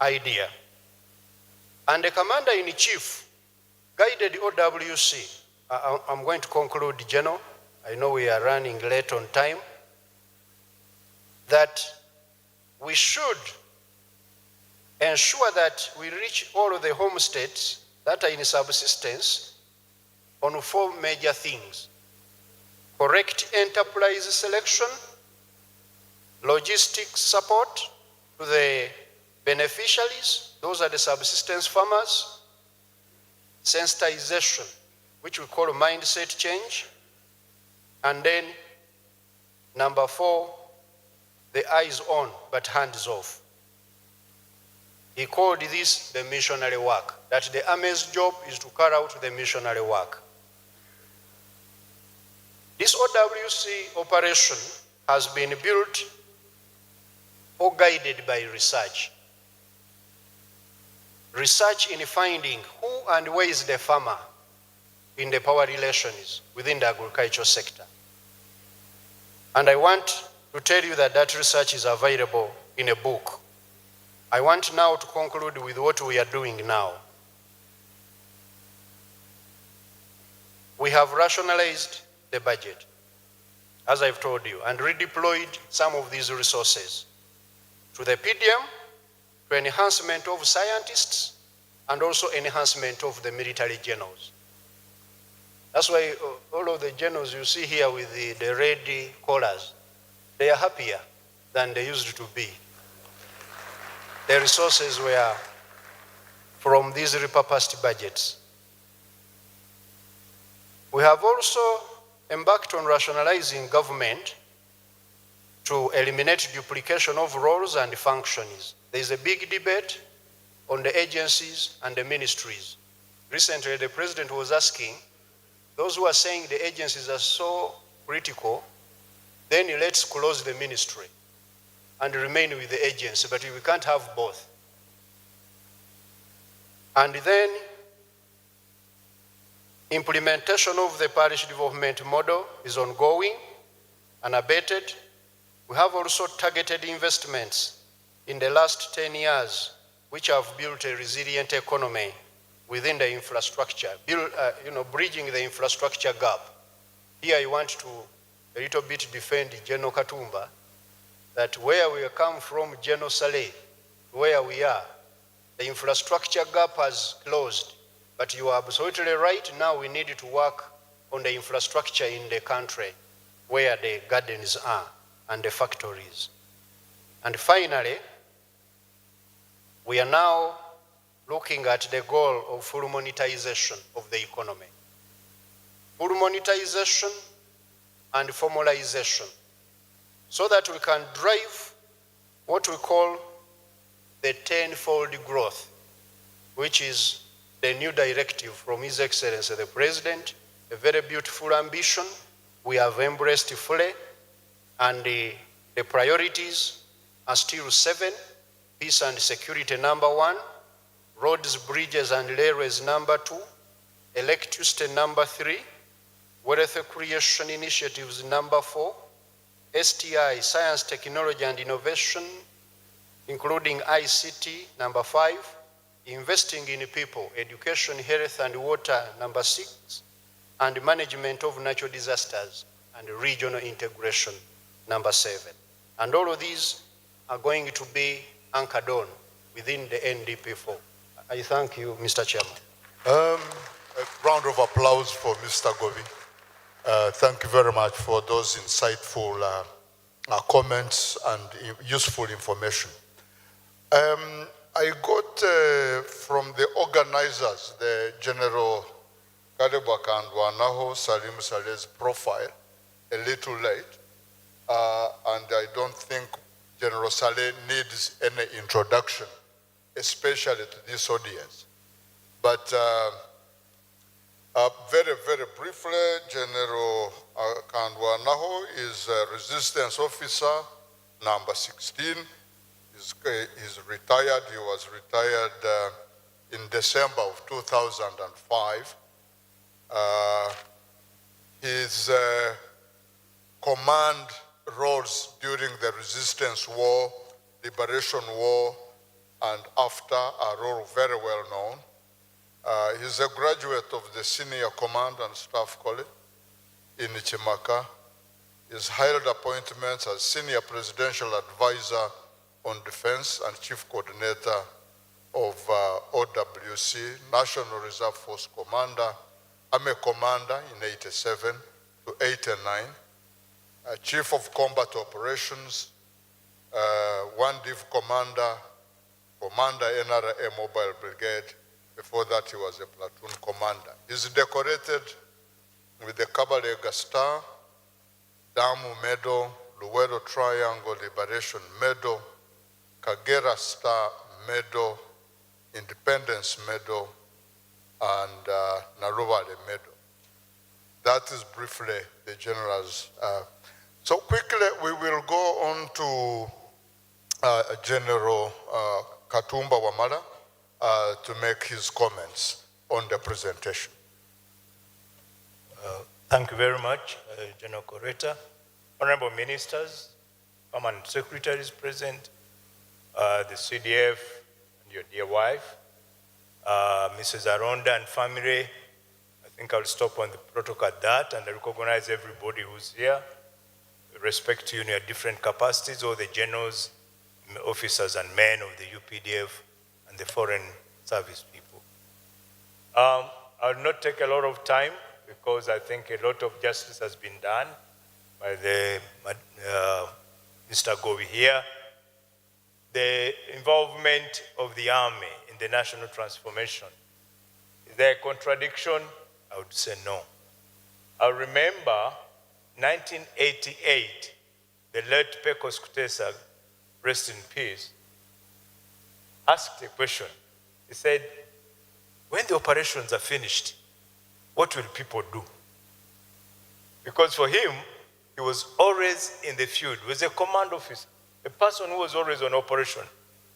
idea. And the Commander-in-Chief guided OWC. I'm going to conclude, General. I know we are running late on time. That we should ensure that we reach all of the homesteads that are in subsistence on 4 major things: correct enterprise selection, logistics support to the beneficiaries, those are the subsistence farmers, sensitization, which we call mindset change, and then number 4, the eyes on but hands off. He called this the missionary work, that the army's job is to carry out the missionary work. This OWC operation has been built or guided by research. Research in finding who and where is the farmer in the power relations within the agricultural sector. And I want to tell you that that research is available in a book. I want now to conclude with what we are doing now. We have rationalized the budget, as I've told you, and redeployed some of these resources to the PDM, to enhancement of scientists, and also enhancement of the military generals. That's why all of the generals you see here with the red collars, they are happier than they used to be. The resources were from these repurposed budgets. We have also embarked on rationalizing government to eliminate duplication of roles and functions. There is a big debate on the agencies and the ministries. Recently, the president was asking, those who are saying the agencies are so critical, then let's close the ministry and remain with the agency, but we can't have both. And then implementation of the parish development model is ongoing, unabated. We have also targeted investments in the last 10 years, which have built a resilient economy within the infrastructure, bridging the infrastructure gap. Here I want to a little bit defend General Katumba, that where we come from, General Saleh, where we are, the infrastructure gap has closed. But you are absolutely right, now we need to work on the infrastructure in the country, where the gardens are and the factories. And finally, we are now looking at the goal of full monetization of the economy. Full monetization and formalization, so that we can drive what we call the tenfold growth, which is the new directive from His Excellency the President, a very beautiful ambition we have embraced fully, and the priorities are still 7, peace and security number 1, roads, bridges and railways number 2, electricity number 3, wealth creation initiatives number 4, STI, science, technology and innovation, including ICT number 5, investing in people, education, health and water number 6, and management of natural disasters and regional integration number 7. And all of these are going to be anchored on within the NDP4. I thank you, Mr. Chairman. A round of applause for Mr. Govi. Thank you very much for those insightful comments and useful information. I got from the organizers, the General Kadebaka and Wanaho Salim Saleh's profile a little late, and I don't think General Saleh needs any introduction, especially to this audience. But very, very briefly, General Kandwanaho is a resistance officer, number 16. He's retired. He was retired in December of 2005. His command roles during the Resistance War, Liberation War, and after are all very well known. He's a graduate of the Senior Command and Staff College in Chimaka. He's held appointments as Senior Presidential Advisor on Defense and Chief Coordinator of OWC, National Reserve Force Commander, Army Commander in 87 to 89, Chief of Combat Operations, 1 Div Commander, Commander NRA Mobile Brigade. Before that, he was a platoon commander. He's decorated with the Kabalega Star, Damu Medal, Luweero Triangle Liberation Medal, Kagera Star Medal, Independence Medal, and Naruvale Medal. That is briefly the general's. So quickly, we will go on to General Katumba Wamala to make his comments on the presentation. Thank you very much, General Coretta. Honorable Ministers, Permanent Secretaries present, the CDF and your dear wife, Mrs. Aronda and family. I think I'll stop on the protocol at that, and I recognize everybody who's here. Respect to you in your different capacities, all the generals, officers and men of the UPDF and the foreign service people. I'll not take a lot of time because I think a lot of justice has been done by the Mr. Govi here. The involvement of the army in the national transformation. Is there a contradiction? I would say no. I remember 1988, the late Pecos Kutesa, rest in peace, asked a question. He said, when the operations are finished, what will people do? Because for him, he was always in the field. He was a command officer, a person who was always on operation,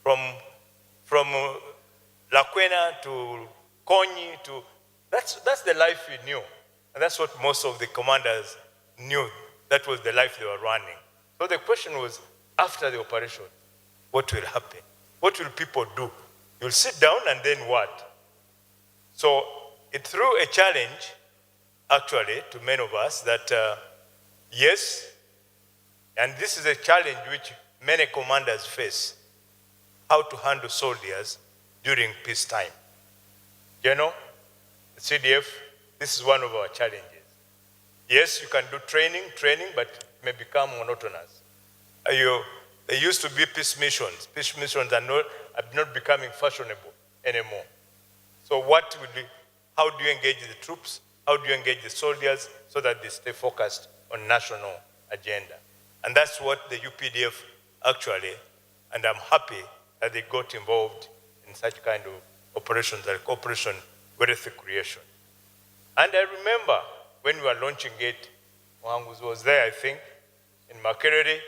from La Quena to Konyi to, that's the life he knew. And that's what most of the commanders knew. That was the life they were running. So the question was, after the operation, what will happen? What will people do? You'll sit down and then what? So it threw a challenge, actually, to many of us that, yes, and this is a challenge which many commanders face, how to handle soldiers during peacetime. You know, the CDF, this is one of our challenges. Yes, you can do training, but it may become monotonous. There used to be peace missions. Peace missions are not becoming fashionable anymore. So how do you engage the troops? How do you engage the soldiers so that they stay focused on national agenda? And that's what the UPDF actually, and I'm happy that they got involved in such kind of operations like Operation Wealth Creation. And I remember when we were launching it, Mwanguzi was there, I think, in Makerere,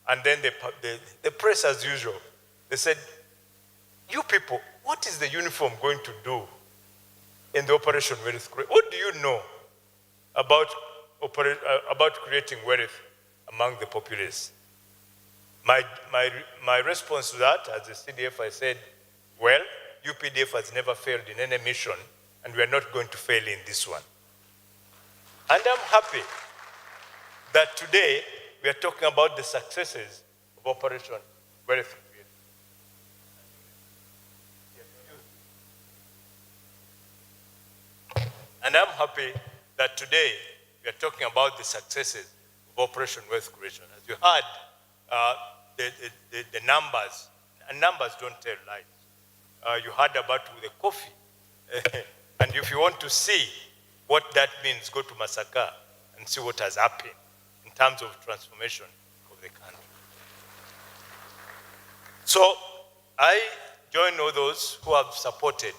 and then the press as usual, they said, you people, what is the uniform going to do in the Operation Wealth Creation? What do you know about creating wealth among the populace? My response to that, as a CDF, I said, well, UPDF has never failed in any mission, and we are not going to fail in this one. And I'm happy that today we are talking about the successes of Operation Wealth Creation. And I'm happy that today we are talking about the successes of Operation Wealth Creation. As you heard, the numbers, and numbers don't tell lies. You heard about the coffee. And if you want to see what that means, go to Masaka and see what has happened in terms of transformation of the country. So I join all those who have supported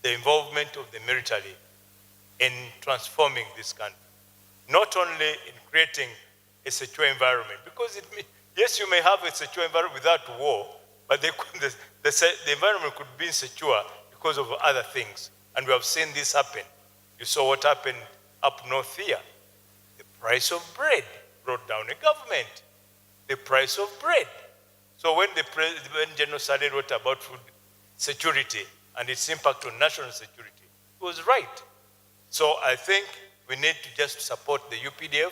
the involvement of the military in transforming this country, not only in creating a secure environment, because Yes, you may have a secure environment without war, but the environment could be insecure because of other things. And we have seen this happen. You saw what happened up north here. The price of bread brought down a government. The price of bread. So when General Sade wrote about food security and its impact on national security, he was right. So I think we need to just support the UPDF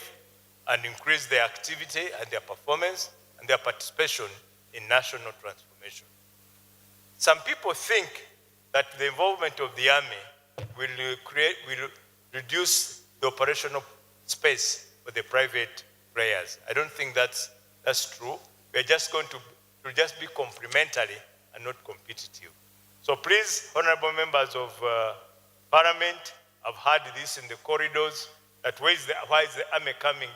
and increase their activity and their performance and their participation in national transformation. Some people think that the involvement of the army will reduce the operational space for the private players. I don't think that's true. We're just going to just be complementary and not competitive. So please, honorable members of Parliament, I've heard this in the corridors, that why is the army coming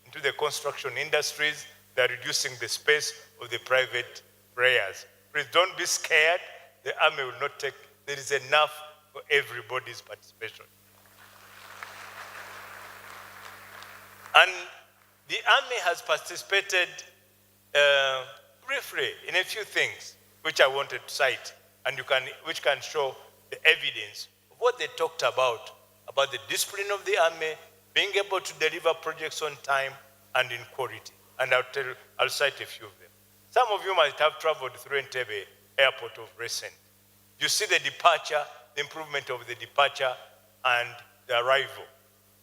into the construction industries? They're reducing the space of the private players. Please don't be scared. The army will not take, there is enough for everybody's participation. And the army has participated briefly in a few things which I wanted to cite, and which can show the evidence of what they talked about the discipline of the army, being able to deliver projects on time and in quality. And I'll cite a few of them. Some of you might have traveled through Entebbe Airport of recent. You see the departure, the improvement of the departure and the arrival.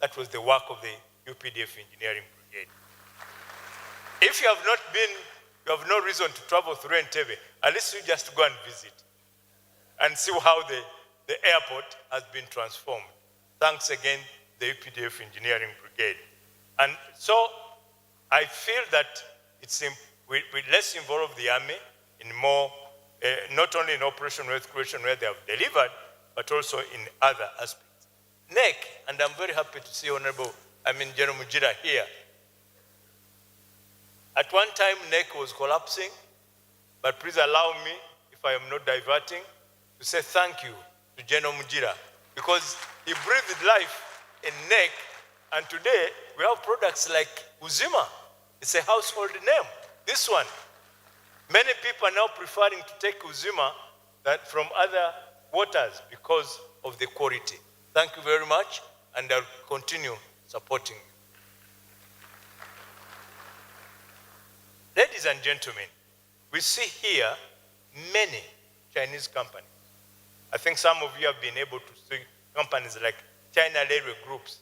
That was the work of the UPDF Engineering Brigade. If you have not been, you have no reason to travel through Entebbe, at least you just go and visit and see how the airport has been transformed. Thanks again, the UPDF Engineering Brigade. And so I feel that we let's involve the army in more, not only in Operation Wealth Creation where they have delivered, but also in other aspects. NEC, and I'm very happy to see General Mujira here. At one time, NEC was collapsing, but please allow me, if I am not diverting, to say thank you to General Mujira, because he breathed life in NEC, and today we have products like Uzima. It's a household name. This one. Many people are now preferring to take Uzima from other waters because of the quality. Thank you very much, and I'll continue supporting you. Ladies and gentlemen, we see here many Chinese companies. I think some of you have been able to see companies like China Railway Groups.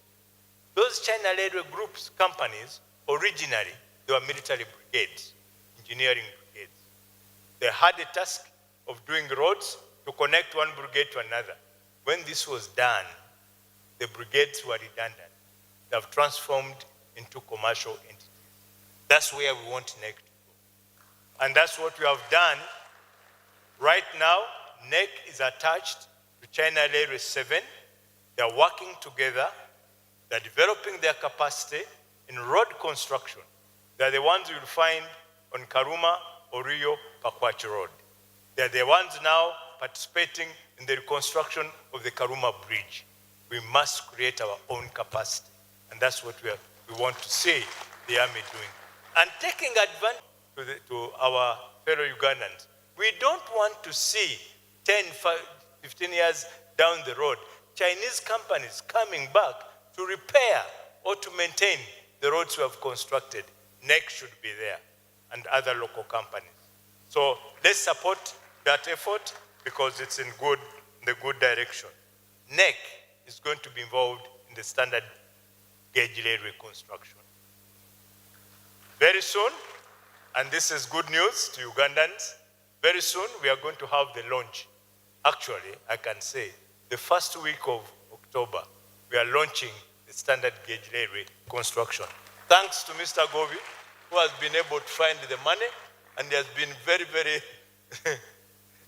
Those China Railway Groups companies, originally, they were military brigades, engineering brigades. They had a task of doing roads to connect one brigade to another. When this was done, the brigades were redundant. They have transformed into commercial entities. That's where we want NEC to go. And that's what we have done. Right now, NEC is attached to China Railway 7. They're working together. They're developing their capacity in road construction. They're the ones you'll find on Karuma, Orio, Pakwach Road. They're the ones now participating in the reconstruction of the Karuma Bridge. We must create our own capacity. And that's what we want to see the army doing. And taking advantage to our fellow Ugandans, we don't want to see 10, 15 years down the road, Chinese companies coming back to repair or to maintain the roads we have constructed. NEC should be there, and other local companies. So let's support that effort because it's in the good direction. NEC is going to be involved in the standard gauge railway construction. Very soon, and this is good news to Ugandans, very soon we are going to have the launch. Actually, I can say, the first week of October, we are launching the standard gauge railway construction. Thanks to Mr. Govi, who has been able to find the money, and he has been very, very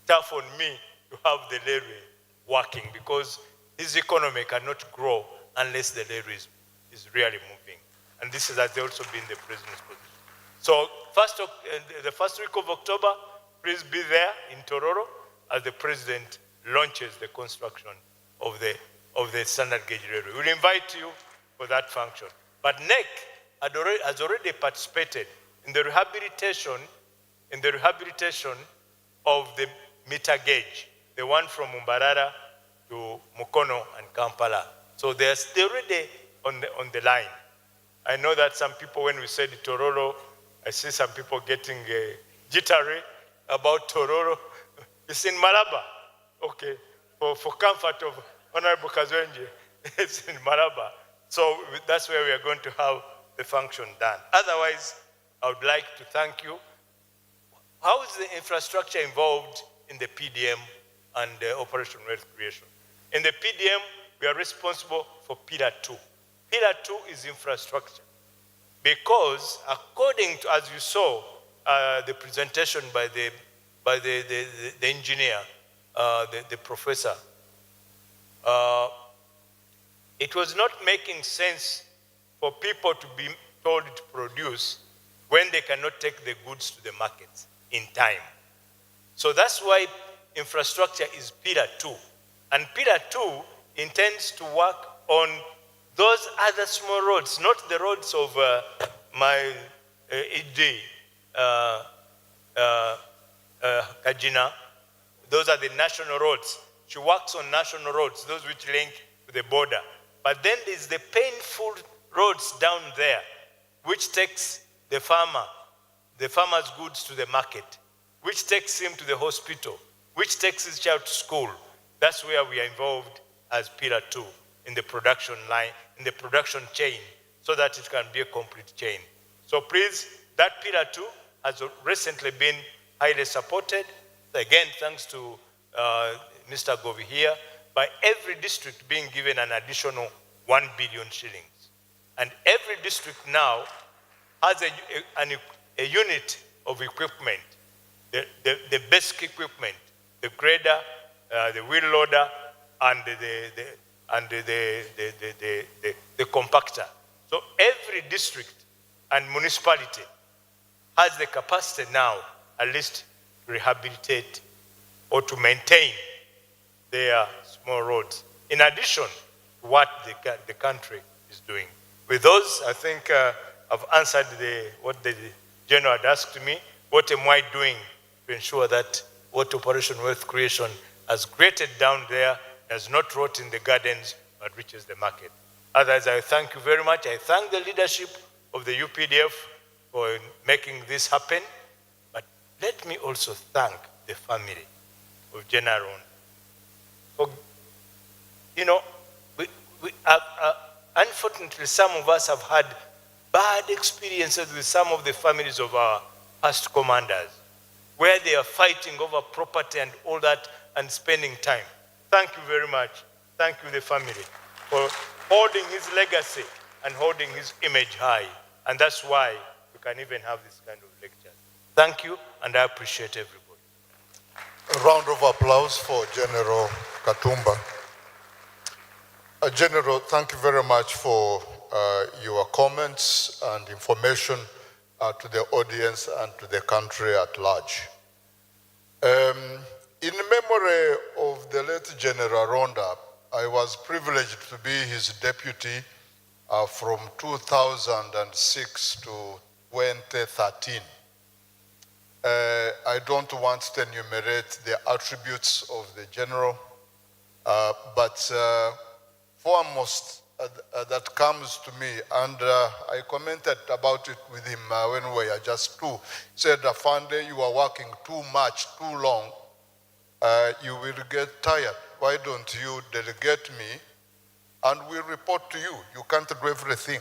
tough on me to have the railway working because his economy cannot grow unless the railway is really moving. And this has also been the president's position. So the first week of October, please be there in Tororo as the president launches the construction of the standard gauge railway. We'll invite you for that function. But NEC has already participated in the rehabilitation of the meter gauge, the one from Mbarara to Mukono and Kampala. So they are still already on the line. I know that some people, when we said Tororo, I see some people getting jittery about Tororo. It's in Malaba, okay, for comfort of Honorable Kazwenje, it's in Malaba. So that's where we are going to have the function done. Otherwise, I would like to thank you. How is the infrastructure involved in the PDM and Operation Wealth Creation? In the PDM, we are responsible for Pillar 2. Pillar 2 is infrastructure. Because according to, as you saw, the presentation by the engineer, the professor, it was not making sense for people to be told to produce when they cannot take the goods to the markets in time. So that's why infrastructure is Pillar 2. And Pillar 2 intends to work on those other small roads, not the roads of my ED, Kajina. Those are the national roads. She works on national roads, those which link to the border. But then there's the painful roads down there, which takes the farmer's goods to the market, which takes him to the hospital, which takes his child to school. That's where we are involved as Pillar 2 in the production line, in the production chain, so that it can be a complete chain. So please, that Pillar 2 has recently been highly supported. Again, thanks to Mr. Govi here, by every district being given an additional 1 billion shillings. And every district now has a unit of equipment, the basic equipment, the grader, the wheel loader, and the compactor. So every district and municipality has the capacity now, at least, to rehabilitate or to maintain their small roads, in addition to what the country is doing. With those, I think I've answered what the general had asked me. What am I doing to ensure that what Operation Wealth Creation has created down there does not rot in the gardens but reaches the market? Otherwise, I thank you very much. I thank the leadership of the UPDF for making this happen. But let me also thank the family of Gen Aronda. You know, unfortunately, some of us have had bad experiences with some of the families of our past commanders, where they are fighting over property and all that and spending time. Thank you very much. Thank you, the family, for holding his legacy and holding his image high. And that's why we can even have this kind of lecture. Thank you, and I appreciate everybody. A round of applause for General Katumba. General, thank you very much for your comments and information to the audience and to the country at large. In memory of the late General Aronda, I was privileged to be his deputy from 2006 to 2013. I don't want to enumerate the attributes of the general, but foremost that comes to me, and I commented about it with him when we were just two. He said, Afande, you are working too much, too long, you will get tired. Why don't you delegate me and we'll report to you? You can't do everything.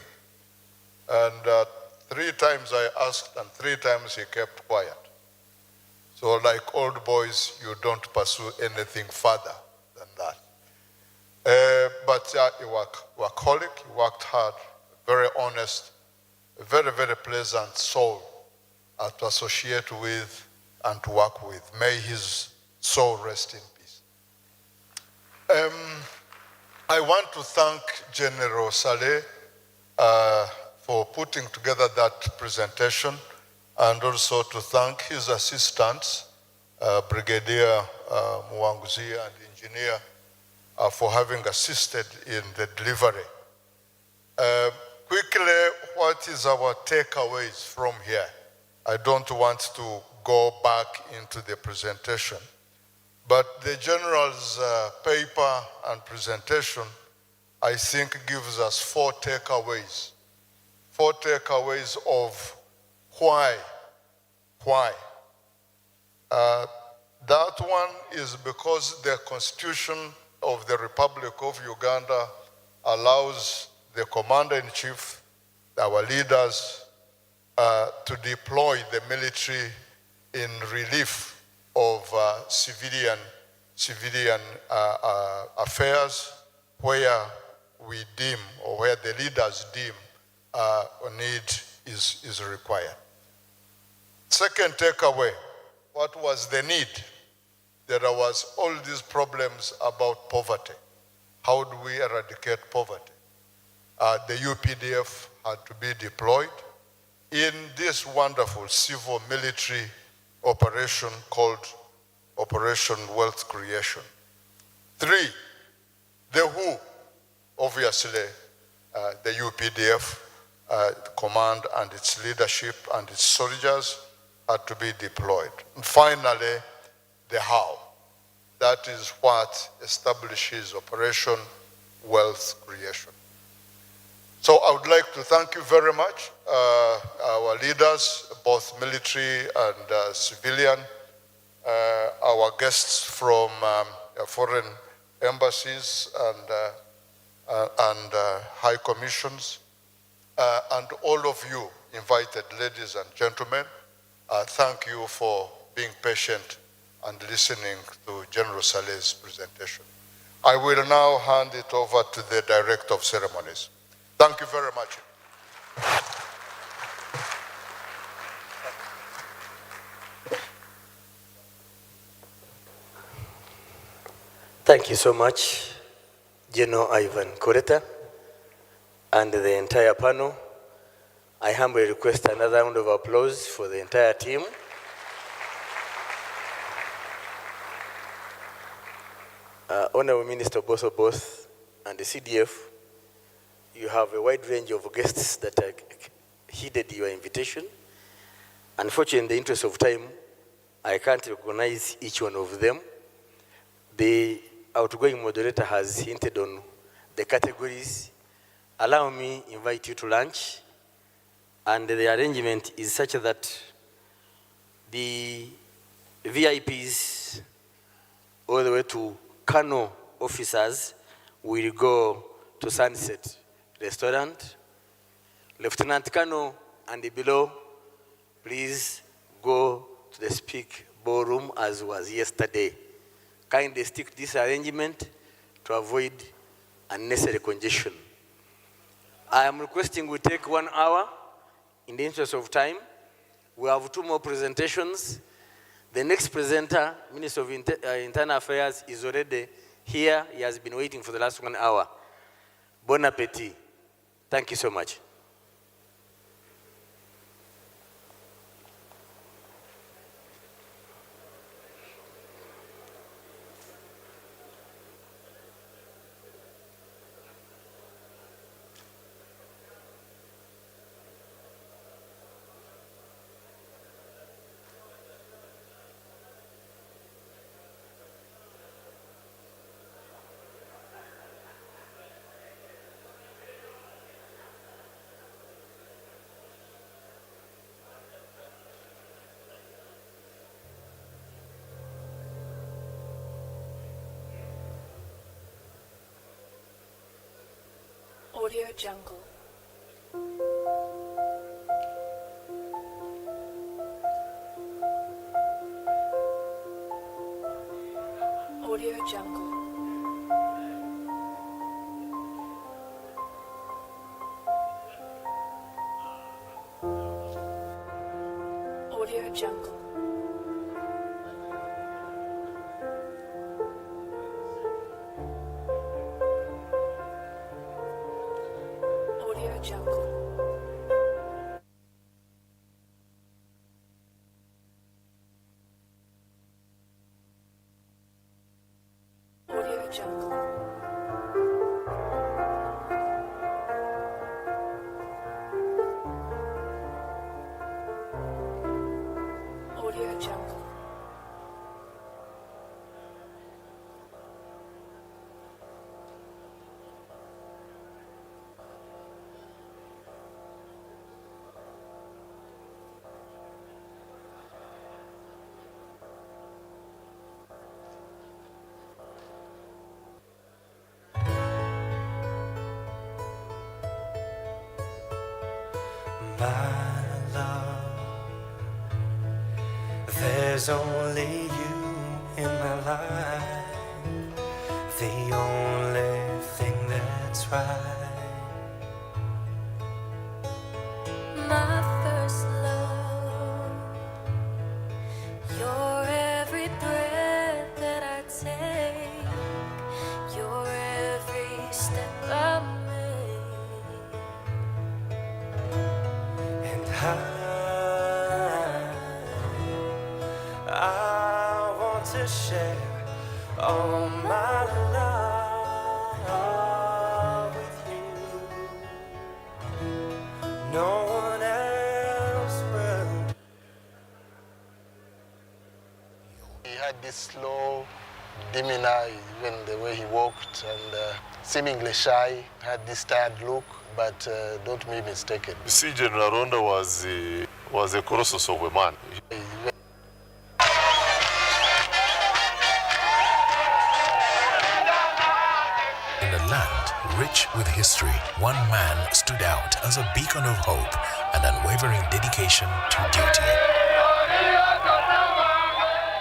And 3 times I asked, and 3 times he kept quiet. So like old boys, you don't pursue anything further than that. But he workaholic, he worked hard, very honest, a very, very pleasant soul to associate with and to work with. May his soul rest in peace. I want to thank General Saleh for putting together that presentation, and also to thank his assistants, Brigadier Mwanguzi and Engineer, for having assisted in the delivery. Quickly, what is our takeaways from here? I don't want to go back into the presentation. But the General's paper and presentation, I think, gives us 4 takeaways. 4 takeaways of why. That one is because the Constitution of the Republic of Uganda allows the Commander-in-Chief, our leaders, to deploy the military in relief of civilian affairs where we deem, or where the leaders deem a need is required. Second takeaway, what was the need? There was all these problems about poverty. How do we eradicate poverty? The UPDF had to be deployed in this wonderful civil military operation called Operation Wealth Creation. 3, the WHO, obviously the UPDF command and its leadership and its soldiers had to be deployed. And finally, the how. That is what establishes Operation Wealth Creation. So I would like to thank you very much, our leaders, both military and civilian, our guests from foreign embassies and high commissions, and all of you invited ladies and gentlemen. Thank you for being patient and listening to General Saleh's presentation. I will now hand it over to the Director of Ceremonies. Thank you very much. Thank you so much, General Ivan Koreta, and the entire panel. I humbly request another round of applause for the entire team. Honorable Minister Both and the CDF, you have a wide range of guests that heeded your invitation. Unfortunately, in the interest of time, I can't recognize each one of them. The outgoing moderator has hinted on the categories. Allow me to invite you to lunch. And the arrangement is such that the VIPs all the way to Kano officers will go to Sunset Restaurant. Lieutenant Kano and below, please go to the Speak Ballroom as was yesterday. Kindly stick to this arrangement to avoid unnecessary congestion. I am requesting we take 1 hour in the interest of time. We have 2 more presentations. The next presenter, Minister of Internal Affairs, is already here. He has been waiting for the last 1 hour. Bon appetit. Thank you so much. Audio Jungle. Audio Jungle. Audio Jungle. Audio Jungle. Audio Jungle. my love. There's only you in my life, the only thing that's right. My first love, you're every breath that I take, you're every step I make, And I want to share all my love with you. No one else will. He had this slow demeanor, even the way he walked, and seemingly shy, had this tired look, but don't be mistaken. You see, General Aronda was a colossus of a man. In a land rich with history, one man stood out as a beacon of hope and unwavering dedication to duty.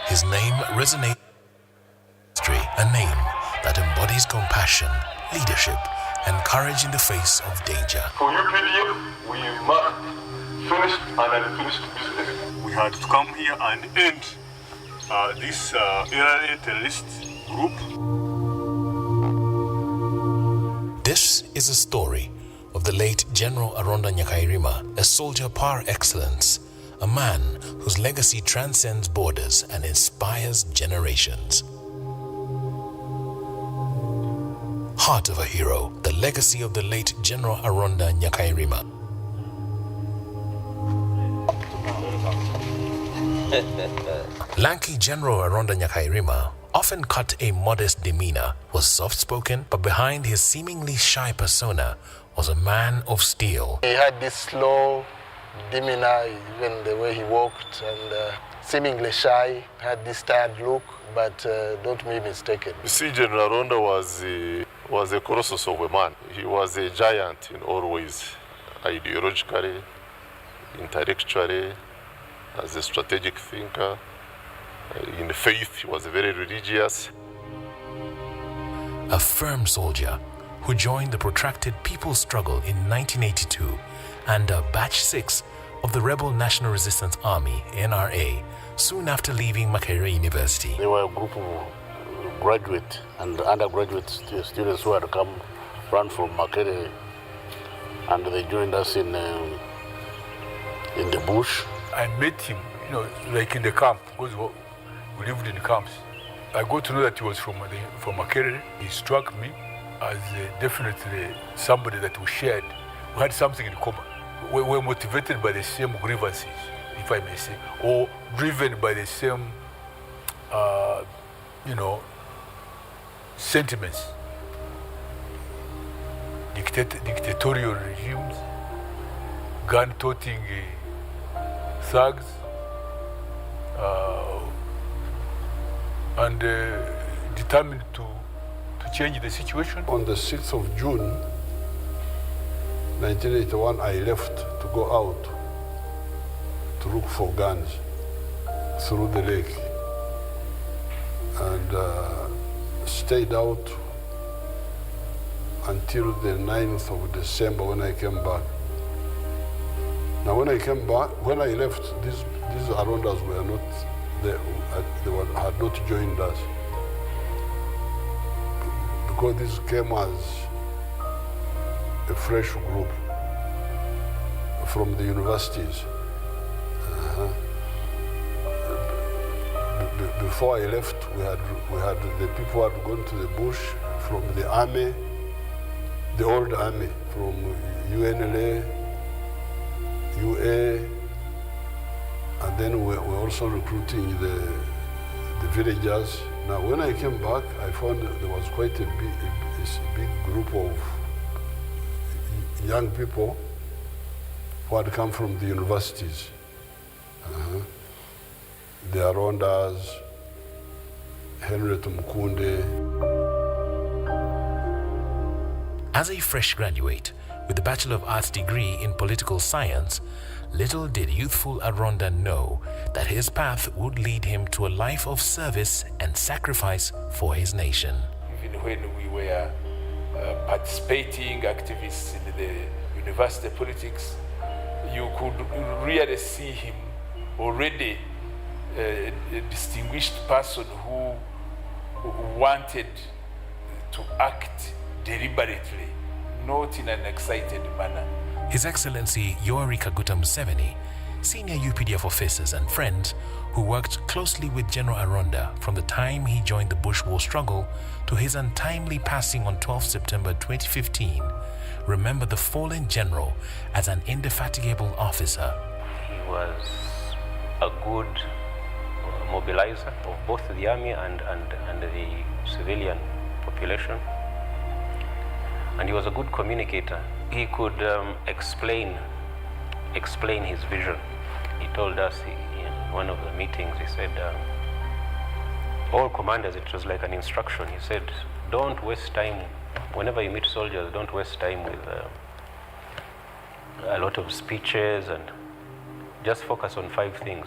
His name resonates with history, a name that embodies compassion, leadership, and courage in the face of danger. For UPDF, we marked finished and unfinished business. We had to come here and end this area terrorist group. This is a story of the late General Aronda Nyakairima, a soldier par excellence, a man whose legacy transcends borders and inspires generations. Heart of a hero, the legacy of the late General Aronda Nyakairima. Lanky General Aronda Nyakairima often cut a modest demeanor, was soft-spoken, but behind his seemingly shy persona was a man of steel. He had this slow demeanor, even the way he walked, and seemingly shy, had this tired look, but don't be mistaken. You see, General Aronda was a colossus of a man. He was a giant in all ways, ideologically, intellectually, as a strategic thinker. In faith, he was very religious. A firm soldier who joined the protracted people's struggle in 1982 and Batch 6 of the Rebel National Resistance Army, NRA, soon after leaving Makerere University. They were a group of graduate and undergraduate students who had come run from Makerere, and they joined us in the bush. I met him, like in the camp, because we lived in camps. I got to know that he was from Makerere. He struck me as definitely somebody that we shared. We had something in common. We were motivated by the same grievances, if I may say, or driven by the same, sentiments. Dictatorial regimes, gun-toting thugs, and determined to change the situation. On the 6th of June, 1981, I left to go out to look for guns through the lake, and stayed out until the 9th of December when I came back. Now when I came back, when I left, these Arondas were not, had not joined us. Because this came as a fresh group from the universities. Before I left, we had the people who had gone to the bush from the army, the old army, from UNLA, UA, and then we're also recruiting the villagers. Now, when I came back, I found that there was quite a big group of young people who had come from the universities. The Arondas, Henry Tumukunde. As a fresh graduate with a Bachelor of Arts degree in political science, little did youthful Aronda know that his path would lead him to a life of service and sacrifice for his nation. Even when we were participating activists in the university politics, you could really see him already a distinguished person who wanted to act deliberately, not in an excited manner. His Excellency Yoweri Kaguta Museveni, senior UPDF officers and friends who worked closely with General Aronda from the time he joined the Bush War struggle to his untimely passing on 12 September 2015, remember the fallen general as an indefatigable officer. He was a good mobilizer of both the army and the civilian population. And he was a good communicator. He could explain his vision. He told us in one of the meetings, he said, all commanders, it was like an instruction. He said, don't waste time, whenever you meet soldiers, don't waste time with a lot of speeches, and just focus on 5 things.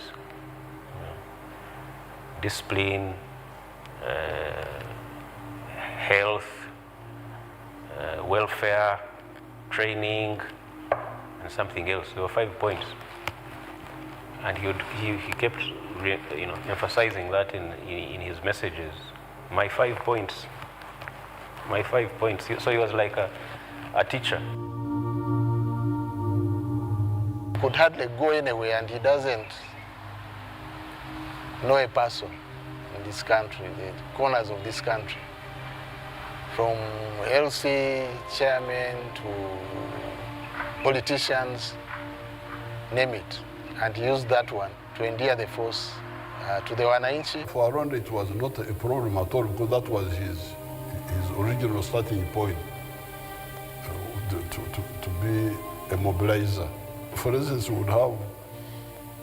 Discipline, health, welfare, training, and something else. There were 5 points. And he kept emphasizing that in his messages. My 5 points. My 5 points. So he was like a teacher. Could hardly go anywhere, and he doesn't know a person in this country, the corners of this country. From LC chairman to politicians, name it. And he used that one to endear the force to the Wananchi. For Aronda, it was not a problem at all, because that was his original starting point, to be a mobilizer. For instance, we would have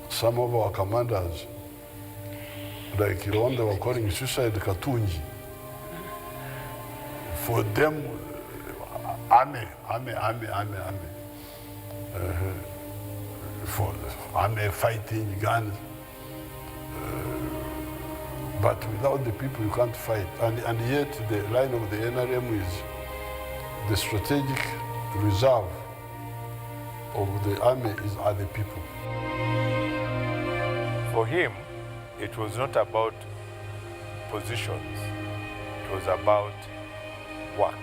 some of our commanders, like Rwanda, they were calling suicide Katunji. For them, army. For army fighting, guns. But without the people, you can't fight. And yet, the line of the NRM is the strategic reserve of the army are the people. For him, it was not about positions. It was about work.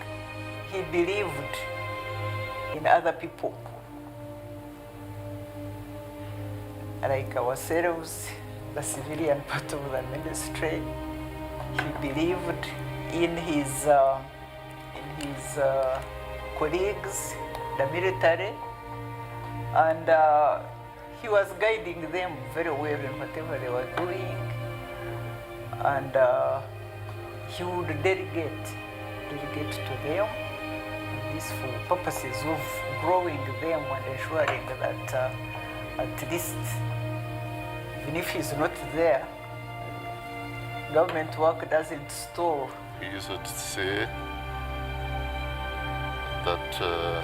He believed in other people, like ourselves, the civilian part of the ministry. He believed in his colleagues, the military, and he was guiding them very well in whatever they were doing, and he would delegate to them, and this for purposes of growing them and ensuring that at least, even if he's not there, government work doesn't stall. He used to say that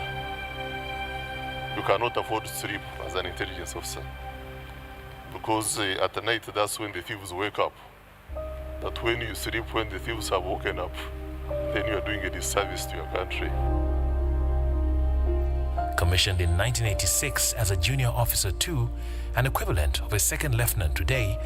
you cannot afford to sleep as an intelligence officer, because at night that's when the thieves wake up. That when you sleep, when the thieves have woken up, then you are doing a disservice to your country. Commissioned in 1986 as a junior officer too, an equivalent of a second lieutenant today,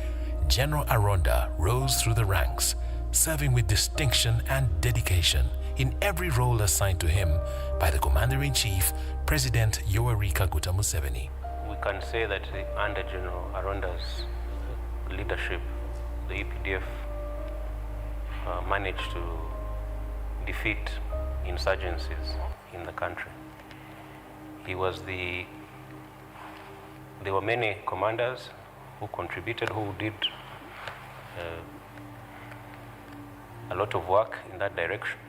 General Aronda rose through the ranks, serving with distinction and dedication in every role assigned to him by the Commander-in-Chief, President Yoweri Kaguta Museveni. We can say that under General Aronda's leadership, the EPDF managed to defeat insurgencies in the country. There were many commanders who contributed, who did a lot of work in that direction.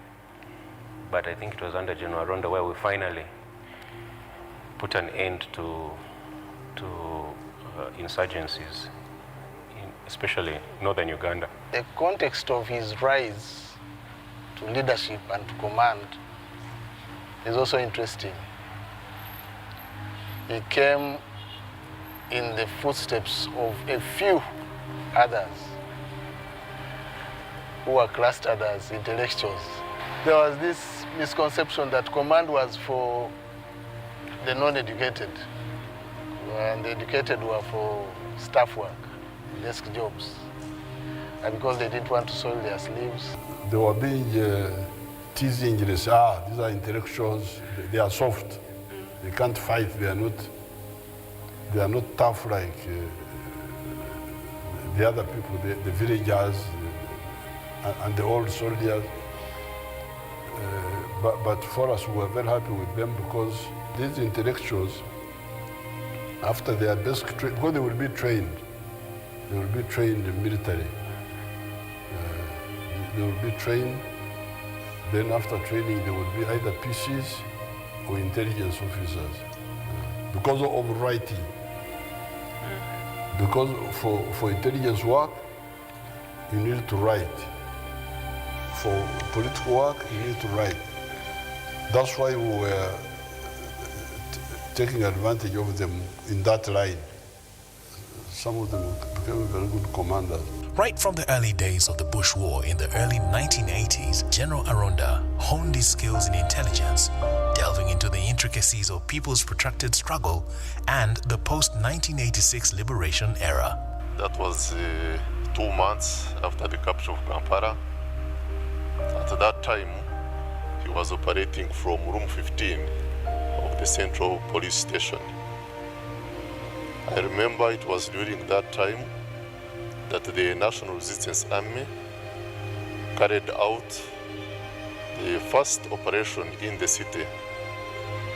But I think it was under General Aronda where we finally put an end to insurgencies, especially northern Uganda. The context of his rise to leadership and to command is also interesting. He came in the footsteps of a few others who were clustered as intellectuals. There was this misconception that command was for the non-educated, and the educated were for staff work, desk jobs, and because they didn't want to soil their sleeves. They were being teasing, they say, these are intellectuals, they are soft, they can't fight, they are not tough like the other people, the villagers and the old soldiers. But for us, we were very happy with them because these intellectuals, after their basic training, because they will be trained in military. They will be trained, then after training, they will be either PCs or intelligence officers. Because of writing. Because for intelligence work, you need to write. For political work, you need to write. That's why we were taking advantage of them in that line. Some of them became very good commanders. Right from the early days of the Bush War in the early 1980s, General Aronda honed his skills in intelligence, delving into the intricacies of people's protracted struggle and the post-1986 liberation era. That was 2 months after the capture of Kampala. At that time, he was operating from room 15 of the Central Police Station. I remember it was during that time that the National Resistance Army carried out the first operation in the city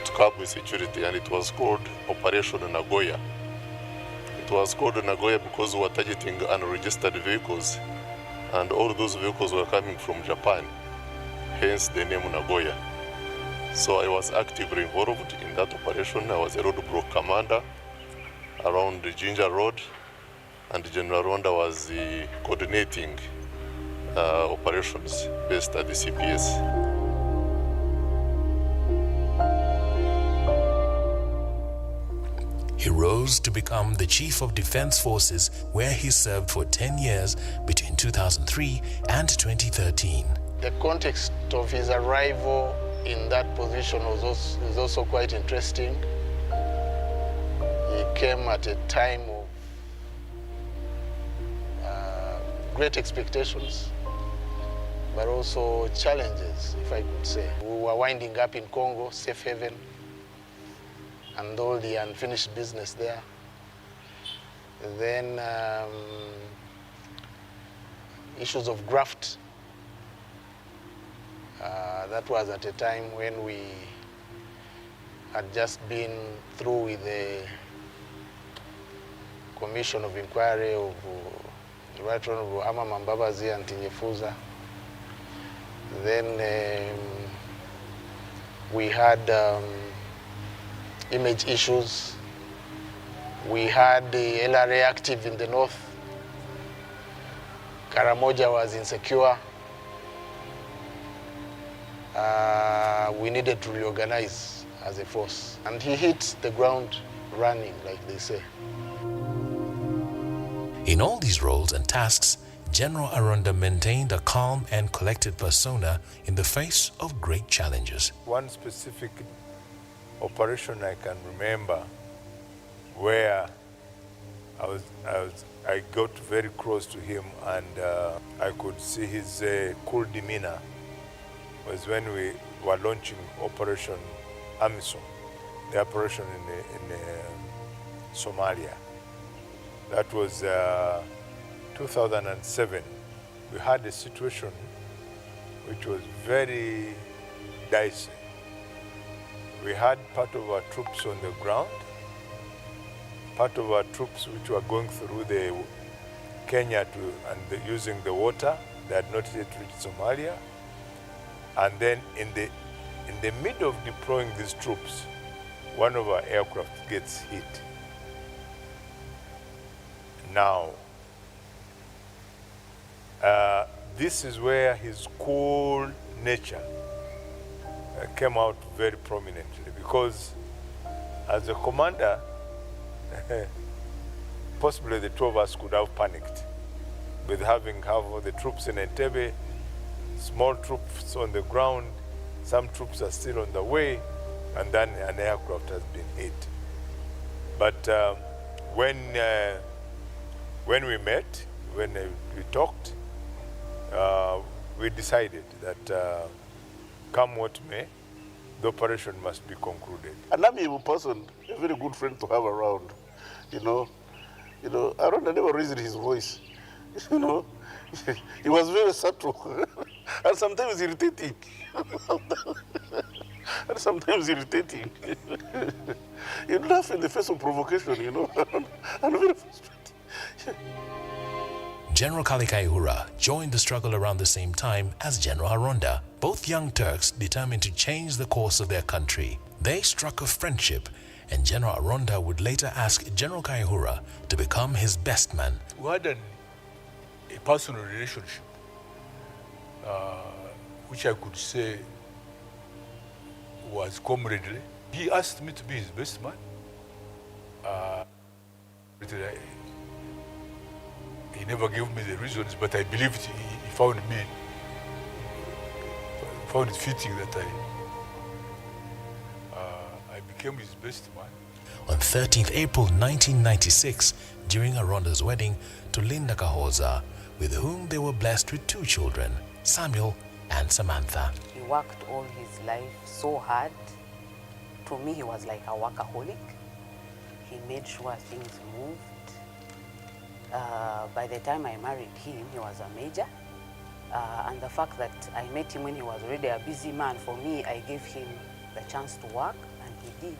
to curb insecurity, and it was called Operation Nagoya. It was called Nagoya because we were targeting unregistered vehicles, and all those vehicles were coming from Japan, hence the name Nagoya. So I was actively involved in that operation. I was a roadblock commander around the Ginger Road, and General Aronda was coordinating operations based at the CPS. He rose to become the Chief of Defense Forces, where he served for 10 years between 2003 and 2013. The context of his arrival in that position was also quite interesting. He came at a time of great expectations, but also challenges, if I could say. We were winding up in Congo, safe haven, and all the unfinished business there. Then issues of graft. That was at a time when we had just been through with the Commission of Inquiry of the Right Honorable Ama Mambabazi and Tinyefuza. Then we had image issues. We had the LRA active in the north. Karamoja was insecure. We needed to reorganize as a force. And he hit the ground running, like they say. In all these roles and tasks, General Aronda maintained a calm and collected persona in the face of great challenges. One specific operation I can remember where I got very close to him and I could see his cool demeanor was when we were launching Operation AMISOM, the operation in Somalia. That was 2007. We had a situation which was very dicey. We had part of our troops on the ground, part of our troops which were going through the Kenya using the water. They had not yet reached Somalia. And then in the middle of deploying these troops, one of our aircraft gets hit. Now, this is where his cool nature came out very prominently, because as a commander, possibly the two of us could have panicked with having half of the troops in Entebbe, small troops on the ground, some troops are still on the way, and then an aircraft has been hit. But when we met, when we talked, we decided that come what may, the operation must be concluded. An amiable person, a very good friend to have around. Aronda never raised his voice. He was very subtle and sometimes irritating. He'd laugh in the face of provocation, and very frustrating. General Kale Kaihura joined the struggle around the same time as General Aronda, both young Turks determined to change the course of their country. They struck a friendship, and General Aronda would later ask General Kaihura to become his best man. We had a personal relationship, which I could say was comradely. He asked me to be his best man. He never gave me the reasons, but I believed he found it fitting that I became his best man. On 13th April 1996, during Aronda's wedding to Linda Kahoza, with whom they were blessed with 2 children, Samuel and Samantha. He worked all his life so hard. To me, he was like a workaholic. He made sure things moved. By the time I married him, he was a major. And the fact that I met him when he was already a busy man, for me, I gave him the chance to work, and he did.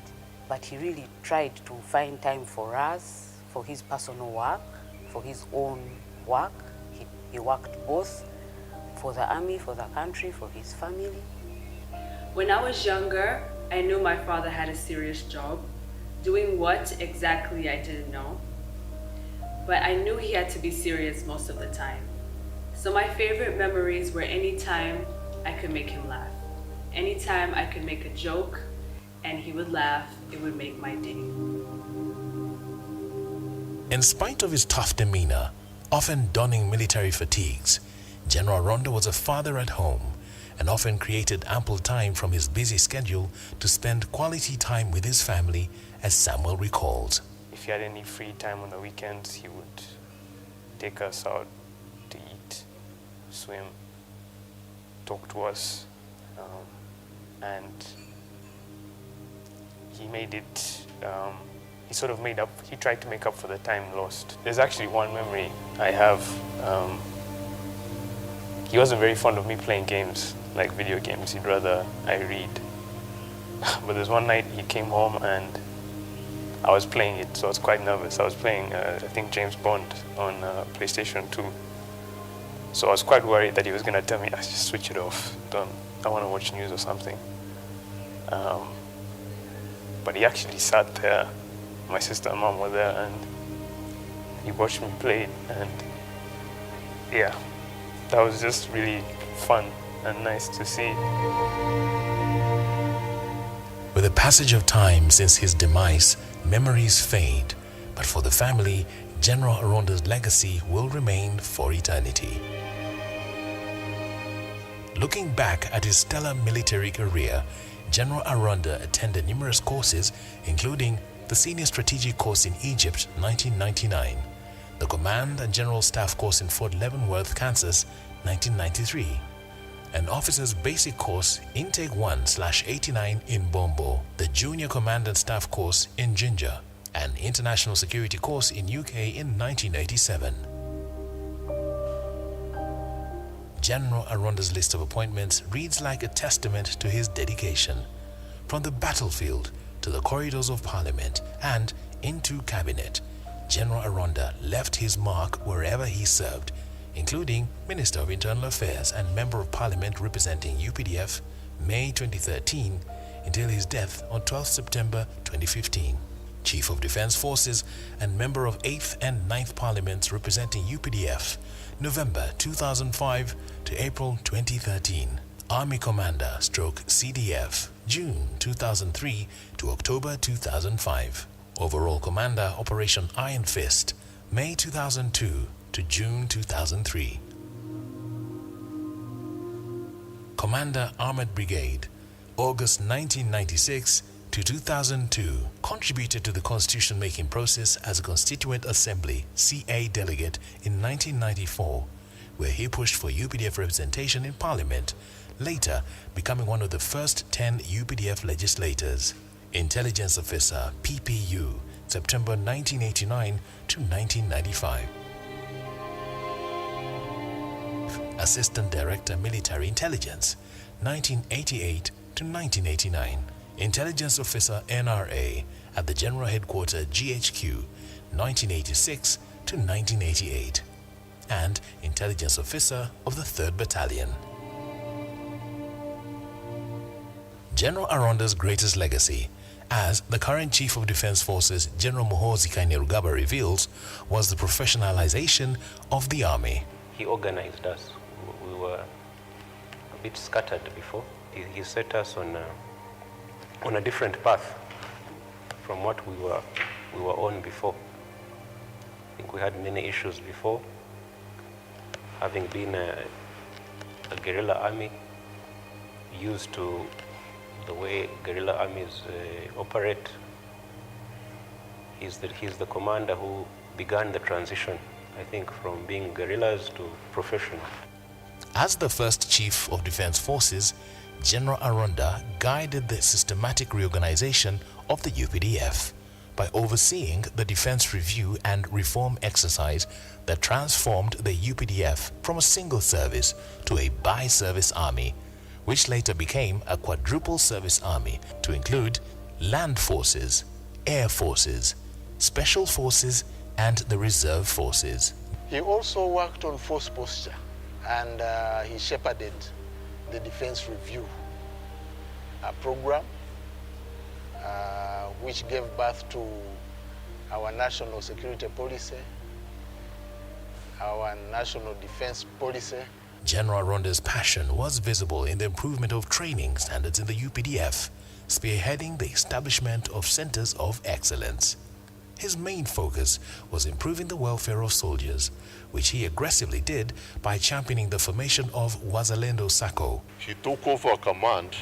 But he really tried to find time for us, for his personal work, for his own work. He worked both for the army, for the country, for his family. When I was younger, I knew my father had a serious job. Doing what exactly, I didn't know. But I knew he had to be serious most of the time. So my favorite memories were any time I could make him laugh. Anytime I could make a joke and he would laugh, it would make my day. In spite of his tough demeanor, often donning military fatigues, General Aronda was a father at home and often created ample time from his busy schedule to spend quality time with his family, as Samuel recalls. If he had any free time on the weekends, he would take us out to eat, swim, talk to us, and he made it, he tried to make up for the time lost. There's actually one memory I have. He wasn't very fond of me playing games, like video games. He'd rather I read. But there's one night he came home and I was playing it, so I was quite nervous. I was playing, I think, James Bond on PlayStation 2. So I was quite worried that he was going to tell me, just switch it off. I want to watch news or something. But he actually sat there. My sister and mom were there, and he watched me play it. And yeah, that was just really fun and nice to see. With the passage of time since his demise, memories fade, but for the family, General Aronda's legacy will remain for eternity. Looking back at his stellar military career, General Aronda attended numerous courses, including the Senior Strategic Course in Egypt, 1999, the Command and General Staff Course in Fort Leavenworth, Kansas, 1993, an Officer's Basic Course, Intake 1/89 in Bombo, the Junior Command and Staff Course in Jinja, an International Security Course in UK in 1987. General Aronda's list of appointments reads like a testament to his dedication. From the battlefield to the corridors of Parliament and into Cabinet, General Aronda left his mark wherever he served, including Minister of Internal Affairs and Member of Parliament representing UPDF, May 2013, until his death on 12 September 2015. Chief of Defence Forces and Member of 8th and 9th Parliaments representing UPDF, November 2005 to April 2013. Army Commander / CDF. June 2003 to October 2005. Overall Commander Operation Iron Fist, May 2002 to June 2003. Commander Armored Brigade, August 1996 to 2002, contributed to the constitution-making process as a Constituent Assembly CA delegate in 1994, where he pushed for UPDF representation in Parliament, later becoming one of the first 10 UPDF legislators. Intelligence Officer, PPU, September 1989 to 1995. Assistant Director Military Intelligence, 1988 to 1989. Intelligence Officer NRA at the General Headquarters GHQ, 1986 to 1988. And Intelligence Officer of the 3rd Battalion. General Aronda's greatest legacy, as the current Chief of Defense Forces, General Muhoozi Kainerugaba, reveals, was the professionalization of the Army. He organized us. We were a bit scattered before. He set us on a different path from what we were on before. I think we had many issues before, having been a guerrilla army, used to the way guerrilla armies operate. He's the commander who began the transition, I think, from being guerrillas to professional. As the first Chief of Defense Forces, General Aronda guided the systematic reorganization of the UPDF by overseeing the defense review and reform exercise that transformed the UPDF from a single service to a bi-service army, which later became a quadruple service army to include land forces, air forces, special forces, and the reserve forces. He also worked on force posture, and he shepherded the defense review program, which gave birth to our national security policy, our national defense policy. General Aronda's passion was visible in the improvement of training standards in the UPDF, spearheading the establishment of centers of excellence. His main focus was improving the welfare of soldiers, which he aggressively did by championing the formation of Wazalendo Sacco. He took over command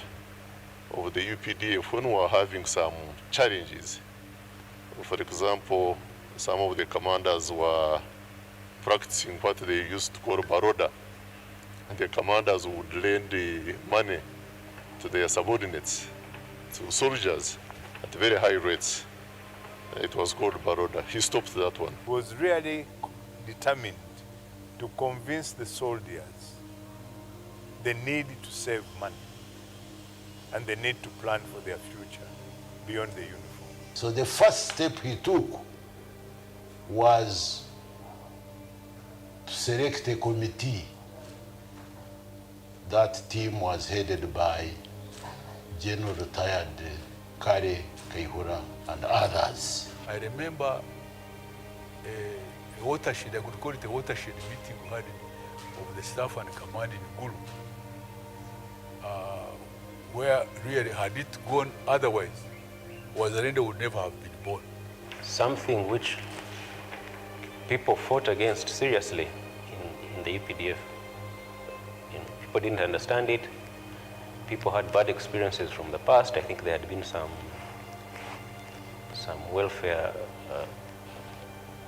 of the UPDF when we were having some challenges. For example, some of the commanders were practicing what they used to call baroda, and the commanders would lend the money to their subordinates, to soldiers, at very high rates. It was called baroda. He stopped that one. He was really determined to convince the soldiers the need to save money and the need to plan for their future beyond the uniform. So the first step he took was to select a committee. That team was headed by General retired Kare Kaihura and others. I remember a watershed, I could call it a watershed meeting we had of the staff and command in Gulu, where really, had it gone otherwise, Wazalendo would never have been born. Something which people fought against seriously in the UPDF. People didn't understand it. People had bad experiences from the past. I think there had been some welfare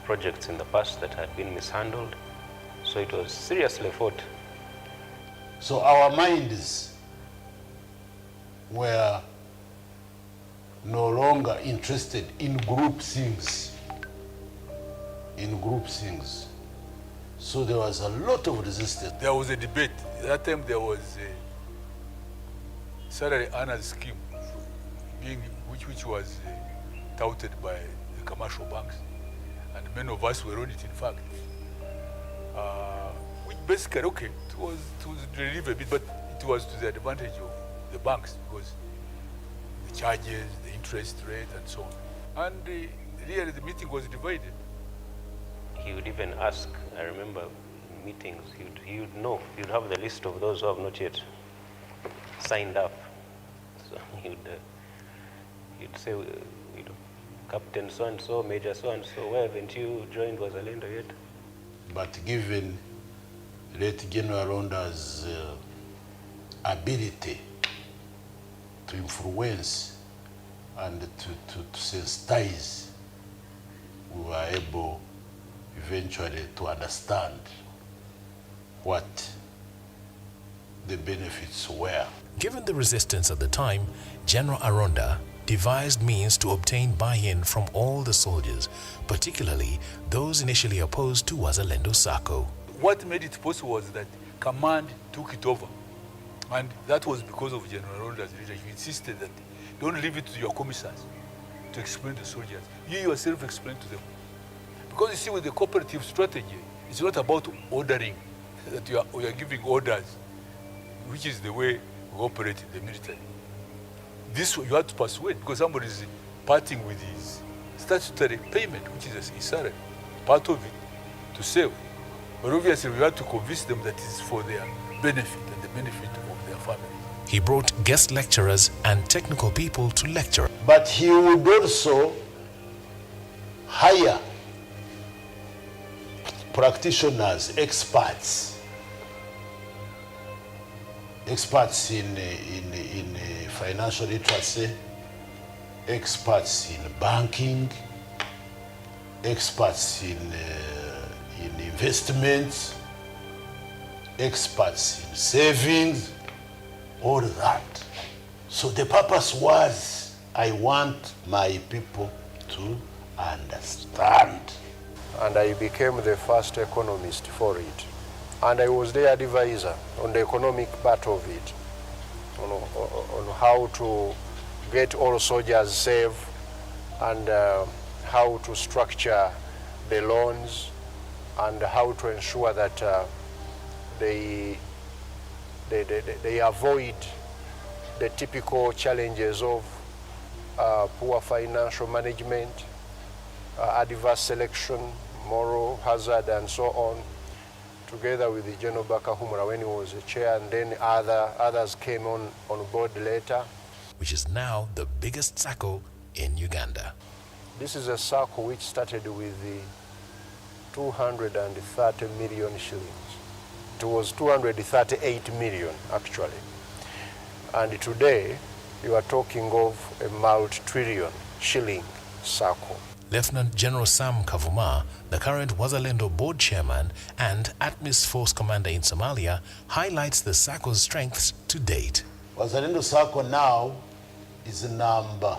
projects in the past that had been mishandled. So it was seriously fought. So our minds were no longer interested in group things. So there was a lot of resistance. There was a debate. At that time there was a salary earners scheme which was touted by the commercial banks, and many of us were on it, in fact. Which basically, okay, it was to relieve a bit, but it was to the advantage of the banks because the charges, the interest rate, and so on. And really the meeting was divided. He would even ask, I remember meetings, he would know, he would have the list of those who have not yet signed up. So he'd say, Captain so-and-so, Major so-and-so, where haven't you joined Wazalendo yet? But given late Gen Aronda's ability to influence and to sensitize, we were able eventually to understand what the benefits were. Given the resistance at the time, General Aronda devised means to obtain buy-in from all the soldiers, particularly those initially opposed to Wazalendo Sacco. What made it possible was that command took it over. And that was because of General Aronda's leadership. He insisted that don't leave it to your commissars to explain to soldiers. You yourself explain to them. Because you see, with the cooperative strategy, it's not about ordering, that we are giving orders, which is the way we operate in the military. This you have to persuade, because somebody is parting with his statutory payment, which is his salary, part of it, to save. But obviously, we have to convince them that it's for their benefit and the benefit of their family. He brought guest lecturers and technical people to lecture. But he would also hire practitioners, experts in financial literacy, experts in banking, experts in investments, experts in savings, all that. So the purpose was, I want my people to understand. And I became the first economist for it. And I was their advisor on the economic part of it, on how to get all soldiers safe and how to structure the loans and how to ensure that they avoid the typical challenges of poor financial management, adverse selection, moral hazard, and so on, together with the General Baka Humura when he was a chair, and then others came on board later. Which is now the biggest SACCO in Uganda. This is a SACCO which started with the 230 million shillings. It was 238 million, actually. And today, you are talking of a multi-trillion shilling SACCO. Lieutenant General Sam Kavuma, the current Wazalendo board chairman and ATMIS force commander in Somalia, highlights the SACCO's strengths to date. Wazalendo SACCO now is number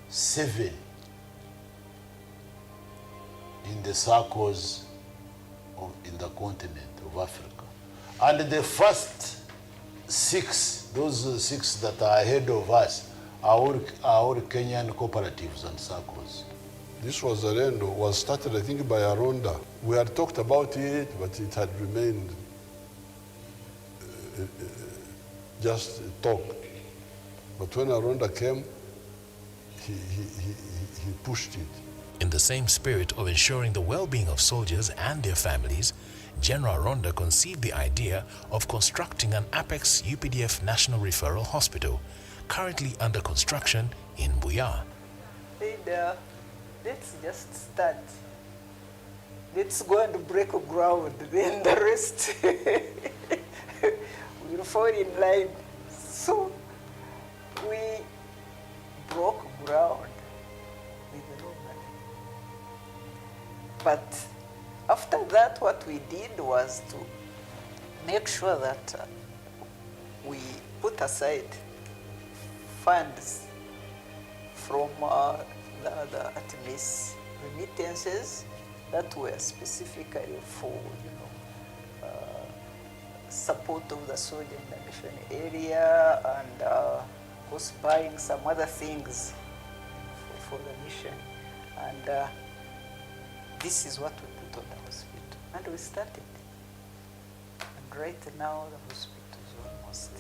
7 in the SACCOs in the continent of Africa. And the first 6, those 6 that are ahead of us, are all Kenyan cooperatives and SACCOs. This Wazalendo was started, I think, by Aronda. We had talked about it, but it had remained just talk. But when Aronda came, he pushed it. In the same spirit of ensuring the well-being of soldiers and their families, General Aronda conceived the idea of constructing an Apex UPDF National Referral Hospital, currently under construction in Buya. Let's just start. Let's go and break ground, then the rest will fall in line. So we broke ground with no money. But after that, what we did was to make sure that we put aside funds from the ATMIS remittances that were specifically for support of the soldier in the mission area and of course buying some other things for the mission. And this is what we put on the hospital. And we started. And right now the hospital is almost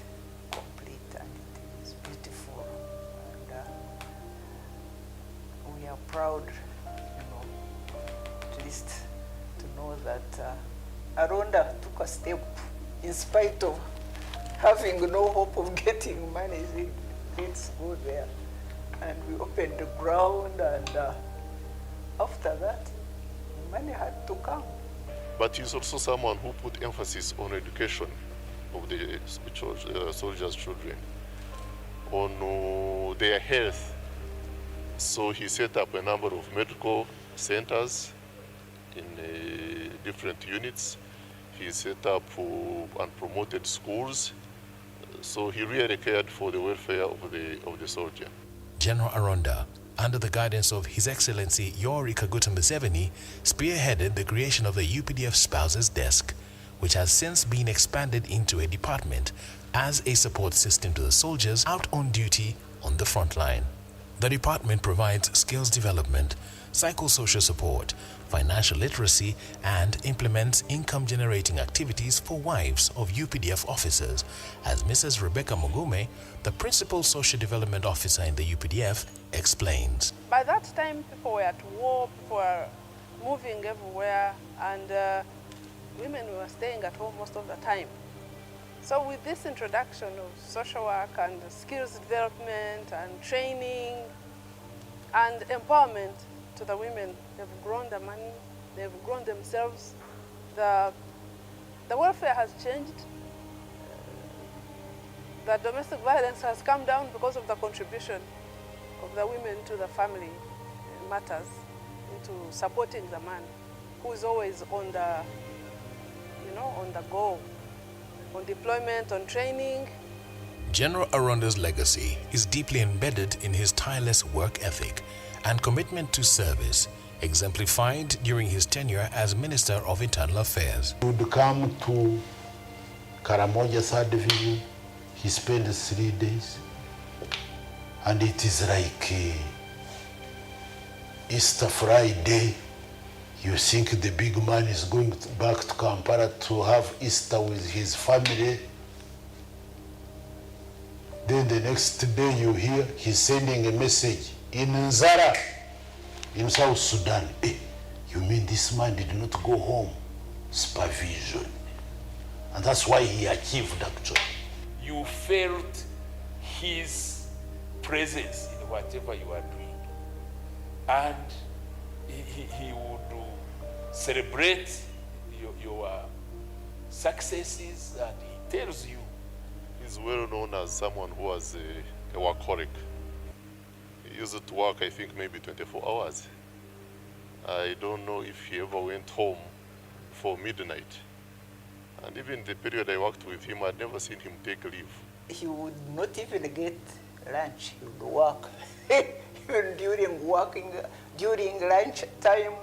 complete and it is beautiful. And we are proud, at least to know that Aronda took a step in spite of having no hope of getting money. let's go there. And we opened the ground, and after that, money had to come. But he's also someone who put emphasis on education of the soldiers' children, on their health. So he set up a number of medical centers in different units. He set up and promoted schools. So he really cared for the welfare of the soldier. General Aronda, under the guidance of His Excellency Yoweri Kaguta Museveni, spearheaded the creation of the UPDF Spouses Desk, which has since been expanded into a department as a support system to the soldiers out on duty on the front line. The department provides skills development, psychosocial support, financial literacy, and implements income-generating activities for wives of UPDF officers, as Mrs. Rebecca Mugume, the Principal Social Development Officer in the UPDF, explains. By that time, people were at war, people were moving everywhere, and women were staying at home most of the time. So with this introduction of social work and skills development and training and empowerment to the women, they've grown the money, they've grown themselves. The welfare has changed. The domestic violence has come down because of the contribution of the women to the family matters, into supporting the man, who is always on the, on the go, on deployment, on training. General Aronda's legacy is deeply embedded in his tireless work ethic and commitment to service, exemplified during his tenure as Minister of Internal Affairs. He would come to Karamoja 3rd Division. He spent 3 days, and it is like Easter Friday. You think the big man is going back to Kampala to have Easter with his family. Then the next day you hear he's sending a message in Nzara, in South Sudan. Hey, you mean this man did not go home? Supervision. And that's why he achieved actually. You felt his presence in whatever you are doing. And he would celebrate your successes, and he tells you. He's well known as someone who was a workaholic. He used to work, I think, maybe 24 hours. I don't know if he ever went home for midnight. And even the period I worked with him, I'd never seen him take leave. He would not even get lunch. He would work even during lunch time,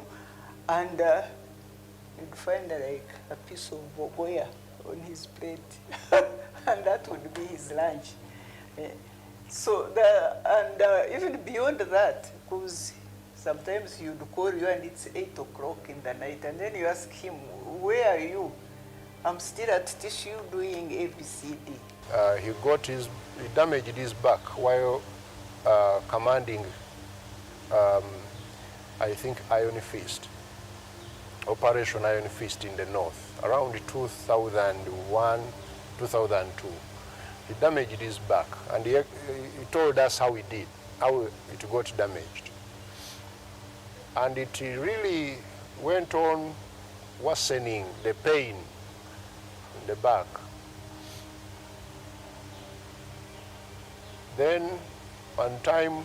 and you'd find like a piece of bogoya on his plate, and that would be his lunch. So even beyond that, because sometimes you'd call you and it's 8 o'clock in the night, and then you ask him, "Where are you?" "I'm still at tissue doing ABCD." He damaged his back while commanding, I think, Iron Fist, Operation Iron Fist in the north, around 2001, 2002. He damaged his back, and he told us how it got damaged. And it really went on worsening the pain in the back. Then, one time,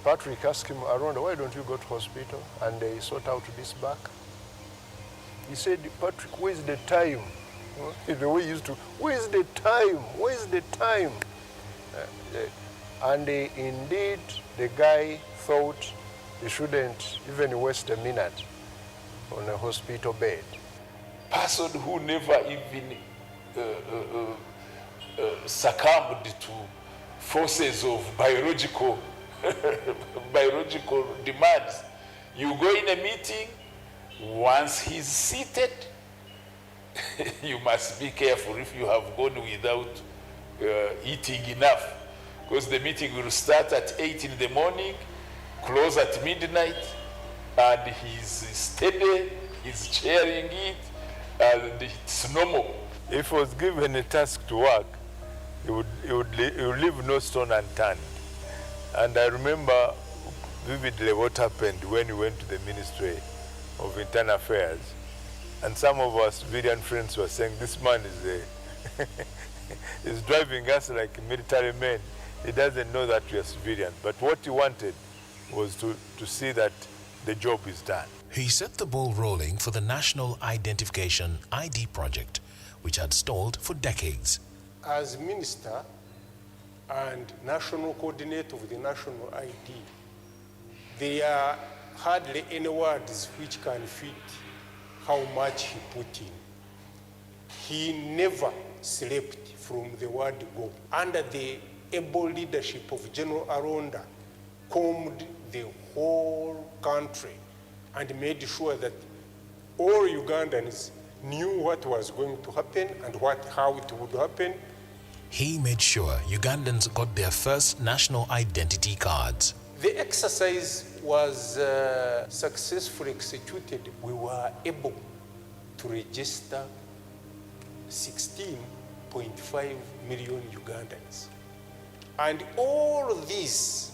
Patrick asked him, "Aronda, why don't you go to hospital and they sort out this back?" He said, "Patrick, where's the time?" The way he used to, "Where's the time? Where's the time?" And indeed, the guy thought he shouldn't even waste a minute on a hospital bed. Person who never even succumbed to forces of biological demands. You go in a meeting, once he's seated, you must be careful if you have gone without eating enough, because the meeting will start at 8 in the morning, close at midnight, and he's steady, he's chairing it, and it's normal. If he was given a task to work, He would leave no stone unturned. And I remember vividly what happened when we went to the Ministry of Internal Affairs. And some of our civilian friends were saying, this man is driving us like military men. He doesn't know that we are civilians. But what he wanted was to see that the job is done. He set the ball rolling for the National Identification ID project, which had stalled for decades. As minister and national coordinator of the national ID, there are hardly any words which can fit how much he put in. He never slept from the word go. Under the able leadership of General Aronda, combed the whole country and made sure that all Ugandans knew what was going to happen and how it would happen. He made sure Ugandans got their first national identity cards. The exercise was successfully executed. We were able to register 16.5 million Ugandans. And all this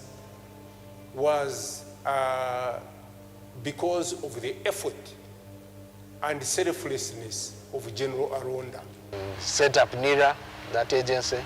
was because of the effort and selflessness of General Aronda. Set up NIRA, that agency.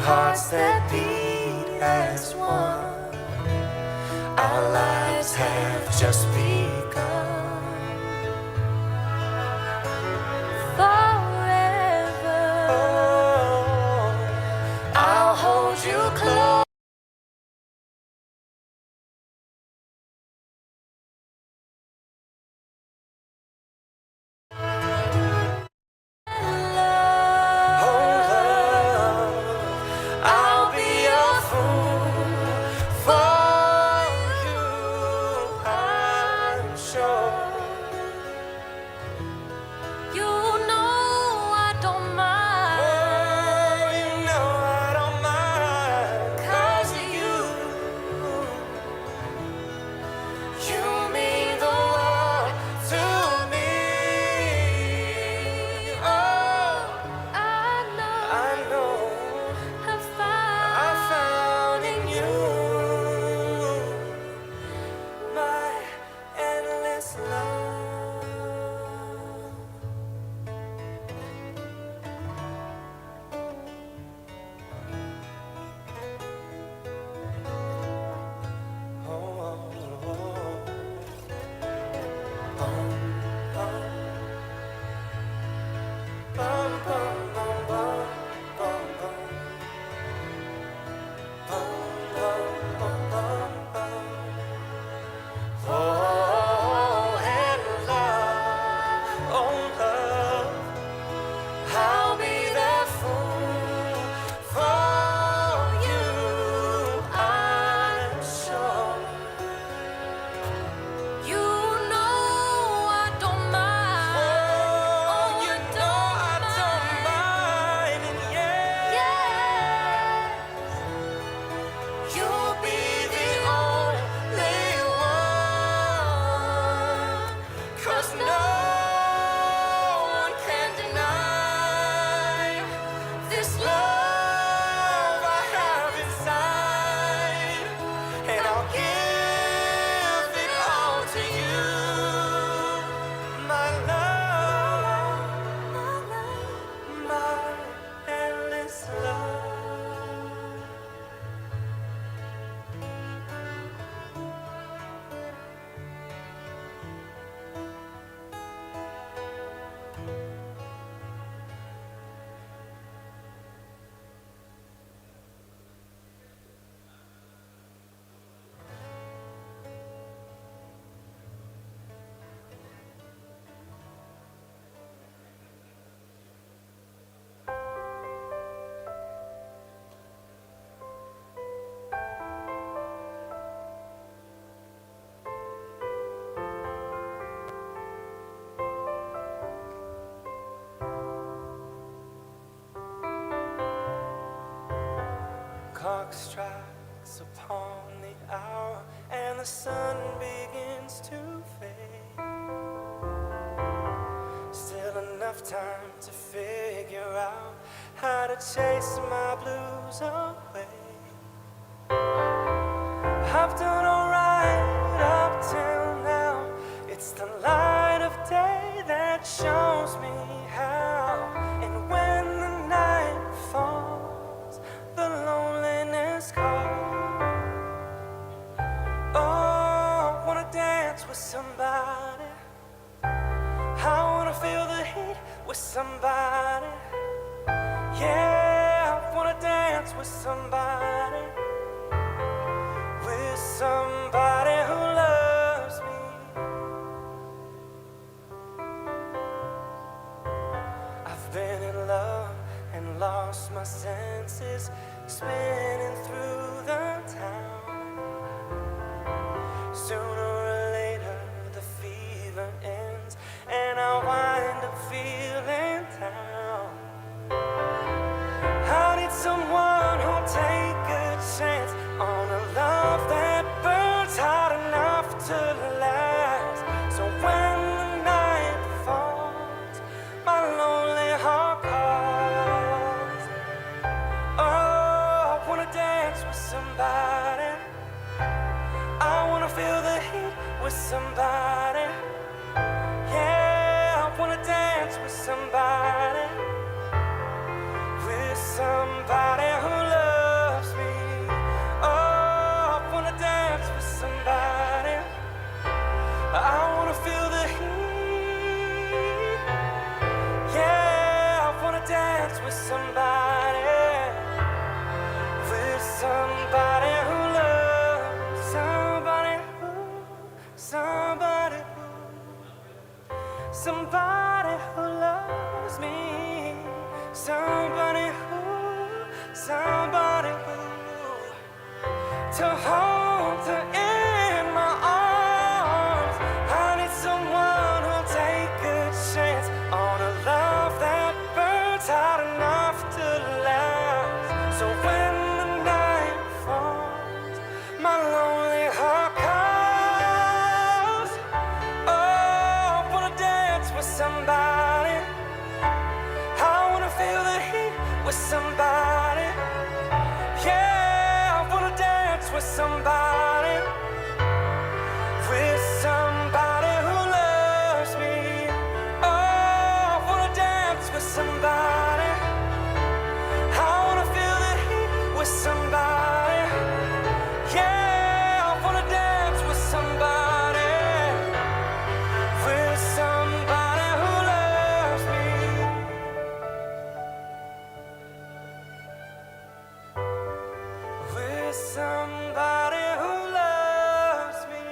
hearts that beat as one. Our lives have just begun. Forever, I'll hold you close. I'll be a fool for you, I'm sure. you know I don't mind. Oh, you know I don't mind, 'cause you mean the world to me. Oh, I know I found in you my endless love. Oh, and love, oh love, I'll be the fool for you, I'm sure. You know I don't mind. Oh, you know I don't mind, and yeah, you'll be the only one, 'cause no one can deny this love I have inside, and I'll give it all to you, my love, my endless love. Clock strikes upon the hour and the sun begins to fade. Still enough time to figure out how to chase my blues away. I've done alright up till now. It's the light of day that shows me how. And when the night falls, the loneliness calls. Oh, I wanna dance with somebody. I wanna feel the heat with somebody. Yeah, I wanna dance with somebody. With somebody who loves me. I've been in love and lost my senses, spinning through the town. Sooner or later the fever ends and I wind up feeling down. I need someone who'll take a chance on a love that burns hot enough to last. So when the night falls, my lonely heart calls. Oh, I wanna dance with somebody. I wanna feel the heat somebody who, to hold her in my arms. I need someone who'll take a chance on a love that burns hot enough to last. So when the night falls, my lonely heart calls. Oh, I wanna dance with somebody. I wanna feel the heat with somebody. Yeah, I wanna dance with somebody. With somebody who loves me. Oh, I wanna dance with somebody. I wanna feel the heat with somebody. Yeah, I wanna dance with somebody. With somebody who loves me. With somebody who loves me.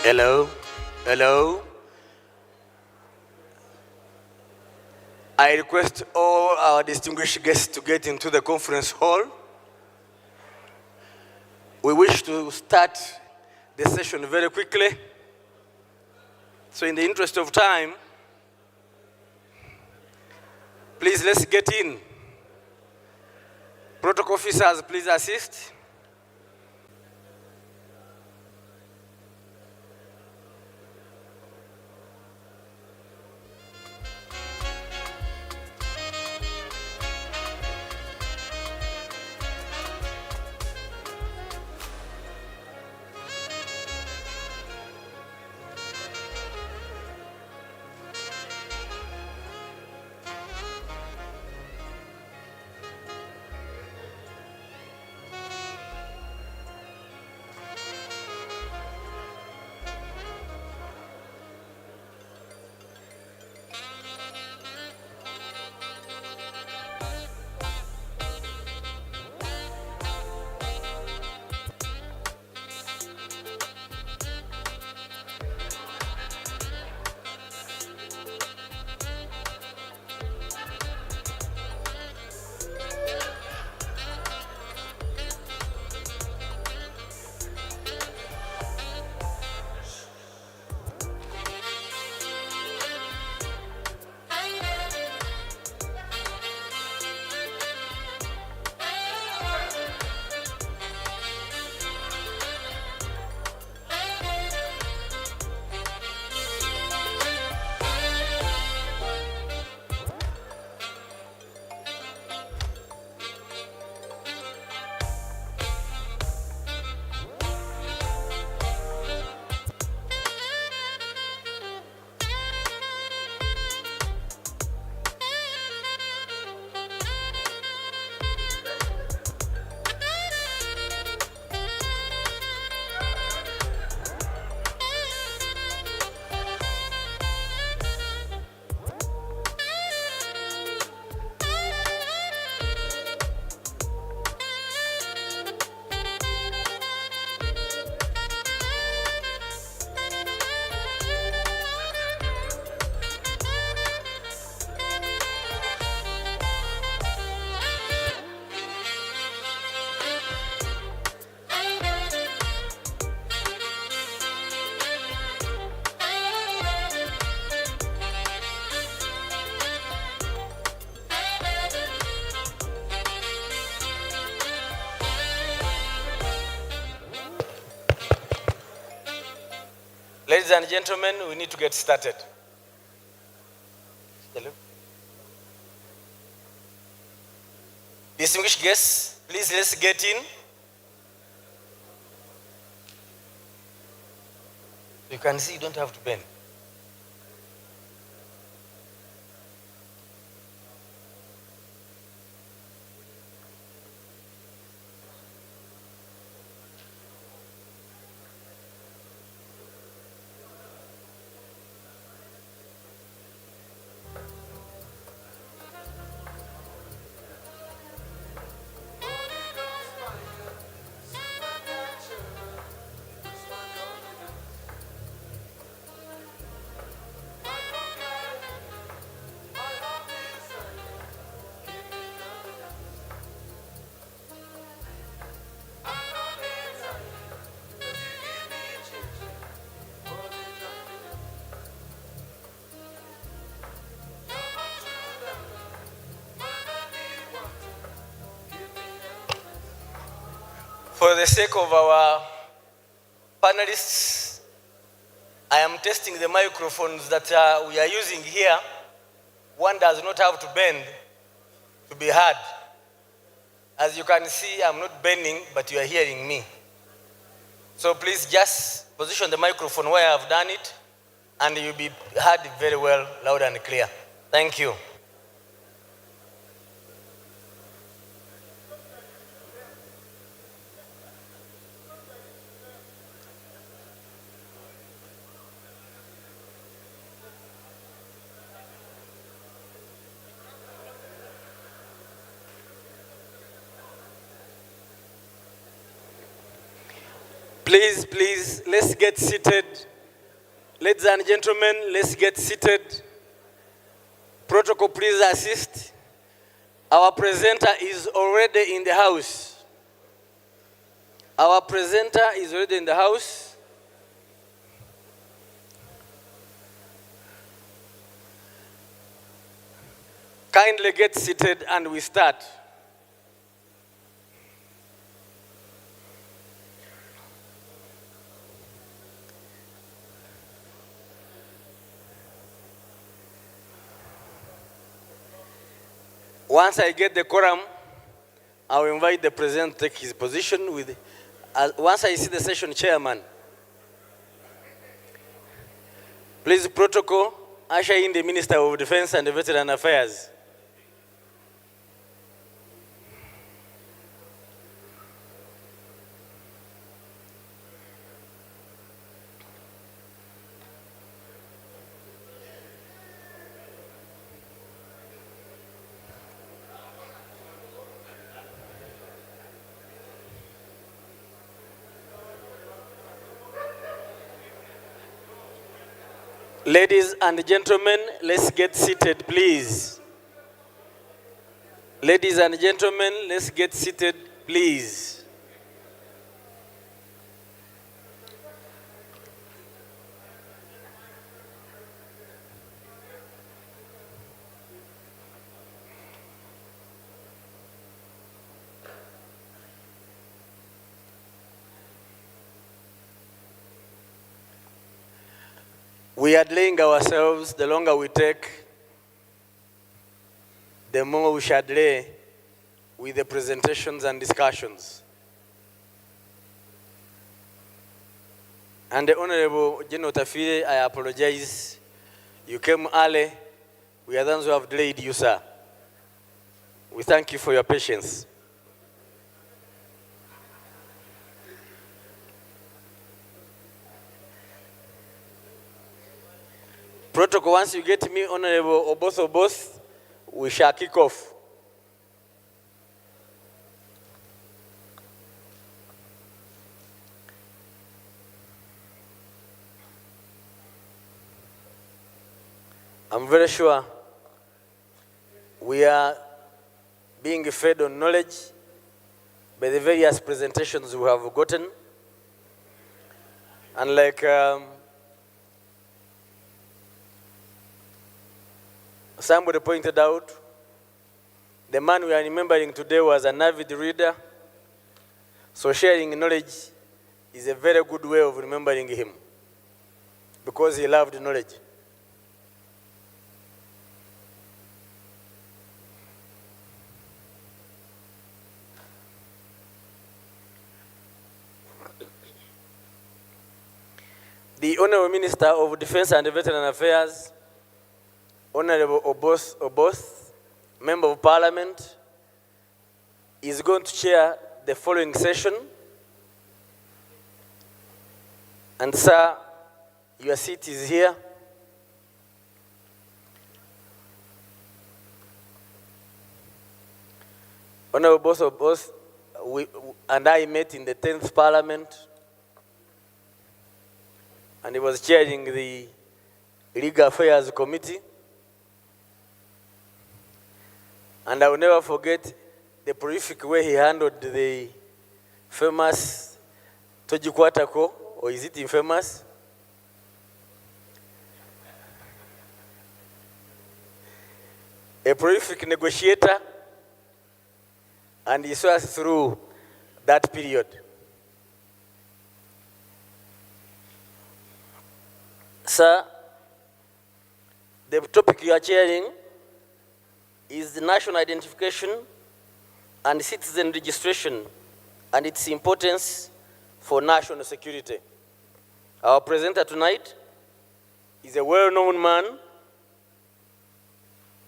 Hello, hello. I request all our distinguished guests to get into the conference hall. We wish to start the session very quickly. So in the interest of time, please let's get in. Protocol officers, please assist. Ladies and gentlemen, we need to get started. Hello. Distinguished guests, please let's get in. You can see you don't have to bend. For the sake of our panelists, I am testing the microphones that we are using here. One does not have to bend to be heard. As you can see, I'm not bending, but you are hearing me. So please just position the microphone where I have done it, and you'll be heard very well, loud and clear. Thank you. Please, please, let's get seated. Ladies and gentlemen, let's get seated. Protocol, please assist. Our presenter is already in the house. Our presenter is already in the house. Kindly get seated and we start. Once I get the quorum, I will invite the president to take his position with, once I see the session chairman. Please, protocol, usher in the Minister of Defense and Veteran Affairs. Ladies and gentlemen, let's get seated, please. Ladies and gentlemen, let's get seated, please. We are delaying ourselves. The longer we take, the more we shall delay with the presentations and discussions. And the Honorable General Tafire, I apologize. You came early. We are the ones who have delayed you, sir. We thank you for your patience. Protocol, once you get me, Honorable, or both, we shall kick off. I'm very sure we are being fed on knowledge by the various presentations we have gotten. And like somebody pointed out, the man we are remembering today was an avid reader. So sharing knowledge is a very good way of remembering him. because he loved knowledge. The Honorable Minister of Defense and Veteran Affairs, Honorable Oboth, Member of Parliament, is going to chair the following session. And sir, your seat is here. Honorable Oboth and I met in the 10th Parliament, and he was chairing the Legal Affairs Committee. And I will never forget the prolific way he handled the famous Tojikwatako, or is it infamous? A prolific negotiator, and he saw us through that period. Sir, the topic you are chairing is the national identification and citizen registration and its importance for national security. Our presenter tonight is a well-known man,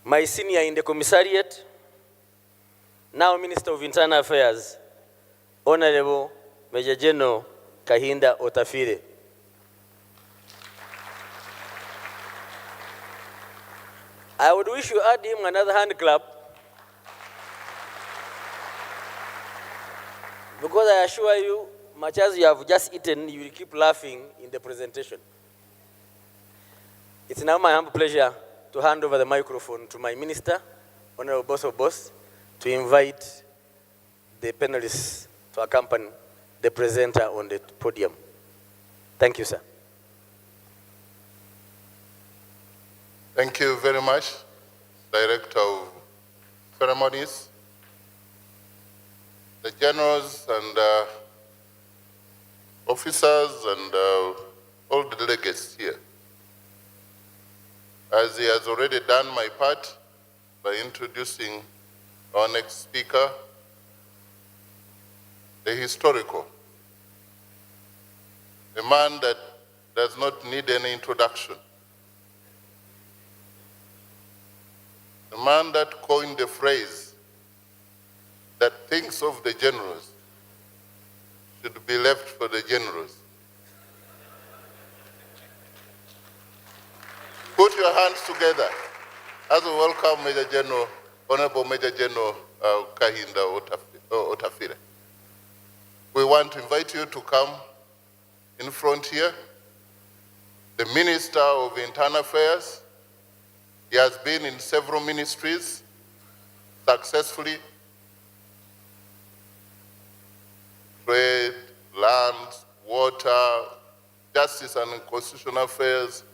my senior in the commissariat, now Minister of Internal Affairs, Honorable Major General Kahinda Otafire. I would wish you add him another hand clap, because I assure you, much as you have just eaten, you will keep laughing in the presentation. It's now my humble pleasure to hand over the microphone to my minister, Honorable Boss, to invite the panelists to accompany the presenter on the podium. Thank you, sir. Thank you very much, Director of Ceremonies, the generals and officers and all the delegates here. As he has already done my part by introducing our next speaker, the historical, a man that does not need any introduction, a man that coined the phrase that things of the generals should be left for the generals. Put your hands together as we welcome Major General, Honorable Major General Kahinda Otafire. We want to invite you to come in front here. The Minister of Internal Affairs, he has been in several ministries successfully. Trade, lands, water, justice and constitutional affairs.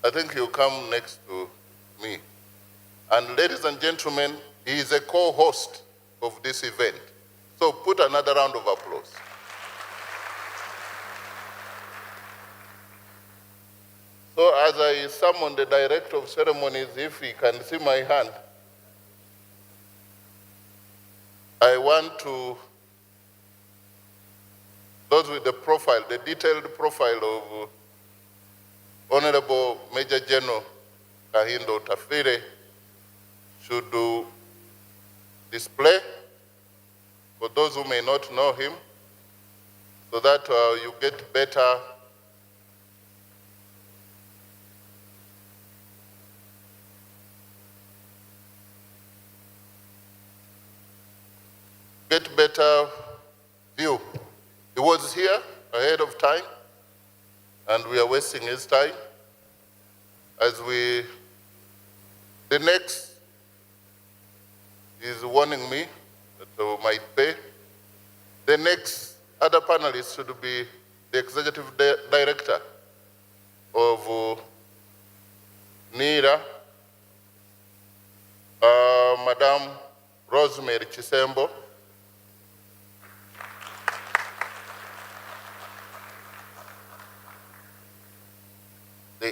I think he'll come next to me. And ladies and gentlemen, he is a co-host of this event. So put another round of applause. So as I summon the Director of Ceremonies, if he can see my hand, I want to, those with the profile, the detailed profile of Honorable Major General Kahinda Otafire should do display for those who may not know him, so that you get better view. He was here ahead of time, and we are wasting his time. The next is warning me that I might pay. The next other panelist should be the Executive Director of NIRA, Madam Rosemary Chisembo.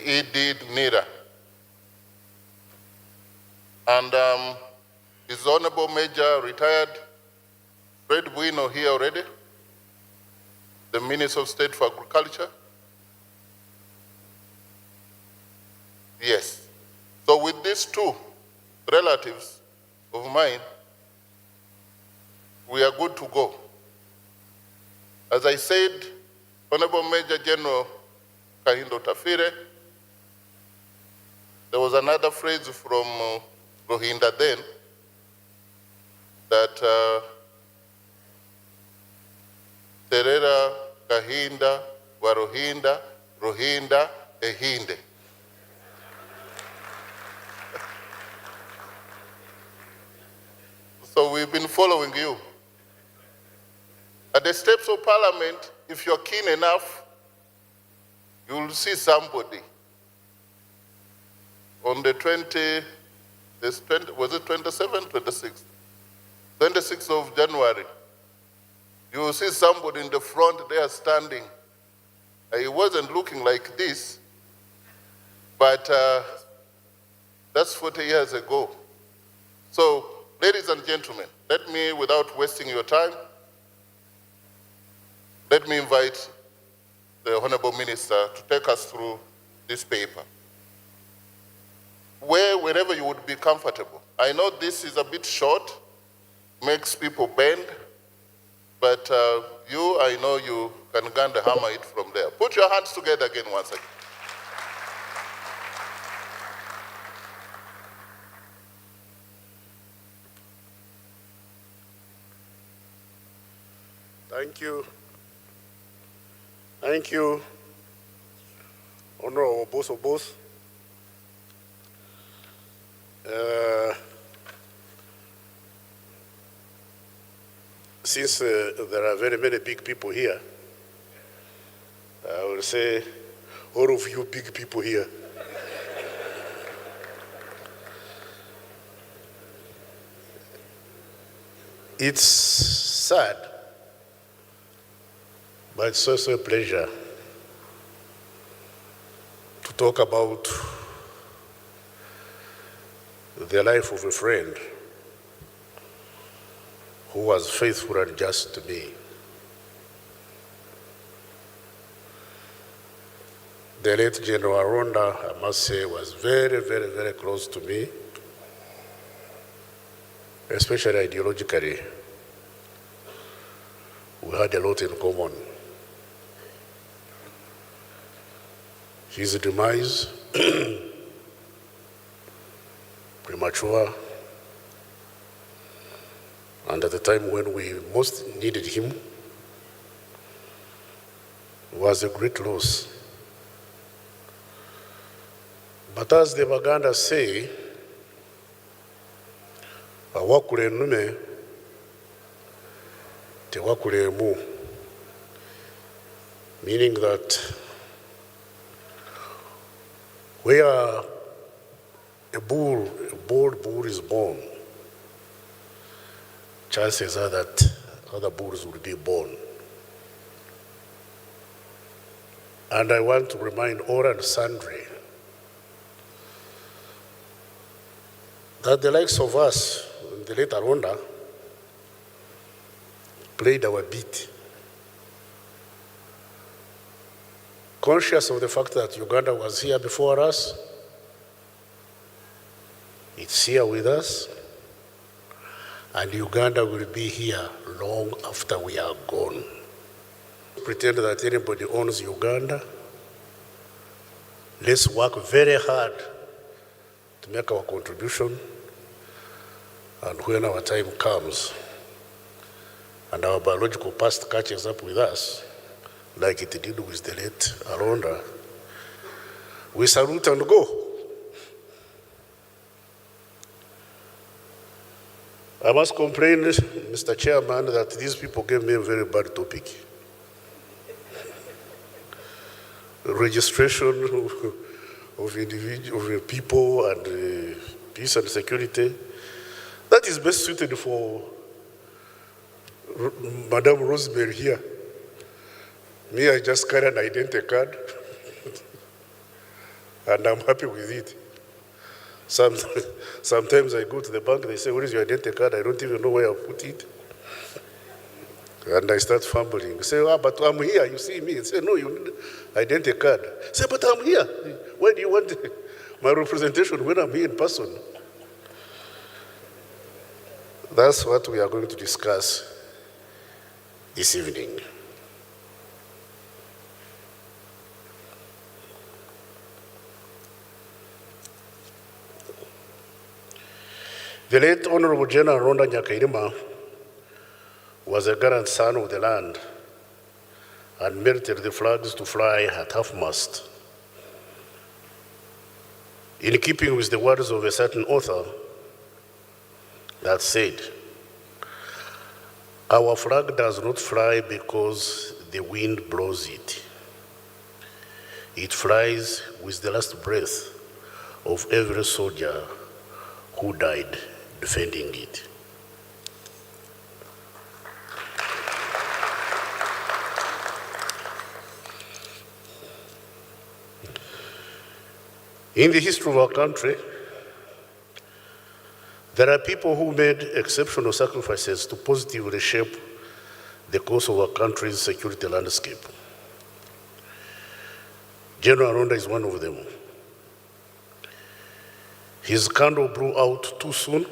he did neither. And His Honorable Major retired Fred Bueno here already, the Minister of State for Agriculture. Yes. So with these two relatives of mine, we are good to go. As I said, Honorable Major General Kahindo Tafire, there was another phrase from Rohinda then that Terera Kahinda Warohinda Rohinda Ehinde. So we've been following you. At the steps of Parliament, if you're keen enough, you'll see somebody. On the 26th of January, you will see somebody in the front there standing. He wasn't looking like this, but that's 40 years ago. So, ladies and gentlemen, let me, without wasting your time, let me invite the Honorable Minister to take us through this paper. Wherever you would be comfortable. I know this is a bit short, makes people bend, but I know you can Ganda hammer it from there. Put your hands together again once again. Thank you. Thank you, Honorable Boss of Boss. Since there are very many big people here, I will say, all of you big people here, it's sad, but it's also a pleasure to talk about the life of a friend who was faithful and just to me. The late General Aronda, I must say, was very, very, very close to me, especially ideologically. We had a lot in common. His demise, premature, and at the time when we most needed him, was a great loss. But as the Baganda say, awakule nume, tewakule mu, meaning that where a bold bull is born, chances are that other bulls will be born. And I want to remind all and sundry that the likes of us, the late Aronda, played our beat. Conscious of the fact that Uganda was here before us, it's here with us, and Uganda will be here long after we are gone. Pretend that anybody owns Uganda. Let's work very hard to make our contribution, and when our time comes and our biological past catches up with us, like it did with the late Aronda, we salute and go. I must complain, Mr. Chairman, that these people gave me a very bad topic. Registration of individual of people and peace and security. That is best suited for Madame Rosemary here. Me, I just carry an identity card. and I'm happy with it. Sometimes I go to the bank, they say, where is your identity card? I don't even know where I put it. And I start fumbling. Say, but I'm here, you see me. Say, no, you need identity card. Say, but I'm here. Why do you want my representation when I'm here in person? That's what we are going to discuss this evening. The late Hon Gen Aronda Nyakairima was a gallant son of the land and merited the flags to fly at half-mast. In keeping with the words of a certain author that said, "Our flag does not fly because the wind blows it. It flies with the last breath of every soldier who died defending it." In the history of our country, there are people who made exceptional sacrifices to positively shape the course of our country's security landscape. General Aronda is one of them. His candle blew out too soon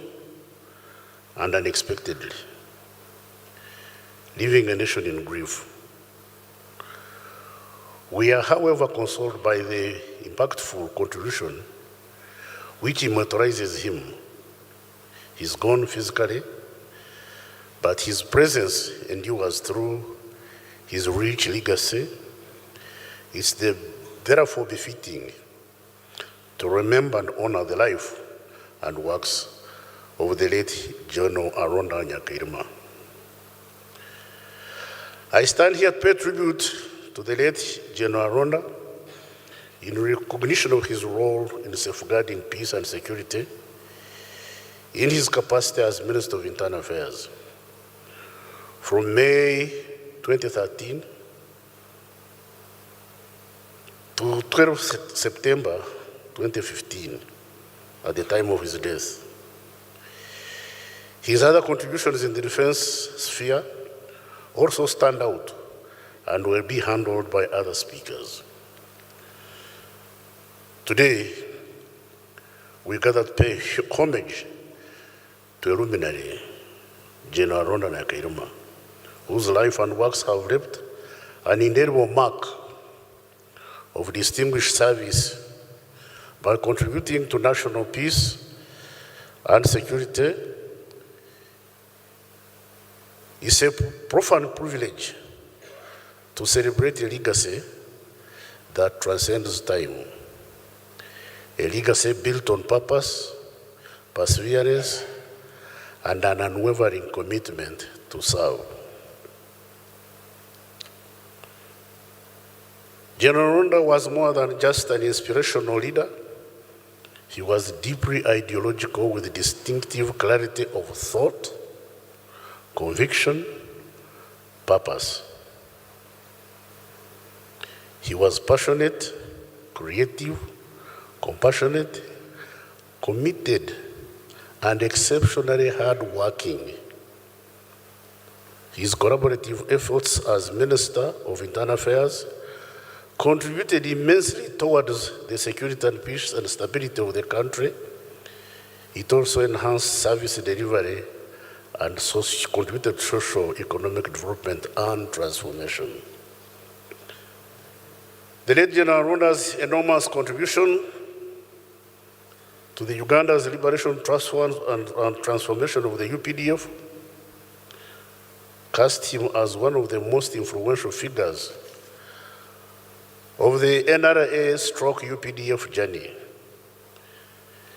and unexpectedly, leaving a nation in grief. We are, however, consoled by the impactful contribution which immortalizes him. He's gone physically, but his presence endures through his rich legacy. It's therefore befitting to remember and honor the life and works of the late Gen Aronda Nyakairima. I stand here to pay tribute to the late Gen Aronda in recognition of his role in safeguarding peace and security in his capacity as Minister of Internal Affairs. From May 2013 to 12 September 2015, at the time of his death. His other contributions in the defense sphere also stand out and will be handled by other speakers. Today, we gather to pay homage to a luminary, Gen Aronda Nyakairima, whose life and works have left an indelible mark of distinguished service by contributing to national peace and security. It's a profound privilege to celebrate a legacy that transcends time, a legacy built on purpose, perseverance, and an unwavering commitment to serve. Gen Aronda was more than just an inspirational leader. He was deeply ideological with distinctive clarity of thought, conviction, purpose. He was passionate, creative, compassionate, committed, and exceptionally hardworking. His collaborative efforts as Minister of Internal Affairs contributed immensely towards the security and peace and stability of the country. It also enhanced service delivery and contributed to social economic development and transformation. The late Gen Aronda's enormous contribution to the Uganda's Liberation Trust Fund and transformation of the UPDF cast him as one of the most influential figures of the NRA/UPDF journey.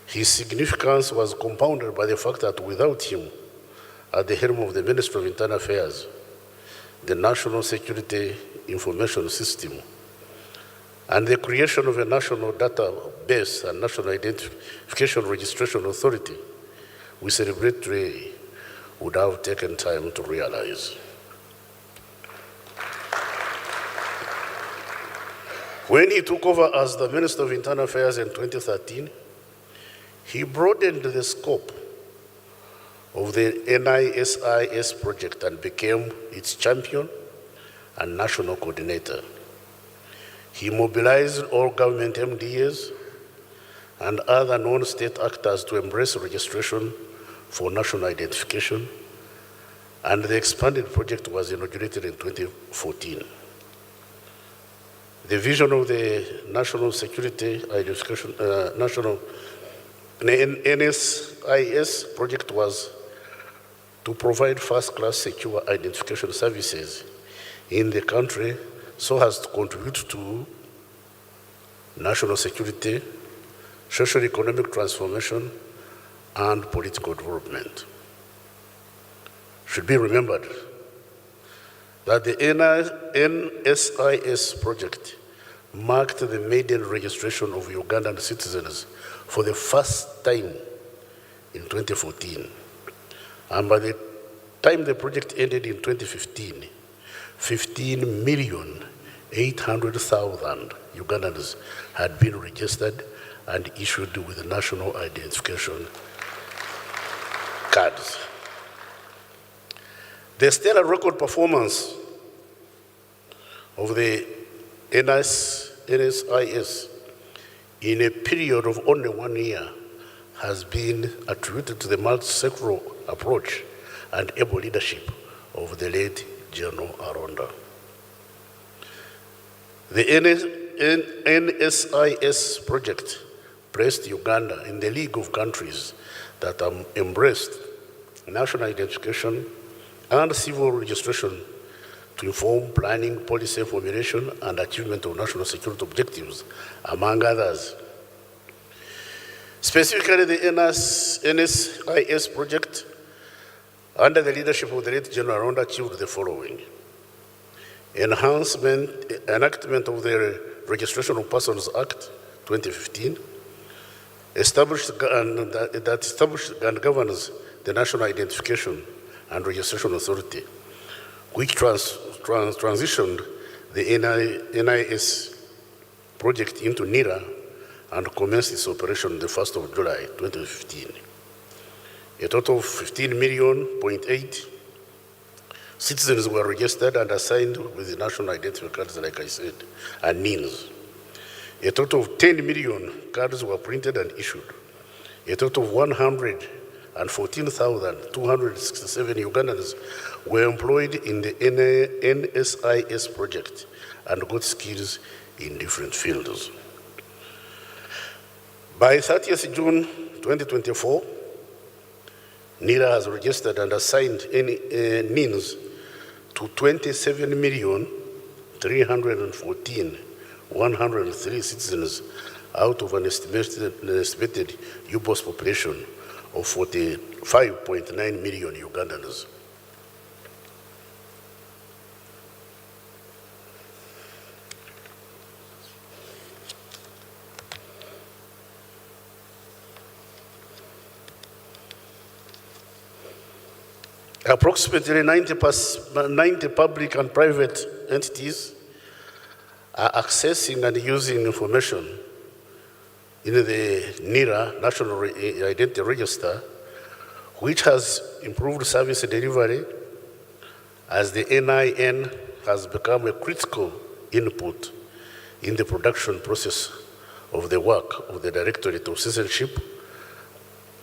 His significance was compounded by the fact that without him at the helm of the Ministry of Internal Affairs, the National Security Information System, and the creation of a national database and national identification registration authority we celebrate today would have taken time to realize. When he took over as the Minister of Internal Affairs in 2013, he broadened the scope of the NISIS project and became its champion and national coordinator. He mobilized all government MDAs and other non-state actors to embrace registration for national identification, and the expanded project was inaugurated in 2014. The vision of the National Security Identification, NSIS project was to provide first-class secure identification services in the country so as to contribute to national security, socio-economic transformation, and political development. Should be remembered that the NSIS project marked the maiden registration of Ugandan citizens for the first time in 2014. And by the time the project ended in 2015, 15,800,000 Ugandans had been registered and issued with national identification cards. The stellar record performance of the NSIS in a period of only 1 year has been attributed to the multi-sectoral approach and able leadership of the late Gen Aronda. The NSIS project placed Uganda in the league of countries that have embraced national identification and civil registration to inform planning, policy formulation, and achievement of national security objectives, among others. Specifically, the NSIS project, under the leadership of the late Gen Aronda, achieved the following: enactment of the Registration of Persons Act 2015, established and governs the National Identification and Registration Authority, which transitioned the NIS project into NIRA and commenced its operation the 1st of July 2015. A total of 15.8 million citizens were registered and assigned with the national identification cards, like I said, and NINs. A total of 10 million cards were printed and issued. A total of 114,267 Ugandans were employed in the NSIS project and got skills in different fields. By 30th June 2024, NIRA has registered and assigned NINs to 27,314,103 citizens out of an estimated U-Boss population of 45.9 million Ugandans. Approximately 90 public and private entities are accessing and using information in the NIRA, National Identity Register, which has improved service delivery as the NIN has become a critical input in the production process of the work of the Directorate of Citizenship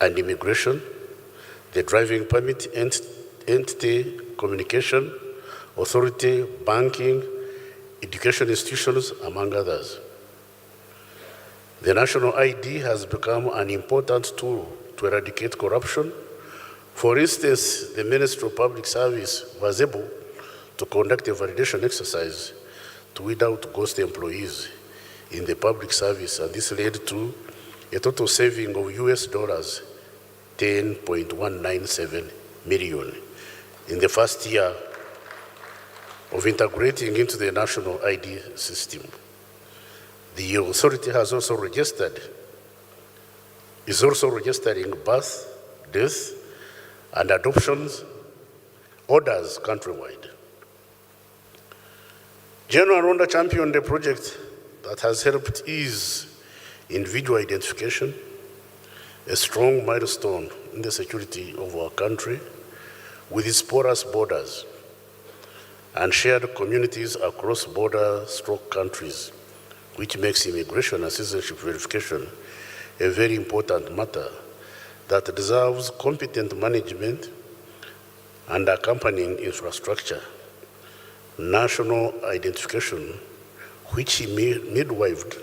and Immigration, the Driving Permit Entity Communication Authority, banking, education institutions, among others. The national ID has become an important tool to eradicate corruption. For instance, the Ministry of Public Service was able to conduct a validation exercise to weed out ghost employees in the public service, and this led to a total saving of US dollars 10.197 million in the first year of integrating into the national ID system. The authority is also registering birth, death, and adoptions orders countrywide. Gen Aronda championed the project that has helped ease individual identification, a strong milestone in the security of our country with its porous borders and shared communities across border-stroke countries, which makes immigration and citizenship verification a very important matter that deserves competent management and accompanying infrastructure. National identification, which he midwifed,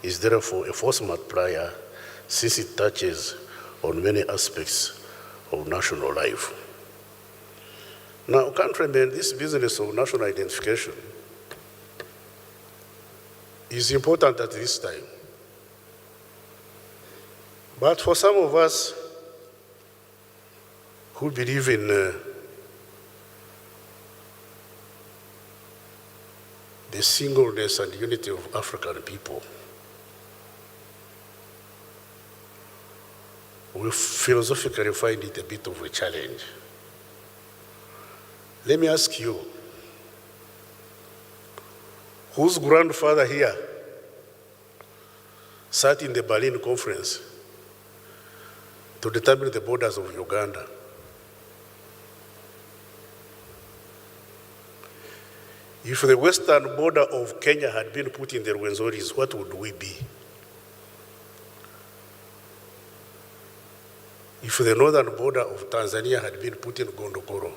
is therefore a force multiplier since it touches on many aspects of national life. Now, countrymen, this business of national identification is important at this time. But for some of us who believe in the singleness and unity of African people, we philosophically find it a bit of a challenge. Let me ask you, whose grandfather here sat in the Berlin Conference to determine the borders of Uganda? If the western border of Kenya had been put in the Rwenzoris, what would we be? If the northern border of Tanzania had been put in Gondokoro,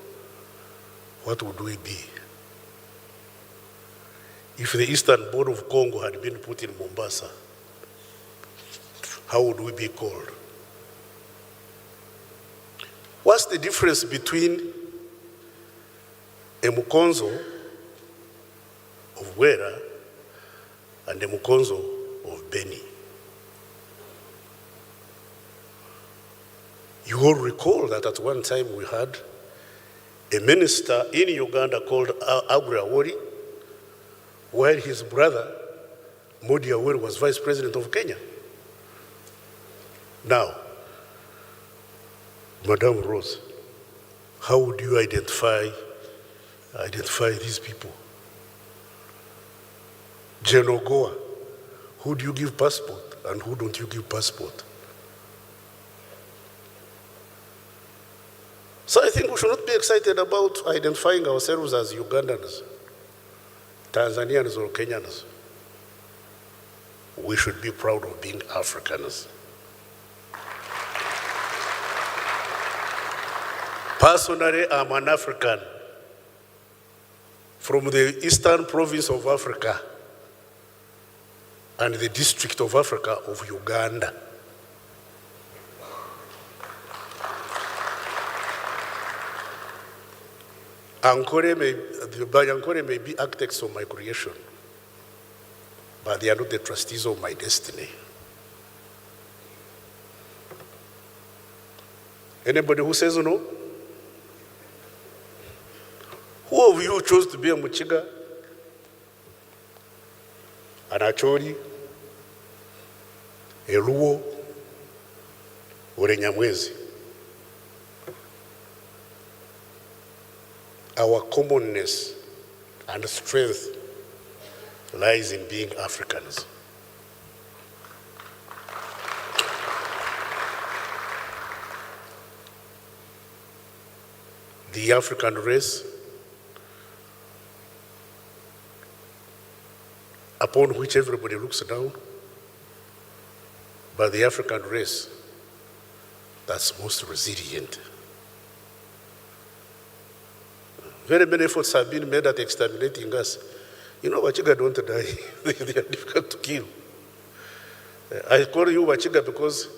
what would we be? If the eastern border of Congo had been put in Mombasa, how would we be called? What's the difference between a Mukonzo of Wera and a Mukonzo of Beni? You all recall that at one time we had a minister in Uganda called Agri Awori, while his brother, Modi Awori, was vice president of Kenya. Now, Madam Rose, how would you identify these people? General Goa, who do you give passport and who don't you give passport? So I think we should not be excited about identifying ourselves as Ugandans, Tanzanians, or Kenyans. We should be proud of being Africans. Personally, I'm an African from the eastern province of Africa and the district of Africa of Uganda. The Banyankore may be architects of my creation, but they are not the trustees of my destiny. Anybody who says no? Who of you chose to be a Muchiga, an Acholi, a Luo, or a Nyamwezi? Our commonness and strength lies in being Africans. The African race, upon which everybody looks down, but the African race that's most resilient. Very many efforts have been made at exterminating us. You know, Wachiga don't die. They are difficult to kill. I call you Wachiga because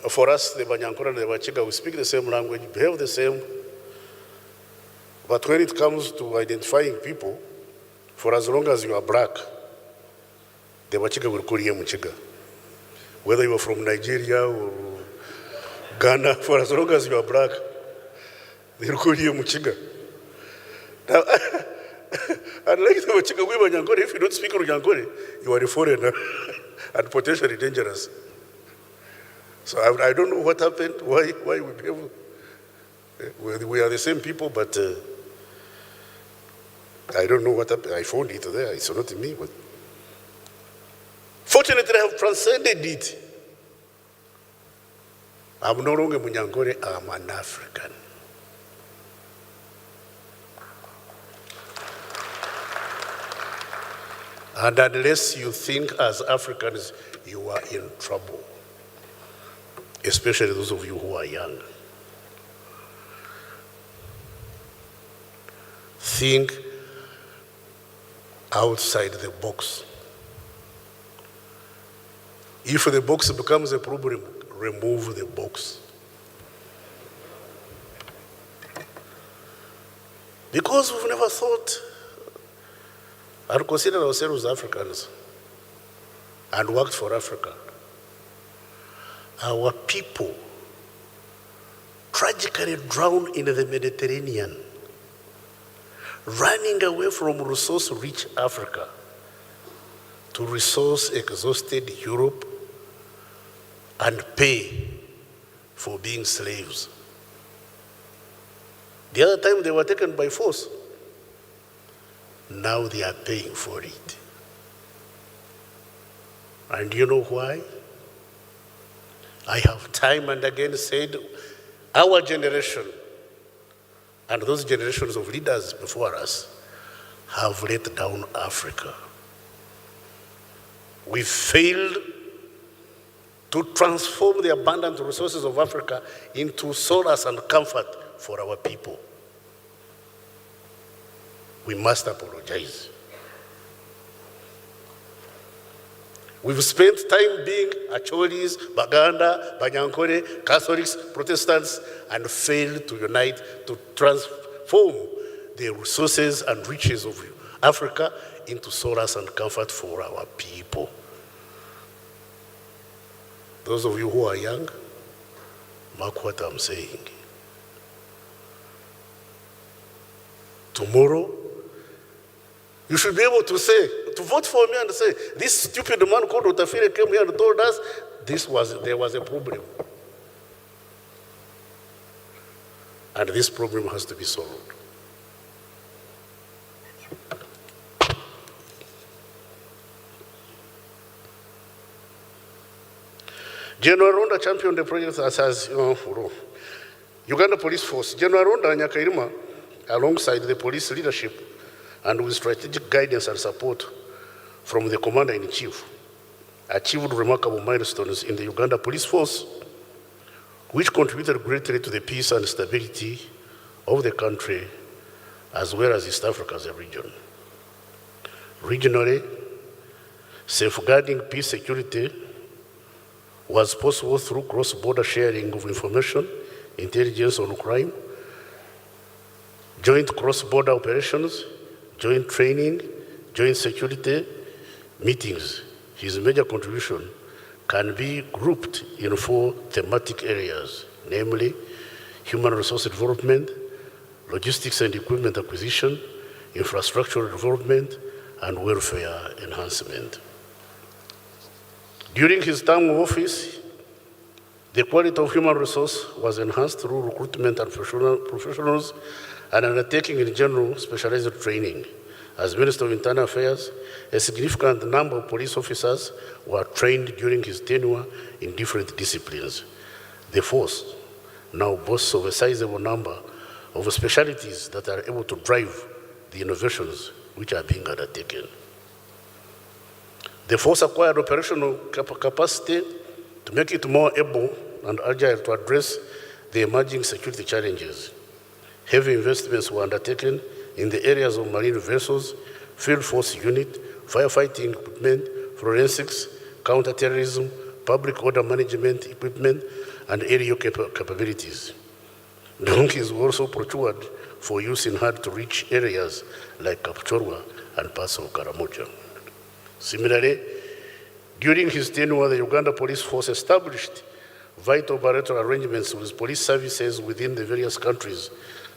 for us, the Banyankore and the Wachiga, we speak the same language, behave the same. But when it comes to identifying people, for as long as you are black, the Wachiga will call you Muchiga. Whether you are from Nigeria or Ghana, for as long as you are black, they will call you Muchiga. Now, unlike the Wachiga, if you don't speak Runyankore, you are a foreigner and potentially dangerous. So I don't know what happened, why we behave. We are the same people, but I don't know what happened. I found it there. It's not me, but fortunately I have transcended it. I'm no longer Munyankore, I'm an African. And unless you think as Africans, you are in trouble, especially those of you who are young. Think outside the box. If the box becomes a problem, remove the box. Because we've never thought and considered ourselves Africans and worked for Africa. Our people tragically drowned in the Mediterranean, running away from resource-rich Africa to resource-exhausted Europe and pay for being slaves. The other time they were taken by force. Now they are paying for it. And you know why? I have time and again said, our generation and those generations of leaders before us have let down Africa. We failed to transform the abundant resources of Africa into solace and comfort for our people. We must apologize. We've spent time being Acholis, Baganda, Banyankore, Catholics, Protestants, and failed to unite to transform the resources and riches of Africa into solace and comfort for our people. Those of you who are young, mark what I'm saying. Tomorrow, you should be able to say, to vote for me and say, this stupid man called Otafire came here and told us there was a problem. And this problem has to be solved. General Aronda championed the project as Uganda Police Force. General Aronda Nyakairima, alongside the police leadership, and with strategic guidance and support from the Commander-in-Chief, achieved remarkable milestones in the Uganda Police Force, which contributed greatly to the peace and stability of the country, as well as East Africa as a region. Regionally, safeguarding peace security was possible through cross-border sharing of information, intelligence on crime, joint cross-border operations, joint training, joint security meetings. His major contribution can be grouped in 4 thematic areas, namely human resource development, logistics and equipment acquisition, infrastructure development, and welfare enhancement. During his term of office, the quality of human resource was enhanced through recruitment and professionals and undertaking in general specialized training. As Minister of Internal Affairs, a significant number of police officers were trained during his tenure in different disciplines. The force now boasts of a sizable number of specialties that are able to drive the innovations which are being undertaken. The force acquired operational capacity to make it more able and agile to address the emerging security challenges. Heavy investments were undertaken in the areas of marine vessels, field force unit, firefighting equipment, forensics, counterterrorism, public order management equipment, and aerial capabilities. Donkeys were also procured for use in hard-to-reach areas like Kapchorwa and parts of Karamoja. Similarly, during his tenure, the Uganda Police Force established vital bilateral arrangements with police services within the various countries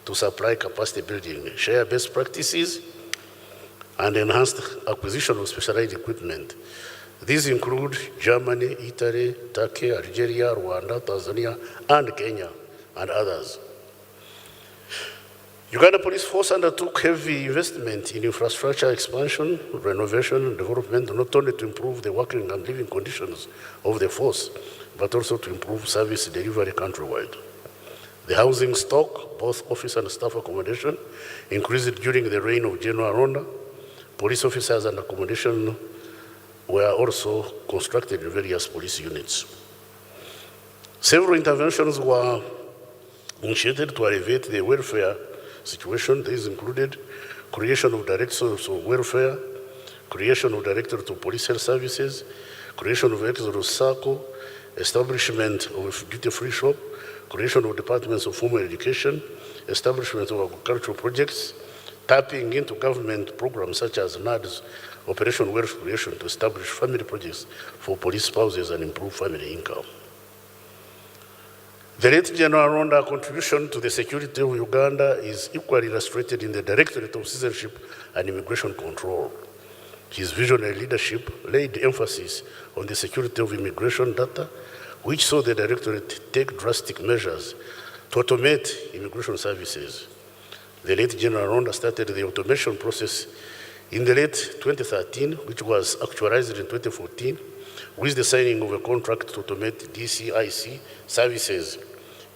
to supply capacity building, share best practices, and enhanced acquisition of specialized equipment. These include Germany, Italy, Turkey, Algeria, Rwanda, Tanzania, and Kenya, and others. Uganda Police Force undertook heavy investment in infrastructure expansion, renovation, and development, not only to improve the working and living conditions of the force, but also to improve service delivery countrywide. The housing stock, both office and staff accommodation, increased during the reign of Gen Aronda. Police officers and accommodation were also constructed in various police units. Several interventions were initiated to elevate the welfare situation. These included creation of directors of welfare, creation of directors of police health services, creation of Exodus Circle, establishment of duty-free shop, creation of departments of formal education, establishment of agricultural projects, tapping into government programs such as NAD's Operation Wealth Creation to establish family projects for police spouses and improve family income. The late Gen Aronda's contribution to the security of Uganda is equally illustrated in the Directorate of Citizenship and Immigration Control. His visionary leadership laid emphasis on the security of immigration data, which saw the Directorate take drastic measures to automate immigration services. The late Gen Aronda started the automation process in the late 2013, which was actualized in 2014, with the signing of a contract to automate DCIC services.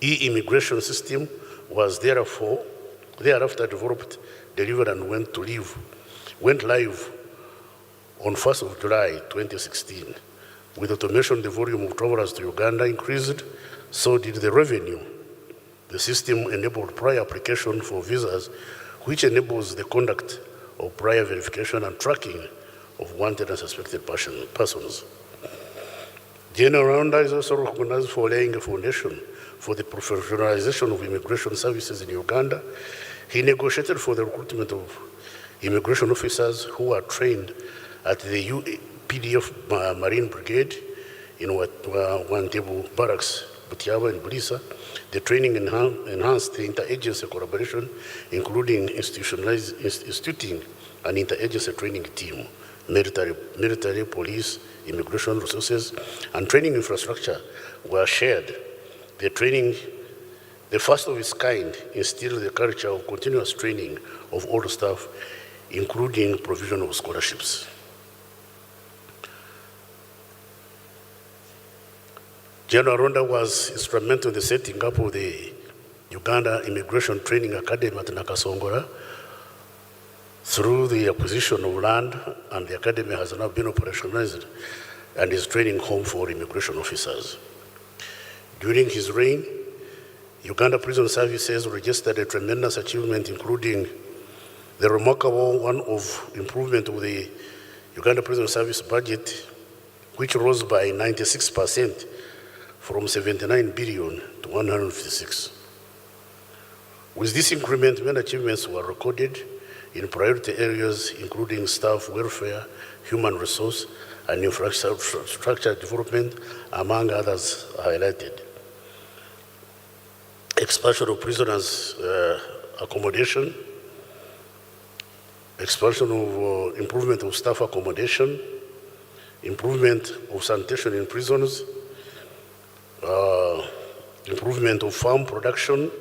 E-immigration system was thereafter developed, delivered, and went live on 1st of July 2016. With automation, the volume of travelers to Uganda increased, so did the revenue. The system enabled prior application for visas, which enables the conduct of prior verification and tracking of wanted and suspected persons. Gen Aronda is also recognized for laying a foundation for the professionalization of immigration services in Uganda. He negotiated for the recruitment of immigration officers who are trained at the UPDF Marine Brigade in Wantebu Barracks, Butiaba and Bulisa. The training enhanced the interagency collaboration, including instituting an interagency training team, military, police, immigration resources, and training infrastructure were shared. The training, the first of its kind, instilled the culture of continuous training of all staff, including provision of scholarships. Gen Aronda was instrumental in the setting up of the Uganda Immigration Training Academy at Nakasongola through the acquisition of land, and the academy has now been operationalized and is training home for immigration officers. During his reign, Uganda Prison Services registered a tremendous achievement, including the remarkable one of improvement of the Uganda Prison Service budget, which rose by 96% from 79 billion to 156. With this increment, many achievements were recorded in priority areas, including staff welfare, human resource, and infrastructure development, among others highlighted. Expansion of prisoners' accommodation, expansion of improvement of staff accommodation, improvement of sanitation in prisons, improvement of farm production,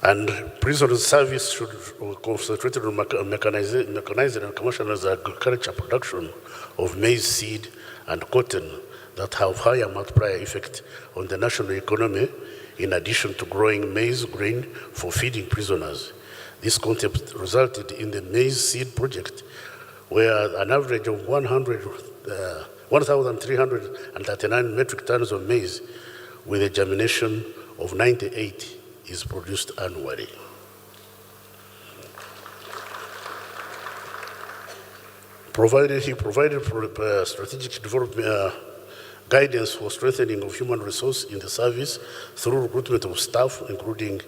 and prison service should concentrate on mechanizing and commercializing agriculture production of maize seed and cotton that have higher multiplier effect on the national economy, in addition to growing maize grain for feeding prisoners. This concept resulted in the maize seed project, where an average of 1,339 metric tons of maize with a germination of 98 is produced annually. He provided strategic development guidance for strengthening of human resource in the service through recruitment of staff, including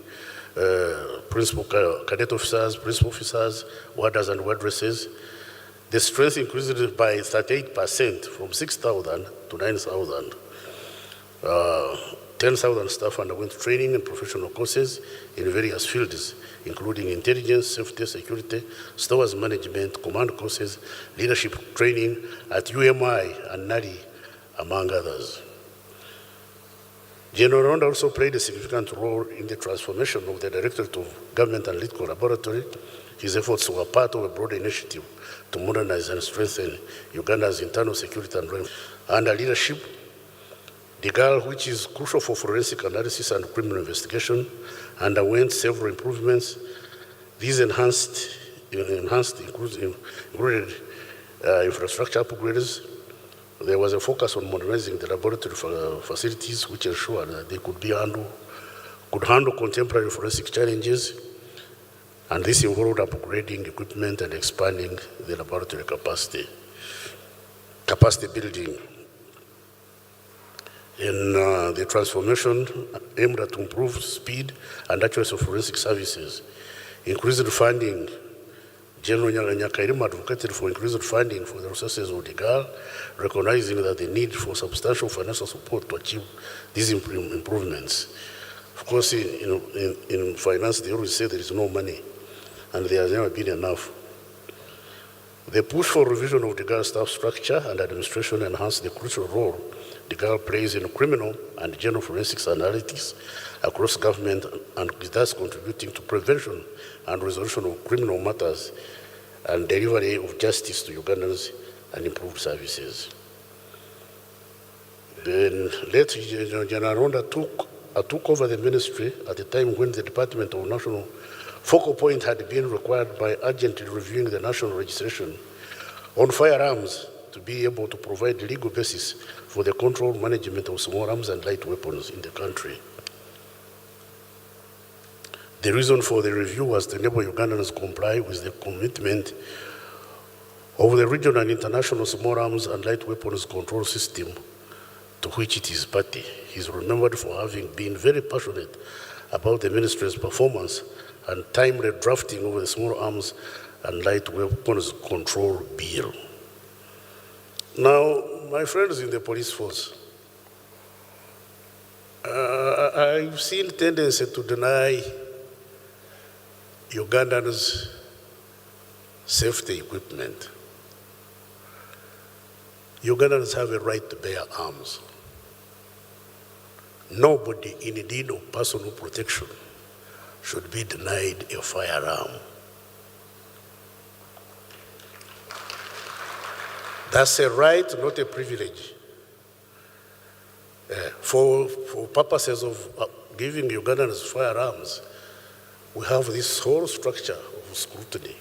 principal cadet officers, principal officers, warders, and wardresses. The strength increased by 38% from 6,000 to 9,000. 10,000 staff underwent training and professional courses in various fields, including intelligence, safety, security, stores management, command courses, leadership training at UMI and NARI, among others. General Aronda also played a significant role in the transformation of the Directorate of Government and Political Laboratory. His efforts were part of a broader initiative to modernize and strengthen Uganda's internal security and under leadership. The GAL, which is crucial for forensic analysis and criminal investigation, underwent several improvements. These included infrastructure upgrades. There was a focus on modernizing the laboratory facilities, which ensured that they could handle contemporary forensic challenges. And this involved upgrading equipment and expanding the laboratory capacity building. In the transformation aimed at improved speed and accuracy of forensic services, increased funding. General Nyakairima advocated for increased funding for the resources of the GAL, recognizing that the need for substantial financial support to achieve these improvements. Of course, in finance, they always say there is no money, and there has never been enough. The push for revision of the GAL staff structure and administration enhanced the crucial role the GAL plays in criminal and general forensics analytics across government, and is thus contributing to prevention and resolution of criminal matters and delivery of justice to Ugandans and improved services. Then late General Aronda took over the ministry at a time when the Department of National Focal Point had been required by urgently reviewing the national registration on firearms to be able to provide legal basis for the control management of small arms and light weapons in the country. The reason for the review was to enable Ugandans to comply with the commitment of the regional and international small arms and light weapons control system to which it is party. He is remembered for having been very passionate about the ministry's performance and timely drafting of the small arms and light weapons control bill. Now, my friends in the police force, I've seen tendency to deny Ugandans safety equipment. Ugandans have a right to bear arms. Nobody in need of personal protection should be denied a firearm. That's a right, not a privilege. For purposes of giving Ugandans firearms, we have this whole structure of scrutiny.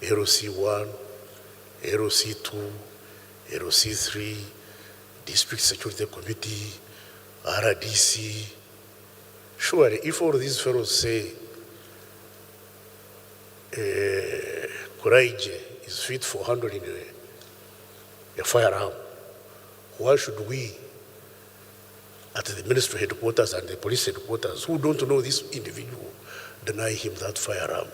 LOC1, LOC2, LOC3, District Security Committee, RDC. Surely, if all these fellows say Courage is fit for handling a firearm, why should we, at the ministry headquarters and the police headquarters, who don't know this individual, deny him that firearm?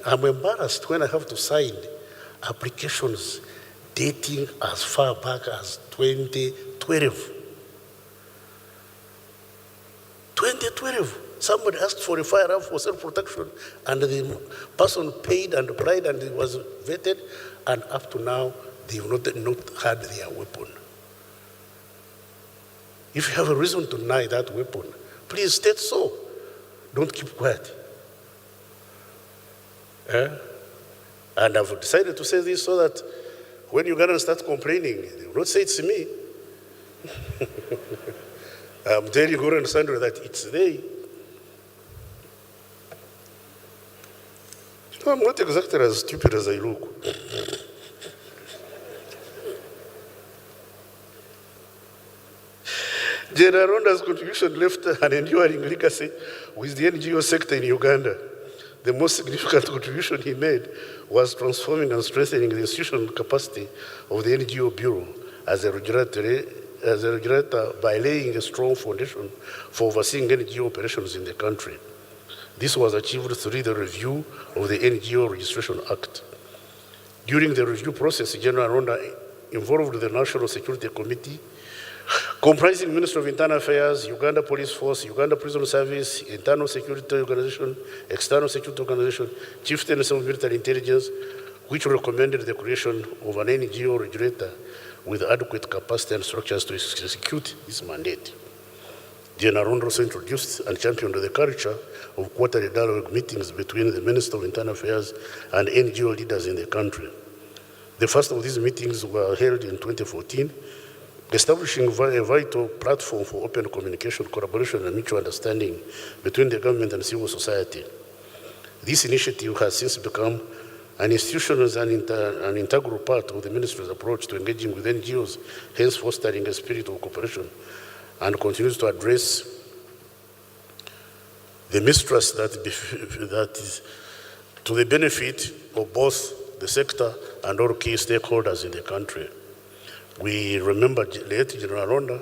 I'm embarrassed when I have to sign applications dating as far back as 2012. 2012, somebody asked for a firearm for self-protection, and the person paid and applied and it was vetted, and up to now, they've not had their weapon. If you have a reason to deny that weapon, please state so. Don't keep quiet. And I've decided to say this so that when Ugandans start complaining, they will not say it's me. I'm telling Guru and Sandra that it's they. I'm not exactly as stupid as I look. General Aronda's contribution left an enduring legacy with the NGO sector in Uganda. The most significant contribution he made was transforming and strengthening the institutional capacity of the NGO Bureau as a regulator by laying a strong foundation for overseeing NGO operations in the country. This was achieved through the review of the NGO Registration Act. During the review process, General Aronda involved the National Security Committee, comprising Ministry of Internal Affairs, Uganda Police Force, Uganda Prison Service, Internal Security Organization, External Security Organization, Chieftains of Military Intelligence, which recommended the creation of an NGO regulator with adequate capacity and structures to execute his mandate. Gen Aronda also introduced and championed the culture of quarterly dialogue meetings between the Minister of Internal Affairs and NGO leaders in the country. The first of these meetings were held in 2014, establishing a vital platform for open communication, collaboration, and mutual understanding between the government and civil society. This initiative has since become an institutional and an integral part of the ministry's approach to engaging with NGOs, hence fostering a spirit of cooperation, and continues to address the mistrust that is to the benefit of both the sector and all key stakeholders in the country. We remember late General Aronda.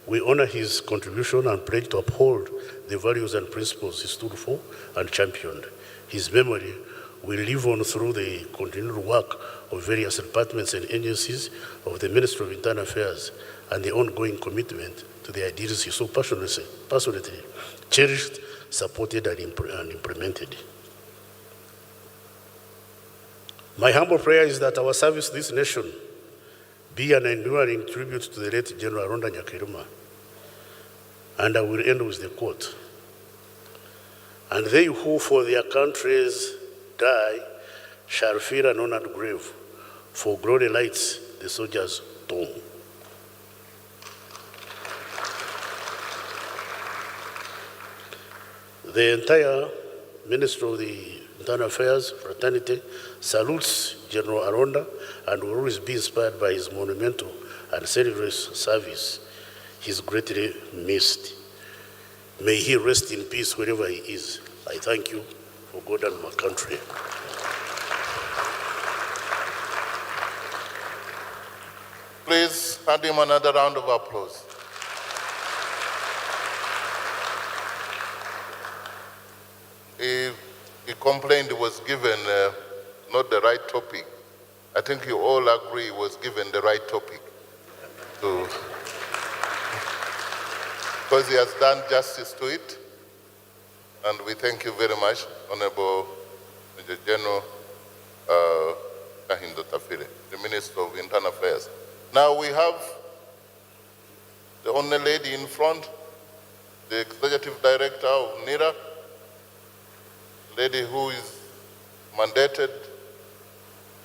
We honor his contribution and pledge to uphold the values and principles he stood for and championed. His memory will live on through the continued work of various departments and agencies of the Ministry of Internal Affairs and the ongoing commitment to the ideals he so passionately cherished, supported, and implemented. My humble prayer is that our service to this nation be an enduring tribute to the late General Aronda Nyakairima. And I will end with the quote. And they who for their countries die shall fill an honored grave, for glory lights the soldier's tomb. The entire Ministry of the Internal Affairs fraternity salutes General Aronda and will always be inspired by his monumental and selfless service. He is greatly missed. May he rest in peace wherever he is. I thank you for God and my country. Please hand him another round of applause. He complained he was given not the right topic. I think you all agree he was given the right topic, because he has done justice to it. And we thank you very much, Honorable Major General Kahindo Tafire, the Minister of Internal Affairs. Now we have the only lady in front, the Executive Director of NIRA, lady who is mandated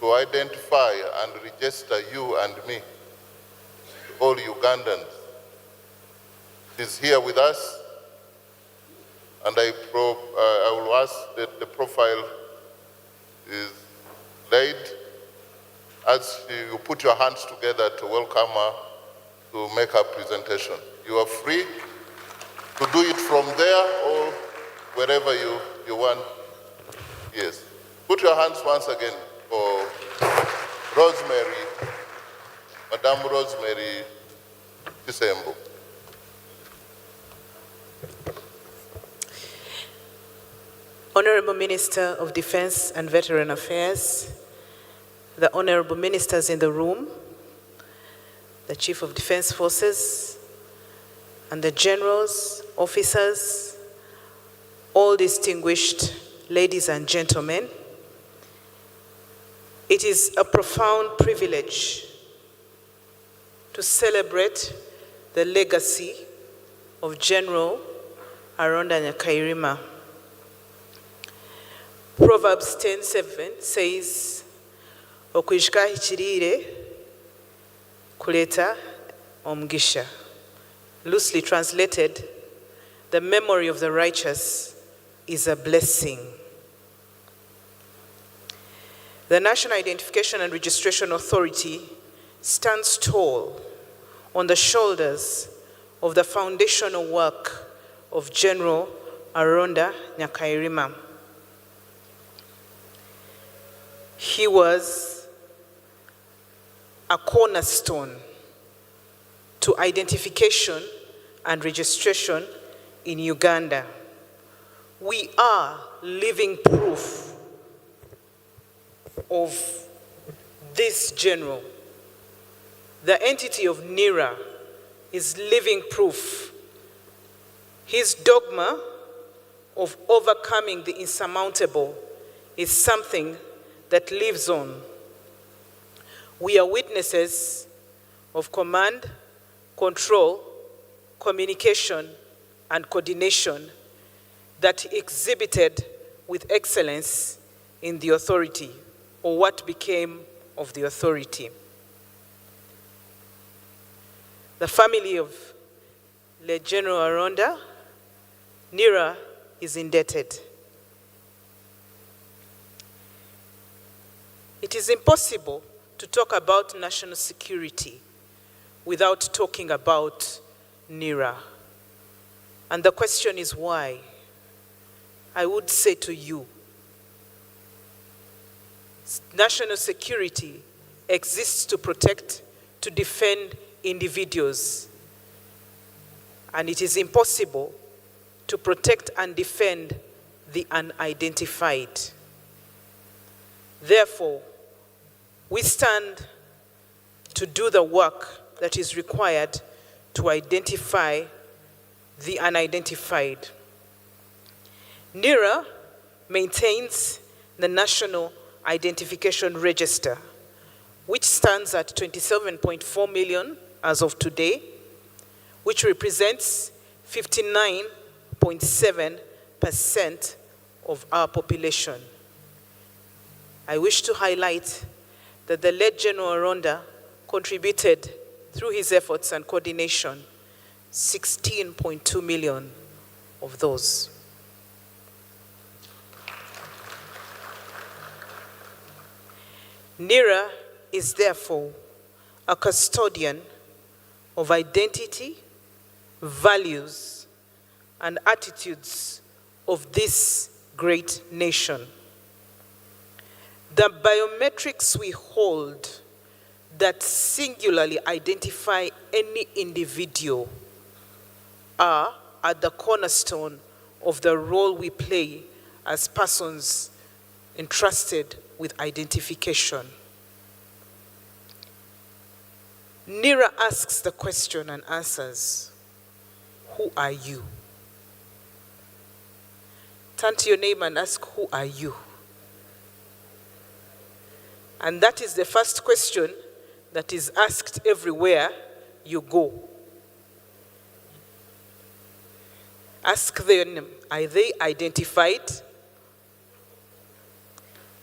to identify and register you and me, all Ugandans. She's here with us, and I will ask that the profile is laid as you put your hands together to welcome her to make her presentation. You are free to do it from there or wherever you want. Yes. Put your hands once again for Rosemary, Madame Rosemary Chisembo. Honorable Minister of Defense and Veteran Affairs, the honorable ministers in the room, the Chief of Defense Forces, and the generals, officers, all distinguished ladies and gentlemen, it is a profound privilege to celebrate the legacy of General Aronda Nyakairima. Proverbs 10:7 says, "Okwijika ikirire kuleta omugisha." Loosely translated, the memory of the righteous is a blessing. The National Identification and Registration Authority stands tall on the shoulders of the foundational work of General Aronda Nyakairima. He was a cornerstone to identification and registration in Uganda. We are living proof of this general. The entity of NIRA is living proof. His dogma of overcoming the insurmountable is something that lives on. We are witnesses of command, control, communication, and coordination that he exhibited with excellence in the authority, or what became of the authority. The family of Late General Aronda NIRA is indebted. It is impossible to talk about national security without talking about NIRA. And the question is why? I would say to you, national security exists to protect, to defend individuals. And it is impossible to protect and defend the unidentified. Therefore, we stand to do the work that is required to identify the unidentified. NIRA maintains the National Identification Register, which stands at 27.4 million as of today, which represents 59.7% of our population. I wish to highlight that the late General Aronda contributed, through his efforts and coordination, 16.2 million of those. NIRA is therefore a custodian of identity, values, and attitudes of this great nation. The biometrics we hold that singularly identify any individual are at the cornerstone of the role we play as persons entrusted with identification. NIRA asks the question and answers, who are you? Turn to your neighbor and ask, who are you? And that is the first question that is asked everywhere you go. Ask them, are they identified?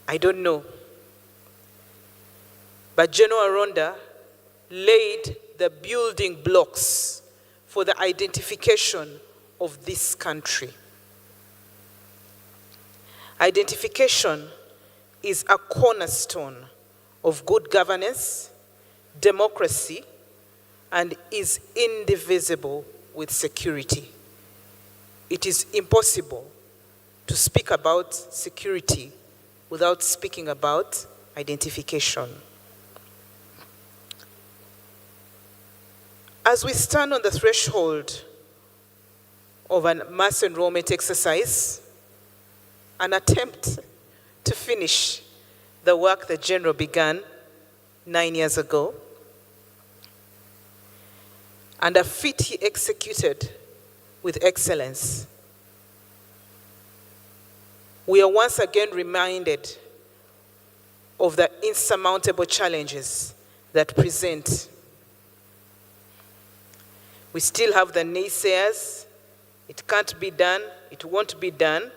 I don't know. But General Aronda laid the building blocks for the identification of this country. Identification is a cornerstone of good governance, democracy, and is indivisible with security. It is impossible to speak about security without speaking about identification. As we stand on the threshold of a mass enrollment exercise, an attempt to finish the work the General began 9 years ago, and a feat he executed with excellence, we are once again reminded of the insurmountable challenges that present. We still have the naysayers. It can't be done. It won't be done.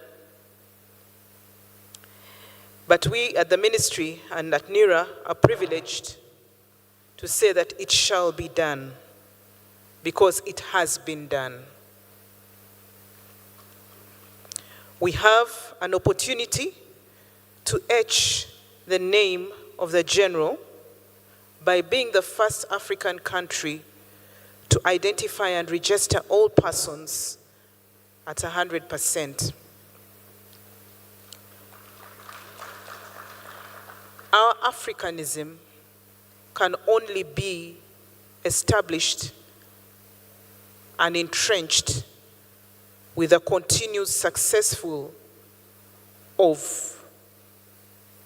But we at the ministry and at NIRA are privileged to say that it shall be done, because it has been done. We have an opportunity to etch the name of the General by being the first African country to identify and register all persons at 100%. Our Africanism can only be established and entrenched with a continued successful of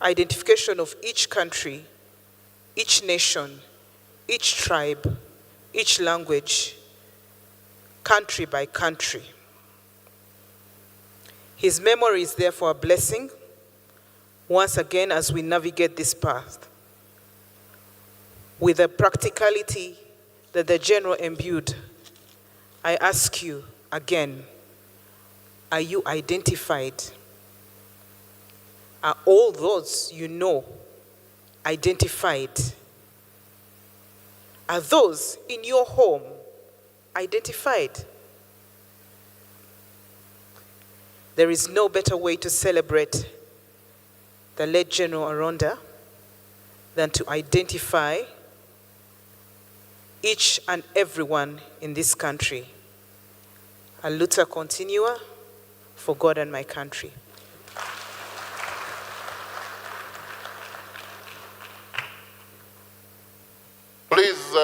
identification of each country, each nation, each tribe, each language, country by country. His memory is therefore a blessing once again as we navigate this path. with the practicality that the General imbued, I ask you again, are you identified? Are all those you know identified? Are those in your home identified? There is no better way to celebrate the late General Aronda than to identify each and everyone in this country. A luta continua for God and my country. Please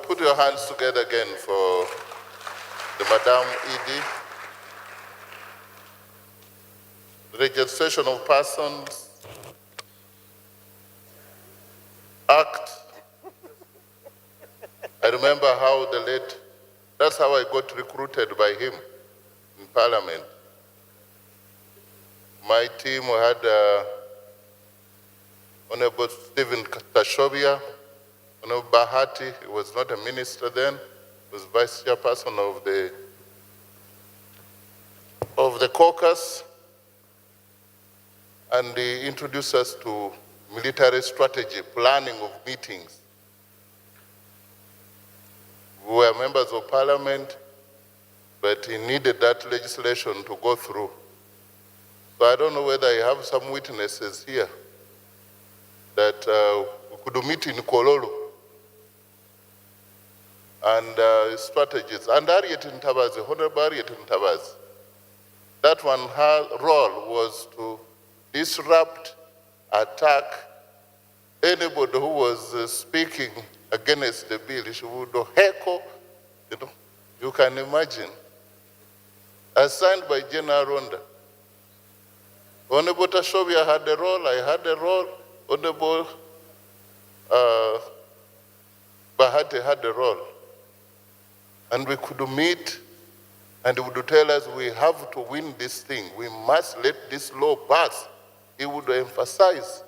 put your hands together again for the Madam Edie. Registration of Persons Act. I remember how the late, that's how I got recruited by him in Parliament. My team had Honorable Stephen Kashobia, Honorable Bahati, he was not a minister then, he was vice chairperson of the caucus, and he introduced us to military strategy, planning of meetings. We were members of Parliament, but he needed that legislation to go through. So I don't know whether I have some witnesses here that we could meet in Kololo and strategies. And Harriet Ntabazi, Honorable Harriet Ntabazi, that one, her role was to disrupt, attack anybody who was speaking against the bill. She would heckle, you can imagine. Assigned by Gen Aronda. Honorable Tashobia had a role, I had a role, Honorable Bahati had a role. And we could meet and he would tell us we have to win this thing. We must let this law pass. He would emphasize.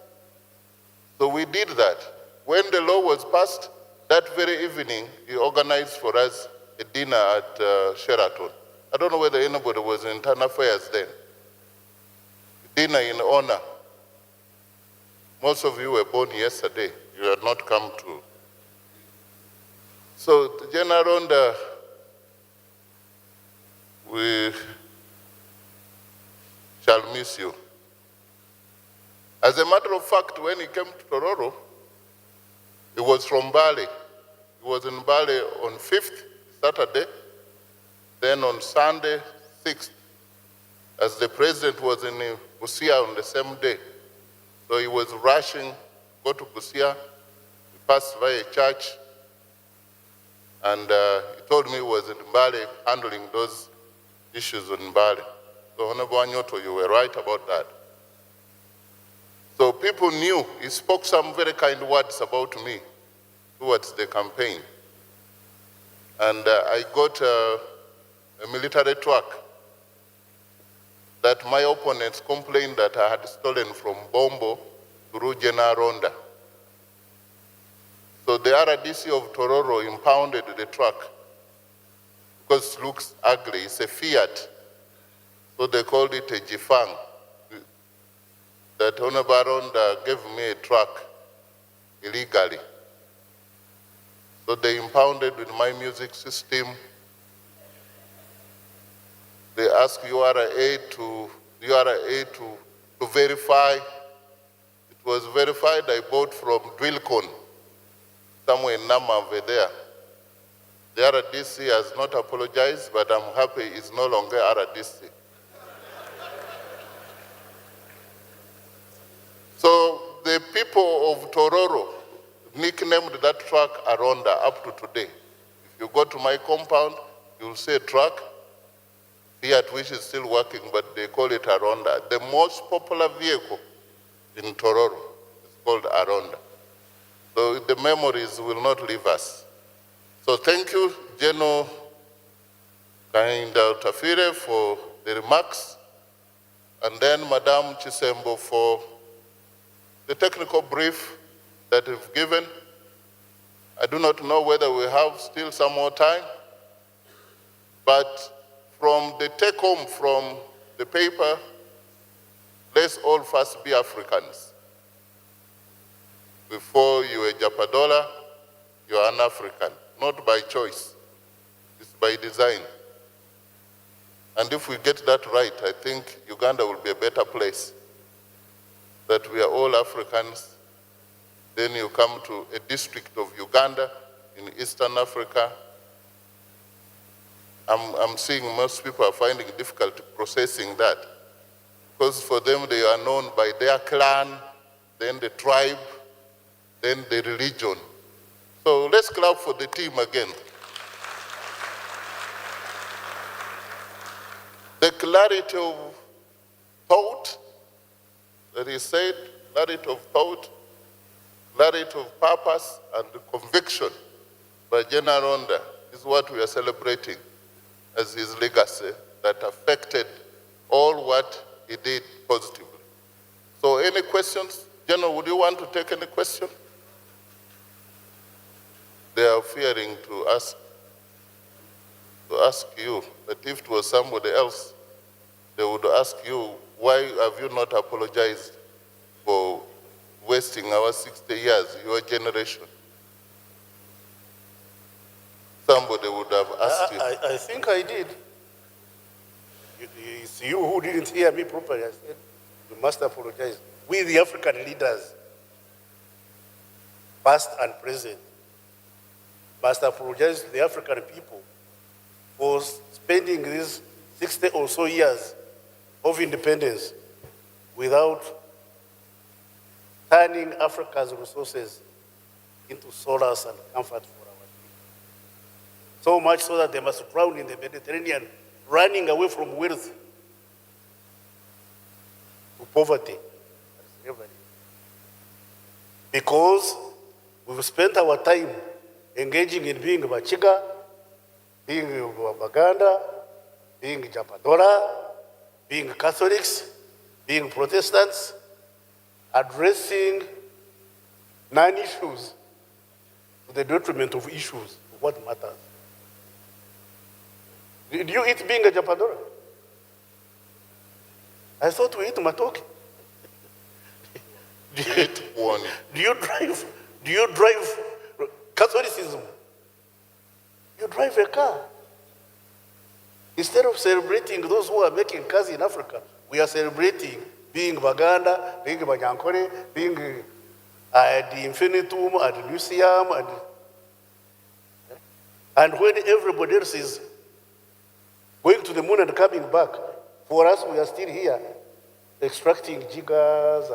So we did that. When the law was passed, that very evening, he organized for us a dinner at Sheraton. I don't know whether anybody was in internal affairs then. Dinner in honor. Most of you were born yesterday. You had not come to. So, Gen Aronda, we shall miss you. As a matter of fact, when he came to Tororo, he was from Bali. He was in Bali on 5th, Saturday, then on Sunday, 6th, as the president was in Busia on the same day. So he was rushing, go to Busia, he passed by a church, and he told me he was in Bali handling those issues in Bali. So Honorable Anyoto, you were right about that. So people knew, he spoke some very kind words about me towards the campaign. And I got a military truck that my opponents complained that I had stolen from Bombo through Gen Aronda. So the RDC of Tororo impounded the truck because it looks ugly, it's a Fiat. So they called it a Jifang. That Honorable Aronda gave me a truck illegally. So they impounded with my music system. They asked URA to verify. It was verified. I bought from Dwilcon, somewhere in Namave there. The RDC has not apologized, but I'm happy it's no longer RDC. So the people of Tororo nicknamed that truck Aronda up to today. If you go to my compound, you'll see a truck, Fiat, which is still working, but they call it Aronda. The most popular vehicle in Tororo is called Aronda. So the memories will not leave us. So thank you, General Kainda Tafire, for the remarks, and then Madam Chisembo for the technical brief that you've given. I do not know whether we have still some more time, but from the take-home from the paper, let's all first be Africans. Before you are Japadola, you are an African, not by choice, it's by design. And if we get that right, I think Uganda will be a better place. That we are all Africans. Then you come to a district of Uganda in Eastern Africa. I'm seeing most people are finding it difficult processing that. Because for them, they are known by their clan, then the tribe, then the religion. So let's clap for the team again. The clarity of thought that is said, clarity of thought, clarity of purpose, and conviction by Gen Aronda is what we are celebrating as his legacy that affected all what he did positively. So any questions? General, would you want to take any question? They are fearing to ask you, but if it was somebody else, they would ask you, why have you not apologized for wasting our 60 years, your generation? Somebody would have asked you. I think I did. It's you who didn't hear me properly. I said, you must apologize. We, the African leaders, past and present, must apologize to the African people for spending these 60 or so years of independence without turning Africa's resources into solace and comfort for our people. So much so that they must drown in the Mediterranean, running away from wealth to poverty. Because we've spent our time engaging in being Bachiga, being Baganda, being Japadola, being Catholics, being Protestants, addressing non-issues to the detriment of issues, of what matters. Did you eat being a Japadola? I thought we eat matoke. Do you drive Catholicism? You drive a car. Instead of celebrating those who are making cars in Africa, we are celebrating being Baganda, being Banyankore, being the Infinitum and Lucium, and when everybody else is going to the moon and coming back, for us we are still here extracting jiggers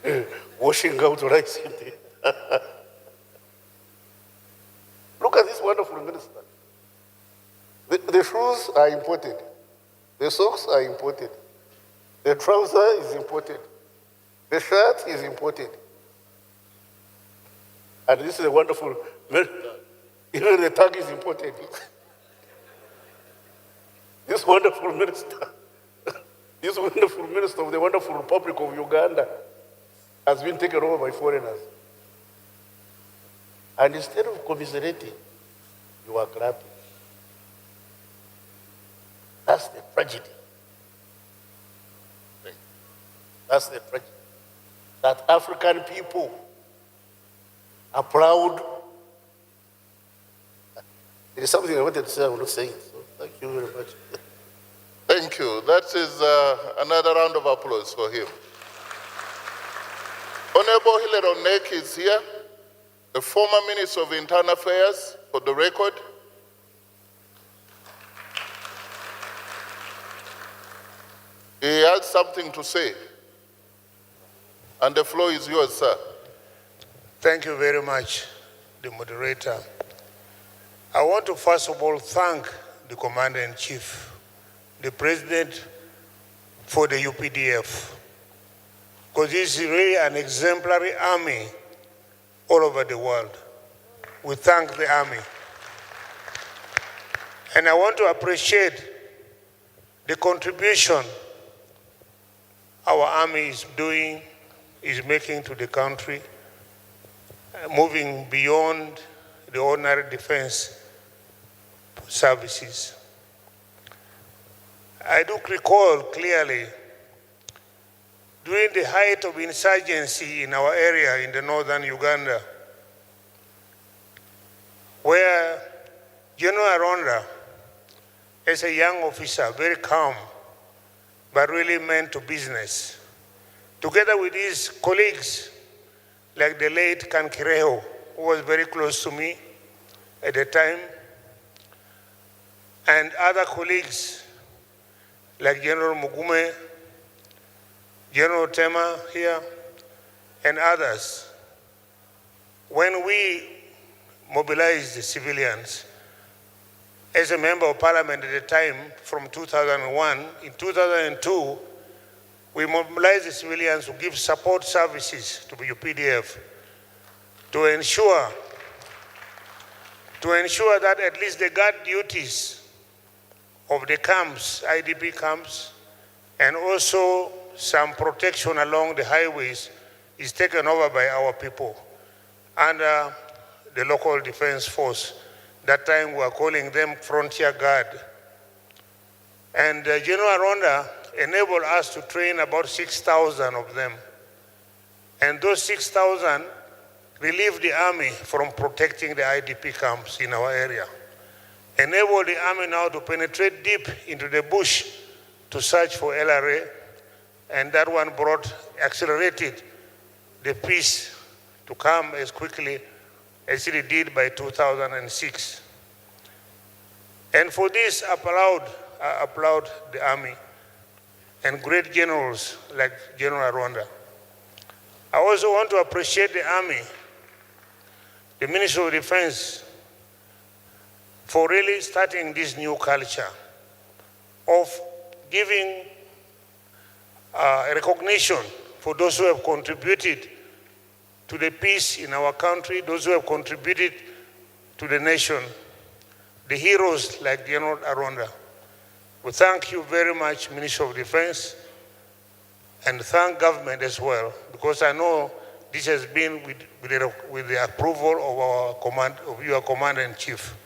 and washing out rice. Look at this wonderful minister. The shoes are imported. The socks are imported. The trouser is imported. The shirt is imported. And this is a wonderful, even the tag is imported. This wonderful minister of the wonderful Republic of Uganda has been taken over by foreigners. And instead of commiserating, you are clapping. That's the tragedy. That's the tragedy. That African people are proud. There is something I wanted to say, I will not say it. So thank you very much. Thank you. That is another round of applause for him. Honorable Hilary Onek is here, the former Minister of Internal Affairs, for the record. He has something to say. And the floor is yours, sir. Thank you very much, the moderator. I want to first of all thank the Commander-in-Chief, the President, for the UPDF, because this is really an exemplary army all over the world. We thank the army. And I want to appreciate the contribution our army is making to the country. moving beyond the ordinary defense services. I do recall clearly during the height of insurgency in our area in the northern Uganda, where General Aronda, as a young officer, very calm, but really meant to business, together with his colleagues, like the late Kankireho, who was very close to me at the time, and other colleagues like General Mugume, General Tema here, and others. When we mobilized the civilians, as a member of parliament at the time, from 2001, in 2002, we mobilized the civilians to give support services to the UPDF to ensure that at least the guard duties of the camps, IDP camps, and also some protection along the highways is taken over by our people under the local defense force. That time we were calling them Frontier Guard. And General Aronda enabled us to train about 6,000 of them. And those 6,000 relieved the army from protecting the IDP camps in our area. Enabled the army now to penetrate deep into the bush to search for LRA, and that one accelerated the peace to come as quickly as it did by 2006. And for this, I applaud the army and great generals like General Aronda. I also want to appreciate the army, the Ministry of Defense, for really starting this new culture of giving recognition for those who have contributed to the peace in our country, those who have contributed to the nation, the heroes like General Aronda. We thank you very much, Minister of Defense, and thank government as well, because I know this has been with the approval of your Commander-in-Chief.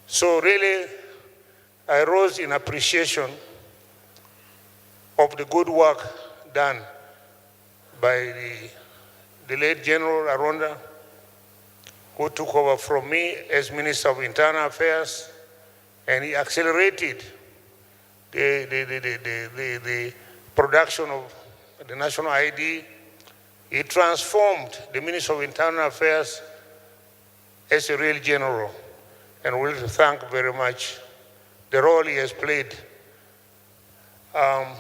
So really, I rose in appreciation of the good work done by the late General Aronda, who took over from me as Minister of Internal Affairs, and he accelerated the production of the national ID. He transformed the Minister of Internal Affairs as a real general, and we will thank very much the role he has played.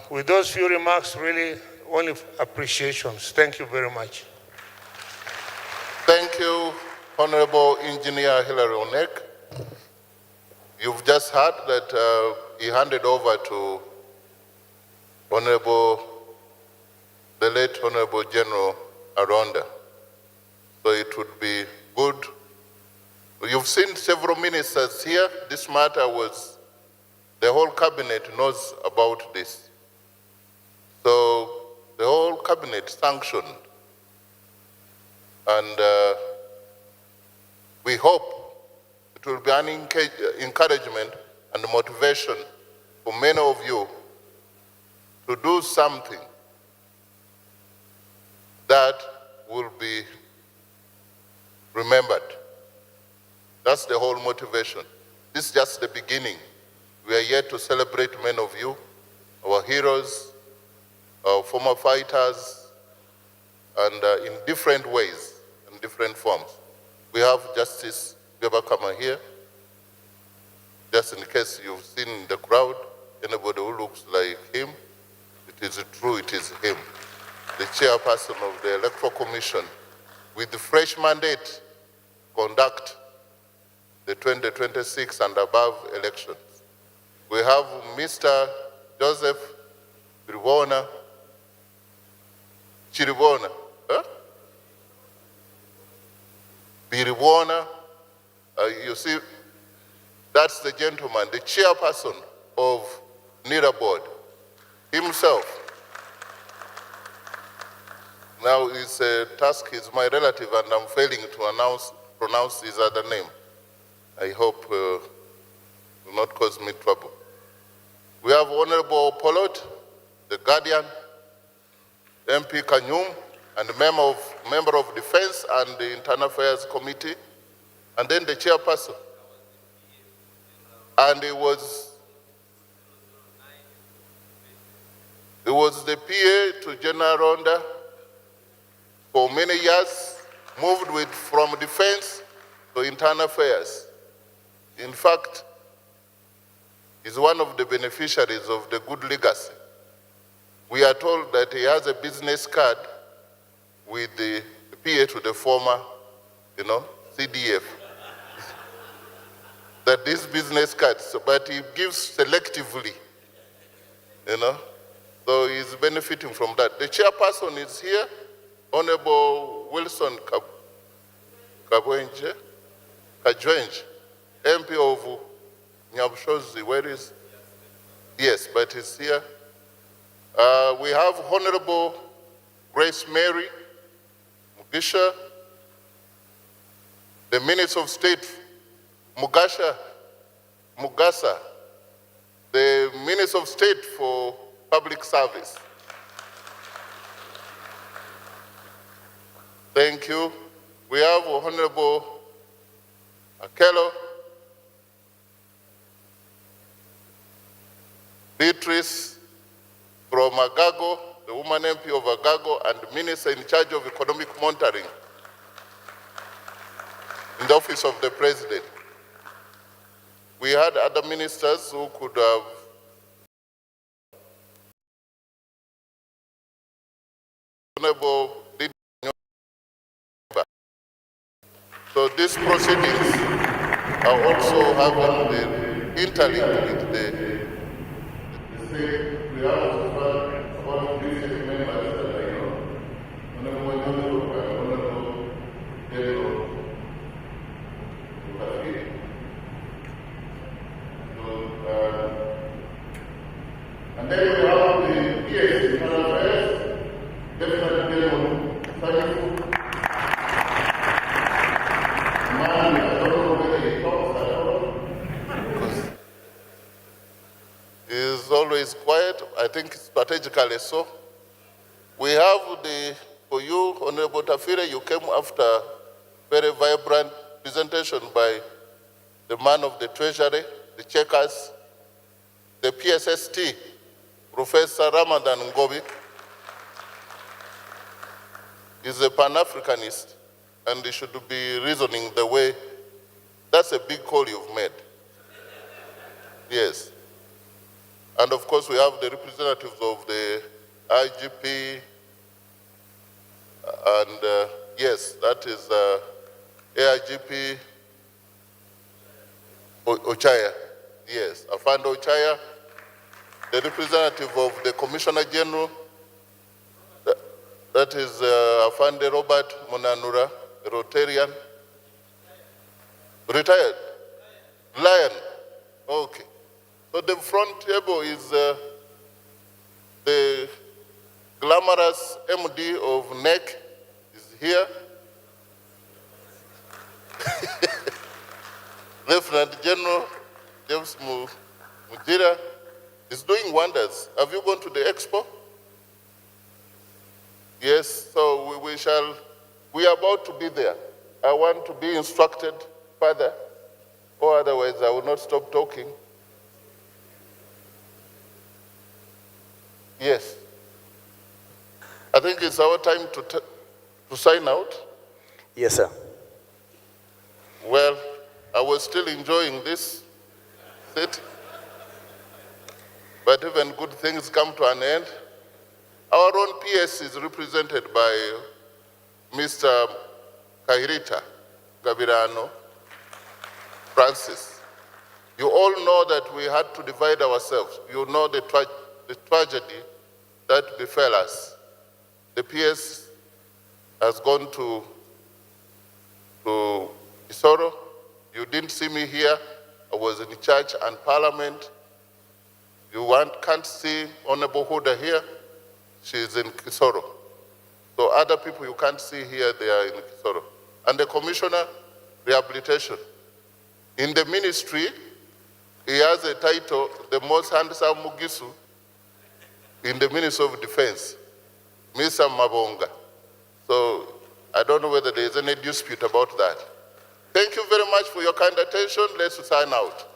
With those few remarks, really only appreciations. Thank you very much. Thank you, Honorable Engineer Hilary Onek. You've just heard that he handed over to the late Honorable General Aronda. So it would be good. You've seen several ministers here. This matter was, the whole cabinet knows about this. So the whole cabinet sanctioned. And we hope it will be an encouragement and motivation for many of you to do something that will be remembered. That's the whole motivation. This is just the beginning. We are yet to celebrate many of you, our heroes, our former fighters, and in different ways, in different forms. We have Justice Gebakama here. Just in case you've seen in the crowd, anybody who looks like him, it is true, it is him. The chairperson of the Electoral Commission, with the fresh mandate, conduct the 2026 and above elections. We have Mr. Joseph Chiribona. Biribona, you see, that's the gentleman, the chairperson of NIRA board himself. Now his task is my relative, and I'm failing to pronounce his other name. I hope will not cause me trouble. We have Honorable Polot, the Guardian, MP Kanyum, and member of Defense and the Internal Affairs Committee, and then the chairperson. And it was the PA to Gen Aronda for many years, moved from Defense to Internal Affairs. In fact, he's one of the beneficiaries of the good legacy. We are told that he has a business card with the PA to the former, CDF. That these business cards, but he gives selectively, so he's benefiting from that. The chairperson is here, Honorable Wilson Kajwenje, MP of Nyabushozi. Where is? Yes, but he's here. We have Honorable Grace Mary Mugisha, the Minister of State, Mugasa, the Minister of State for Public Service. Thank you. We have Honorable Akelo, Beatrice from Agago, the woman MP of Agago, and Minister in charge of economic monitoring in the Office of the President. We had other ministers who could have Honorable. So these proceedings are also having the interlink with the state. We have one of these members that I know, Honorable General and then we have the PS, Internal Affairs, Lieutenant General Sadifu. Man, I don't know whether he talks at all, because he's always quiet. I think strategically so. We have for you, Honorable Tafire, you came after a very vibrant presentation by the man of the Treasury, the checkers, the PSST, Professor Ramadan Ngobi. He's a Pan-Africanist, and he should be reasoning the way. That's a big call you've made. Yes. And of course, we have the representatives of the IGP, and yes, that is AIGP Ochaya. Yes, Afando Ochaya, the representative of the Commissioner General, that is Afande Robert Monanura, Rotarian. Retired? Lion. Okay. So the front table is the glamorous MD of NEC is here. Lieutenant General James Mujira is doing wonders. Have you gone to the expo? Yes, so we are about to be there. I want to be instructed further, or otherwise I will not stop talking. Yes. I think it's our time to sign out. Yes, sir. Well, I was still enjoying this sit, but even good things come to an end. Our own PS is represented by Mr. Kairita Gabirano Francis. You all know that we had to divide ourselves. You know the tragedy that befell us. The PS has gone to Isoro. You didn't see me here. I was in church and parliament. You can't see Honorable Huda here. She's in Kisoro. So So other people you can't see here, they are in Kisoro. And the commissioner, rehabilitation. In the ministry, he has a title, the most handsome Mugisu in the Ministry of Defense, Mr. Mabonga. So I don't know whether there is any dispute about that. Thank you very much for your kind attention. Let's sign out.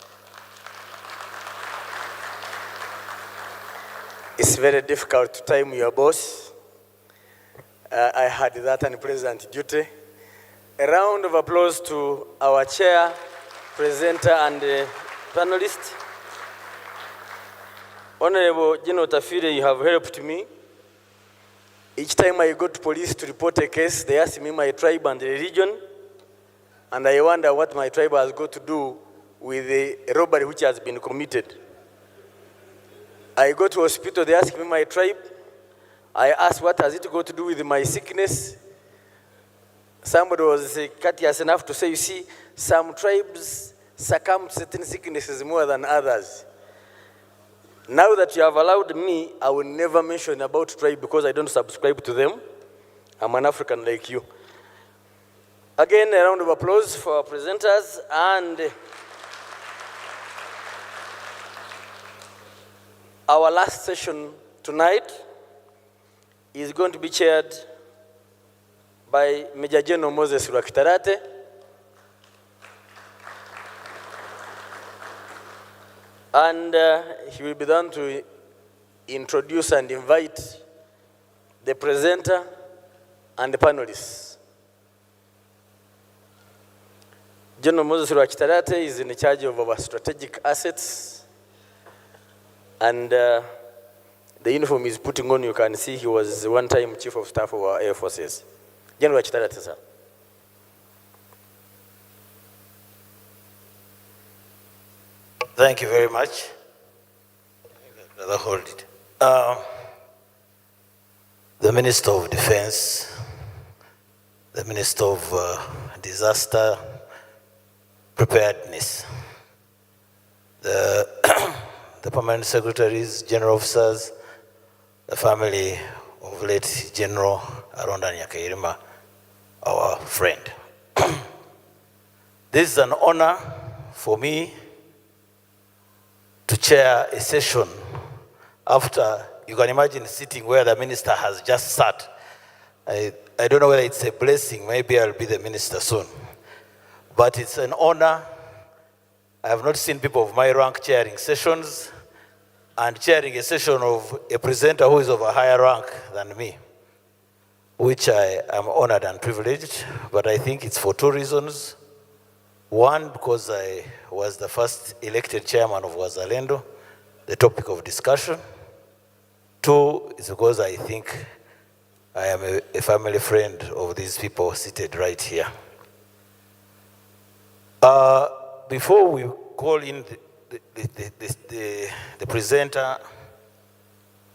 It's very difficult to time your boss. I had that unpleasant duty. A round of applause to our chair, presenter, and panelist. Honorable General Tafire, you have helped me. Each time I go to police to report a case, they ask me my tribe and the religion, and I wonder what my tribe has got to do with the robbery which has been committed. I go to hospital, they ask me my tribe. I ask what has it got to do with my sickness. Somebody was courteous enough to say, you see, some tribes succumb to certain sicknesses more than others. Now that you have allowed me, I will never mention about tribe because I don't subscribe to them. I'm an African like you. Again, a round of applause for our presenters. And our last session tonight is going to be chaired by Major General Moses Lwakitarate. And he will be done to introduce and invite the presenter and the panelists. General Moses Lwakitarate is in charge of our strategic assets. And the uniform he's putting on, you can see he was one-time Chief of Staff of our Air Forces. General Lwakitarate, sir. Thank you very much. I'll hold it. The Minister of Defense, the Minister of Disaster Preparedness, the Permanent Secretaries, General Officers, the family of late General Aronda Nyakairima, our friend. This is an honor for me to chair a session after, you can imagine sitting where the minister has just sat. I don't know whether it's a blessing, maybe I'll be the minister soon. But it's an honor. I have not seen people of my rank chairing sessions and chairing a session of a presenter who is of a higher rank than me, which I am honored and privileged, but I think it's for two reasons. One, because I was the first elected chairman of Wazalendo, the topic of discussion. Two, is because I think I am a family friend of these people seated right here. Before we call in the presenter,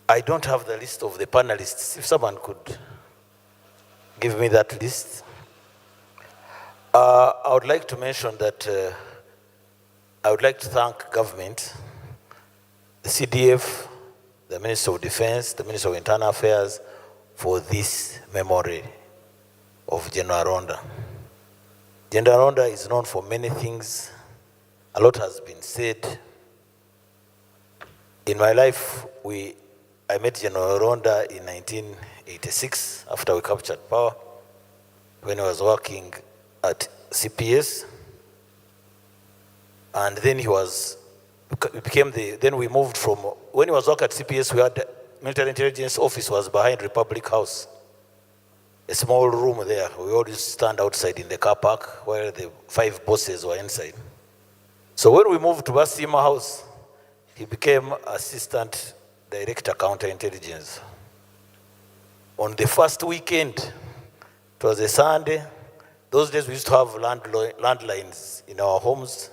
I don't have the list of the panelists. If someone could give me that list. I would like to mention that I would like to thank government, the CDF, the Minister of Defense, the Minister of Internal Affairs for this memory of General Aronda. General Aronda is known for many things. A lot has been said. In my life, I met General Aronda in 1986 after we captured power, when he was working at CPS, and then then we moved from, when he was working at CPS, we had the military intelligence office was behind Republic House, a small room there. We always stand outside in the car park where the 5 bosses were inside. So when we moved to Basima House, he became Assistant Director Counterintelligence. On the first weekend, it was a Sunday. Those days we used to have landlines in our homes.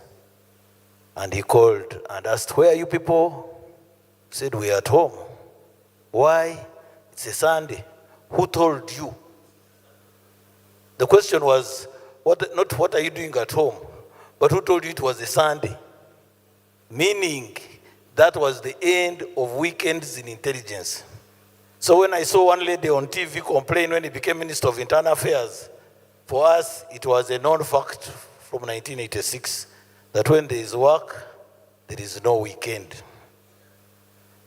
And he called and asked, where are you people? He said, we are at home. Why? It's a Sunday. Who told you? The question was, not what are you doing at home, but who told you it was a Sunday? Meaning, that was the end of weekends in intelligence. So when I saw one lady on TV complain when he became Minister of Internal Affairs, for us, it was a known fact from 1986 that when there is work, there is no weekend.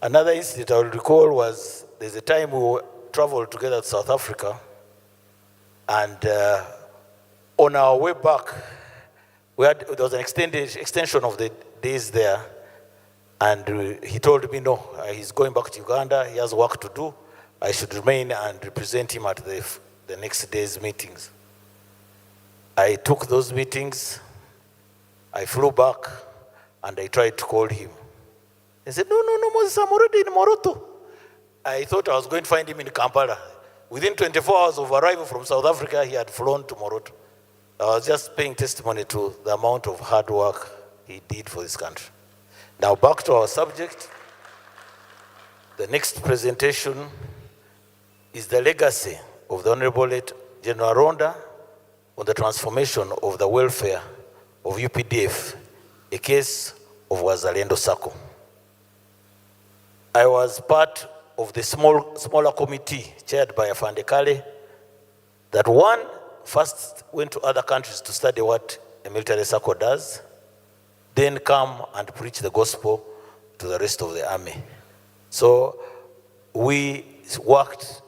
Another incident I will recall was there's a time we traveled together to South Africa, and on our way back, there was an extension of the days there, and he told me, no, he's going back to Uganda, he has work to do, I should remain and represent him at the next day's meetings. I took those meetings, I flew back, and I tried to call him. He said, no, Moses, I'm already in Moroto. I thought I was going to find him in Kampala. Within 24 hours of arrival from South Africa, he had flown to Moroto. I was just paying testimony to the amount of hard work he did for this country. Now back to our subject. The next presentation is the legacy of the Honorable late General Aronda on the transformation of the welfare of UPDF, a case of Wazalendo Sacco. I was part of the smaller committee chaired by Afande Kale that one first went to other countries to study what a military circle does, then come and preach the gospel to the rest of the army. So we worked.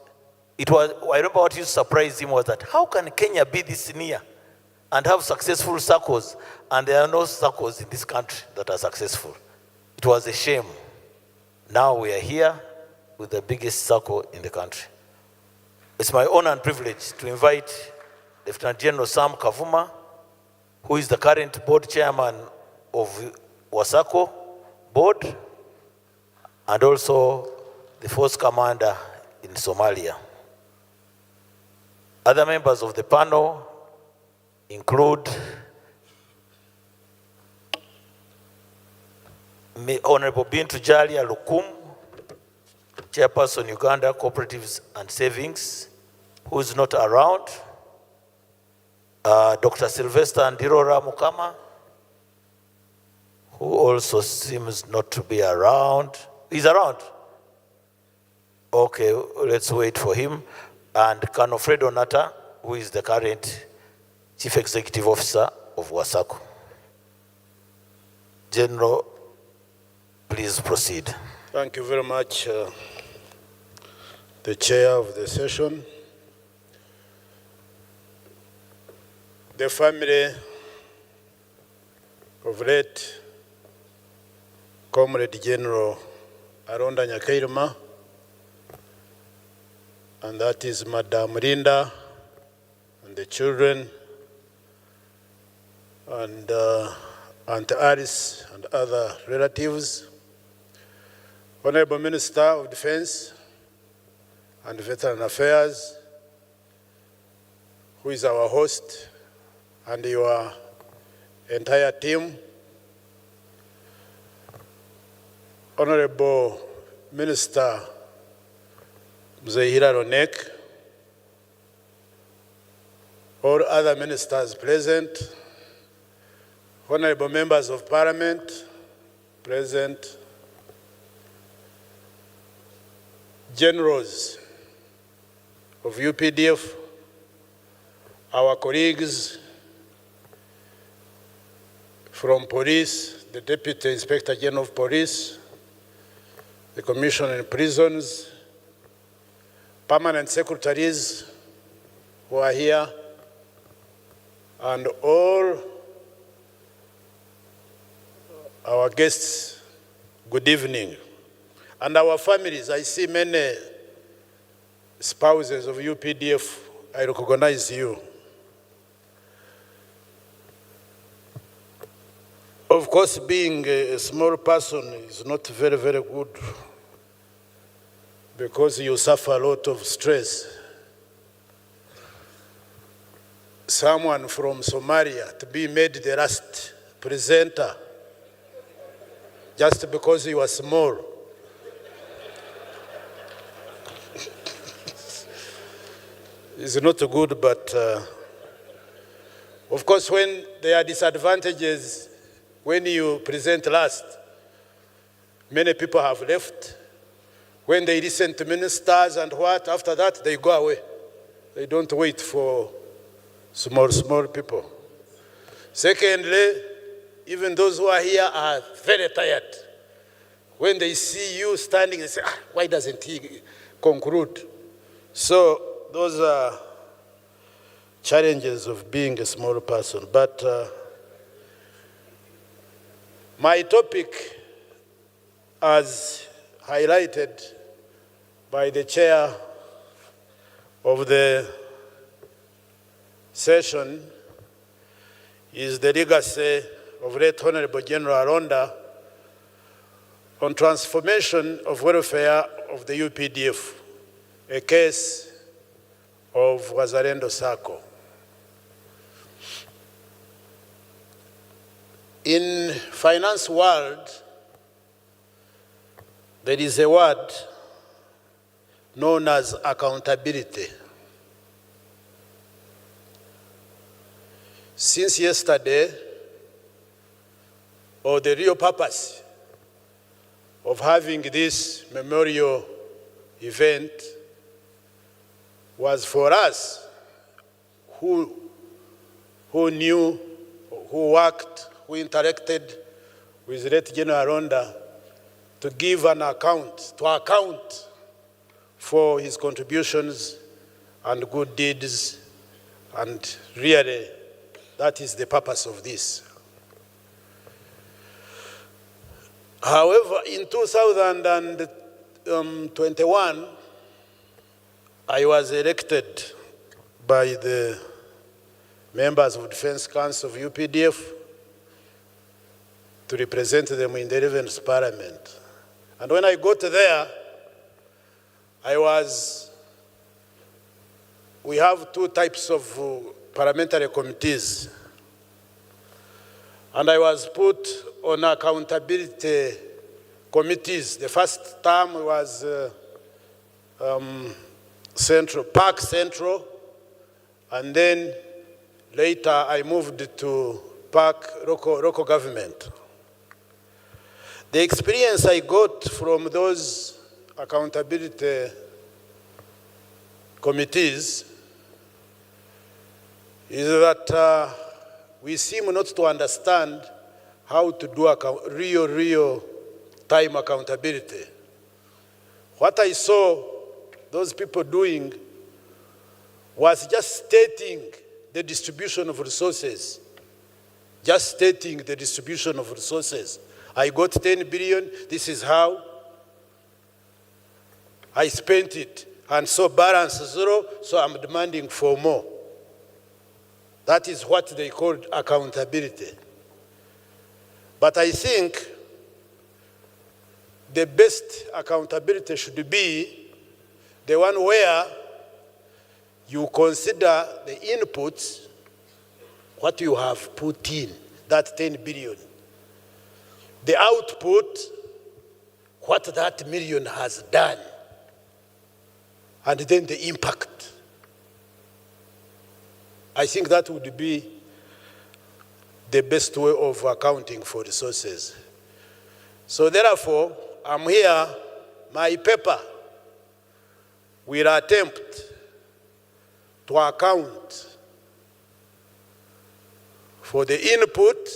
I remember what used to surprise him was that how can Kenya be this near and have successful circles, and there are no circles in this country that are successful? It was a shame. Now we are here with the biggest circle in the country. It's my honor and privilege to invite Lieutenant General Sam Kavuma, who is the current board chairman of Wasako board, and also the force commander in Somalia. Other members of the panel include Honorable Bintu Jalia Lukum, Chairperson Uganda Cooperatives and Savings, who is not around. Dr. Sylvester Ndirora Mukama, who also seems not to be around. He's around? Okay, let's wait for him. And Colonel Fredo Nata, who is the current Chief Executive Officer of Wasako. General, please proceed. Thank you very much, the chair of the session. The family of late Comrade General Aronda Nyakairima, and that is Madam Linda and the children, and Aunt Alice and other relatives, Honorable Minister of Defense and Veteran Affairs, who is our host, and your entire team, Honorable Minister Mzehira Ronek, all other ministers present, honorable members of parliament present, generals of UPDF, our colleagues from police, the Deputy Inspector General of Police, the Commissioner in Prisons, permanent secretaries who are here, and all our guests, good evening. And our families, I see many spouses of UPDF, I recognize you. Of course, being a small person is not very, very good because you suffer a lot of stress. Someone from Somalia to be made the last presenter just because you are small. It's not good, but of course when there are disadvantages, when you present last, many people have left, When they listen to ministers and what, after that they go away. They don't wait for small people. Secondly, even those who are here are very tired. When they see you standing, they say, why doesn't he conclude? So those are challenges of being a small person. But my topic, as highlighted by the chair of the session, is the legacy of late Honorable General Aronda on transformation of welfare of the UPDF, a case of Wazalendo Sacco. In finance world, there is a word known as accountability. Since yesterday, or the real purpose of having this memorial event was for us who knew, who worked, who interacted with late General Aronda, to give an account, to account for his contributions and good deeds, and really that is the purpose of this. However, in 2021, I was elected by the members of the Defense Council of UPDF to represent them in the 11th Parliament. And when I got there, we have two types of parliamentary committees. And I was put on accountability committees. The first term was Park Central, and then later I moved to Park local government. The experience I got from those accountability committees is that we seem not to understand how to do real time accountability. What I saw those people doing was just stating the distribution of resources. Just stating the distribution of resources. I got 10 billion, this is how I spent it. And so balance zero, so I'm demanding for more. That is what they called accountability. But I think the best accountability should be the one where you consider the inputs, what you have put in, that 10 billion. The output, what that million has done, and then the impact. I think that would be the best way of accounting for resources. So therefore, I'm here, my paper will attempt to account for the input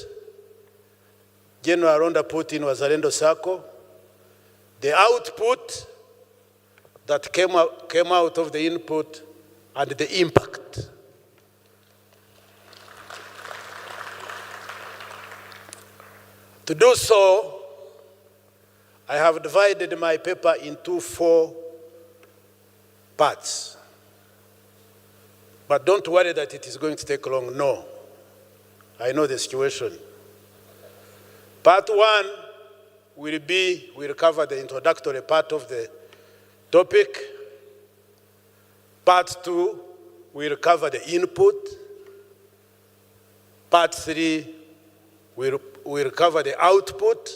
General Aronda put in Wazalendo Sacco, the output that came out of the input, and the impact. To do so, I have divided my paper into 4 parts. But don't worry that it is going to take long, no. I know the situation. Part 1 will cover the introductory part of the topic. Part 2 will cover the input. Part 3 will cover the output.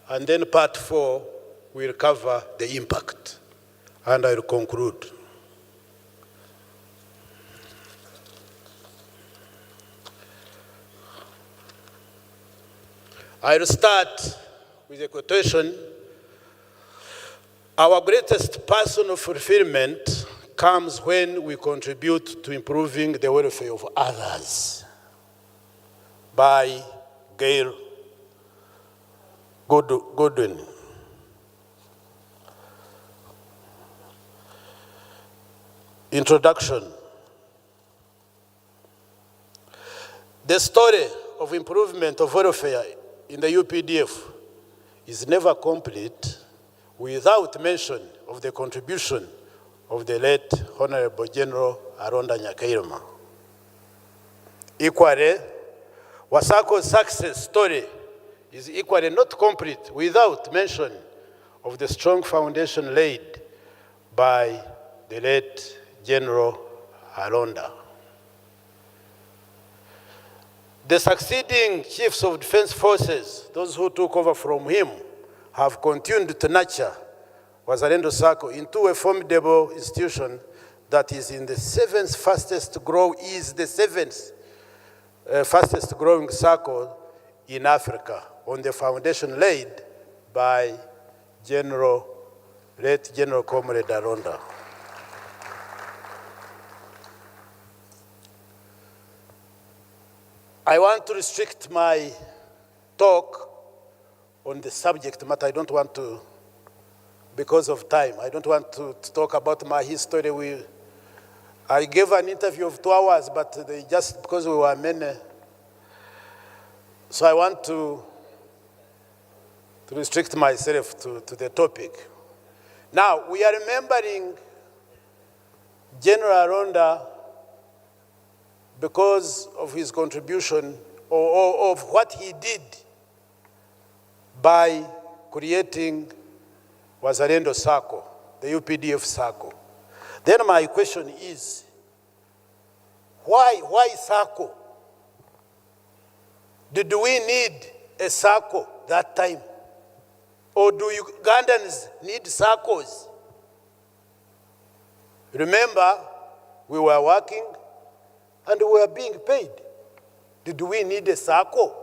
And then part 4 will cover the impact. And I will conclude. I will start with a quotation Our greatest personal fulfillment comes when we contribute to improving the welfare of others. By Gail Godwin. Introduction. The story of improvement of welfare in the UPDF is never complete without mention of the contribution of the late Honorable General Aronda Nyakairima. Equally, Wasako's success story is equally not complete without mention of the strong foundation laid by the late General Aronda. The succeeding chiefs of defense forces, those who took over from him, have continued to nurture Wazalendo Circle into a formidable institution that is in the seventh fastest growing circle in Africa, on the foundation laid by late General Comrade Aronda. I want to restrict my talk on the subject matter. I don't want to, because of time, I don't want to talk about my history. I gave an interview of 2 hours, but just because we were many. So I want to restrict myself to the topic. Now, we are remembering General Aronda because of his contribution or of what he did by creating Wazalendo Circle, the UPDF Circle. Then my question is, why Circle? Did we need a circle that time? Or do Ugandans need circles? Remember, we were working and we were being paid. Did we need a circle?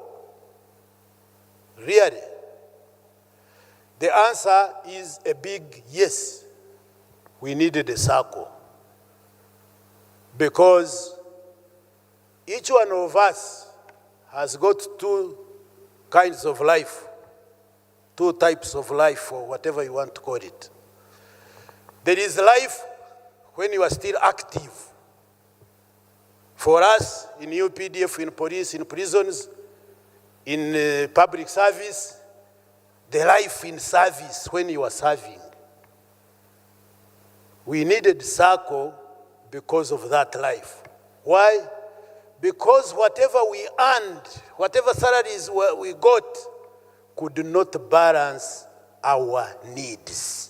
Really? The answer is a big yes. We needed a circle. Because each one of us has got two kinds of life, two types of life, or whatever you want to call it. There is life when you are still active. For us, in UPDF, in police, in prisons, in public service, the life in service when you are serving. We needed circle because of that life. Why? Because whatever we earned, whatever salaries we got, could not balance our needs.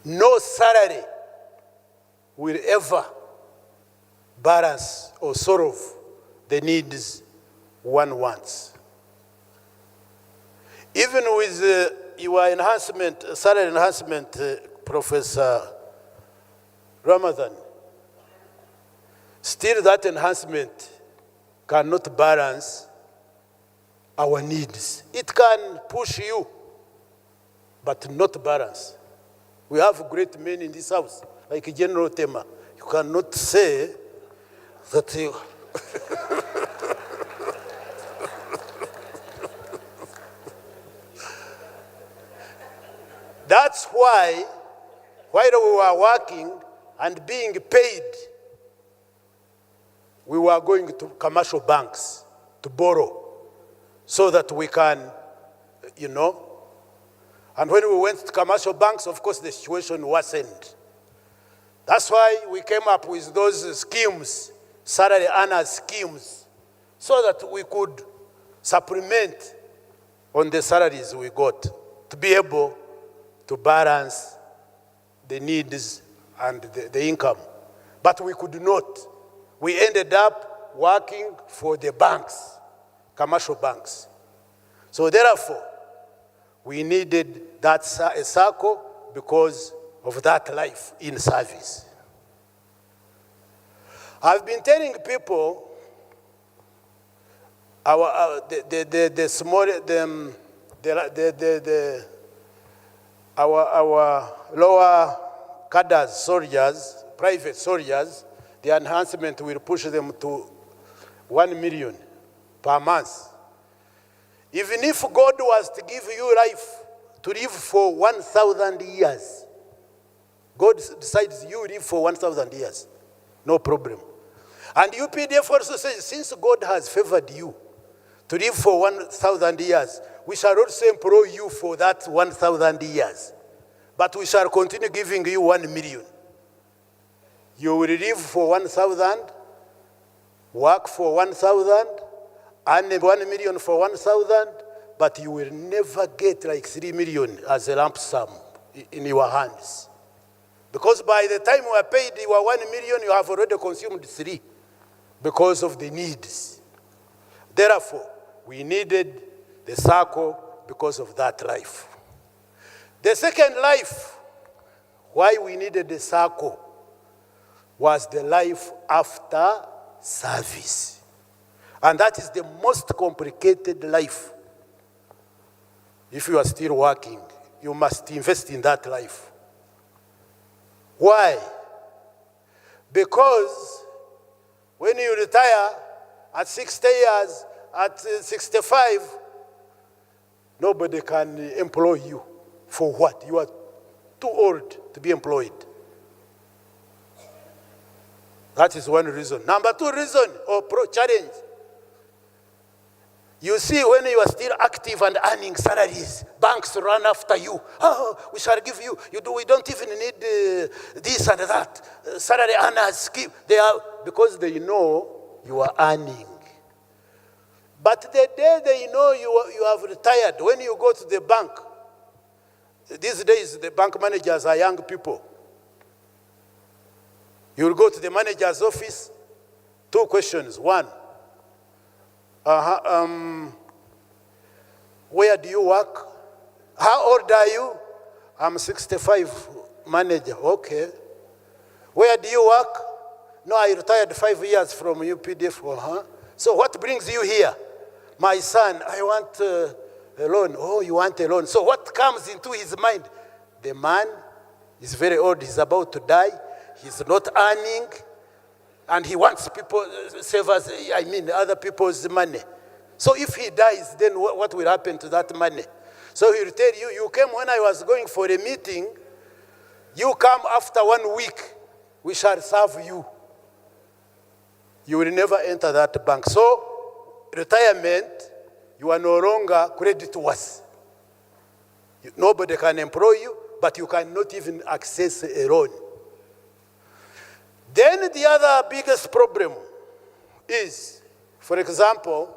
No salary will ever balance or solve the needs one wants. Even with your enhancement, salary enhancement, Professor Ramadan, still that enhancement cannot balance our needs. It can push you, but not balance. We have great men in this house, like General Tema. You cannot say that you... That's why, while we were working and being paid, we were going to commercial banks to borrow so that we can, and when we went to commercial banks, of course, the situation worsened. That's why we came up with those schemes, salary earners schemes, so that we could supplement on the salaries we got to be able to balance the needs and the income. But we could not. We ended up working for the banks, commercial banks. So therefore, we needed that circle because of that life in service. I've been telling people our lower cadres, soldiers, private soldiers, the enhancement will push them to 1 million per month. Even if God was to give you life to live for 1,000 years, God decides you live for 1,000 years, no problem. And UPDF also says, since God has favored you to live for 1,000 years, we shall also employ you for that 1,000 years. But we shall continue giving you 1 million. You will live for 1,000, work for 1,000, earn 1 million for 1,000, but you will never get like 3 million as a lump sum in your hands. Because by the time you are paid your 1 million, you have already consumed 3 because of the needs. Therefore, we needed the circle because of that life. The second life, why we needed the circle, was the life after service. And that is the most complicated life. If you are still working, you must invest in that life. Why? Because when you retire at 60 years, at 65, nobody can employ you. For what? You are too old to be employed. That is one reason. Number 2 reason, or challenge. You see, when you are still active and earning salaries, banks run after you. Oh, we shall give you. We don't even need this and that. Salary earners scheme. Because they know you are earning. But the day they know you have retired, when you go to the bank, these days the bank managers are young people. You will go to the manager's office, 2 questions. 1, where do you work? How old are you? I'm 65, manager. Okay. Where do you work? No, I retired 5 years from UPDF. So what brings you here? My son, I want a loan. Oh, you want a loan. So what comes into his mind? The man is very old. He's about to die. He's not earning. And he wants people, savers, other people's money. So if he dies, then what will happen to that money? So he will tell you, you came when I was going for a meeting. You come after 1 week. We shall serve you. You will never enter that bank. So retirement, you are no longer creditworthy. Nobody can employ you, but you cannot even access a loan. Then the other biggest problem is, for example,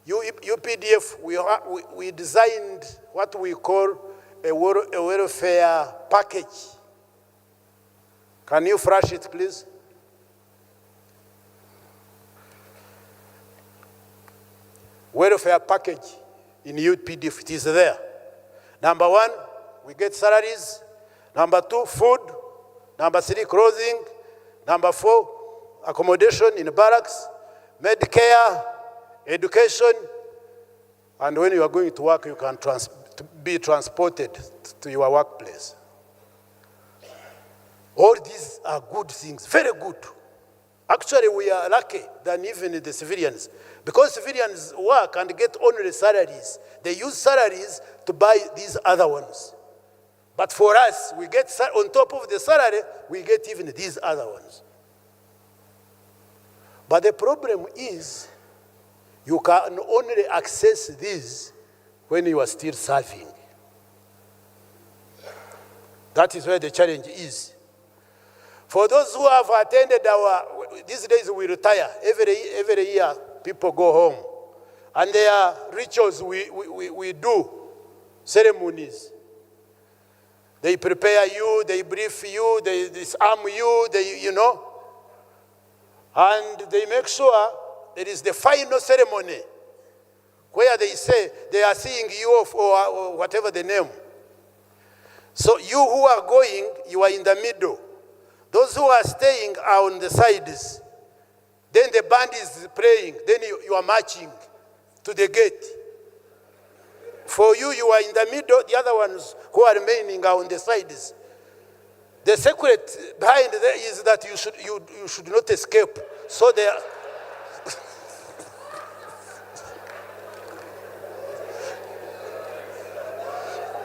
UPDF, we designed what we call a welfare package. Can you flash it, please? Welfare package in UPDF, it is there. Number 1, we get salaries. Number 2, food. Number 3, clothing. Number 4, accommodation in barracks, Medicare, education, and when you are going to work, you can be transported to your workplace. All these are good things, very good. Actually, we are lucky than even the civilians, because civilians work and get only salaries. They use salaries to buy these other ones. But for us, we get, on top of the salary, we get even these other ones. But the problem is, you can only access these when you are still serving. That is where the challenge is. For those who have attended these days we retire, every year people go home. And there are rituals we do, ceremonies. They prepare you, they brief you, they disarm you, and they make sure there is the final ceremony where they say they are seeing you off or whatever the name. So you who are going, you are in the middle. Those who are staying are on the sides. Then the band is playing. Then you are marching to the gate. For you, you are in the middle, the other ones who are remaining are on the sides. The secret behind there is that you should not escape. So they are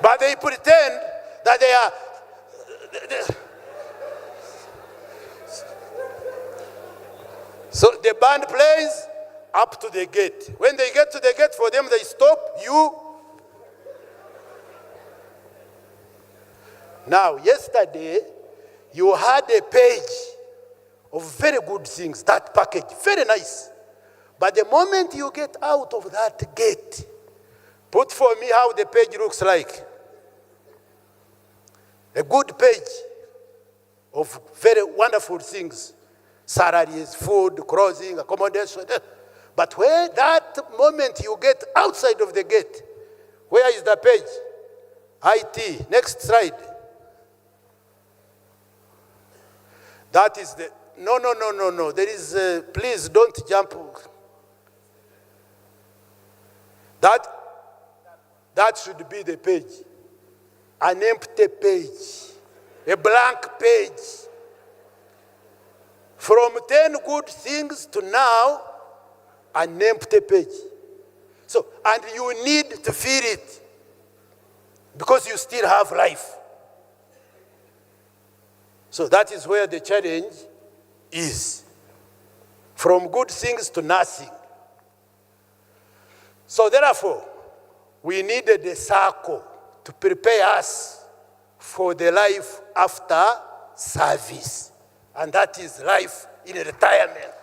but they pretend that they are so the band plays up to the gate. When they get to the gate, for them they stop. Now, yesterday, you had a page of very good things, that package, very nice. But the moment you get out of that gate, put for me how the page looks like. A good page of very wonderful things, salaries, food, clothing, accommodation. But where that moment you get outside of the gate, where is the page? IT, next slide. That is the, no. There is, please don't jump. That should be the page. An empty page, a blank page. From 10 good things to now, an empty page. So, and you need to feel it because you still have life. So that is where the challenge is. From good things to nothing. So therefore, we needed a circle to prepare us for the life after service. And that is life in retirement.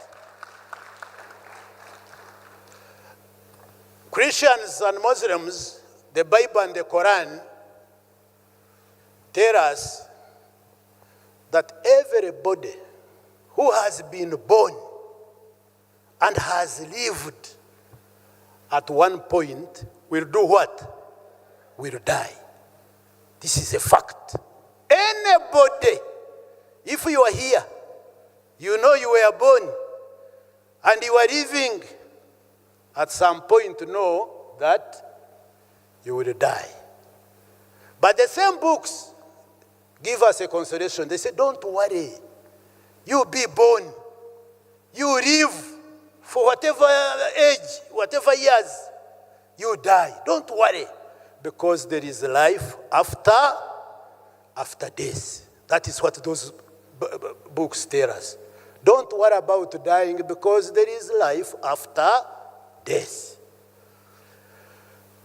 Christians and Muslims, the Bible and the Quran tell us that everybody who has been born and has lived at one point will do what? Will die. This is a fact. Anybody, if you are here, you know you were born and you are living, at some point know that you will die. But the same books give us a consolation. They say, don't worry. You be born. You live for whatever age, whatever years. You die. Don't worry. Because there is life after death. That is what those books tell us. Don't worry about dying because there is life after death.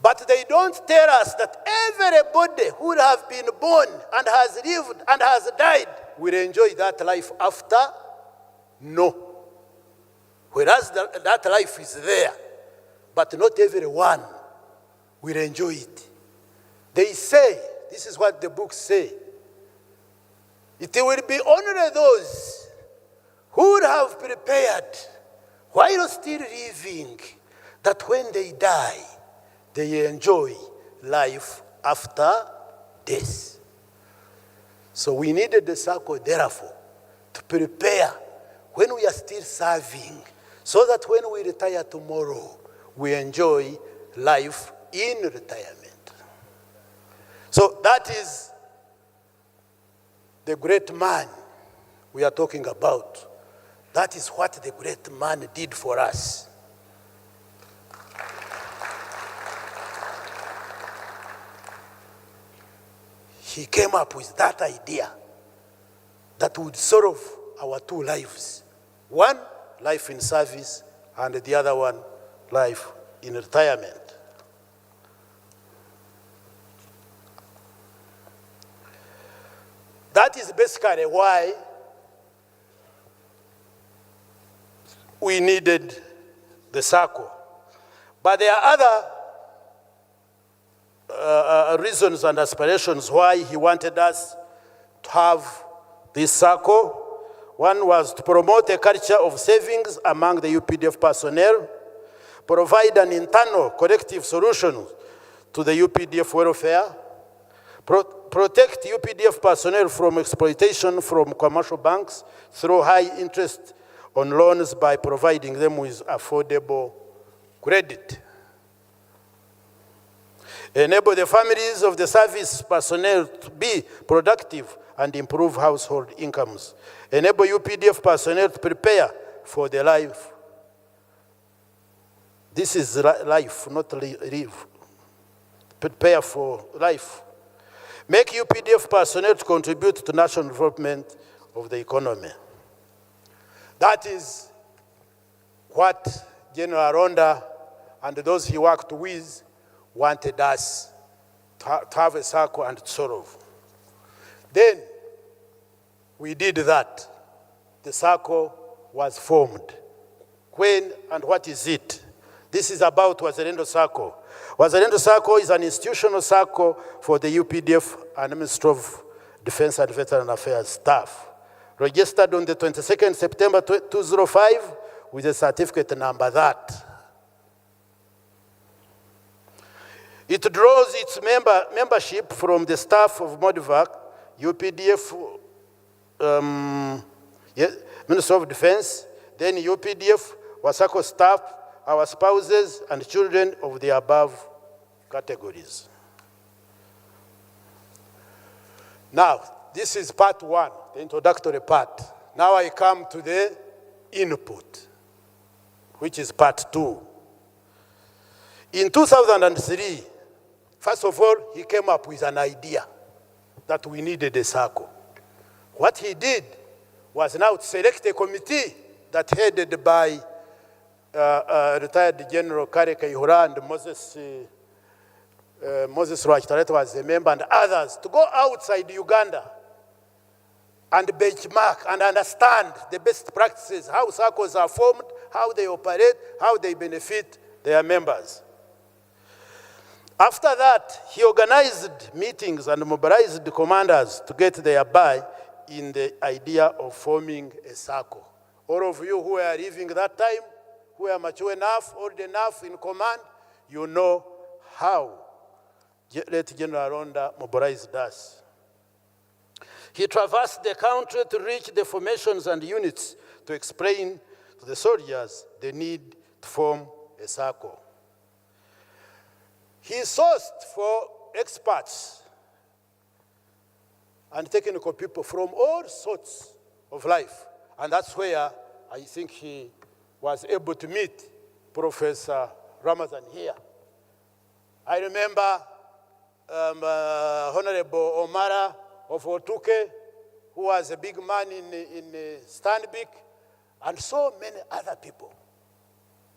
But they don't tell us that everybody who would have been born and has lived and has died will enjoy that life after. No. Whereas that life is there, but not everyone will enjoy it. They say, this is what the books say, it will be only those who would have prepared while still living that when they die, they enjoy life after death. So we needed the circle, therefore, to prepare when we are still serving, so that when we retire tomorrow, we enjoy life in retirement. So that is the great man we are talking about. That is what the great man did for us. He came up with that idea that would solve our two lives. One, life in service, and the other one, life in retirement. That is basically why we needed the circle. But there are other reasons and aspirations why he wanted us to have this circle. One was to promote a culture of savings among the UPDF personnel, provide an internal collective solution to the UPDF welfare, protect UPDF personnel from exploitation from commercial banks through high interest on loans by providing them with affordable credit. Enable the families of the service personnel to be productive and improve household incomes. Enable UPDF personnel to prepare for their life. This is life, not live. Prepare for life. Make UPDF personnel to contribute to national development of the economy. That is what General Aronda and those he worked with wanted us to have a circle and to solve. Then we did that. The circle was formed. When and what is it? This is about Wazalendo Circle. Wazalendo Circle is an institutional circle for the UPDF and Ministry of Defense and Veteran Affairs staff. Registered on the 22nd September 2005 with a certificate number that. It draws its membership from the staff of MODVAC, UPDF, Ministry of Defense, then UPDF, WASACO staff, our spouses and children of the above categories. Now, this is part one, the introductory part. Now I come to the input, which is part two. In 2003, first of all, he came up with an idea that we needed a circle. What he did was now to select a committee that headed by retired General Kare Kaihura and Moses Rwachitaret was a member, and others, to go outside Uganda and benchmark and understand the best practices, how circles are formed, how they operate, how they benefit their members. After that, he organized meetings and mobilized the commanders to get their buy in the idea of forming a circle. All of you who are living that time, who are mature enough, old enough in command, you know how late General Aronda mobilized us. He traversed the country to reach the formations and units to explain to the soldiers the need to form a circle. He sourced for experts and technical people from all sorts of life. And that's where I think he was able to meet Professor Ramazan here. I remember Honorable Omara of Otuke, who was a big man in Stanbic, and so many other people.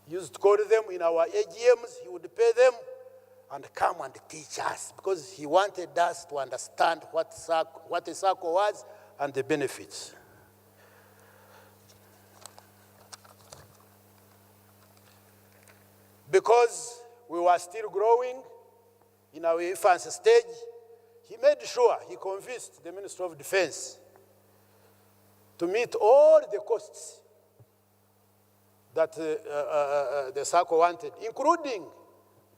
He used to go to them in our AGMs, he would pay them and come and teach us, because he wanted us to understand what a circle was and the benefits. Because we were still growing in our infancy stage, he made sure, he convinced the Ministry of Defense to meet all the costs that the circle wanted, including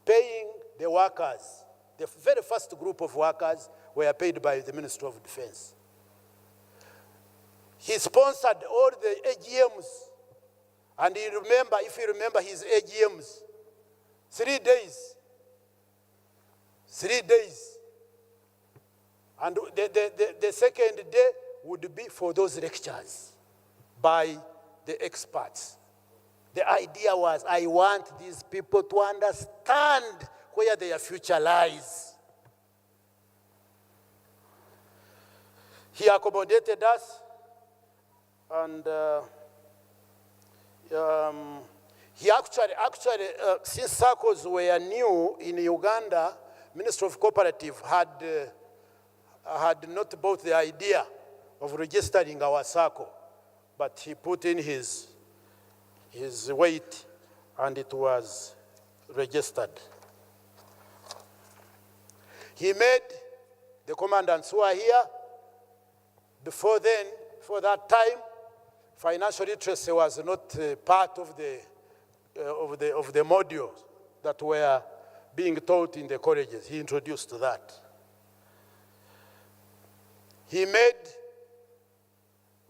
paying the workers. The very first group of workers were paid by the Ministry of Defense. He sponsored all the AGMs, and if you remember his AGMs, 3 days. 3 days. And the second day would be for those lectures by the experts. The idea was, I want these people to understand where their future lies. He accommodated us, and he actually, since circles were new in Uganda, Ministry of Cooperative had not bought the idea of registering our circle, but he put in his weight, and it was registered. He made the commandants who are here. Before then, for that time, financial literacy was not part of the modules that were being taught in the colleges. He introduced that. He made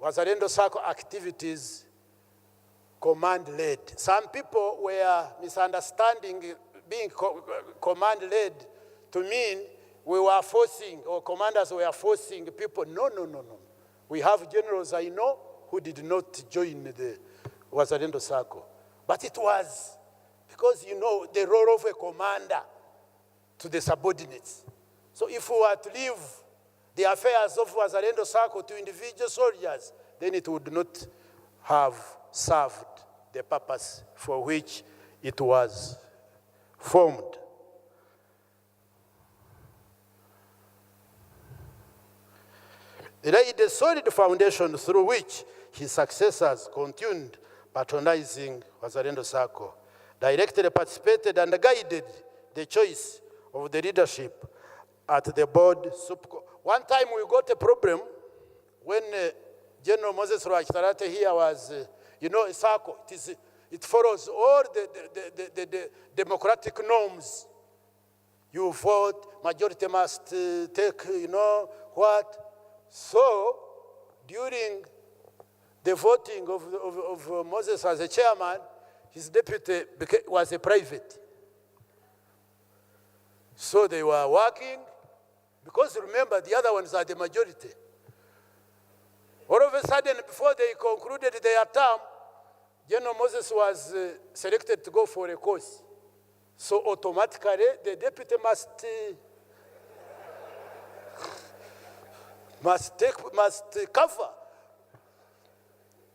Wazalendo Circle activities command-led. Some people were misunderstanding being command-led to mean we were forcing, or commanders were forcing people. No, no, no, no. We have generals I know who did not join the Wazalendo Circle. But it was because, you know, the role of a commander to the subordinates. So if we were to leave the affairs of Wazalendo Circle to individual soldiers, then it would not have served the purpose for which it was formed. It laid a solid foundation through which his successors continued patronizing Wazalendo Circle, directly participated and guided the choice of the leadership at the board. One time we got a problem when General Moses Rwakitarate here was, you know, a circle. It follows all the democratic norms. You vote, majority must take, you know, what? So, during the voting of Moses as a chairman, his deputy was a private. So they were working, because remember, the other ones are the majority. All of a sudden, before they concluded their term, General Moses was selected to go for a course. So automatically, the deputy must cover.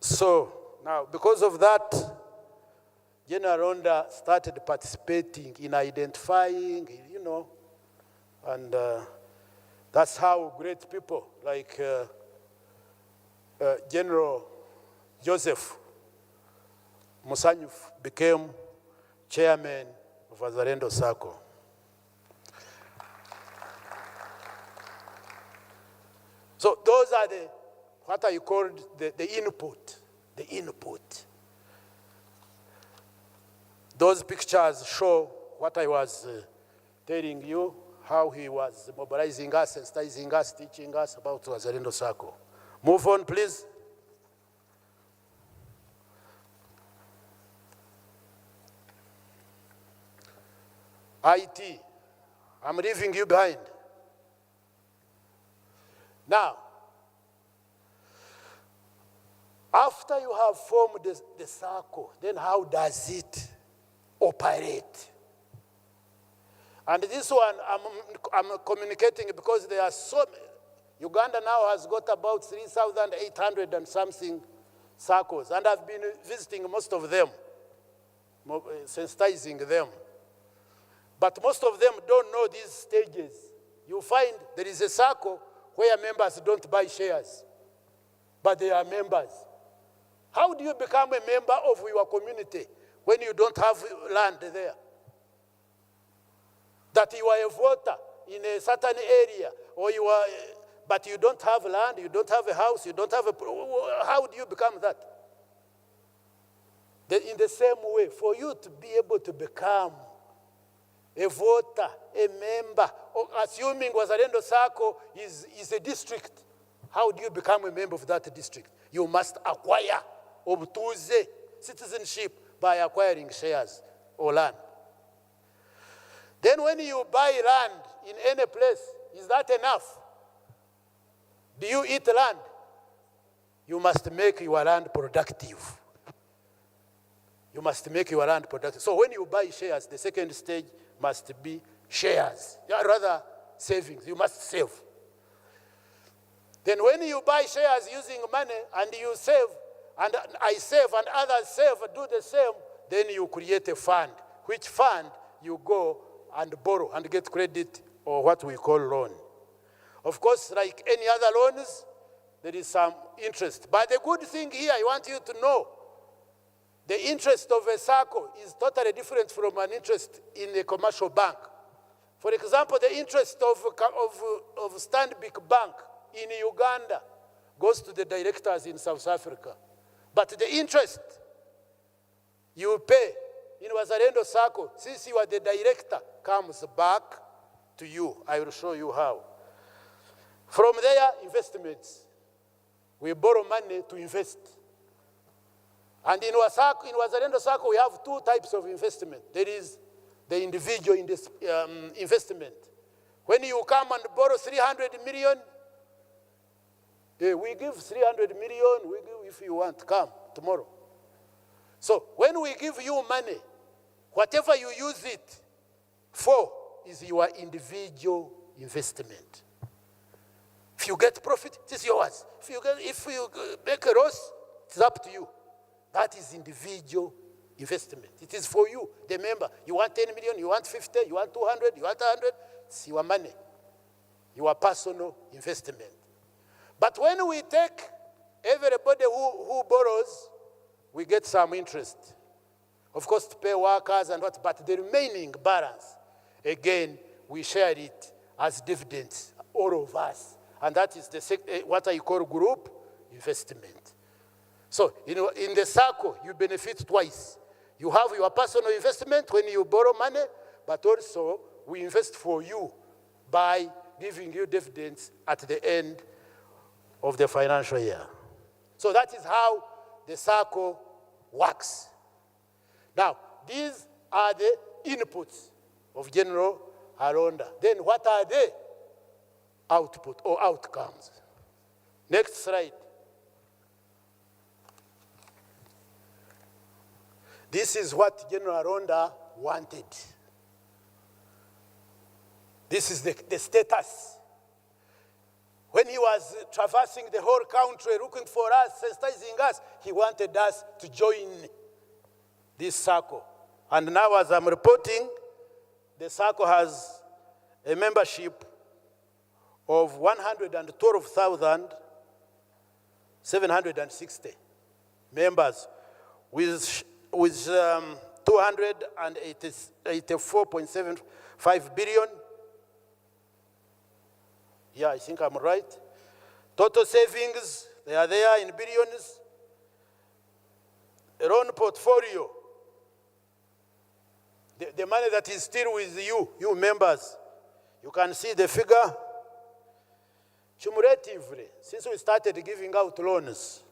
So now, because of that, Gen Aronda started participating in identifying, you know, and that's how great people like General Joseph Musanyuf became chairman of Wazalendo Circle. So those are what I called the input, the input. Those pictures show what I was telling you, how he was mobilizing us, sensitizing us, teaching us about Wazalendo Circle. Move on, please. IT, I'm leaving you behind. Now, after you have formed the circle, then how does it operate? And this one, I'm communicating because there are so many. Uganda now has got about 3,800 and something circles, and I've been visiting most of them, sensitizing them. But most of them don't know these stages. You find there is a circle where members don't buy shares, but they are members. How do you become a member of your community when you don't have land there? That you are a voter in a certain area, or you are, but you don't have land, you don't have a house, you don't have a, how do you become that? In the same way, for you to be able to become a voter, a member, or assuming Wazalendo Circle is a district, how do you become a member of that district? You must acquire obtuze citizenship by acquiring shares or land. Then when you buy land in any place, is that enough? Do you eat land? You must make your land productive. You must make your land productive. So when you buy shares, the second stage must be shares, rather savings. You must save. Then when you buy shares using money and you save, and I save and others save, do the same, then you create a fund, which fund you go and borrow and get credit, or what we call loan. Of course, like any other loans, there is some interest. But the good thing here, I want you to know, the interest of a circle is totally different from an interest in a commercial bank. For example, the interest of Stanbic Bank in Uganda goes to the directors in South Africa. But the interest you pay in Wazalendo Circle, since you are the director, comes back to you. I will show you how. From there, investments. We borrow money to invest. And in Wazalendo Circle, we have two types of investment. There is the individual investment, When you come and borrow 300 million, we give 300 million, we give if you want, come tomorrow. So when we give you money, whatever you use it for is your individual investment. If you get profit, it is yours. If you make a loss, it's up to you. That is individual investment. It is for you, the member. You want 10 million, you want 50, you want 200, you want 100, it's your money, your personal investment. But when we take everybody who borrows, we get some interest. Of course, to pay workers and what, but the remaining balance, again, we share it as dividends, all of us. And that is what I call group investment. So in the circle, you benefit twice. You have your personal investment when you borrow money, but also we invest for you by giving you dividends at the end of the financial year. So that is how the circle works. Now, these are the inputs of General Aronda. Then what are the output or outcomes? Next slide. This is what General Aronda wanted. This is the status. When he was traversing the whole country looking for us, sensitizing us, he wanted us to join this circle. And now as I'm reporting, the circle has a membership of 112,760 members with 284.75 billion. Yeah, I think I'm right. Total savings, they are there in billions. A loan portfolio, the money that is still with you members, you can see the figure. Cumulatively, since we started giving out loans,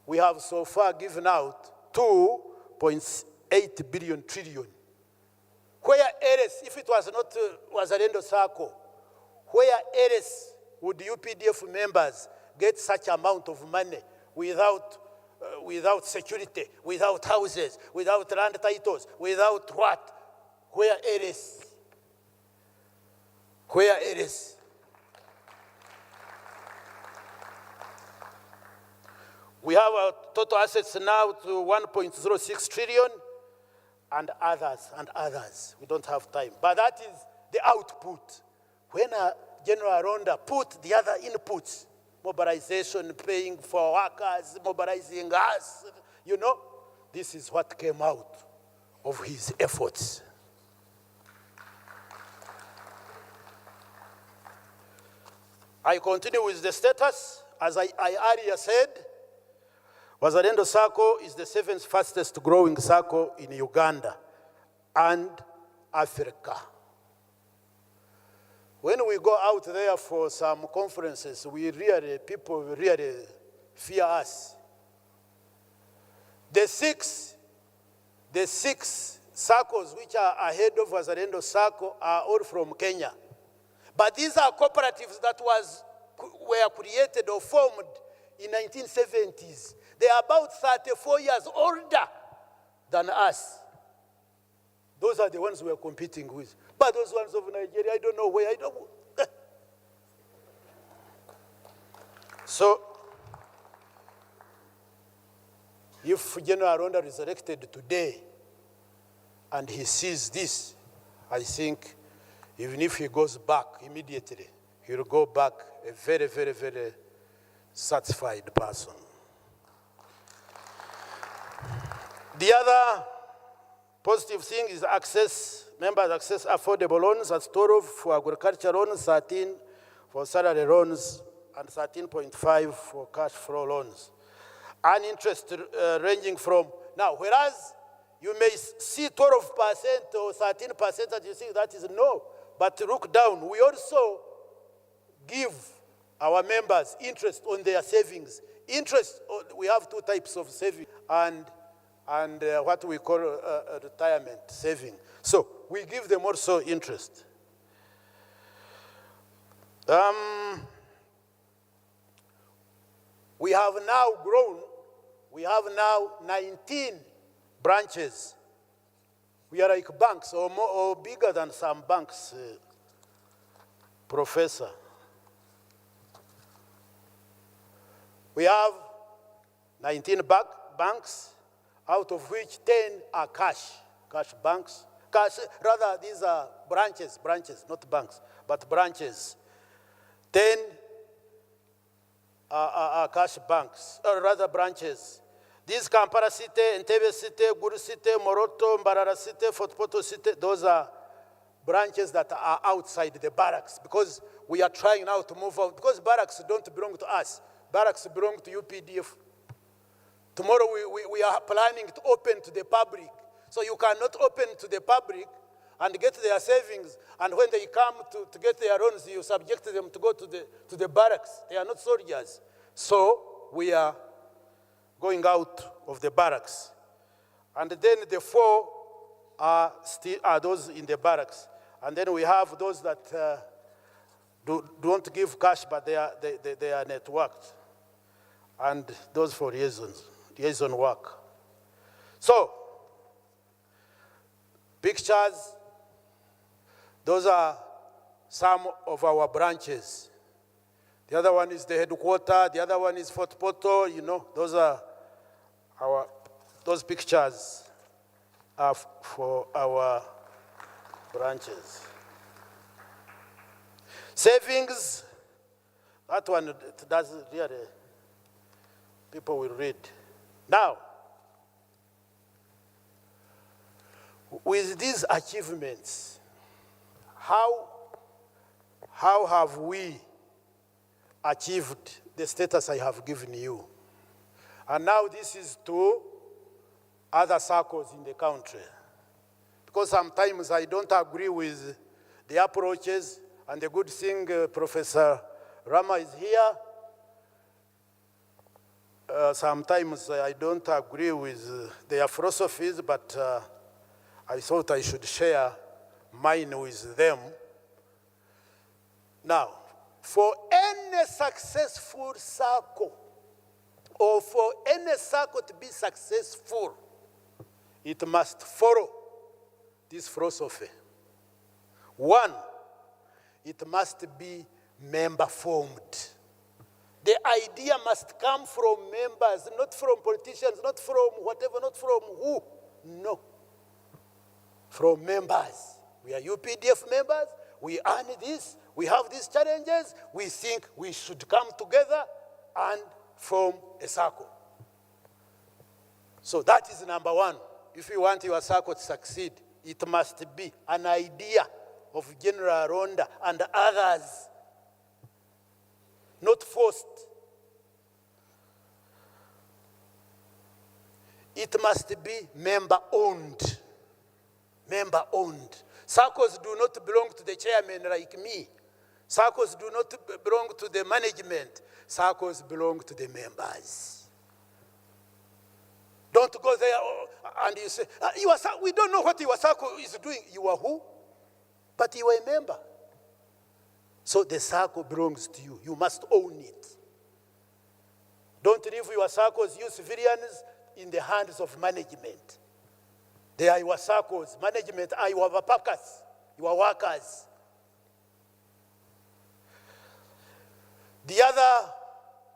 we have so far given out 2.8 billion trillion. Where else, if it was not Wazalendo Circle, where else would UPDF members get such amount of money without security, without houses, without land titles, without what? Where else? Where else? We have our total assets now to 1.06 trillion and others. We don't have time. But that is the output. When General Aronda put the other inputs, mobilization, paying for workers, mobilizing us, this is what came out of his efforts. I continue with the status. As I earlier said, Wazalendo Circle is the 7th fastest growing circle in Uganda and Africa. When we go out there for some conferences, people really fear us. The six circles which are ahead of Wazalendo Circle are all from Kenya. But these are cooperatives that were created or formed in 1970s. They are about 34 years older than us. Those are the ones we are competing with. But those ones of Nigeria, I don't know where. So, if General Aronda is elected today and he sees this, I think even if he goes back immediately, he will go back a very, very, very satisfied person. The other positive thing is members access affordable loans at 12 for agriculture loans, 13 for salary loans, and 13.5 for cash flow loans. And interest ranging from, now, whereas you may see 12% or 13% that you think that is no, but look down, we also give our members interest on their savings. Interest, we have two types of saving and what we call retirement saving. So we give them also interest. We have now grown, we have now 19 branches. We are like banks, or more, or bigger than some banks, Professor. We have 19 banks, out of which 10 are cash banks. Rather, these are branches, not banks, but branches. 10 are cash banks, or rather branches. These Kampala City, Entebbe City, Guru City, Moroto, Mbarara City, Fort Portal City, those are branches that are outside the barracks, because we are trying now to move out, because barracks don't belong to us. Barracks belong to UPDF. Tomorrow we are planning to open to the public. So you cannot open to the public and get their savings, and when they come to get their loans, you subject them to go to the barracks. They are not soldiers. So we are going out of the barracks. And then the 4 are those in the barracks. And then we have those that don't give cash, but they are networked. And those for liaison work. So, pictures, those are some of our branches. The other one is the headquarters, the other one is Fort Portal, you know, those pictures are for our branches. Savings, that one does really, people will read. Now, with these achievements, how have we achieved the status I have given you? And now this is to other circles in the country. Because sometimes I don't agree with the approaches, and the good thing Professor Rama is here. Sometimes I don't agree with their philosophies, but I thought I should share mine with them. Now, for any successful circle, or for any circle to be successful, it must follow this philosophy. 1, it must be member-formed. The idea must come from members, not from politicians, not from whatever, not from who. No. From members. We are UPDF members. We earn this. We have these challenges. We think we should come together and form a circle. So that is number 1. If you want your circle to succeed, it must be an idea of General Aronda and others, not forced. It must be member-owned. Member-owned. Circles do not belong to the chairman like me. Circles do not belong to the management. Circles belong to the members. Don't go there and you say, we don't know what your circle is doing. You are who? But you are a member. So the circle belongs to you. You must own it. Don't leave your circles, you civilians, in the hands of management. They are your circles. Management are your workers, your workers. The other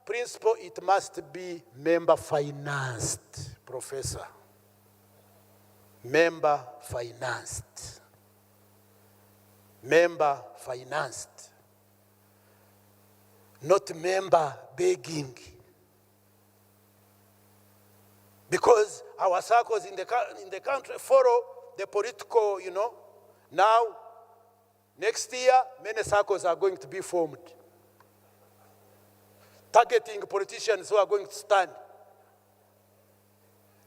principle, it must be member-financed, Professor. Member-financed. Member-financed. Not member-begging. Because our circles in the country follow the political, Now, next year, many circles are going to be formed, targeting politicians who are going to stand.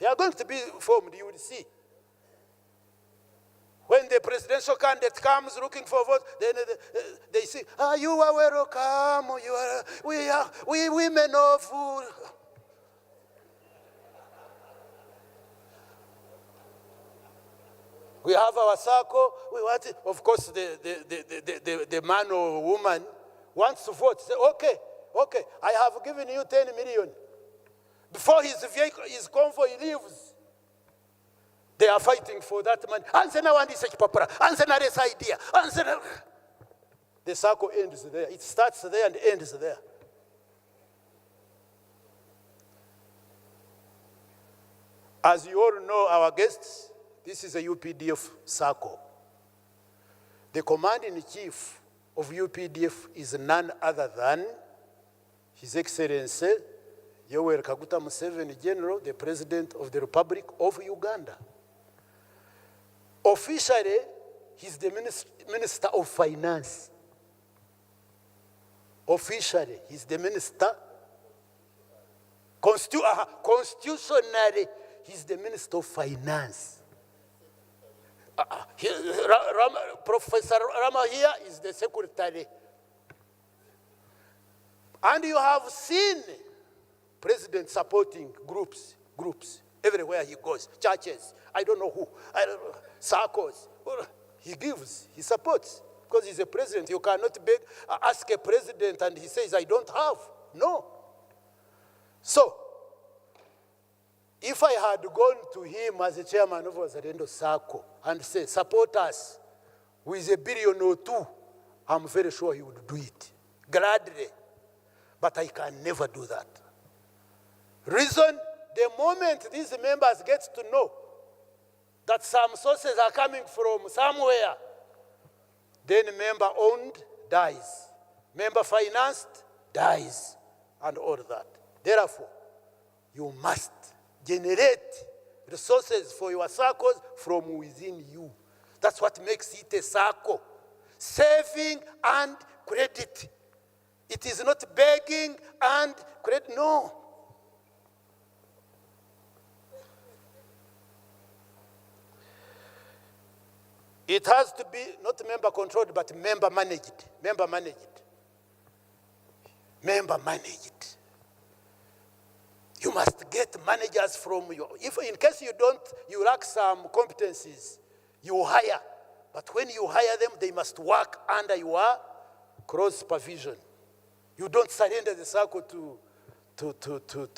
They are going to be formed, you will see. When the presidential candidate comes looking for vote, then they say, you are welcome, we women of... We have our circle. We want it. Of course, the man or woman wants to vote, say, okay, I have given you 10 million. Before his vehicle, his convoy leaves, they are fighting for that money. Answer now and this papara. Answer now this idea. Answer now. The circle ends there. It starts there and ends there. As you all know, our guests, this is a UPDF circle. The commander-in-chief of UPDF is none other than His Excellency Yoweri Kaguta Museveni General, the President of the Republic of Uganda. Officially, he's the Minister of Finance. Officially, he's the Minister. Constitutionally, he's the Minister of Finance. Professor Rama here is the Secretary. And you have seen President supporting groups everywhere he goes, churches, I don't know who, circles. He gives, he supports, because he's a president. You cannot ask a president and he says, I don't have. No. So, if I had gone to him as a chairman of Wazalendo Circle and said, support us with $1 billion or $2 billion, I'm very sure he would do it, gladly. But I can never do that. Reason, the moment these members get to know that some sources are coming from somewhere, then member owned dies, member financed dies, and all that. Therefore, you must generate resources for your circles from within you. That's what makes it a circle. Saving and credit. It is not begging and credit, no. It has to be not member controlled, but member managed. Member managed. Member managed. You must get managers from your, if in case you lack some competencies, you hire. But when you hire them, they must work under your cross supervision. You don't surrender the circle to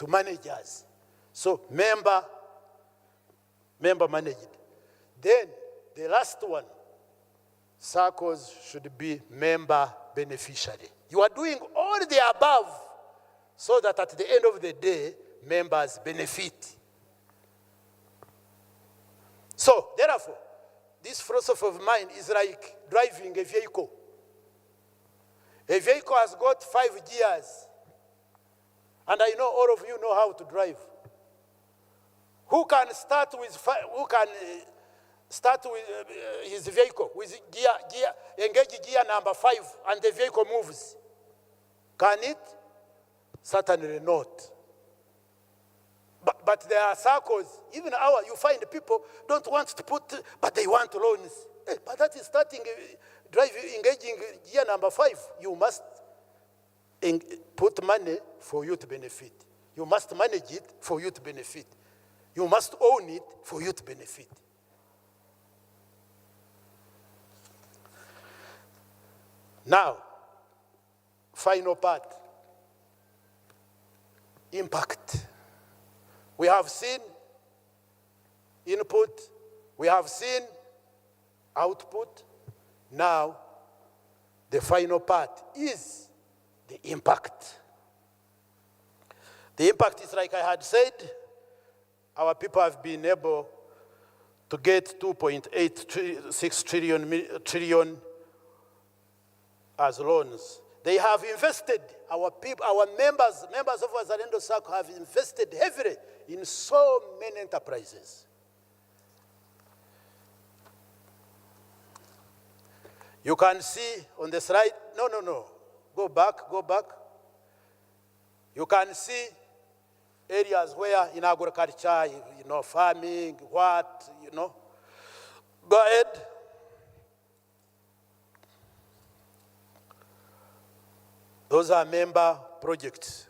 managers. So member managed. Then the last one, circles should be member beneficiary. You are doing all the above so that at the end of the day, members benefit. So, therefore, this philosophy of mine is like driving a vehicle. A vehicle has got 5 gears. And I know all of you know how to drive. Who can start with his vehicle with engage gear number 5 and the vehicle moves? Can it? Certainly not. But there are circles, even you find people don't want to put, but they want loans. But that is starting engaging gear number 5. You must put money for you to benefit. You must manage it for you to benefit. You must own it for you to benefit. Now, final part. Impact. We have seen input, we have seen output. Now, the final part is the impact. The impact is, like I had said, our people have been able to get 2.86 trillion as loans. They have invested, our members of Wazalendo Circle have invested heavily in so many enterprises. You can see on the slide, no. Go back. You can see areas where in agriculture, farming, Go ahead. Those are member projects.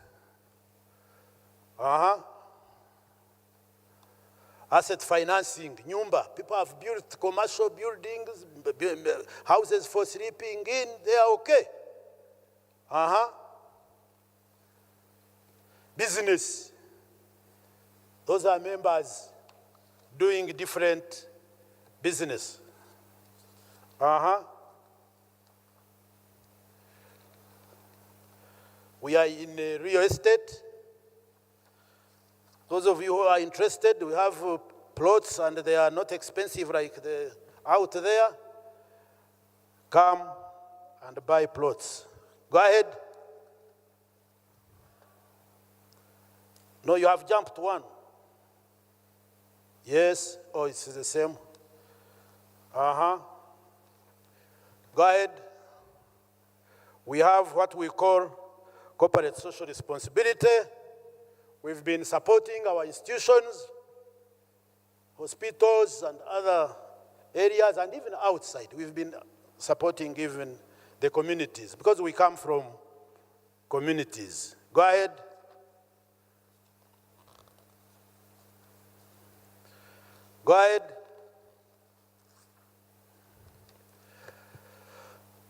Asset financing, nyumba. People have built commercial buildings, houses for sleeping in, they are okay. Business. Those are members doing different business. We are in real estate. Those of you who are interested, we have plots and they are not expensive like out there. Come and buy plots. Go ahead. No, you have jumped one. Yes, oh, it's the same. Go ahead. We have what we call corporate social responsibility. We've been supporting our institutions, hospitals and other areas, and even outside. We've been supporting even the communities because we come from communities. Go ahead. Go ahead.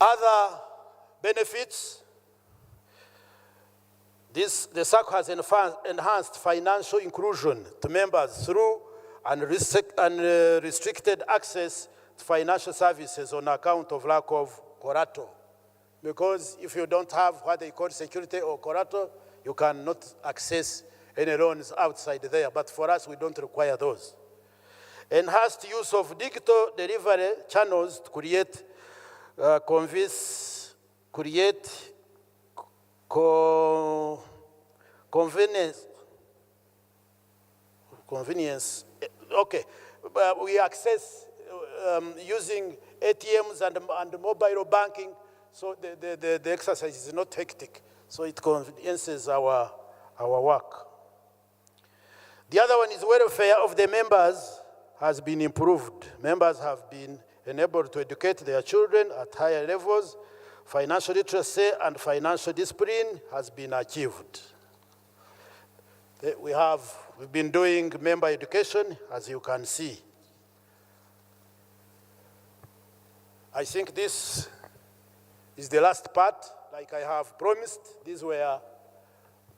Other benefits. The SACCO has enhanced financial inclusion to members through unrestricted access to financial services on account of lack of collateral. Because if you don't have what they call security or collateral, you cannot access any loans outside there. But for us, we don't require those. Enhanced use of digital delivery channels to create convenience. Okay, we access using ATMs and mobile banking, so the exercise is not hectic, so it conveniences our work. The other one is welfare of the members has been improved. Members have been enabled to educate their children at higher levels. Financial literacy and financial discipline has been achieved. We've been doing member education, as you can see. I think this is the last part, like I have promised. This is where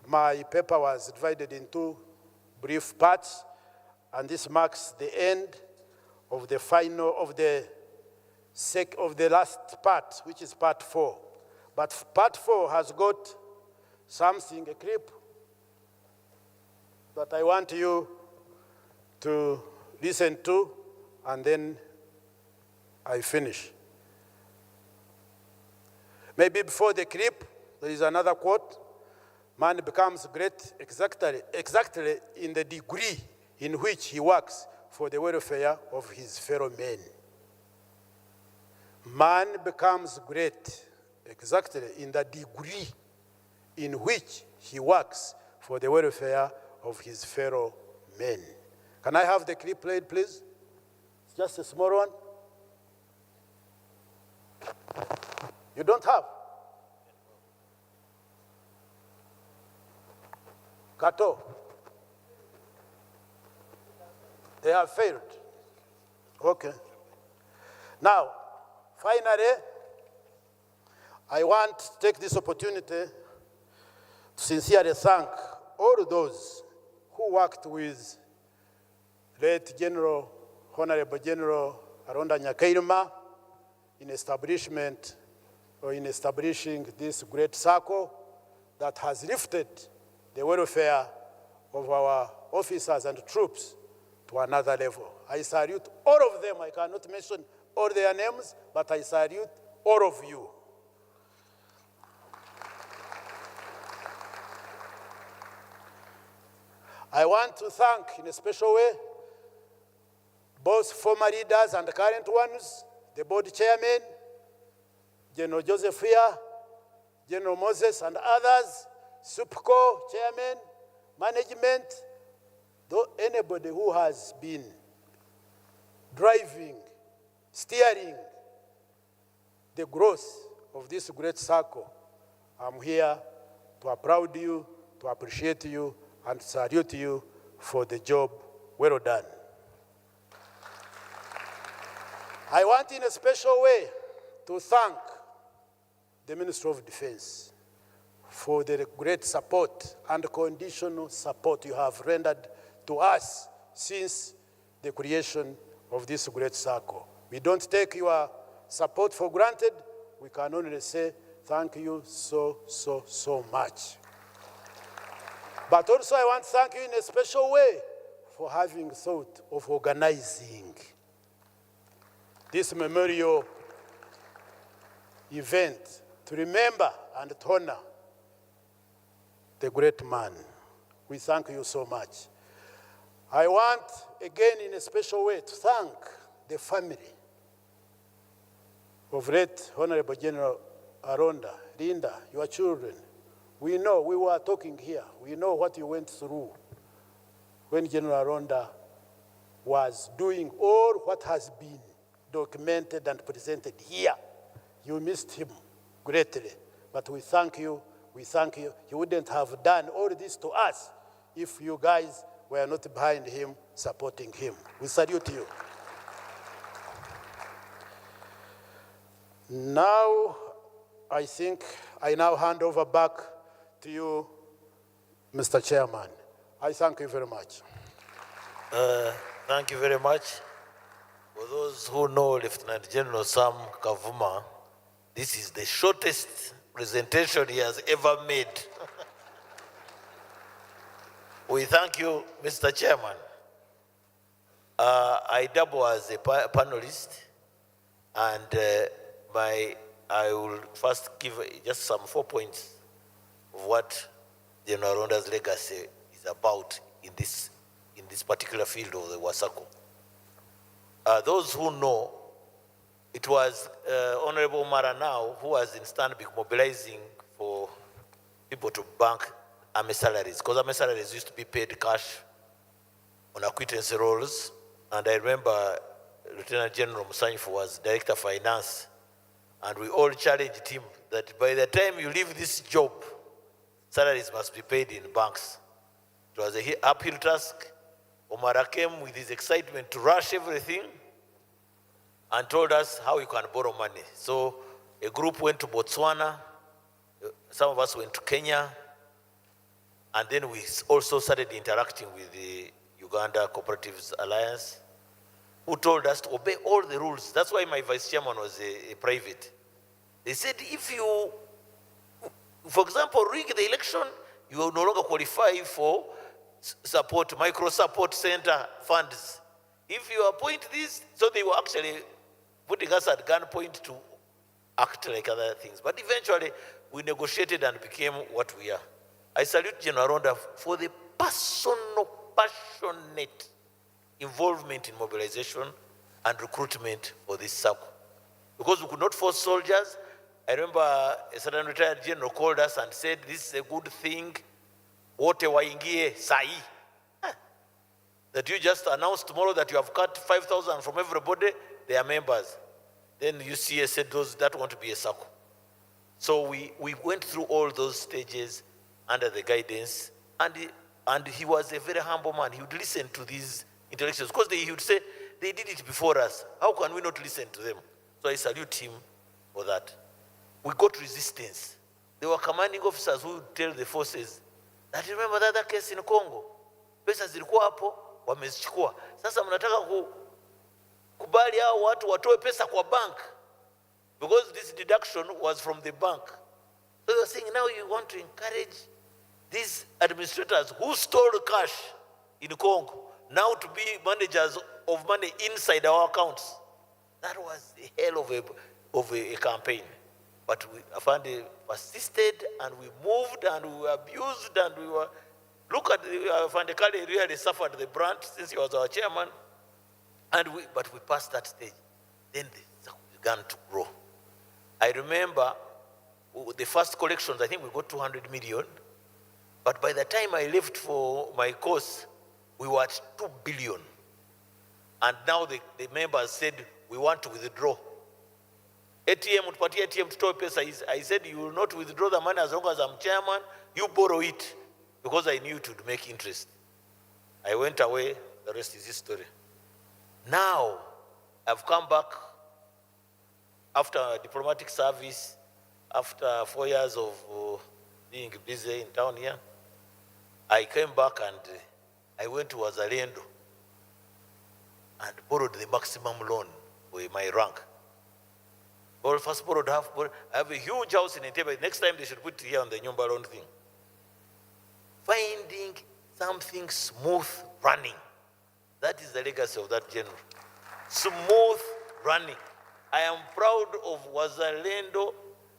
my paper was divided into brief parts, and this marks the end of the last part, which is part 4. But part 4 has got something, a clip, that I want you to listen to, and then I finish. Maybe before the clip, there is another quote. Man becomes great exactly in the degree in which he works for the welfare of his fellow men. Man becomes great exactly in the degree in which he works for the welfare of his fellow men. Can I have the clip played, please? It's just a small one. You don't have? Kato. They have failed. Okay. Now, finally, I want to take this opportunity to sincerely thank all those who worked with late Honorable General Aronda Nyakairima in establishing this great circle that has lifted the welfare of our officers and troops to another level. I salute all of them. I cannot mention all their names, but I salute all of you. I want to thank in a special way both former leaders and the current ones, the board chairman, General Joseph Fia, General Moses and others, SUPCO chairman, management, anybody who has been driving, steering the growth of this great circle. I'm here to applaud you, to appreciate you, and salute you for the job well done. I want in a special way to thank the Ministry of Defense for the great support and conditional support you have rendered to us since the creation of this great circle. We don't take your support for granted. We can only say thank you so much. But also I want to thank you in a special way for having thought of organizing this memorial event to remember and to honor the great man. We thank you so much. I want, again, in a special way, to thank the family of late Honorable General Aronda, Linda, your children. We know, we were talking here, we know what you went through when General Aronda was doing all what has been documented and presented here. You missed him greatly, but we thank you, we thank you. You wouldn't have done all this to us if you guys were not behind him, supporting him. We salute you. Now, I think I now hand over back to you, Mr. Chairman. I thank you very much. Thank you very much. For those who know Lieutenant General Sam Kavuma, this is the shortest presentation he has ever made. We thank you, Mr. Chairman. I double as a panelist, and I will first give just some 4 points of what General Aronda's legacy is about in this particular field of the Wasako. Those who know, it was Honorable Maranao who was in Stanbic mobilizing for people to bank army salaries, because army salaries used to be paid cash on acquittance rolls. And I remember Lieutenant General Musanyifu was Director of Finance, and we all challenged him that by the time you leave this job, salaries must be paid in banks. It was an uphill task. Omara came with his excitement to rush everything and told us how you can borrow money. So a group went to Botswana, some of us went to Kenya, and then we also started interacting with the Uganda Cooperatives Alliance, who told us to obey all the rules. That's why my vice chairman was a private. They said if you, for example, rig the election, you will no longer qualify for support, micro support center funds. If you appoint this, so they were actually putting us at gunpoint to act like other things. But eventually, we negotiated and became what we are. I salute General Aronda for the personal, passionate involvement in mobilization and recruitment for this circle. Because we could not force soldiers. I remember a certain retired general called us and said, this is a good thing, wote waingie sai. That you just announced tomorrow that you have cut 5,000 from everybody, they are members. Then UCA said that want to be a circle. So we went through all those stages under the guidance, and he was a very humble man. He would listen to these intellectuals, because he would say, they did it before us. How can we not listen to them? So I salute him for that. We got resistance. There were commanding officers who would tell the forces that, remember the other case in Congo? Pesa zilikuwa hapo, wamezichukua. Sasa mnataka kubali hao watu watoe pesa kwa bank, because this deduction was from the bank. So you're saying now you want to encourage these administrators who stole cash in Congo now to be managers of money inside our accounts. That was the hell of a campaign. But we persisted, and we moved, and we were abused, and we were, look at Afande Kale really suffered the brunt since he was our chairman. But we passed that stage. Then the began to grow. I remember the first collections, I think we got 200 million. But by the time I left for my course, we were at 2 billion. And now the members said, we want to withdraw. ATM, ATM to pesa. I said, you will not withdraw the money as long as I'm chairman. You borrow it, because I knew it would make interest. I went away, the rest is history. Now, I've come back after diplomatic service, after 4 years of being busy in town here. I came back and I went to Wazalendo and borrowed the maximum loan with my rank. Well, first borrowed half. I have a huge house in Entebbe. Next time they should put it here on the Nyumba loan thing. Finding something smooth running. That is the legacy of that general. Smooth running. I am proud of Wazalendo.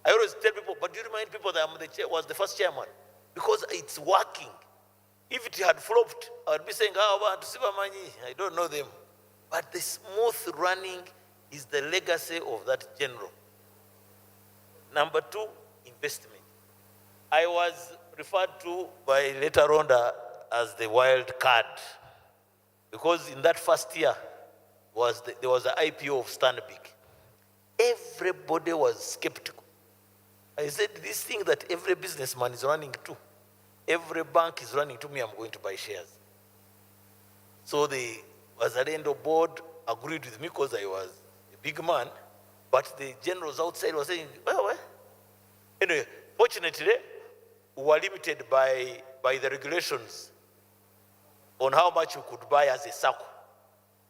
I always tell people, but do you remind people that I was the first chairman? Because it's working. If it had flopped, I would be saying, I don't know them. But the smooth running is the legacy of that general. Number two, investment. I was referred to by later Aronda as the wild card, because in that first year there was the IPO of Stanbic. Everybody was skeptical. I said, this thing that every businessman is running to, every bank is running to, me, I'm going to buy shares. So the Wazalendo board agreed with me because I was a big man, but the generals outside were saying, well. Anyway, fortunately, we were limited by the regulations on how much you could buy as a circle.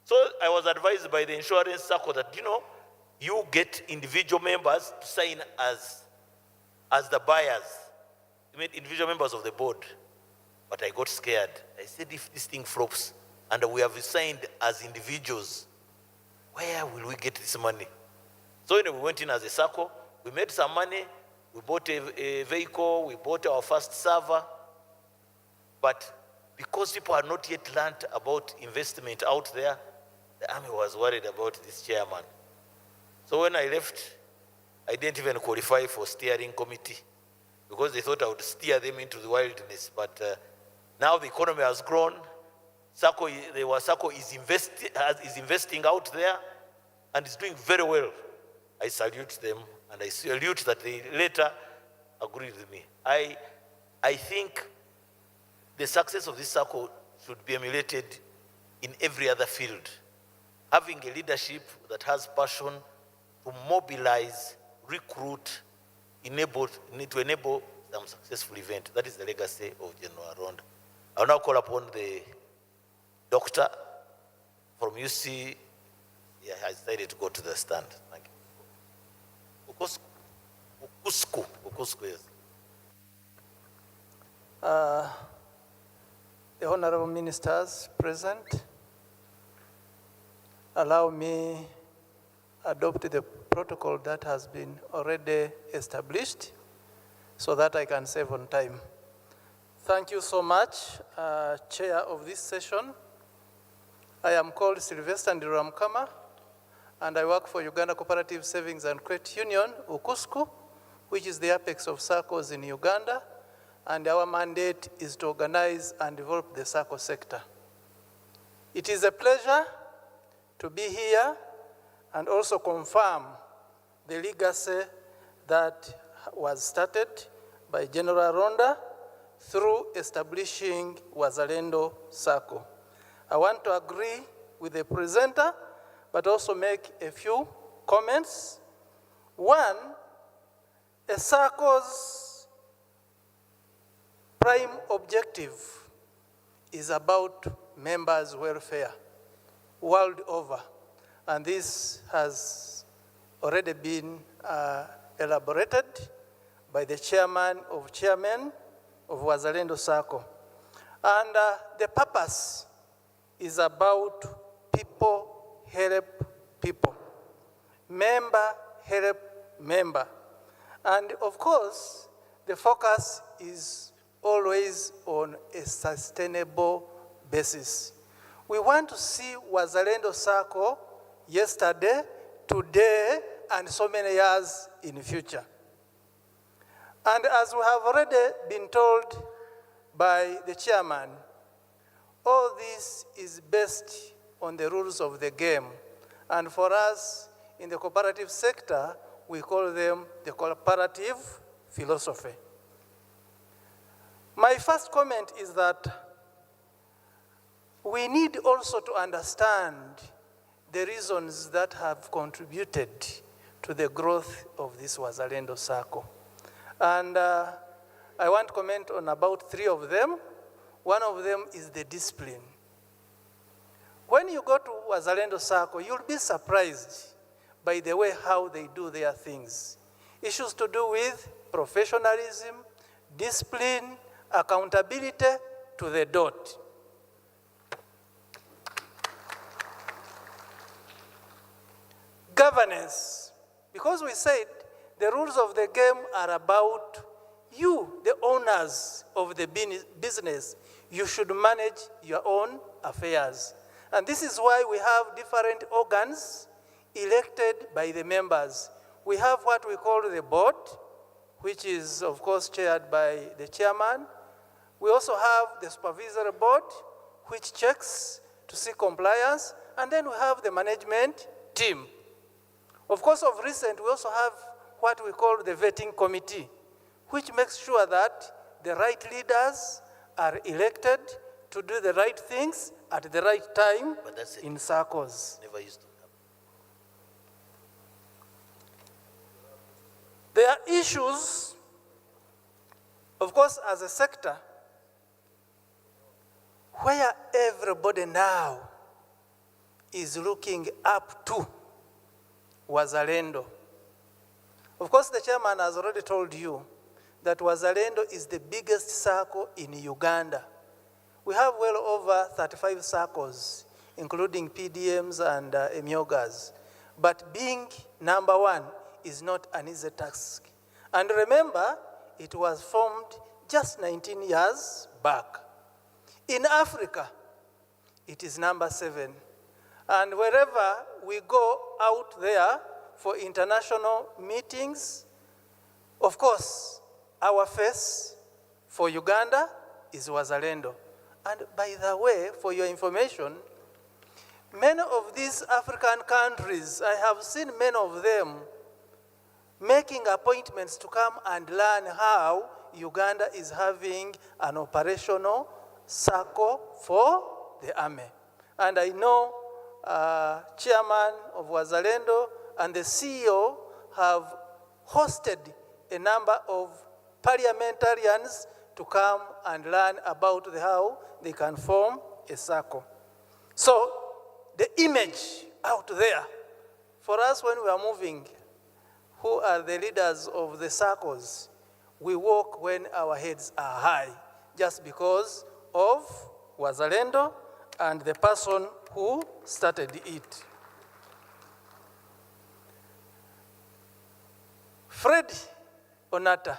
So I was advised by the insurance circle that, you get individual members to sign as the buyers. You mean individual members of the board. But I got scared. I said, if this thing flops and we have signed as individuals, where will we get this money? So anyway, we went in as a circle. We made some money. We bought a vehicle. We bought our first server. But because people had not yet learned about investment out there, the army was worried about this chairman. So when I left, I didn't even qualify for steering committee because they thought I would steer them into the wilderness. But now the economy has grown. SACCO is investing out there and is doing very well. I salute them, and I salute that they later agreed with me. I think the success of this SACCO should be emulated in every other field. Having a leadership that has passion to mobilize, recruit, to enable some successful event. That is the legacy of General Aronda. I will now call upon the doctor from UC. Yeah, I decided to go to the stand. Thank you. Ukusku, yes. The honorable ministers present, allow me adopt the protocol that has been already established so that I can save on time. Thank you so much, Chair of this session. I am called Sylvester Ndiramkama, and I work for Uganda Cooperative Savings and Credit Union, Ukusku, which is the apex of SACCOs in Uganda, and our mandate is to organize and develop the SACCO sector. It is a pleasure to be here and also confirm the legacy that was started by General Aronda through establishing Wazalendo SACCO. I want to agree with the presenter, but also make a few comments. One, a SACCO's prime objective is about members' welfare world over. And this has already been elaborated by the chairman of Wazalendo SACCO. And the purpose is about people help people. Member help member. And of course, the focus is always on a sustainable basis. We want to see Wazalendo SACCO yesterday, today, and so many years in the future. And as we have already been told by the chairman, all this is based on the rules of the game. And for us in the cooperative sector, we call them the cooperative philosophy. My first comment is that we need also to understand the reasons that have contributed to the growth of this Wazalendo SACCO. And I want to comment on about 3 of them. One of them is the discipline. When you go to Wazalendo Circle, you'll be surprised by the way how they do their things. Issues to do with professionalism, discipline, accountability to the dot. Governance, because we said the rules of the game are about you, the owners of the business. You should manage your own affairs. And this is why we have different organs elected by the members. We have what we call the board, which is, of course, chaired by the chairman. We also have the supervisory board, which checks to see compliance. And then we have the management team. Of course, of recent, we also have what we call the vetting committee, which makes sure that the right leaders are elected to do the right things at the right time in circles. Never used to happen. There are issues, of course, as a sector, where everybody now is looking up to Wazalendo. Of course, the chairman has already told you that Wazalendo is the biggest circle in Uganda. We have well over 35 circles, including PDMs and emyogas. But being number 1 is not an easy task. And remember, it was formed just 19 years back. In Africa, it is number 7. And wherever we go out there for international meetings, of course, our face for Uganda is Wazalendo. And by the way, for your information, many of these African countries, I have seen many of them making appointments to come and learn how Uganda is having an operational circle for the army. And I know chairman of Wazalendo and the CEO have hosted a number of parliamentarians to come and learn about how they can form a circle. So the image out there, for us when we are moving, who are the leaders of the circles, we walk when our heads are high, just because of Wazalendo and the person who started it. Fred Onata,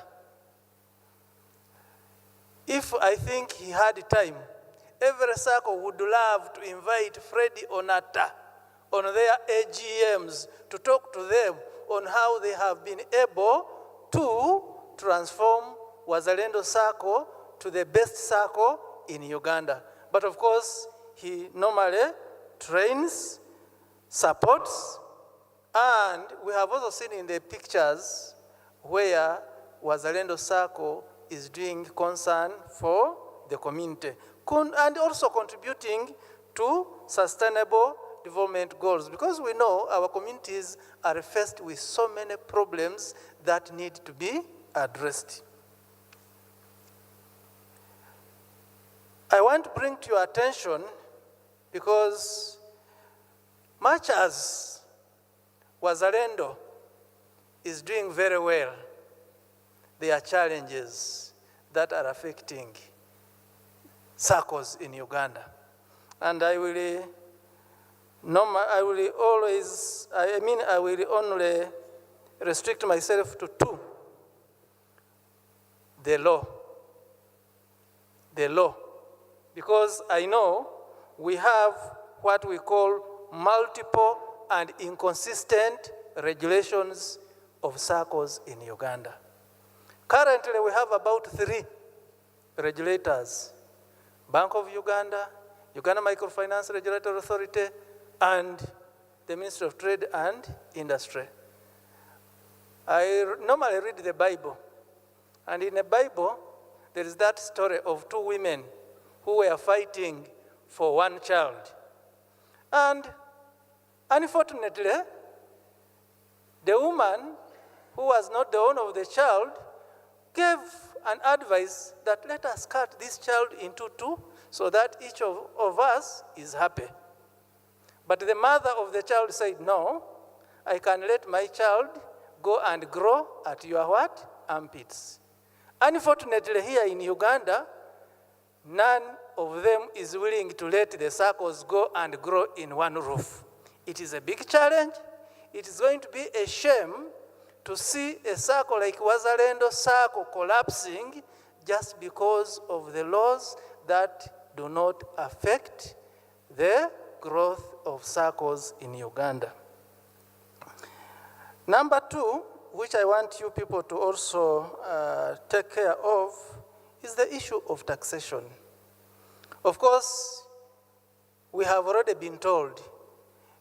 if I think he had time, every circle would love to invite Freddy Onata on their AGMs to talk to them on how they have been able to transform Wazalendo Circle to the best circle in Uganda. But of course, he normally trains, supports, and we have also seen in the pictures where Wazalendo Circle is doing concern for the community and also contributing to sustainable development goals, because we know our communities are faced with so many problems that need to be addressed. I want to bring to your attention, because much as Wazalendo is doing very well, there are challenges that are affecting circles in Uganda. And I will only restrict myself to 2. The law. Because I know we have what we call multiple and inconsistent regulations of circles in Uganda. Currently, we have about 3 regulators: Bank of Uganda, Uganda Microfinance Regulatory Authority, and the Ministry of Trade and Industry. I normally read the Bible, and in the Bible, there is that story of 2 women who were fighting for 1 child. And unfortunately, the woman who was not the owner of the child gave an advice that let us cut this child into two so that each of us is happy. But the mother of the child said, no, I can let my child go and grow at your what? Armpits. Unfortunately, here in Uganda, none of them is willing to let the circles go and grow in one roof. It is a big challenge. It is going to be a shame to see a circle like Wazalendo circle collapsing just because of the laws that do not affect the growth of circles in Uganda. Number two, which I want you people to also take care of, is the issue of taxation. Of course, we have already been told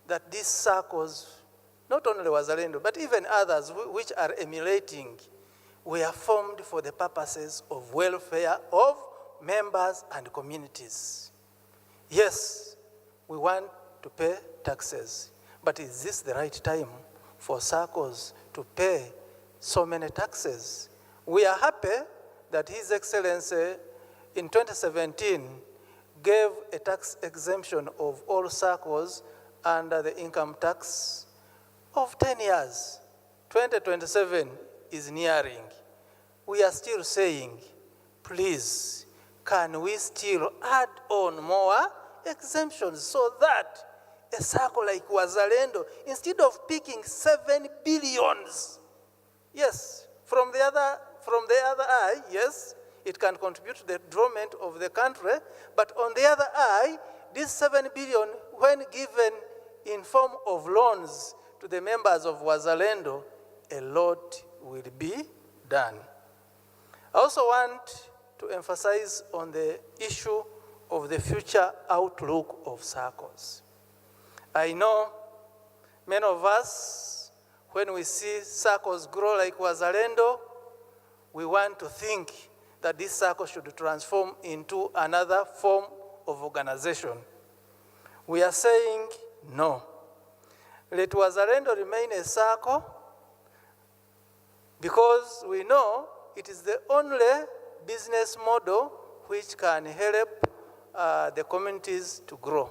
that these circles, not only Wazalendo, but even others which are emulating, were formed for the purposes of welfare of members and communities. Yes, we want to pay taxes, but is this the right time for circles to pay so many taxes? We are happy that His Excellency in 2017 gave a tax exemption of all circles under the income tax of 10 years. 2027 is nearing. We are still saying, please, can we still add on more exemptions so that a circle like Wazalendo, instead of picking 7 billions, yes, from the other eye, yes, it can contribute to the development of the country, but on the other eye, this 7 billion, when given in form of loans to the members of Wazalendo, a lot will be done. I also want to emphasize on the issue of the future outlook of circles. I know many of us, when we see circles grow like Wazalendo, we want to think that this circle should transform into another form of organization. We are saying no. Let Wazalendo remain a circle because we know it is the only business model which can help the communities to grow.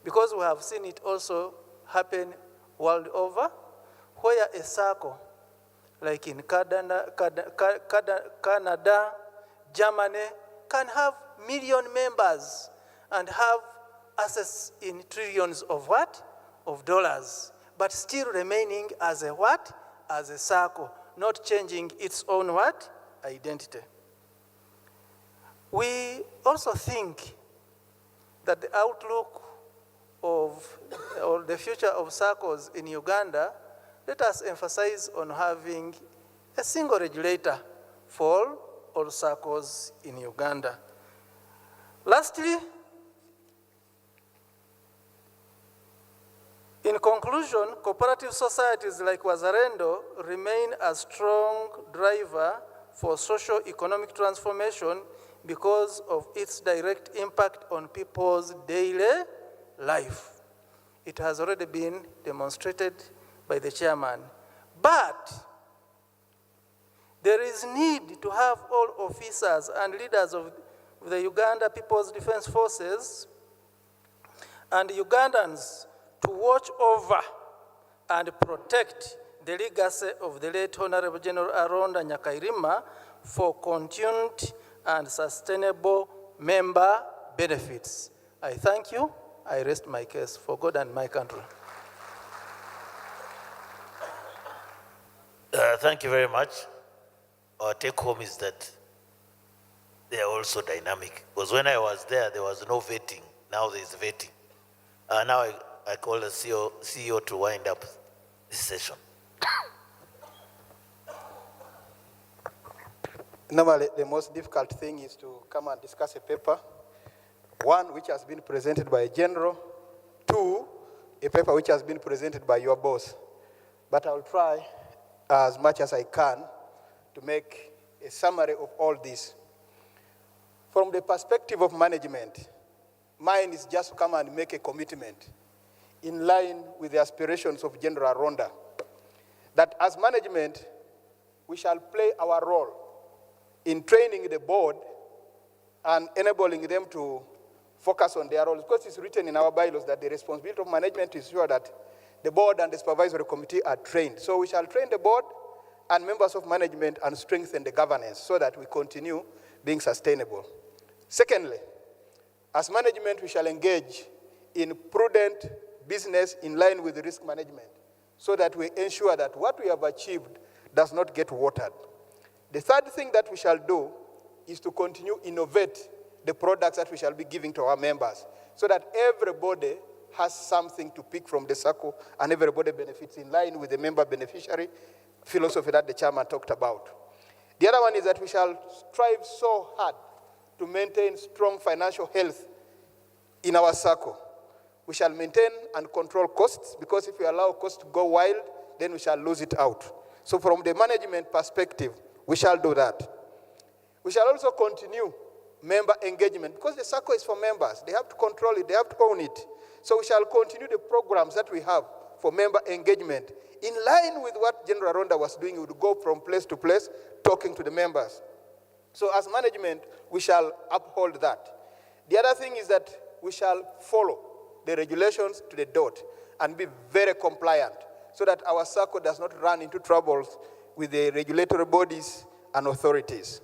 Because we have seen it also happen world over, where a circle, like in Canada, Germany, can have million members and have assets in trillions of what? Of dollars, but still remaining as a what? As a circle, not changing its own what? Identity. We also think that the outlook of, or the future of circles in Uganda, let us emphasize on having a single regulator for all circles in Uganda. Lastly, in conclusion, cooperative societies like Wazalendo remain a strong driver for socio-economic transformation because of its direct impact on people's daily life. It has already been demonstrated by the chairman. But there is need to have all officers and leaders of the Uganda People's Defense Forces and Ugandans to watch over and protect the legacy of the late Honorable General Aronda Nyakairima for continued and sustainable member benefits. I thank you. I rest my case for God and my country. Thank you very much. Our take home is that they are also dynamic. Because when I was there was no vetting. Now there is vetting. Now I call the CEO to wind up this session. Normally, the most difficult thing is to come and discuss a paper. One, which has been presented by a general. Two, a paper which has been presented by your boss. But I'll try as much as I can to make a summary of all this. From the perspective of management, mine is just to come and make a commitment in line with the aspirations of General Aronda, that as management, we shall play our role in training the board and enabling them to focus on their roles, because it's written in our bylaws that the responsibility of management is sure that the board and the supervisory committee are trained. So we shall train the board and members of management and strengthen the governance so that we continue being sustainable. Secondly, as management, we shall engage in prudent business in line with risk management so that we ensure that what we have achieved does not get watered. The third thing that we shall do is to continue innovate the products that we shall be giving to our members so that everybody has something to pick from the circle and everybody benefits in line with the member beneficiary philosophy that the chairman talked about. The other one is that we shall strive so hard to maintain strong financial health in our circle. We shall maintain and control costs, because if we allow costs to go wild, then we shall lose it out. So from the management perspective, we shall do that. We shall also continue member engagement, because the circle is for members. They have to control it, they have to own it. So we shall continue the programs that we have for member engagement. In line with what General Aronda was doing, we would go from place to place talking to the members. So as management, we shall uphold that. The other thing is that we shall follow the regulations to the dot and be very compliant so that our circle does not run into troubles with the regulatory bodies and authorities.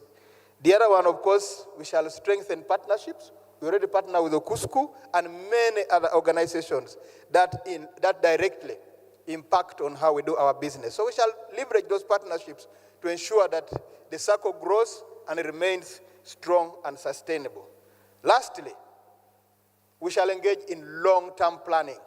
The other one, of course, we shall strengthen partnerships. We already partner with Okusku and many other organizations that directly impact on how we do our business. So we shall leverage those partnerships to ensure that the circle grows and it remains strong and sustainable. Lastly, we shall engage in long-term planning.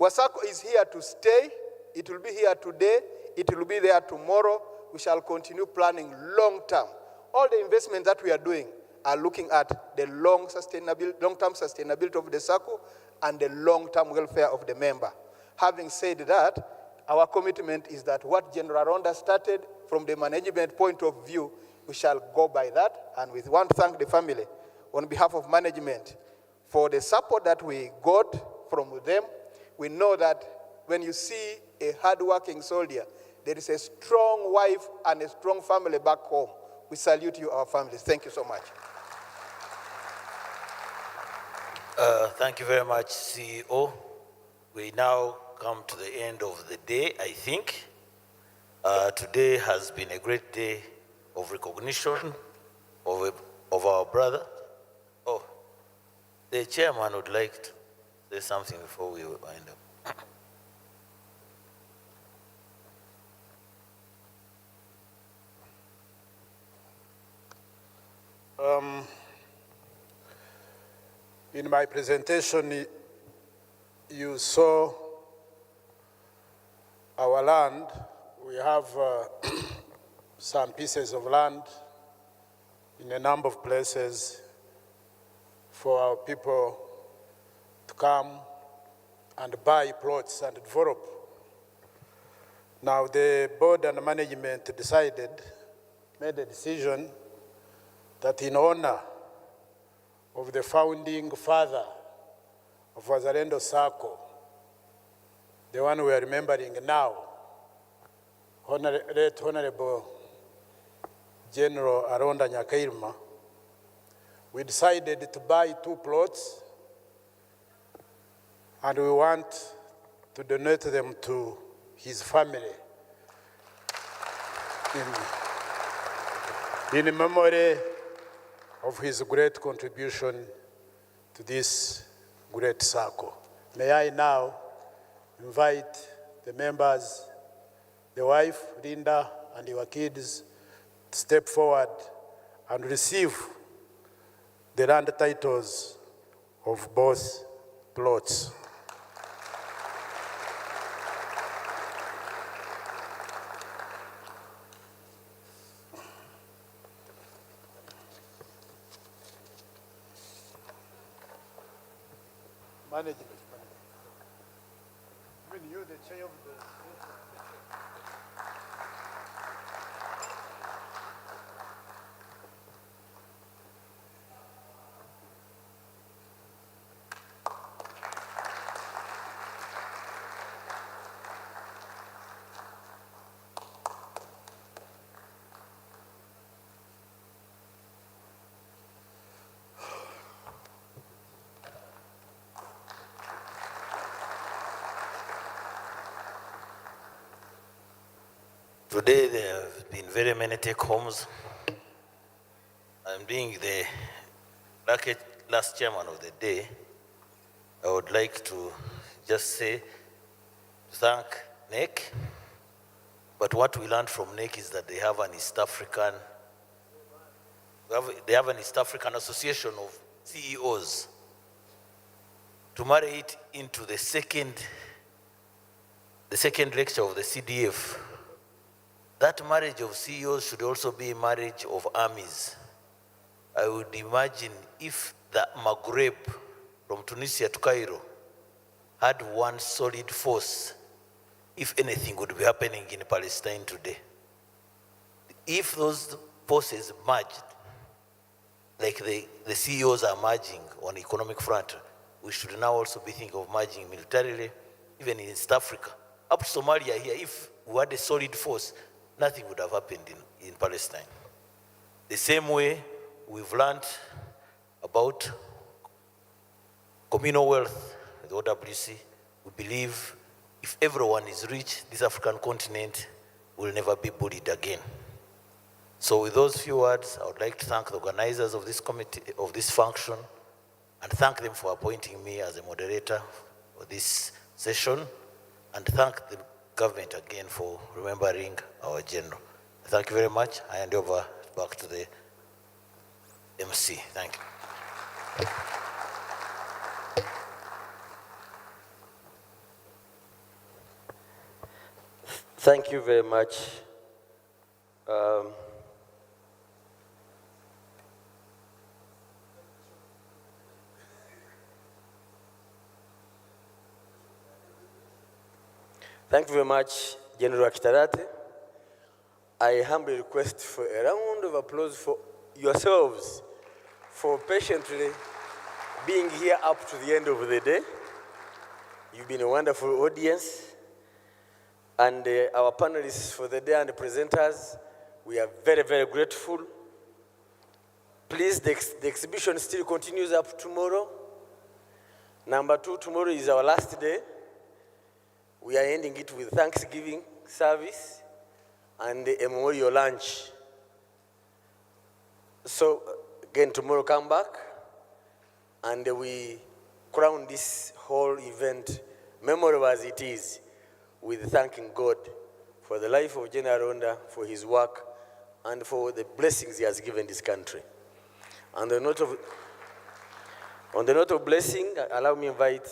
Wasako is here to stay. It will be here today. It will be there tomorrow. We shall continue planning long-term. All the investments that we are doing are looking at the long-term sustainability of the circle and the long-term welfare of the member. Having said that, our commitment is that what General Aronda started from the management point of view, we shall go by that. And we want to thank the family on behalf of management for the support that we got from them. We know that when you see a hard-working soldier, there is a strong wife and a strong family back home. We salute you, our families. Thank you so much. Thank you very much, CEO. We now come to the end of the day, I think. Today has been a great day of recognition of our brother. Oh, the chairman would like to say something before we wind up. In my presentation, you saw our land. We have some pieces of land in a number of places for our people to come and buy plots and develop. Now the board and management made a decision that in honor of the founding father of Wazalendo Circle, the one we are remembering now, late Honorable General Aronda Nyakairima, we decided to buy 2 plots and we want to donate them to his family in memory of his great contribution to this great circle. May I now invite the members, the wife, Linda, and your kids to step forward and receive the land titles of both plots. Management. Even you, the chair of the... Today there have been very many take-homes. I'm being the last chairman of the day. I would like to just say, thank NEC, but what we learned from NEC is that they have an East African, Association of CEOs. To marry it into the second lecture of the CDF, that marriage of CEOs should also be a marriage of armies. I would imagine if the Maghreb from Tunisia to Cairo had one solid force, if anything would be happening in Palestine today. If those forces merged, like the CEOs are merging on the economic front, we should now also be thinking of merging militarily, even in East Africa. Up to Somalia here, if we had a solid force, nothing would have happened in Palestine. The same way we've learned about communal wealth, the OWC, we believe if everyone is rich, this African continent will never be bullied again. So with those few words, I would like to thank the organizers of this committee, of this function, and thank them for appointing me as a moderator for this session, and thank the government again for remembering our general. Thank you very much. I hand over back to the MC. Thank you. Thank you very much. Thank you very much, General Kitarate. I humbly request for a round of applause for yourselves for patiently being here up to the end of the day. You've been a wonderful audience. And our panelists for the day and the presenters, we are very, very grateful. Please, the exhibition still continues up tomorrow. Number 2, tomorrow is our last day. We are ending it with Thanksgiving service and a memorial lunch. So again, tomorrow come back and we crown this whole event, memorable as it is, with thanking God for the life of Gen Aronda, for his work, and for the blessings he has given this country. On the note of blessing, allow me to invite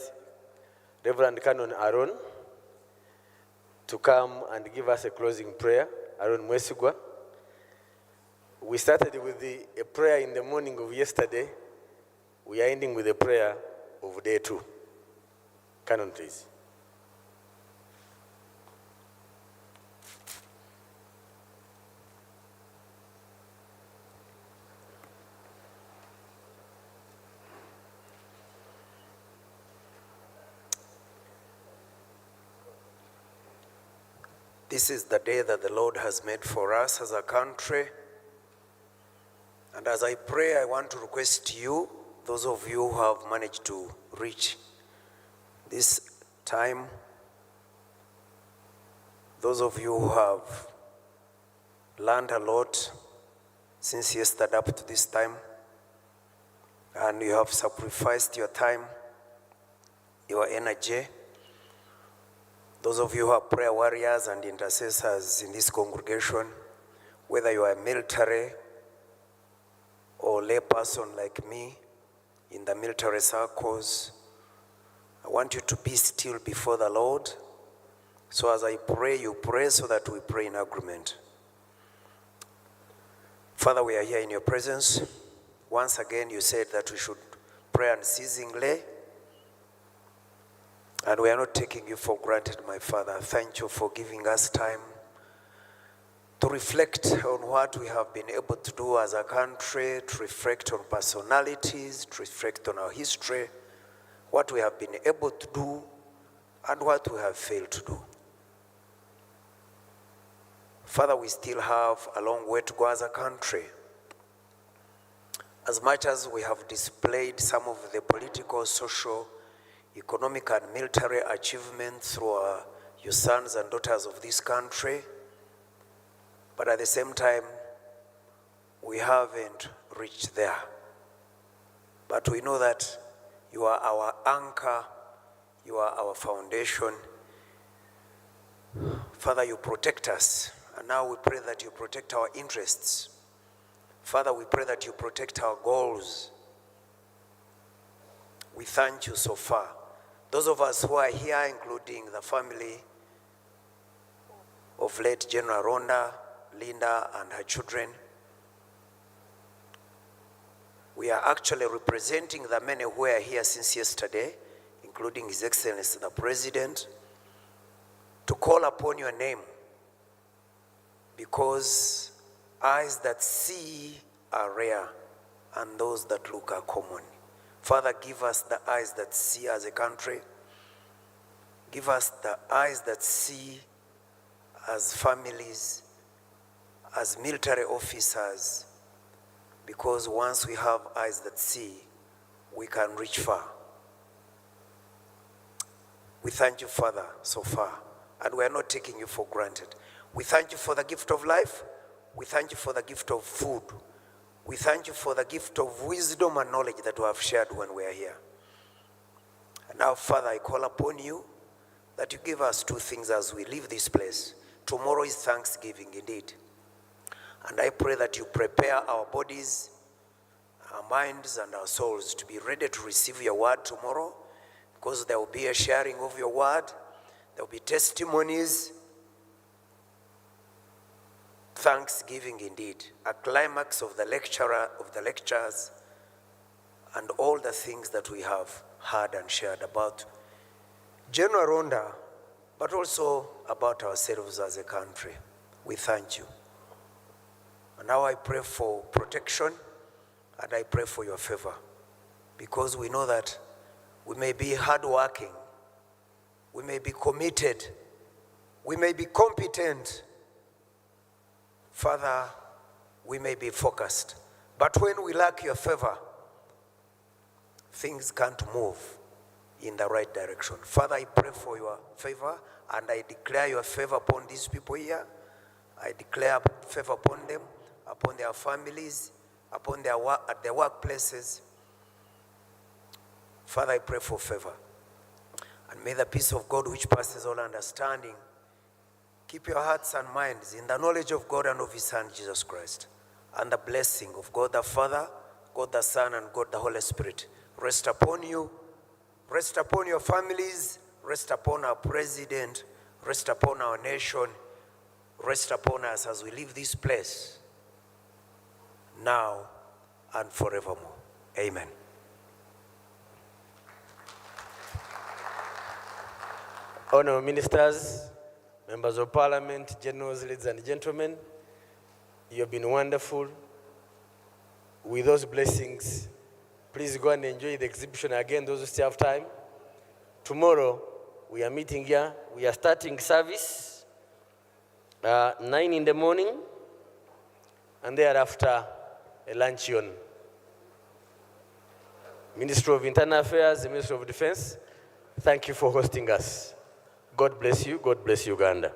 Reverend Canon Aaron to come and give us a closing prayer. Aaron Mwesigwa. We started with a prayer in the morning of yesterday. We are ending with a prayer of day 2. Canon, please. This is the day that the Lord has made for us as a country. And as I pray, I want to request you, those of you who have managed to reach this time, those of you who have learned a lot since yesterday up to this time, and you have sacrificed your time, your energy. Those of you who are prayer warriors and intercessors in this congregation, whether you are military or lay person like me in the military circles, I want you to be still before the Lord. So as I pray, you pray so that we pray in agreement. Father, we are here in your presence. Once again, you said that we should pray unceasingly. And we are not taking you for granted, my Father. Thank you for giving us time to reflect on what we have been able to do as a country, to reflect on personalities, to reflect on our history, what we have been able to do, and what we have failed to do. Father, we still have a long way to go as a country. As much as we have displayed some of the political, social, economic and military achievements through your sons and daughters of this country, but at the same time, we haven't reached there. But we know that you are our anchor, you are our foundation. Father, you protect us, and now we pray that you protect our interests. Father, we pray that you protect our goals. We thank you so far. Those of us who are here, including the family of late Gen Aronda, Linda, and her children, we are actually representing the many who are here since yesterday, including His Excellency the President, to call upon your name, because eyes that see are rare and those that look are common. Father, give us the eyes that see as a country. Give us the eyes that see as families, as military officers, because once we have eyes that see, we can reach far. We thank you, Father, so far, and we are not taking you for granted. We thank you for the gift of life. We thank you for the gift of food. We thank you for the gift of wisdom and knowledge that we have shared when we are here. And now, Father, I call upon you that you give us two things as we leave this place. Tomorrow is Thanksgiving indeed. And I pray that you prepare our bodies, our minds, and our souls to be ready to receive your word tomorrow, because there will be a sharing of your word. There will be testimonies. Thanksgiving indeed, a climax of the lectures, and all the things that we have heard and shared about Gen Aronda, but also about ourselves as a country. We thank you. And now I pray for protection, and I pray for your favor, because we know that we may be hardworking, we may be committed, we may be competent. Father, we may be focused, but when we lack your favor, things can't move in the right direction. Father, I pray for your favor, and I declare your favor upon these people here. I declare favor upon them, upon their families, upon their work, at their workplaces. Father, I pray for favor. And may the peace of God, which passes all understanding, keep your hearts and minds in the knowledge of God and of His Son, Jesus Christ. And the blessing of God the Father, God the Son, and God the Holy Spirit rest upon you, rest upon your families, rest upon our president, rest upon our nation, rest upon us as we leave this place, now and forevermore. Amen. Honorable ministers, members of parliament, generals, ladies and gentlemen, you have been wonderful. With those blessings, please go and enjoy the exhibition again, those who still have time. Tomorrow, we are meeting here. We are starting service 9 in the morning, and thereafter, a luncheon. Ministry of Internal Affairs, the Ministry of Defense, thank you for hosting us. God bless you. God bless Uganda.